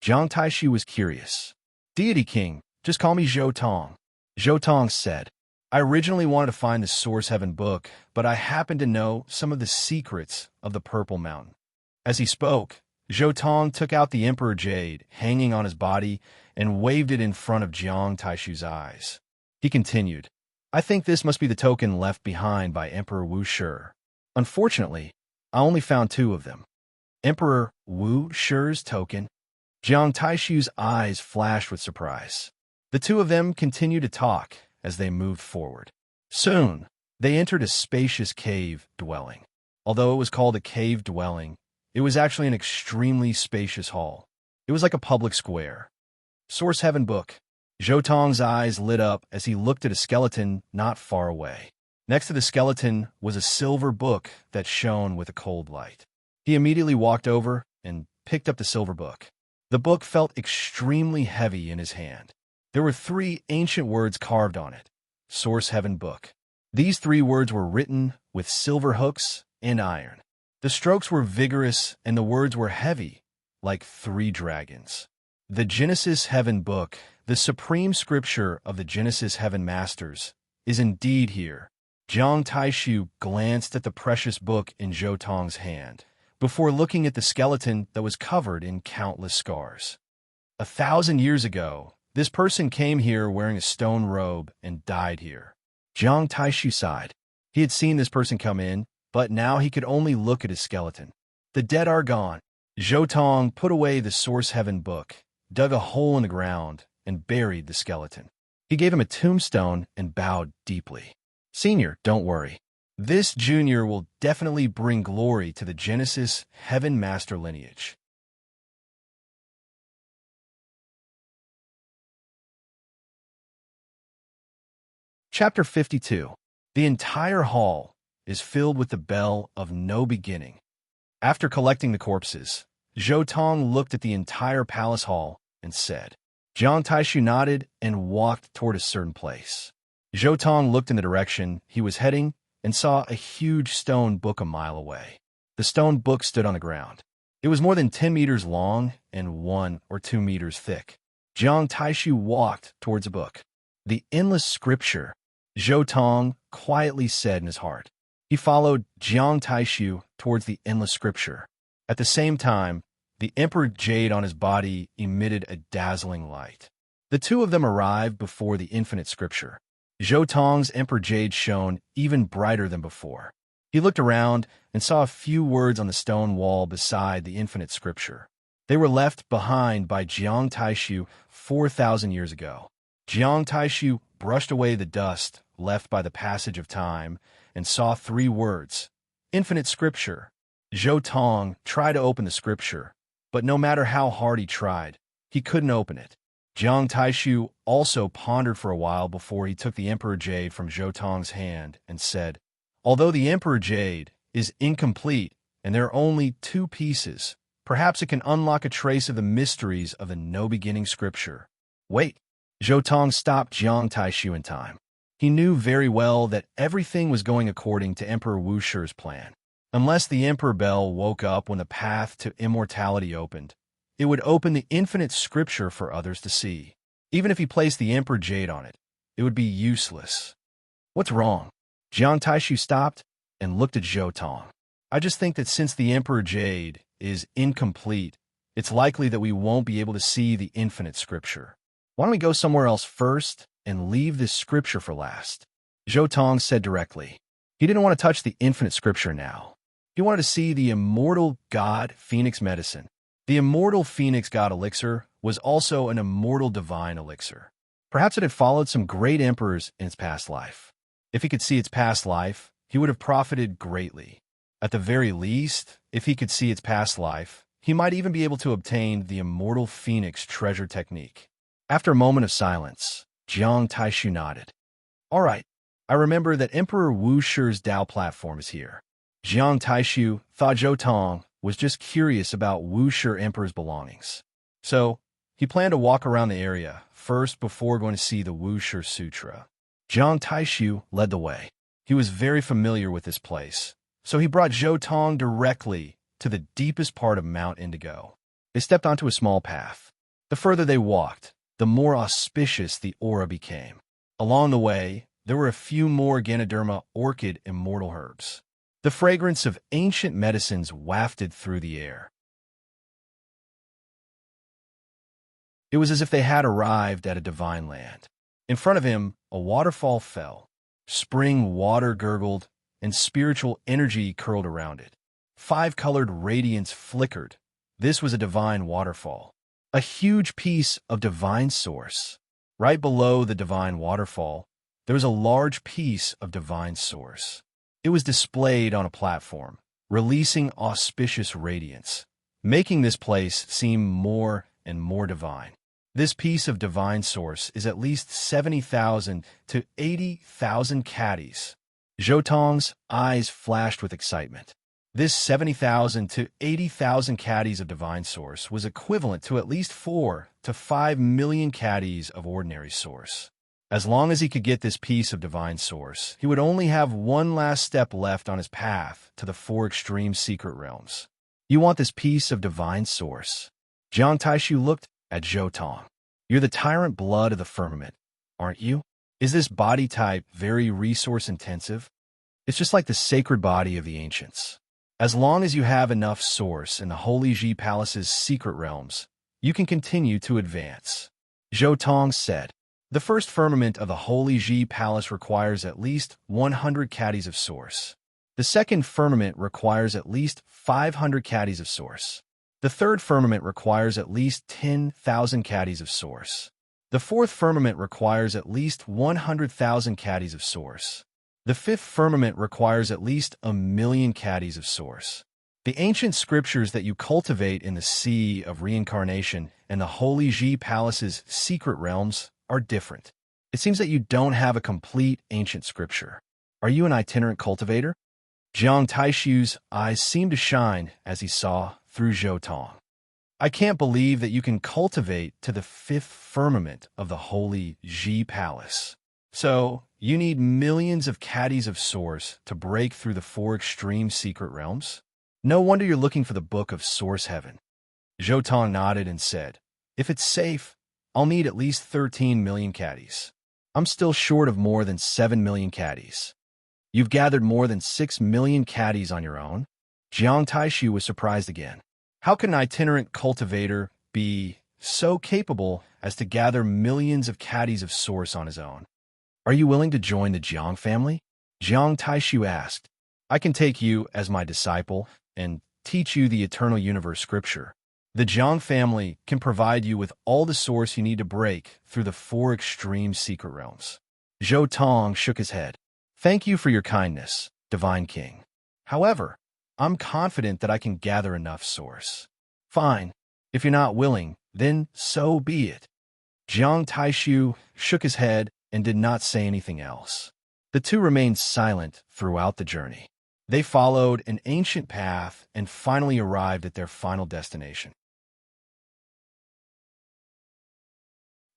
S1: Jiang Taishu was curious. "Deity King, just call me Zhou Tong." Zhou Tong said, "I originally wanted to find the Source Heaven book, but I happened to know some of the secrets of the Purple Mountain." As he spoke, Zhou Tong took out the Emperor Jade hanging on his body and waved it in front of Jiang Taishu's eyes. He continued, "I think this must be the token left behind by Emperor Wu Shi. Unfortunately, I only found two of them." "Emperor Wu Shi's token?" Jiang Taishu's eyes flashed with surprise. The two of them continued to talk as they moved forward. Soon, they entered a spacious cave dwelling. Although it was called a cave dwelling, it was actually an extremely spacious hall. It was like a public square. "Source Heaven book." Zhou Tong's eyes lit up as he looked at a skeleton not far away. Next to the skeleton was a silver book that shone with a cold light. He immediately walked over and picked up the silver book. The book felt extremely heavy in his hand. There were 3 ancient words carved on it. "Source Heaven book." These 3 words were written with silver hooks and iron. The strokes were vigorous and the words were heavy, like 3 dragons. The Genesis Heaven book, the supreme scripture of the Genesis Heaven Masters, is indeed here. Jiang Taishu glanced at the precious book in Zhou Tong's hand, before looking at the skeleton that was covered in countless scars. 1,000 years ago, this person came here wearing a stone robe and died here. Jiang Taishu sighed. He had seen this person come in, but now he could only look at his skeleton. "The dead are gone." Zhou Tong put away the Source Heaven book, dug a hole in the ground, and buried the skeleton. He gave him a tombstone and bowed deeply. "Senior, don't worry. This junior will definitely bring glory to the Genesis Heaven Master lineage." Chapter 52. The entire hall is filled with the bell of no beginning. After collecting the corpses, Zhou Tong looked at the entire palace hall and said. Jiang Taishu nodded and walked toward a certain place. Zhou Tong looked in the direction he was heading and saw a huge stone book a mile away. The stone book stood on the ground. It was more than 10 meters long and 1 or 2 meters thick. Jiang Taishu walked towards the book. "The endless scripture," Zhou Tong quietly said in his heart. He followed Jiang Taishu towards the endless scripture. At the same time, the Emperor Jade on his body emitted a dazzling light. The two of them arrived before the infinite scripture. Zhou Tong's Emperor Jade shone even brighter than before. He looked around and saw a few words on the stone wall beside the infinite scripture. They were left behind by Jiang Taishu 4,000 years ago. Jiang Taishu brushed away the dust left by the passage of time and saw 3 words, infinite scripture. Zhou Tong tried to open the scripture, but no matter how hard he tried, he couldn't open it. Jiang Taishu also pondered for a while before he took the Emperor Jade from Zhou Tong's hand and said, "Although the Emperor Jade is incomplete and there are only 2 pieces, perhaps it can unlock a trace of the mysteries of the no-beginning scripture." Wait! Zhou Tong stopped Jiang Taishu in time. He knew very well that everything was going according to Emperor Wu Shi's plan. Unless the Emperor Bell woke up when the path to immortality opened, it would open the infinite scripture for others to see. Even if he placed the Emperor Jade on it, it would be useless. What's wrong? Jiang Taishu stopped and looked at Zhou Tong. I just think that since the Emperor Jade is incomplete, it's likely that we won't be able to see the infinite scripture. Why don't we go somewhere else first and leave this scripture for last? Zhou Tong said directly. He didn't want to touch the infinite scripture now. He wanted to see the immortal god Phoenix medicine. The immortal Phoenix god elixir was also an immortal divine elixir. Perhaps it had followed some great emperors in its past life. If he could see its past life, he would have profited greatly. At the very least, if he could see its past life, he might even be able to obtain the immortal Phoenix treasure technique. After a moment of silence, Jiang Taishu nodded. All right, I remember that Emperor Wu Shi's Dao platform is here. Jiang Taishu thought Zhou Tong was just curious about Wu Shi Emperor's belongings. So, he planned to walk around the area first before going to see the Wu Shi Sutra. Jiang Taishu led the way. He was very familiar with this place, so he brought Zhou Tong directly to the deepest part of Mount Indigo. They stepped onto a small path. The further they walked, the more auspicious the aura became. Along the way, there were a few more Ganoderma orchid immortal herbs. The fragrance of ancient medicines wafted through the air. It was as if they had arrived at a divine land. In front of him, a waterfall fell. Spring water gurgled, and spiritual energy curled around it. 5-colored radiance flickered. This was a divine waterfall. A huge piece of divine source. Right below the divine waterfall, there was a large piece of divine source. It was displayed on a platform, releasing auspicious radiance, making this place seem more and more divine. This piece of divine source is at least 70,000 to 80,000 caddies. Zhou Tong's eyes flashed with excitement. This 70,000 to 80,000 caddies of divine source was equivalent to at least 4 to 5 million caddies of ordinary source. As long as he could get this piece of divine source, he would only have one last step left on his path to the 4 extreme secret realms. You want this piece of divine source? Jiang Taishu looked at Zhou Tong. You're the tyrant blood of the firmament, aren't you? Is this body type very resource-intensive? It's just like the sacred body of the ancients. As long as you have enough source in the Holy Ji Palace's secret realms, you can continue to advance. Zhou Tong said. The first firmament of the Holy Ji Palace requires at least 100 caddies of source. The second firmament requires at least 500 caddies of source. The third firmament requires at least 10,000 caddies of source. The fourth firmament requires at least 100,000 caddies of source. The fifth firmament requires at least 1,000,000 caddies of source. The ancient scriptures that you cultivate in the Sea of Reincarnation and the Holy Ji Palace's secret realms are different. It seems that you don't have a complete ancient scripture. Are you an itinerant cultivator? Jiang Taishu's eyes seemed to shine as he saw through Zhou Tong. I can't believe that you can cultivate to the 5th firmament of the Holy Ji Palace. So, you need millions of caddies of source to break through the 4 extreme secret realms? No wonder you're looking for the Book of Source Heaven. Zhou Tong nodded and said, if it's safe, I'll need at least 13 million caddies. I'm still short of more than 7 million caddies. You've gathered more than 6 million caddies on your own? Jiang Taishu was surprised again. How can an itinerant cultivator be so capable as to gather millions of caddies of source on his own? Are you willing to join the Jiang family? Jiang Taishu asked. I can take you as my disciple and teach you the eternal universe scripture. The Jiang family can provide you with all the source you need to break through the 4 extreme secret realms. Zhou Tong shook his head. Thank you for your kindness, Divine King. However, I'm confident that I can gather enough source. Fine. If you're not willing, then so be it. Jiang Taishu shook his head and did not say anything else. The two remained silent throughout the journey. They followed an ancient path and finally arrived at their final destination.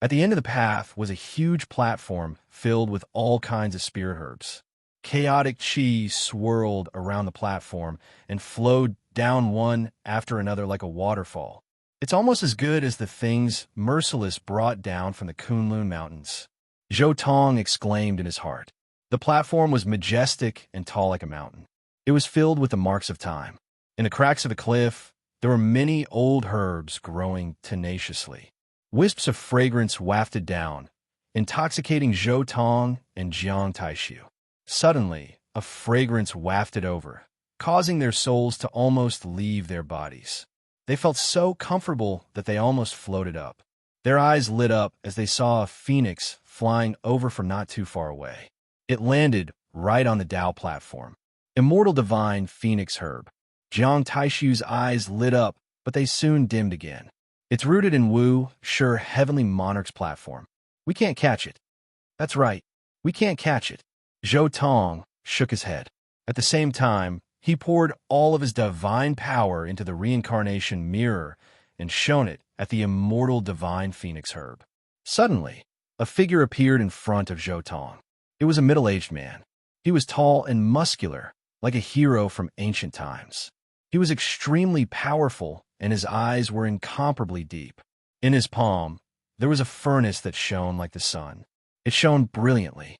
S1: At the end of the path was a huge platform filled with all kinds of spirit herbs. Chaotic chi swirled around the platform and flowed down one after another like a waterfall. It's almost as good as the things Merciless brought down from the Kunlun Mountains. Zhou Tong exclaimed in his heart. The platform was majestic and tall like a mountain. It was filled with the marks of time. In the cracks of the cliff, there were many old herbs growing tenaciously. Wisps of fragrance wafted down, intoxicating Zhou Tong and Jiang Taishu. Suddenly, a fragrance wafted over, causing their souls to almost leave their bodies. They felt so comfortable that they almost floated up. Their eyes lit up as they saw a phoenix flying over from not too far away. It landed right on the Dao platform. Immortal Divine Phoenix Herb. Jiang Taishu's eyes lit up, but they soon dimmed again. It's rooted in Wu, Sure Heavenly Monarch's platform. We can't catch it. That's right. We can't catch it. Zhou Tong shook his head. At the same time, he poured all of his divine power into the reincarnation mirror and shone it at the immortal divine phoenix herb. Suddenly, a figure appeared in front of Zhou Tong. It was a middle-aged man. He was tall and muscular, like a hero from ancient times. He was extremely powerful, and his eyes were incomparably deep. In his palm, there was a furnace that shone like the sun. It shone brilliantly.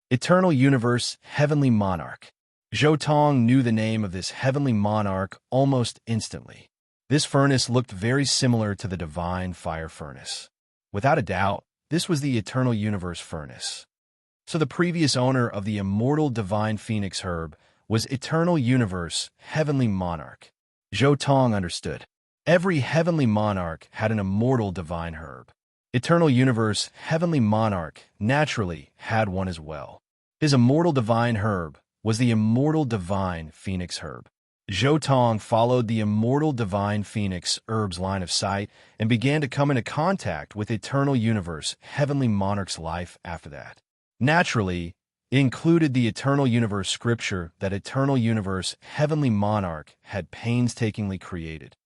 S1: Eternal Universe, Heavenly Monarch. Zhou Tong knew the name of this heavenly monarch almost instantly. This furnace looked very similar to the divine fire furnace. Without a doubt, this was the Eternal Universe furnace. So the previous owner of the immortal divine phoenix herb was Eternal Universe, Heavenly Monarch. Zhou Tong understood. Every heavenly monarch had an immortal divine herb. Eternal Universe, Heavenly Monarch naturally had one as well. His immortal divine herb was the immortal divine phoenix herb. Zhou Tong followed the immortal divine phoenix herb's line of sight and began to come into contact with Eternal Universe, Heavenly Monarch's life after that. Naturally, it included the Eternal Universe scripture that Eternal Universe, Heavenly Monarch had painstakingly created.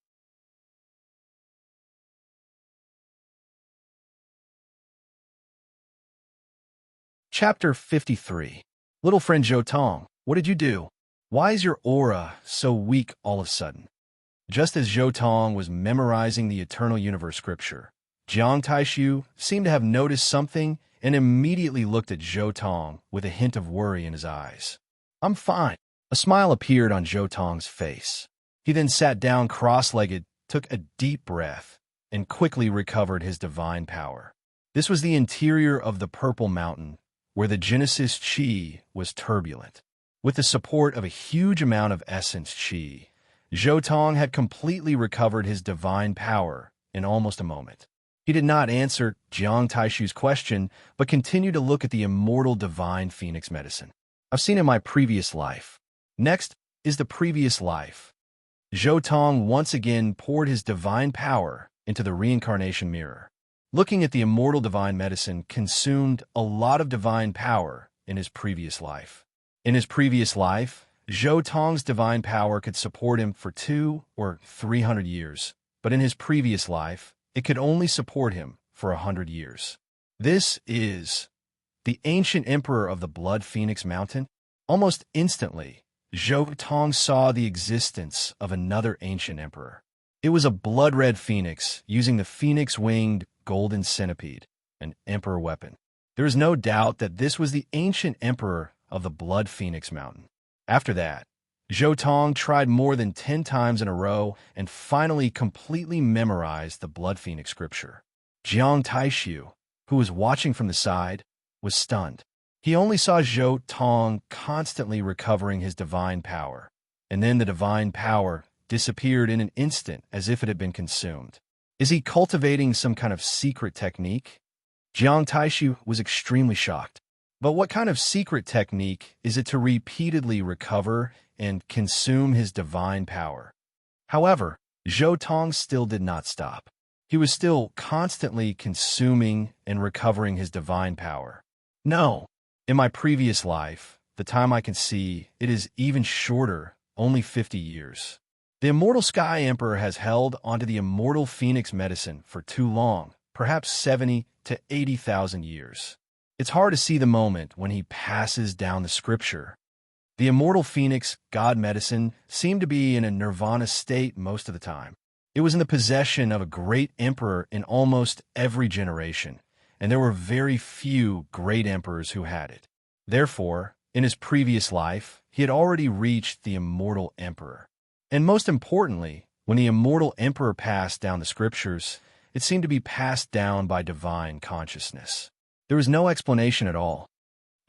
S1: Chapter 53. Little friend Zhou Tong, what did you do? Why is your aura so weak all of a sudden? Just as Zhou Tong was memorizing the Eternal Universe scripture, Jiang Taishu seemed to have noticed something and immediately looked at Zhou Tong with a hint of worry in his eyes. I'm fine. A smile appeared on Zhou Tong's face. He then sat down cross-legged, took a deep breath, and quickly recovered his divine power. This was the interior of the Purple Mountain, where the Genesis Qi was turbulent. With the support of a huge amount of essence Qi, Zhou Tong had completely recovered his divine power in almost a moment. He did not answer Jiang Taishu's question, but continued to look at the immortal divine phoenix medicine. I've seen in my previous life. Next is the previous life. Zhou Tong once again poured his divine power into the reincarnation mirror. Looking at the immortal divine medicine consumed a lot of divine power in his previous life. In his previous life, Zhou Tong's divine power could support him for 200 or 300 years, but in his previous life, it could only support him for 100 years. This is the ancient emperor of the Blood Phoenix Mountain. Almost instantly, Zhou Tong saw the existence of another ancient emperor. It was a blood-red phoenix using the phoenix-winged golden centipede, an emperor weapon. There is no doubt that this was the ancient emperor of the Blood Phoenix Mountain. After that, Zhou Tong tried more than 10 times in a row and finally completely memorized the Blood Phoenix scripture. Jiang Taishu, who was watching from the side, was stunned. He only saw Zhou Tong constantly recovering his divine power, and then the divine power disappeared in an instant as if it had been consumed. Is he cultivating some kind of secret technique? Jiang Taishu was extremely shocked. But what kind of secret technique is it to repeatedly recover and consume his divine power? However, Zhou Tong still did not stop. He was still constantly consuming and recovering his divine power. No, in my previous life, the time I can see, it is even shorter, only 50 years. The immortal Sky Emperor has held onto the immortal Phoenix medicine for too long, perhaps 70 to 80,000 years. It's hard to see the moment when he passes down the scripture. The immortal Phoenix God medicine seemed to be in a nirvana state most of the time. It was in the possession of a great emperor in almost every generation, and there were very few great emperors who had it. Therefore, in his previous life, he had already reached the immortal emperor. And most importantly, when the immortal emperor passed down the scriptures, it seemed to be passed down by divine consciousness. There was no explanation at all.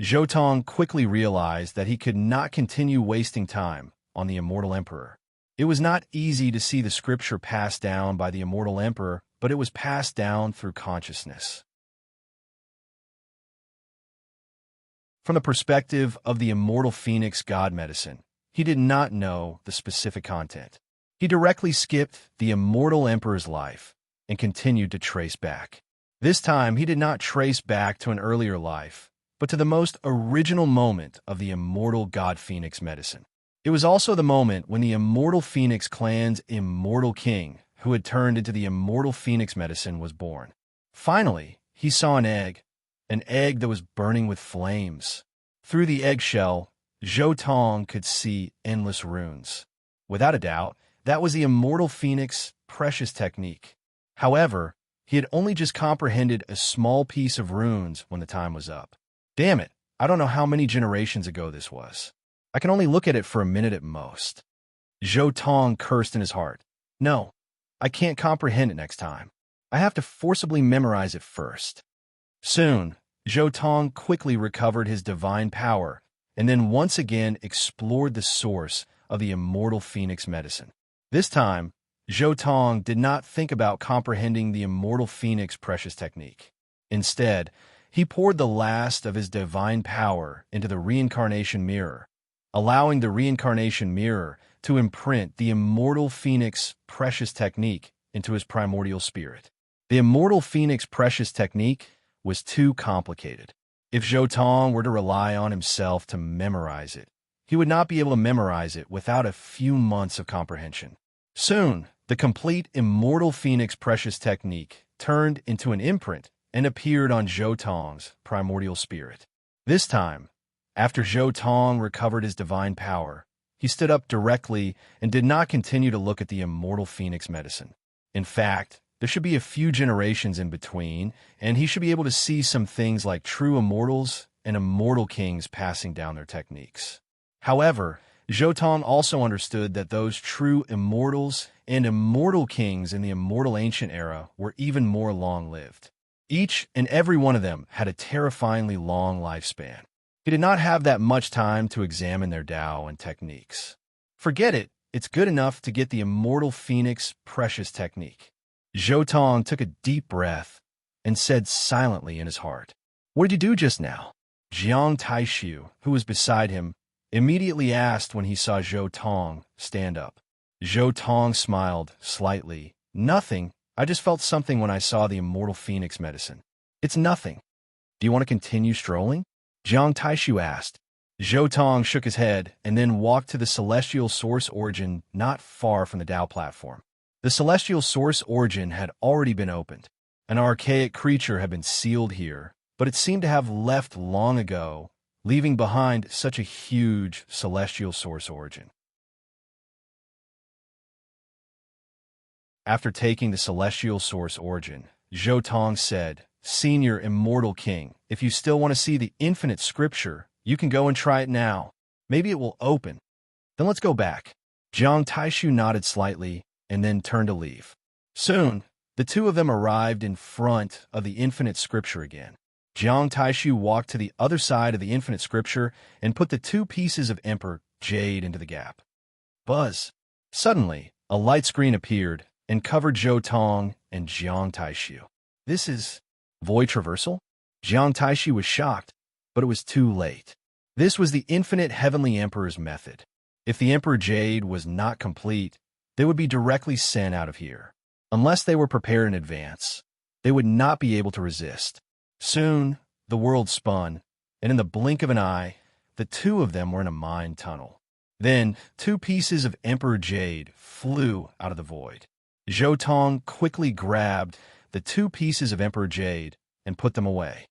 S1: Zhou quickly realized that he could not continue wasting time on the immortal emperor. It was not easy to see the scripture passed down by the immortal emperor, but it was passed down through consciousness. From the perspective of the immortal phoenix god medicine, he did not know the specific content. He directly skipped the immortal emperor's life and continued to trace back. This time, he did not trace back to an earlier life, but to the most original moment of the immortal god phoenix medicine. It was also the moment when the immortal phoenix clan's immortal king, who had turned into the immortal phoenix medicine, was born. Finally, he saw an egg that was burning with flames. Through the eggshell, Zhou could see endless runes. Without a doubt, that was the immortal phoenix precious technique. However, he had only just comprehended a small piece of runes when the time was up. Damn it, I don't know how many generations ago this was. I can only look at it for a minute at most. Zhou cursed in his heart. No, I can't comprehend it next time. I have to forcibly memorize it first. Soon, Zhou quickly recovered his divine power and then once again explored the source of the immortal phoenix medicine. This time, Zhou did not think about comprehending the immortal phoenix precious technique. Instead, he poured the last of his divine power into the reincarnation mirror, allowing the reincarnation mirror to imprint the immortal phoenix precious technique into his primordial spirit. The immortal phoenix precious technique was too complicated. If Zhou were to rely on himself to memorize it, he would not be able to memorize it without a few months of comprehension. Soon, the complete immortal phoenix precious technique turned into an imprint and appeared on Zhou primordial spirit. This time, after Zhou recovered his divine power, he stood up directly and did not continue to look at the immortal phoenix medicine. In fact, there should be a few generations in between, and he should be able to see some things like true immortals and immortal kings passing down their techniques. However, Zhou also understood that those true immortals and immortal kings in the immortal ancient era were even more long-lived. Each and every one of them had a terrifyingly long lifespan. He did not have that much time to examine their Tao and techniques. Forget it, it's good enough to get the immortal phoenix precious technique. Zhou took a deep breath and said silently in his heart, "What did you do just now?" Jiang Taishu, who was beside him, immediately asked when he saw Zhou stand up. Zhou smiled slightly. "Nothing. I just felt something when I saw the immortal phoenix medicine." "It's nothing. Do you want to continue strolling?" Jiang Taishu asked. Zhou shook his head and then walked to the celestial source origin not far from the Tao platform. The celestial source origin had already been opened. An archaic creature had been sealed here, but it seemed to have left long ago, leaving behind such a huge celestial source origin. After taking the celestial source origin, Zhou said, "Senior Immortal King, if you still want to see the infinite scripture, you can go and try it now. Maybe it will open. Then let's go back." Jiang Taishu nodded slightly and then turned to leave. Soon, the two of them arrived in front of the infinite scripture again. Jiang Taishu walked to the other side of the infinite scripture and put the two pieces of Emperor Jade into the gap. Buzz! Suddenly, a light screen appeared and covered Zhou and Jiang Taishu. "This is void traversal?" Jiang Taishu was shocked, but it was too late. This was the infinite heavenly emperor's method. If the Emperor Jade was not complete, they would be directly sent out of here. Unless they were prepared in advance, they would not be able to resist. Soon, the world spun, and in the blink of an eye, the two of them were in a mind tunnel. Then, two pieces of Emperor Jade flew out of the void. Zhou quickly grabbed the two pieces of Emperor Jade and put them away.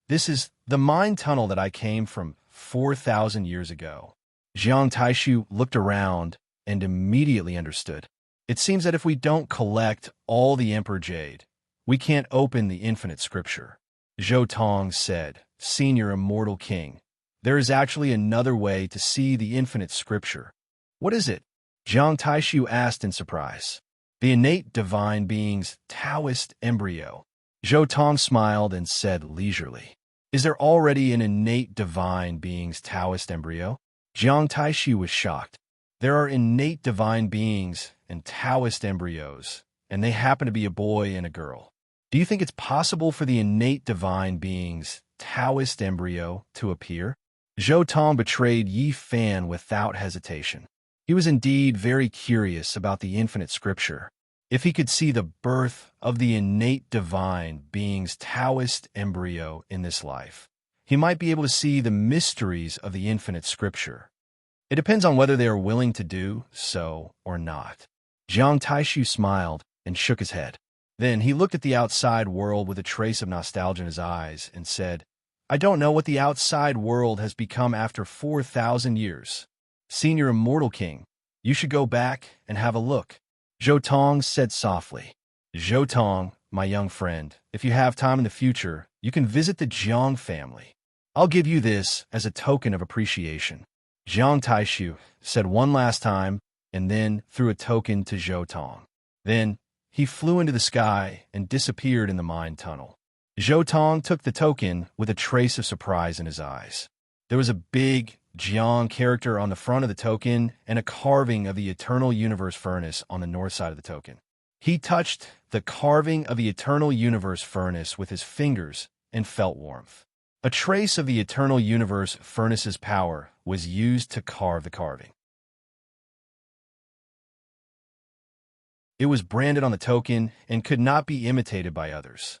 S1: "This is the mind tunnel that I came from 4,000 years ago." Jiang Taishu looked around and immediately understood. It seems that if we don't collect all the Emperor Jade, we can't open the infinite scripture. Zhou Tong said, Senior Immortal King, there is actually another way to see the infinite scripture. What is it? Jiang Taishu asked in surprise. The innate divine being's Taoist embryo. Zhou Tong smiled and said leisurely, Is there already an innate divine being's Taoist embryo? Jiang Taishu was shocked. There are innate divine beings and Taoist embryos, and they happen to be a boy and a girl. Do you think it's possible for the innate divine being's Taoist embryo to appear? Zhou Tong betrayed Yi Fan without hesitation. He was indeed very curious about the infinite scripture. If he could see the birth of the innate divine being's Taoist embryo in this life, he might be able to see the mysteries of the infinite scripture. It depends on whether they are willing to do so or not. Jiang Taishu smiled and shook his head. Then he looked at the outside world with a trace of nostalgia in his eyes and said, I don't know what the outside world has become after 4,000 years. Senior Immortal King, you should go back and have a look. Zhou Tong said softly. Zhou Tong, my young friend, if you have time in the future, you can visit the Jiang family. I'll give you this as a token of appreciation. Jiang Taishu said one last time and then threw a token to Zhou Tong. Then he flew into the sky and disappeared in the mine tunnel. Zhou Tong took the token with a trace of surprise in his eyes. There was a big Jiang character on the front of the token and a carving of the Eternal Universe furnace on the north side of the token. He touched the carving of the Eternal Universe furnace with his fingers and felt warmth. A trace of the Eternal Universe furnace's power was used to carve the carving. It was branded on the token and could not be imitated by others.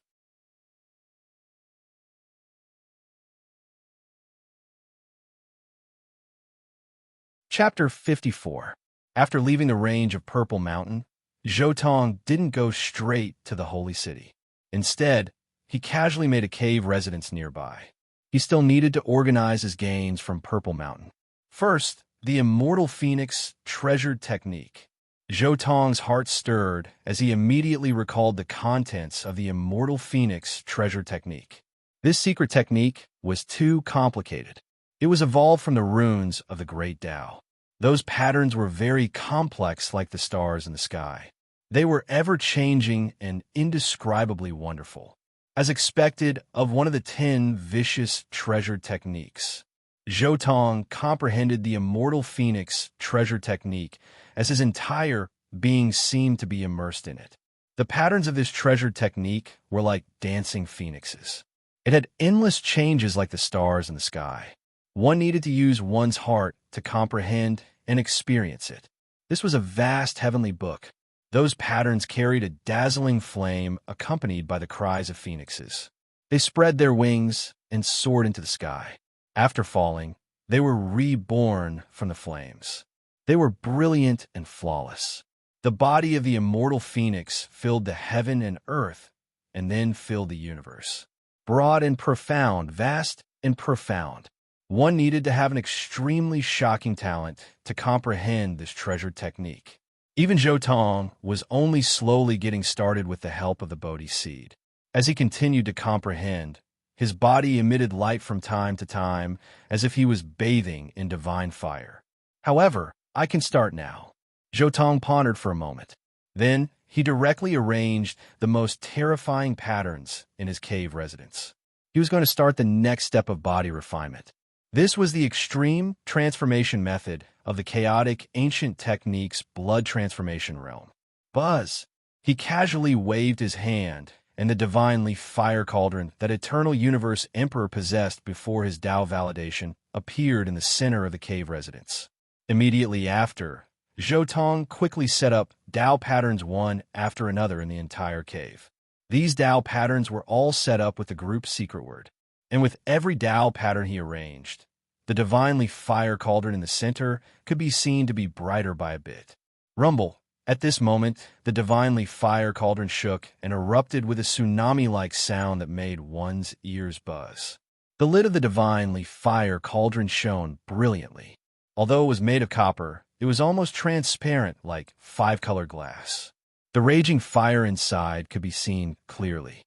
S1: Chapter 54. After leaving the range of Purple Mountain, Zhou Tong didn't go straight to the holy city. Instead, he casually made a cave residence nearby. He still needed to organize his gains from Purple Mountain. First, the Immortal Phoenix treasured technique. Zhou Tong's heart stirred as he immediately recalled the contents of the Immortal Phoenix treasure technique. This secret technique was too complicated. It was evolved from the runes of the Great Tao. Those patterns were very complex like the stars in the sky. They were ever-changing and indescribably wonderful. As expected of one of the 10 vicious treasure techniques, Zhou Tong comprehended the Immortal Phoenix treasure technique as his entire being seemed to be immersed in it. The patterns of this treasure technique were like dancing phoenixes. It had endless changes like the stars in the sky. One needed to use one's heart to comprehend and experience it. This was a vast heavenly book. Those patterns carried a dazzling flame accompanied by the cries of phoenixes. They spread their wings and soared into the sky. After falling, they were reborn from the flames. They were brilliant and flawless. The body of the immortal phoenix filled the heaven and earth, and then filled the universe. Broad and profound, vast and profound. One needed to have an extremely shocking talent to comprehend this treasured technique. Even Zhou Tong was only slowly getting started with the help of the Bodhi seed. As he continued to comprehend, his body emitted light from time to time as if he was bathing in divine fire. However, I can start now. Zhou Tong pondered for a moment. Then he directly arranged the most terrifying patterns in his cave residence. He was going to start the next step of body refinement. This was the extreme transformation method of the chaotic ancient technique's blood transformation realm. Buzz! He casually waved his hand, and the divinely fire cauldron that Eternal Universe Emperor possessed before his Tao validation appeared in the center of the cave residence. Immediately after, Zhou Tong quickly set up Tao patterns one after another in the entire cave. These Tao patterns were all set up with the group's secret word. And with every Tao pattern he arranged, the divinely fire cauldron in the center could be seen to be brighter by a bit. Rumble! At this moment, the divinely fire cauldron shook and erupted with a tsunami-like sound that made one's ears buzz. The lid of the divinely fire cauldron shone brilliantly. Although it was made of copper, It was almost transparent, like five-color glass. The raging fire inside could be seen clearly.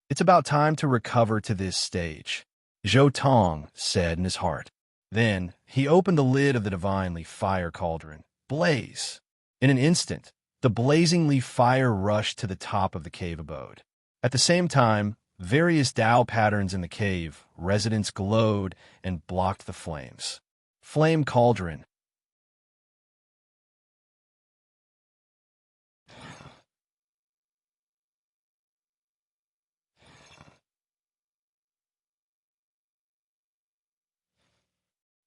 S1: "It's about time to recover to this stage," Zhou Tong said in his heart. Then he opened the lid of the divinely fire cauldron. Blaze! In an instant, the blazingly fire rushed to the top of the cave abode. At the same time, various Tao patterns in the cave residents glowed and blocked the flames. Flame cauldron.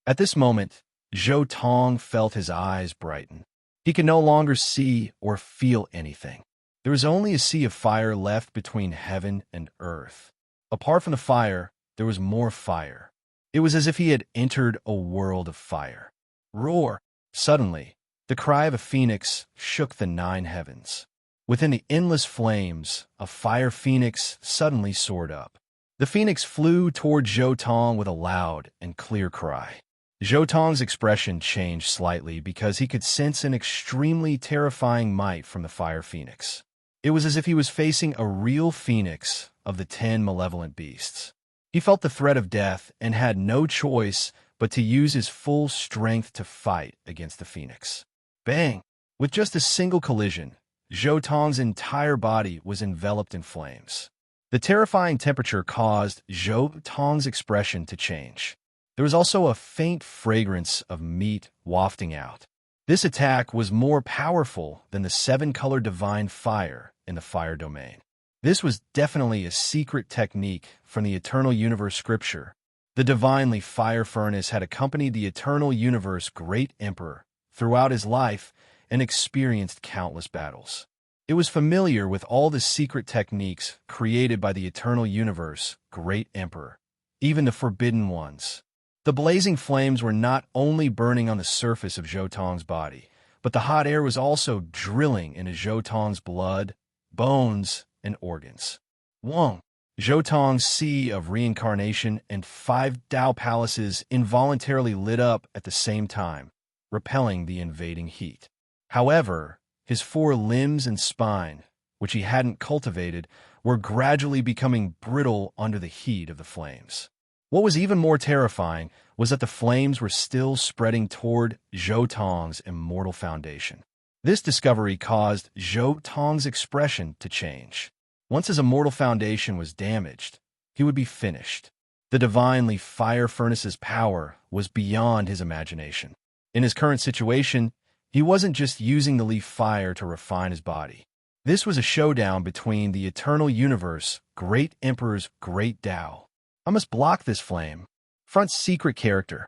S1: At this moment, Zhou Tong felt his eyes brighten. He could no longer see or feel anything. There was only a sea of fire left between heaven and earth. Apart from the fire, there was more fire. It was as if he had entered a world of fire. Roar! Suddenly, the cry of a phoenix shook the nine heavens. Within the endless flames, a fire phoenix suddenly soared up. The phoenix flew toward Zhou Tong with a loud and clear cry. Zhou Tong's expression changed slightly because he could sense an extremely terrifying might from the fire phoenix. It was as if he was facing a real phoenix of the 10 malevolent beasts. He felt the threat of death and had no choice but to use his full strength to fight against the phoenix. Bang! With just a single collision, Zhou Tong's entire body was enveloped in flames. The terrifying temperature caused Zhou Tong's expression to change. There was also a faint fragrance of meat wafting out. This attack was more powerful than the 7-color divine fire in the fire domain. This was definitely a secret technique from the Eternal Universe scripture. The divinely fire furnace had accompanied the Eternal Universe Great Emperor throughout his life and experienced countless battles. It was familiar with all the secret techniques created by the Eternal Universe Great Emperor, even the forbidden ones. The blazing flames were not only burning on the surface of Zhou Tong's body, but the hot air was also drilling into Zhou Tong's blood, bones, and organs. Wong! Zhou Tong's sea of reincarnation and 5 Tao palaces involuntarily lit up at the same time, repelling the invading heat. However, his 4 limbs and spine, which he hadn't cultivated, were gradually becoming brittle under the heat of the flames. What was even more terrifying was that the flames were still spreading toward Zhou Tong's immortal foundation. This discovery caused Zhou Tong's expression to change. Once his immortal foundation was damaged, he would be finished. The divinely fire furnace's power was beyond his imagination. In his current situation, he wasn't just using the leaf fire to refine his body. This was a showdown between the Eternal Universe Great Emperor's Great Tao. I must block this flame. Front secret character.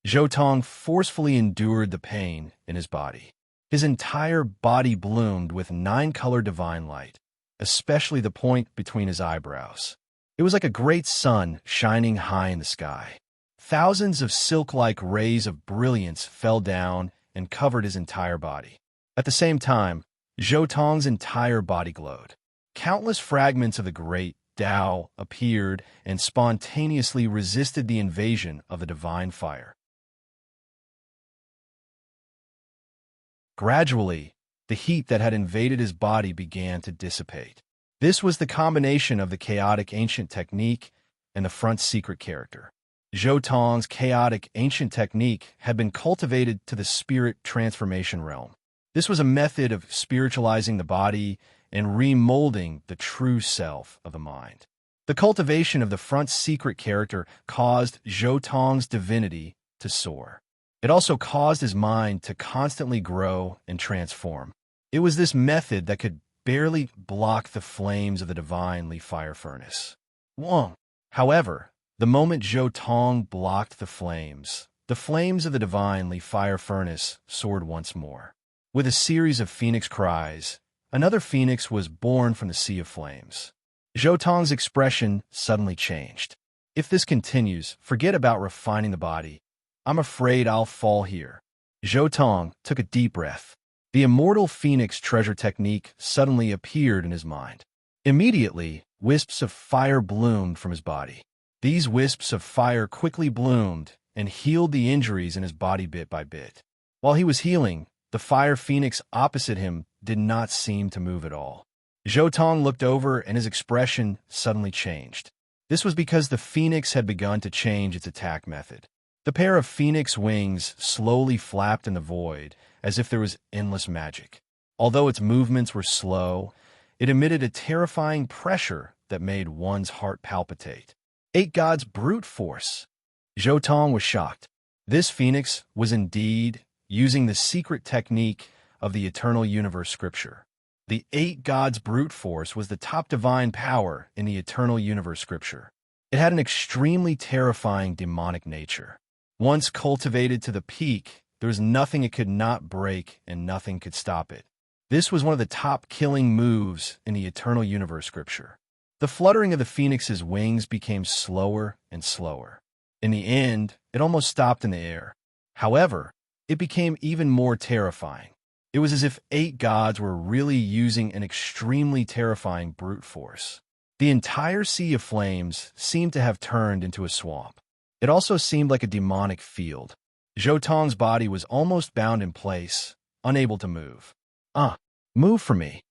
S1: Zhou Tong forcefully endured the pain in his body. His entire body bloomed with 9-color divine light, especially the point between his eyebrows. It was like a great sun shining high in the sky. Thousands of silk-like rays of brilliance fell down and covered his entire body. At the same time, Zhou Tong's entire body glowed. Countless fragments of the great Tao appeared and spontaneously resisted the invasion of the divine fire. Gradually, the heat that had invaded his body began to dissipate. This was the combination of the chaotic ancient technique and the front secret character. Zhou Tong's chaotic ancient technique had been cultivated to the spirit transformation realm. This was a method of spiritualizing the body and remolding the true self of the mind. The cultivation of the front secret character caused Zhou Tong's divinity to soar. It also caused his mind to constantly grow and transform. It was this method that could barely block the flames of the divinely fire furnace. Wong. However, the moment Zhou Tong blocked the flames of the divinely fire furnace soared once more. With a series of phoenix cries, another phoenix was born from the sea of flames. Zhou Tong's expression suddenly changed. If this continues, forget about refining the body. I'm afraid I'll fall here. Zhou Tong took a deep breath. The immortal phoenix treasure technique suddenly appeared in his mind. Immediately, wisps of fire bloomed from his body. These wisps of fire quickly bloomed and healed the injuries in his body bit by bit. While he was healing, the fire phoenix opposite him did not seem to move at all. Zhou Tong looked over and his expression suddenly changed. This was because the phoenix had begun to change its attack method. The pair of phoenix wings slowly flapped in the void, as if there was endless magic. Although its movements were slow, it emitted a terrifying pressure that made one's heart palpitate. 8 gods' brute force. Zhou Tong was shocked. This phoenix was indeed using the secret technique of the Eternal Universe scripture. The 8 gods' brute force was the top divine power in the Eternal Universe scripture. It had an extremely terrifying demonic nature. Once cultivated to the peak, there was nothing it could not break and nothing could stop it. This was one of the top killing moves in the Eternal Universe scripture. The fluttering of the phoenix's wings became slower and slower. In the end, it almost stopped in the air. However, it became even more terrifying. It was as if 8 gods were really using an extremely terrifying brute force. The entire sea of flames seemed to have turned into a swamp. It also seemed like a demonic field. Zhou Tong's body was almost bound in place, unable to move. Move for me.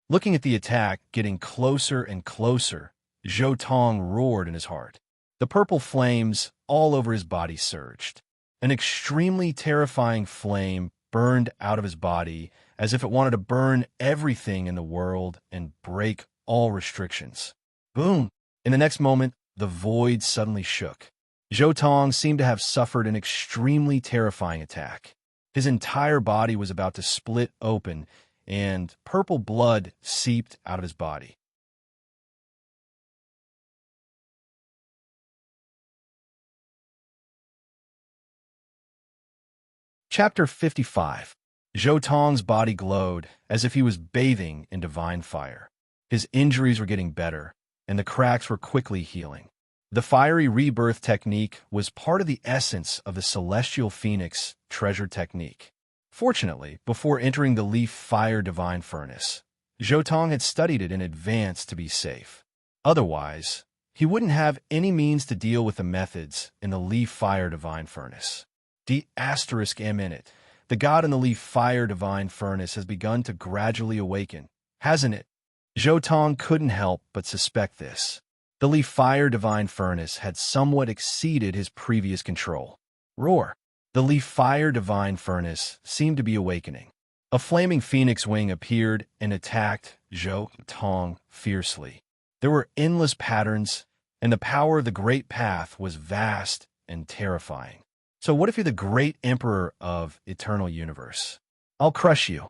S1: Looking at the attack getting closer and closer, Zhou Tong roared in his heart. The purple flames all over his body surged. An extremely terrifying flame burned out of his body as if it wanted to burn everything in the world and break all restrictions. Boom! In the next moment, the void suddenly shook. Zhou Tong seemed to have suffered an extremely terrifying attack. His entire body was about to split open, and purple blood seeped out of his body. Chapter 55. Zhou Tong's body glowed as if he was bathing in divine fire. His injuries were getting better, and the cracks were quickly healing. The fiery rebirth technique was part of the essence of the Celestial Phoenix treasure technique. Fortunately, before entering the leaf fire divine furnace, Zhou Tong had studied it in advance to be safe. Otherwise, he wouldn't have any means to deal with the methods in the leaf fire divine furnace. *M in it. The god in the leaf fire divine furnace has begun to gradually awaken, hasn't it? Zhou Tong couldn't help but suspect this. The leaf fire divine furnace had somewhat exceeded his previous control. Roar! The leaf fire divine furnace seemed to be awakening. A flaming phoenix wing appeared and attacked Zhou Tong fiercely. There were endless patterns, and the power of the Great Path was vast and terrifying. So what if you're the great emperor of Eternal Universe? I'll crush you.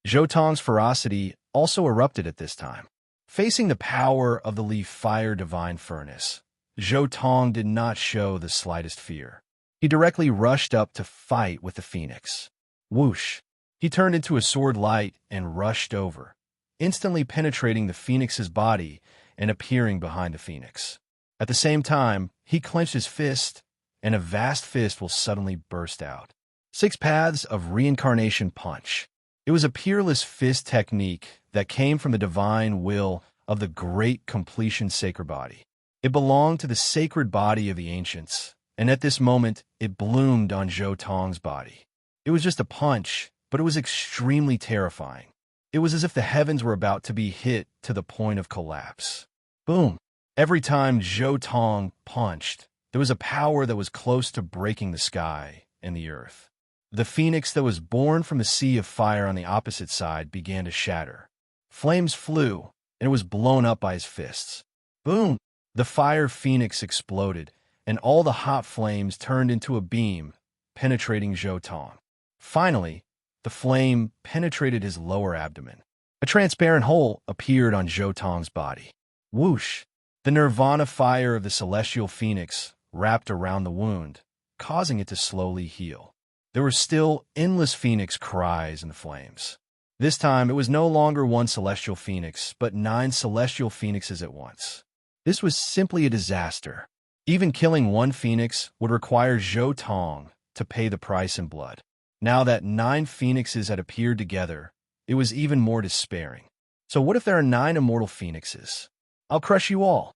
S1: Zhou Tong's ferocity also erupted at this time. Facing the power of the leaf fire divine furnace, Zhou Tong did not show the slightest fear. He directly rushed up to fight with the phoenix. Whoosh! He turned into a sword light and rushed over, instantly penetrating the phoenix's body and appearing behind the phoenix. At the same time, he clenched his fist, and a vast fist will suddenly burst out. 6 paths of reincarnation punch. It was a peerless fist technique that came from the divine will of the great completion sacred body. It belonged to the sacred body of the ancients, and at this moment, it bloomed on Zhou Tong's body. It was just a punch, but it was extremely terrifying. It was as if the heavens were about to be hit to the point of collapse. Boom! Every time Zhou Tong punched, there was a power that was close to breaking the sky and the earth. The phoenix that was born from the sea of fire on the opposite side began to shatter. Flames flew, and it was blown up by his fists. Boom! The fire phoenix exploded, and all the hot flames turned into a beam, penetrating Zhou Tong. Finally, the flame penetrated his lower abdomen. A transparent hole appeared on Zhou Tong's body. Whoosh! The nirvana fire of the celestial phoenix wrapped around the wound, causing it to slowly heal. There were still endless phoenix cries in the flames. This time, it was no longer one celestial phoenix, but 9 celestial phoenixes at once. This was simply a disaster. Even killing one phoenix would require Zhou Tong to pay the price in blood. Now that 9 phoenixes had appeared together, it was even more despairing. So what if there are 9 immortal phoenixes? I'll crush you all.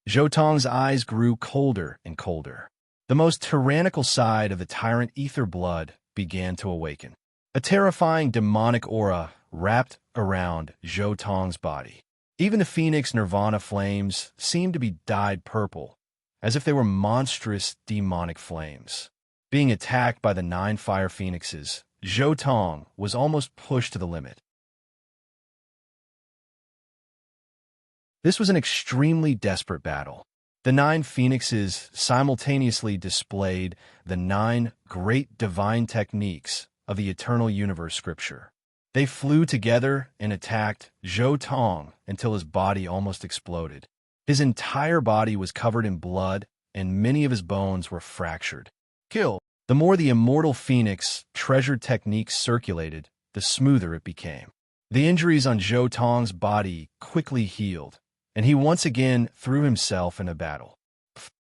S1: Zhou Tong's eyes grew colder and colder. The most tyrannical side of the tyrant ether blood began to awaken. A terrifying demonic aura wrapped around Zhou Tong's body. Even the phoenix nirvana flames seemed to be dyed purple, as if they were monstrous demonic flames. Being attacked by the 9 fire phoenixes, Zhou Tong was almost pushed to the limit. This was an extremely desperate battle. The 9 phoenixes simultaneously displayed the 9 great divine techniques of the eternal universe scripture. They flew together and attacked Zhou Tong until his body almost exploded. His entire body was covered in blood, and many of his bones were fractured. The more the immortal phoenix treasured techniques circulated, the smoother it became. The injuries on Zhou Tong's body quickly healed, and he once again threw himself in a battle.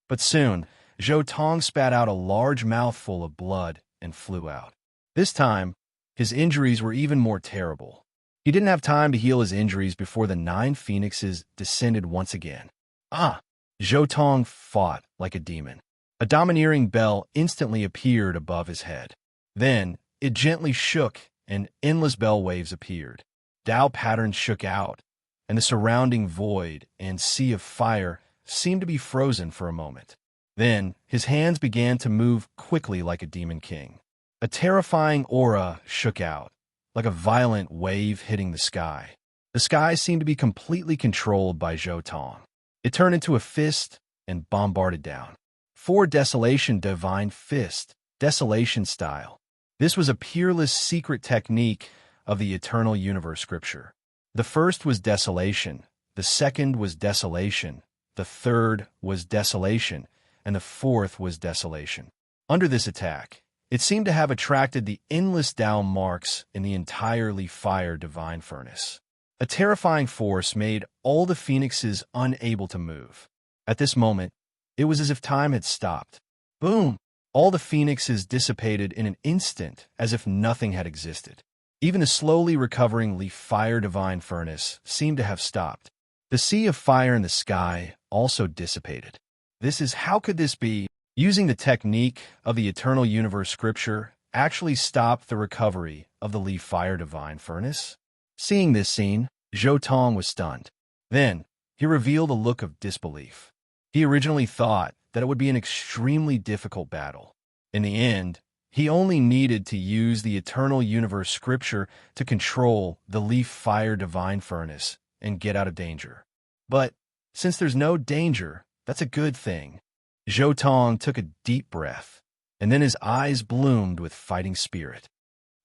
S1: But soon, Zhou Tong spat out a large mouthful of blood and flew out. This time, his injuries were even more terrible. He didn't have time to heal his injuries before the 9 phoenixes descended once again. Zhou Tong fought like a demon. A domineering bell instantly appeared above his head. Then, it gently shook and endless bell waves appeared. Dao patterns shook out, and the surrounding void and sea of fire seemed to be frozen for a moment. Then, his hands began to move quickly like a demon king. A terrifying aura shook out, like a violent wave hitting the sky. The sky seemed to be completely controlled by Zhou Tong. It turned into a fist and bombarded down. 4 desolation divine fist, desolation style. This was a peerless secret technique of the eternal universe scripture. The first was desolation, the second was desolation, the third was desolation, and the fourth was desolation. Under this attack, it seemed to have attracted the endless Tao marks in the entirely fire divine furnace. A terrifying force made all the phoenixes unable to move. At this moment, it was as if time had stopped. Boom! All the phoenixes dissipated in an instant as if nothing had existed. Even the slowly recovering leaf fire divine furnace seemed to have stopped. The sea of fire in the sky also dissipated. How could this be? Using the technique of the eternal universe scripture actually stopped the recovery of the leaf fire divine furnace? Seeing this scene, Zhou Tong was stunned. Then, he revealed a look of disbelief. He originally thought that it would be an extremely difficult battle. In the end, he only needed to use the eternal universe scripture to control the leaf fire divine furnace and get out of danger. But since there's no danger, that's a good thing. Zhou Tong took a deep breath, and then his eyes bloomed with fighting spirit.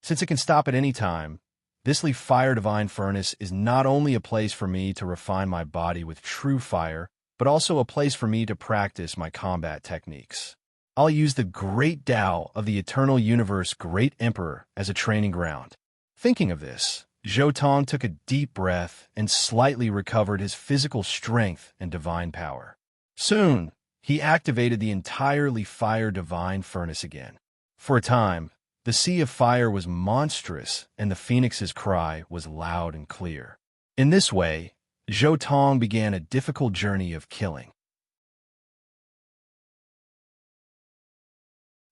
S1: Since it can stop at any time, this leaf fire divine furnace is not only a place for me to refine my body with true fire, but also a place for me to practice my combat techniques. I'll use the great Tao of the eternal universe Great Emperor as a training ground. Thinking of this, Zhou Tong took a deep breath and slightly recovered his physical strength and divine power. Soon, he activated the entirely fire divine furnace again. For a time, the sea of fire was monstrous and the phoenix's cry was loud and clear. In this way, Zhou Tong began a difficult journey of killing.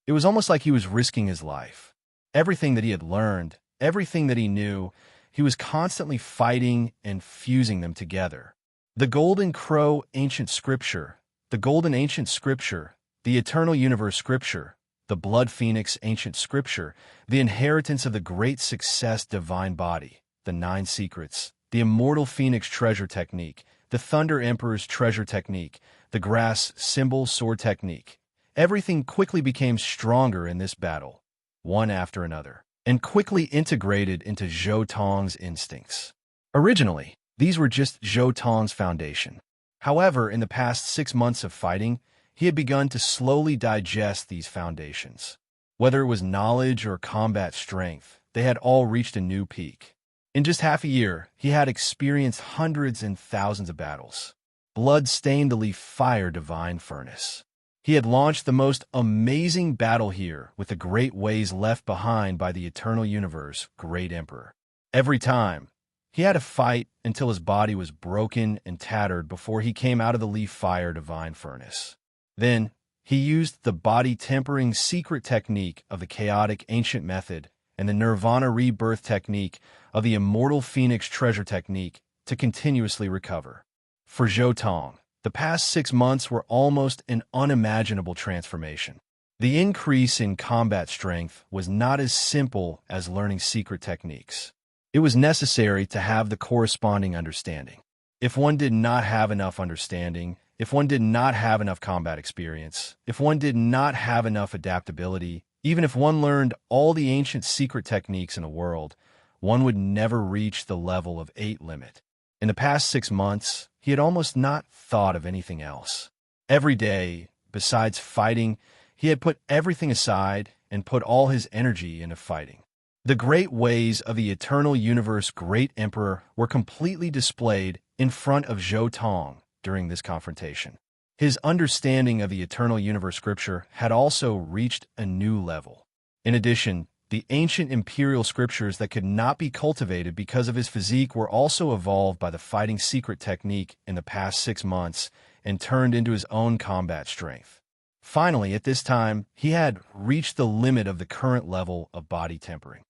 S1: It was almost like he was risking his life. Everything that he had learned, everything that he knew, he was constantly fighting and fusing them together. The Golden Crow Ancient Scripture, the Golden Ancient Scripture, the Eternal Universe Scripture, the Blood Phoenix Ancient Scripture, the Inheritance of the Great Success Divine Body, the 9 Secrets, the Immortal Phoenix Treasure Technique, the Thunder Emperor's Treasure Technique, the Grass Symbol Sword Technique. Everything quickly became stronger in this battle, one after another, and quickly integrated into Zhou Tong's instincts. Originally, these were just Zhou Tong's foundation. However, in the past 6 months of fighting, he had begun to slowly digest these foundations. Whether it was knowledge or combat strength, they had all reached a new peak. In just half a year, he had experienced hundreds and thousands of battles. Blood stained the leaf fire divine furnace. He had launched the most amazing battle here with the great ways left behind by the eternal universe Great Emperor. Every time, he had to fight until his body was broken and tattered before he came out of the leaf fire divine furnace. Then, He used the body-tempering secret technique of the chaotic ancient method and the nirvana rebirth technique of the immortal phoenix treasure technique to continuously recover. For Zhou Tong, the past 6 months were almost an unimaginable transformation. The increase in combat strength was not as simple as learning secret techniques. It was necessary to have the corresponding understanding. If one did not have enough understanding, if one did not have enough combat experience, if one did not have enough adaptability, even if one learned all the ancient secret techniques in the world, one would never reach the level of 8 limit. In the past 6 months, he had almost not thought of anything else. Every day, besides fighting, he had put everything aside and put all his energy into fighting. The great ways of the eternal universe great emperor were completely displayed in front of Zhou Tong during this confrontation. His understanding of the eternal universe scripture had also reached a new level. In addition, the ancient imperial scriptures that could not be cultivated because of his physique were also evolved by the fighting secret technique in the past 6 months and turned into his own combat strength. Finally, at this time, he had reached the limit of the current level of body tempering.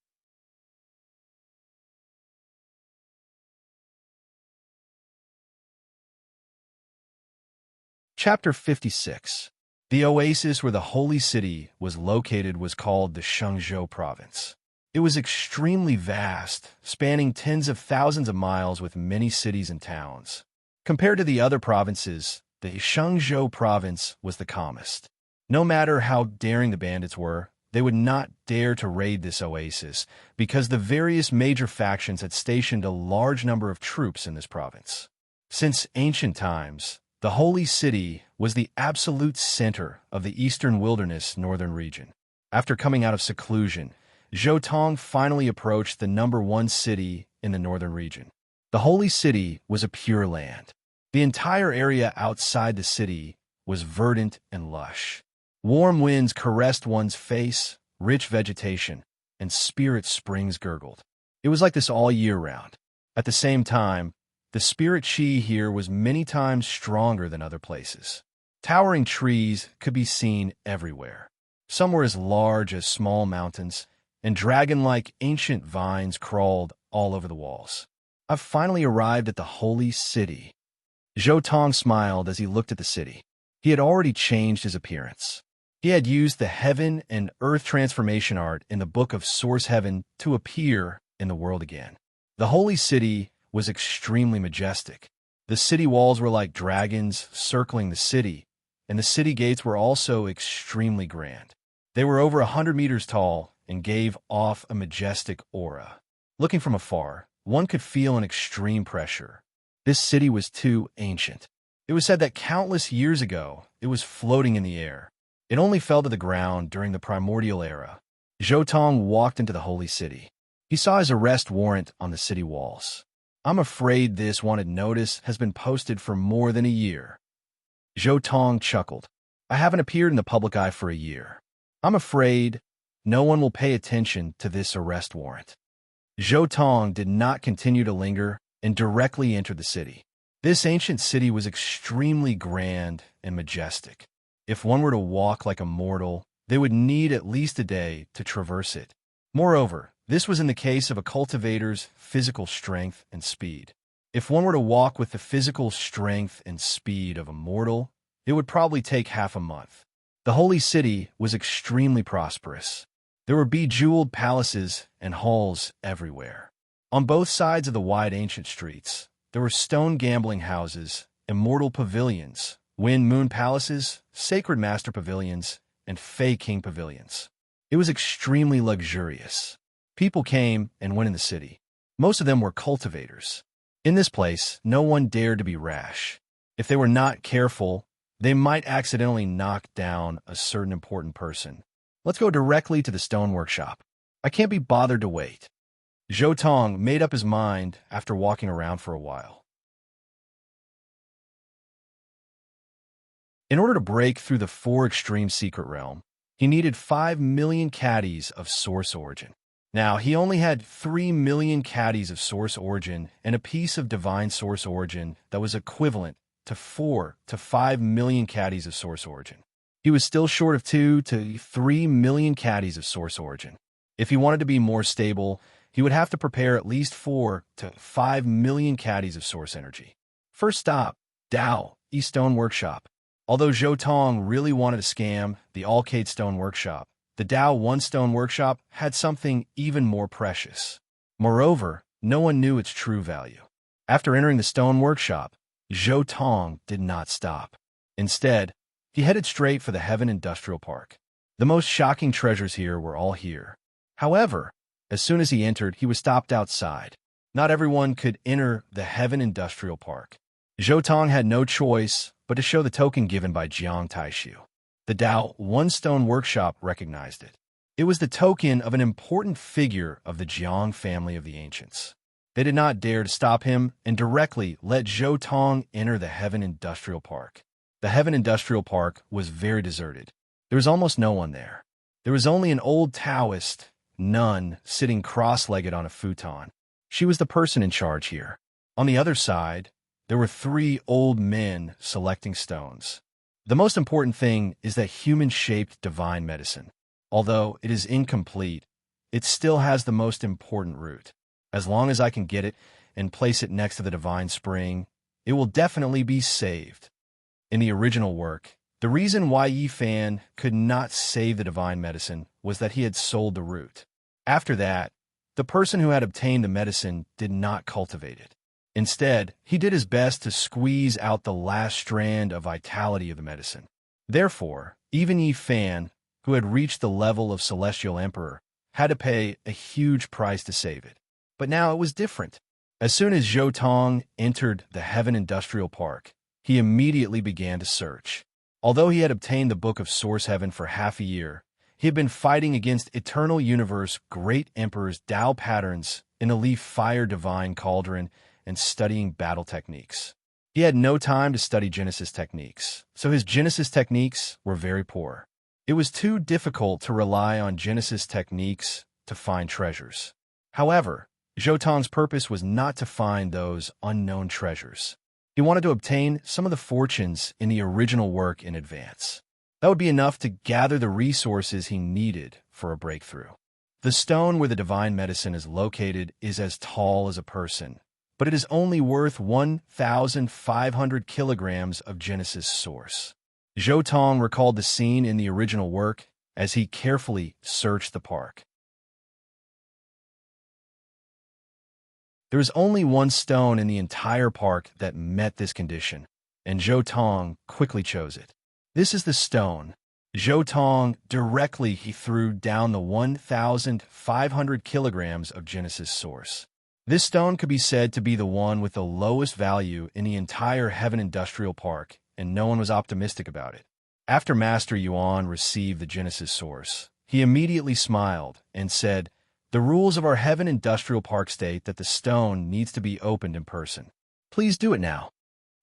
S1: Chapter 56. The oasis where the holy city was located was called the Shenzhou province. It was extremely vast, spanning tens of thousands of miles with many cities and towns. Compared to the other provinces, the Shenzhou province was the calmest. No matter how daring the bandits were, they would not dare to raid this oasis because the various major factions had stationed a large number of troops in this province. Since ancient times, the holy city was the absolute center of the eastern wilderness northern region. After coming out of seclusion, Zhou Tong finally approached the #1 city in the northern region. The holy city was a pure land. The entire area outside the city was verdant and lush. Warm winds caressed one's face, rich vegetation, and spirit springs gurgled. It was like this all year round. At the same time, the spirit chi here was many times stronger than other places. Towering trees could be seen everywhere. Some were as large as small mountains, and dragon-like ancient vines crawled all over the walls. I've finally arrived at the holy city. Zhou Tong smiled as he looked at the city. He had already changed his appearance. He had used the heaven and earth transformation art in the Book of Source Heaven to appear in the world again. The holy city was extremely majestic. The city walls were like dragons circling the city, and the city gates were also extremely grand. They were over 100 meters tall and gave off a majestic aura. Looking from afar, one could feel an extreme pressure. This city was too ancient. It was said that countless years ago, it was floating in the air. It only fell to the ground during the primordial era. Zhou Tong walked into the holy city. He saw his arrest warrant on the city walls. I'm afraid this wanted notice has been posted for more than a year. Zhou Tong chuckled. I haven't appeared in the public eye for a year. I'm afraid no one will pay attention to this arrest warrant. Zhou Tong did not continue to linger and directly entered the city. This ancient city was extremely grand and majestic. If one were to walk like a mortal, they would need at least a day to traverse it. Moreover, this was in the case of a cultivator's physical strength and speed. If one were to walk with the physical strength and speed of a mortal, it would probably take half a month. The holy city was extremely prosperous. There were bejeweled palaces and halls everywhere. On both sides of the wide ancient streets, there were stone gambling houses, immortal pavilions, wind-moon palaces, sacred master pavilions, and fey king pavilions. It was extremely luxurious. People came and went in the city. Most of them were cultivators. In this place, no one dared to be rash. If they were not careful, they might accidentally knock down a certain important person. Let's go directly to the stone workshop. I can't be bothered to wait. Zhou Tong made up his mind after walking around for a while. In order to break through the 4 extreme secret realm, he needed 5 million caddies of source origin. Now, he only had 3 million caddies of source origin and a piece of divine source origin that was equivalent to 4 to 5 million caddies of source origin. He was still short of 2 to 3 million caddies of source origin. If he wanted to be more stable, he would have to prepare at least 4 to 5 million caddies of source energy. First stop, Dao, East Stone Workshop. Although Zhou Tong really wanted to scam the Alcade Stone Workshop, the Dao One Stone Workshop had something even more precious. Moreover, no one knew its true value. After entering the Stone Workshop, Zhou Tong did not stop. Instead, he headed straight for the Heaven Industrial Park. The most shocking treasures here were all here. However, as soon as he entered, he was stopped outside. Not everyone could enter the Heaven Industrial Park. Zhou Tong had no choice but to show the token given by Jiang Taishu. The Dao One Stone Workshop recognized it. It was the token of an important figure of the Jiang family of the ancients. They did not dare to stop him and directly let Zhou Tong enter the Heaven Industrial Park. The Heaven Industrial Park was very deserted. There was almost no one there. There was only an old Taoist nun sitting cross-legged on a futon. She was the person in charge here. On the other side, there were 3 old men selecting stones. The most important thing is that human-shaped divine medicine. Although it is incomplete, it still has the most important root. As long as I can get it and place it next to the divine spring, it will definitely be saved. In the original work, the reason why Yi Fan could not save the divine medicine was that he had sold the root. After that, the person who had obtained the medicine did not cultivate it. Instead, he did his best to squeeze out the last strand of vitality of the medicine. Therefore, even Yi Fan, who had reached the level of Celestial Emperor, had to pay a huge price to save it. But now it was different. As soon as Zhou Tong entered the Heaven Industrial Park, he immediately began to search. Although he had obtained the Book of Source Heaven for half a year, he had been fighting against Eternal Universe Great Emperor's Tao patterns in a Leaf Fire Divine Cauldron and studying battle techniques. He had no time to study Genesis techniques, so his Genesis techniques were very poor. It was too difficult to rely on Genesis techniques to find treasures. However, Zhou Tong's purpose was not to find those unknown treasures. He wanted to obtain some of the fortunes in the original work in advance. That would be enough to gather the resources he needed for a breakthrough. The stone where the divine medicine is located is as tall as a person, but it is only worth 1,500 kilograms of Genesis source. Zhou Tong recalled the scene in the original work as he carefully searched the park. There is only one stone in the entire park that met this condition, and Zhou Tong quickly chose it. This is the stone. Zhou Tong directly threw down the 1,500 kilograms of Genesis source. This stone could be said to be the one with the lowest value in the entire Heaven Industrial Park, and no one was optimistic about it. After Master Yuan received the Genesis source, he immediately smiled and said, "The rules of our Heaven Industrial Park state that the stone needs to be opened in person. Please do it now."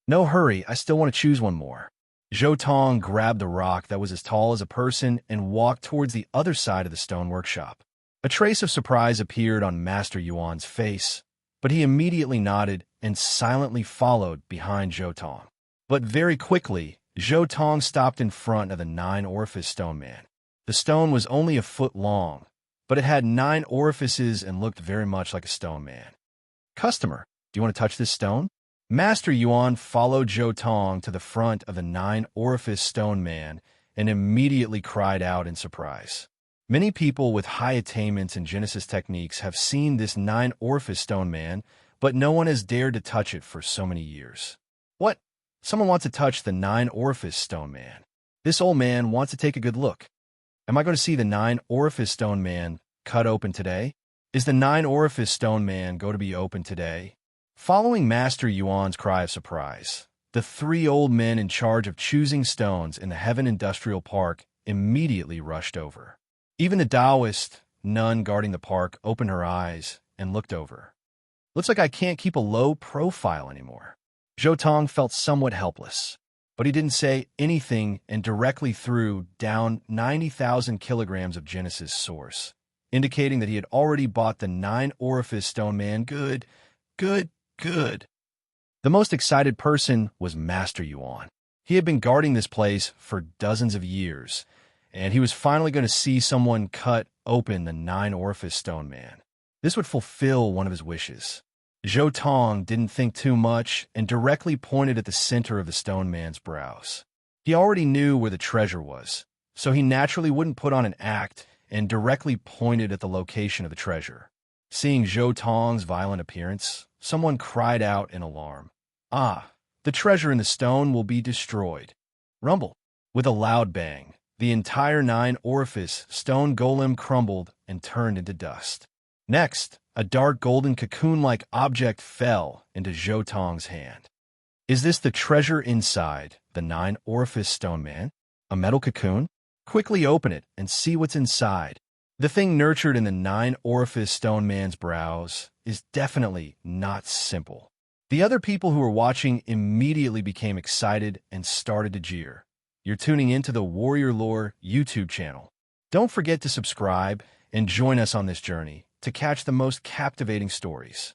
S1: "No hurry, I still want to choose one more." Zhou Tong grabbed the rock that was as tall as a person and walked towards the other side of the stone workshop. A trace of surprise appeared on Master Yuan's face, but he immediately nodded and silently followed behind Zhou Tong. But very quickly, Zhou Tong stopped in front of the 9-orifice stone man. The stone was only a foot long, but it had 9 orifices and looked very much like a stone man. "Customer, do you want to touch this stone?" Master Yuan followed Zhou Tong to the front of the 9-orifice stone man and immediately cried out in surprise. Many people with high attainments in Genesis techniques have seen this 9-orifice stone man, but no one has dared to touch it for so many years. "What? Someone wants to touch the 9-orifice stone man. This old man wants to take a good look. Am I going to see the 9-orifice stone man cut open today? Is the 9-orifice stone man going to be open today?" Following Master Yuan's cry of surprise, the 3 old men in charge of choosing stones in the Heaven Industrial Park immediately rushed over. Even the Taoist nun guarding the park opened her eyes and looked over. "Looks like I can't keep a low profile anymore." Zhou Tong felt somewhat helpless, but he didn't say anything and directly threw down 90,000 kilograms of Genesis source, indicating that he had already bought the 9-orifice stone man. Good. The most excited person was Master Yuan. He had been guarding this place for dozens of years, and he was finally going to see someone cut open the nine-orifice stone man. This would fulfill one of his wishes. Zhou Tong didn't think too much and directly pointed at the center of the stone man's brows. He already knew where the treasure was, so he naturally wouldn't put on an act and directly pointed at the location of the treasure. Seeing Zhou Tong's violent appearance, someone cried out in alarm. "Ah, the treasure in the stone will be destroyed." Rumble. With a loud bang, the entire nine-orifice stone golem crumbled and turned into dust. Next, a dark golden cocoon-like object fell into Zhou Tong's hand. Is this the treasure inside the nine-orifice stone man? A metal cocoon? Quickly open it and see what's inside. The thing nurtured in the nine-orifice stone man's brows is definitely not simple. The other people who were watching immediately became excited and started to jeer. You're tuning into the Warrior Lore YouTube channel. Don't forget to subscribe and join us on this journey to catch the most captivating stories.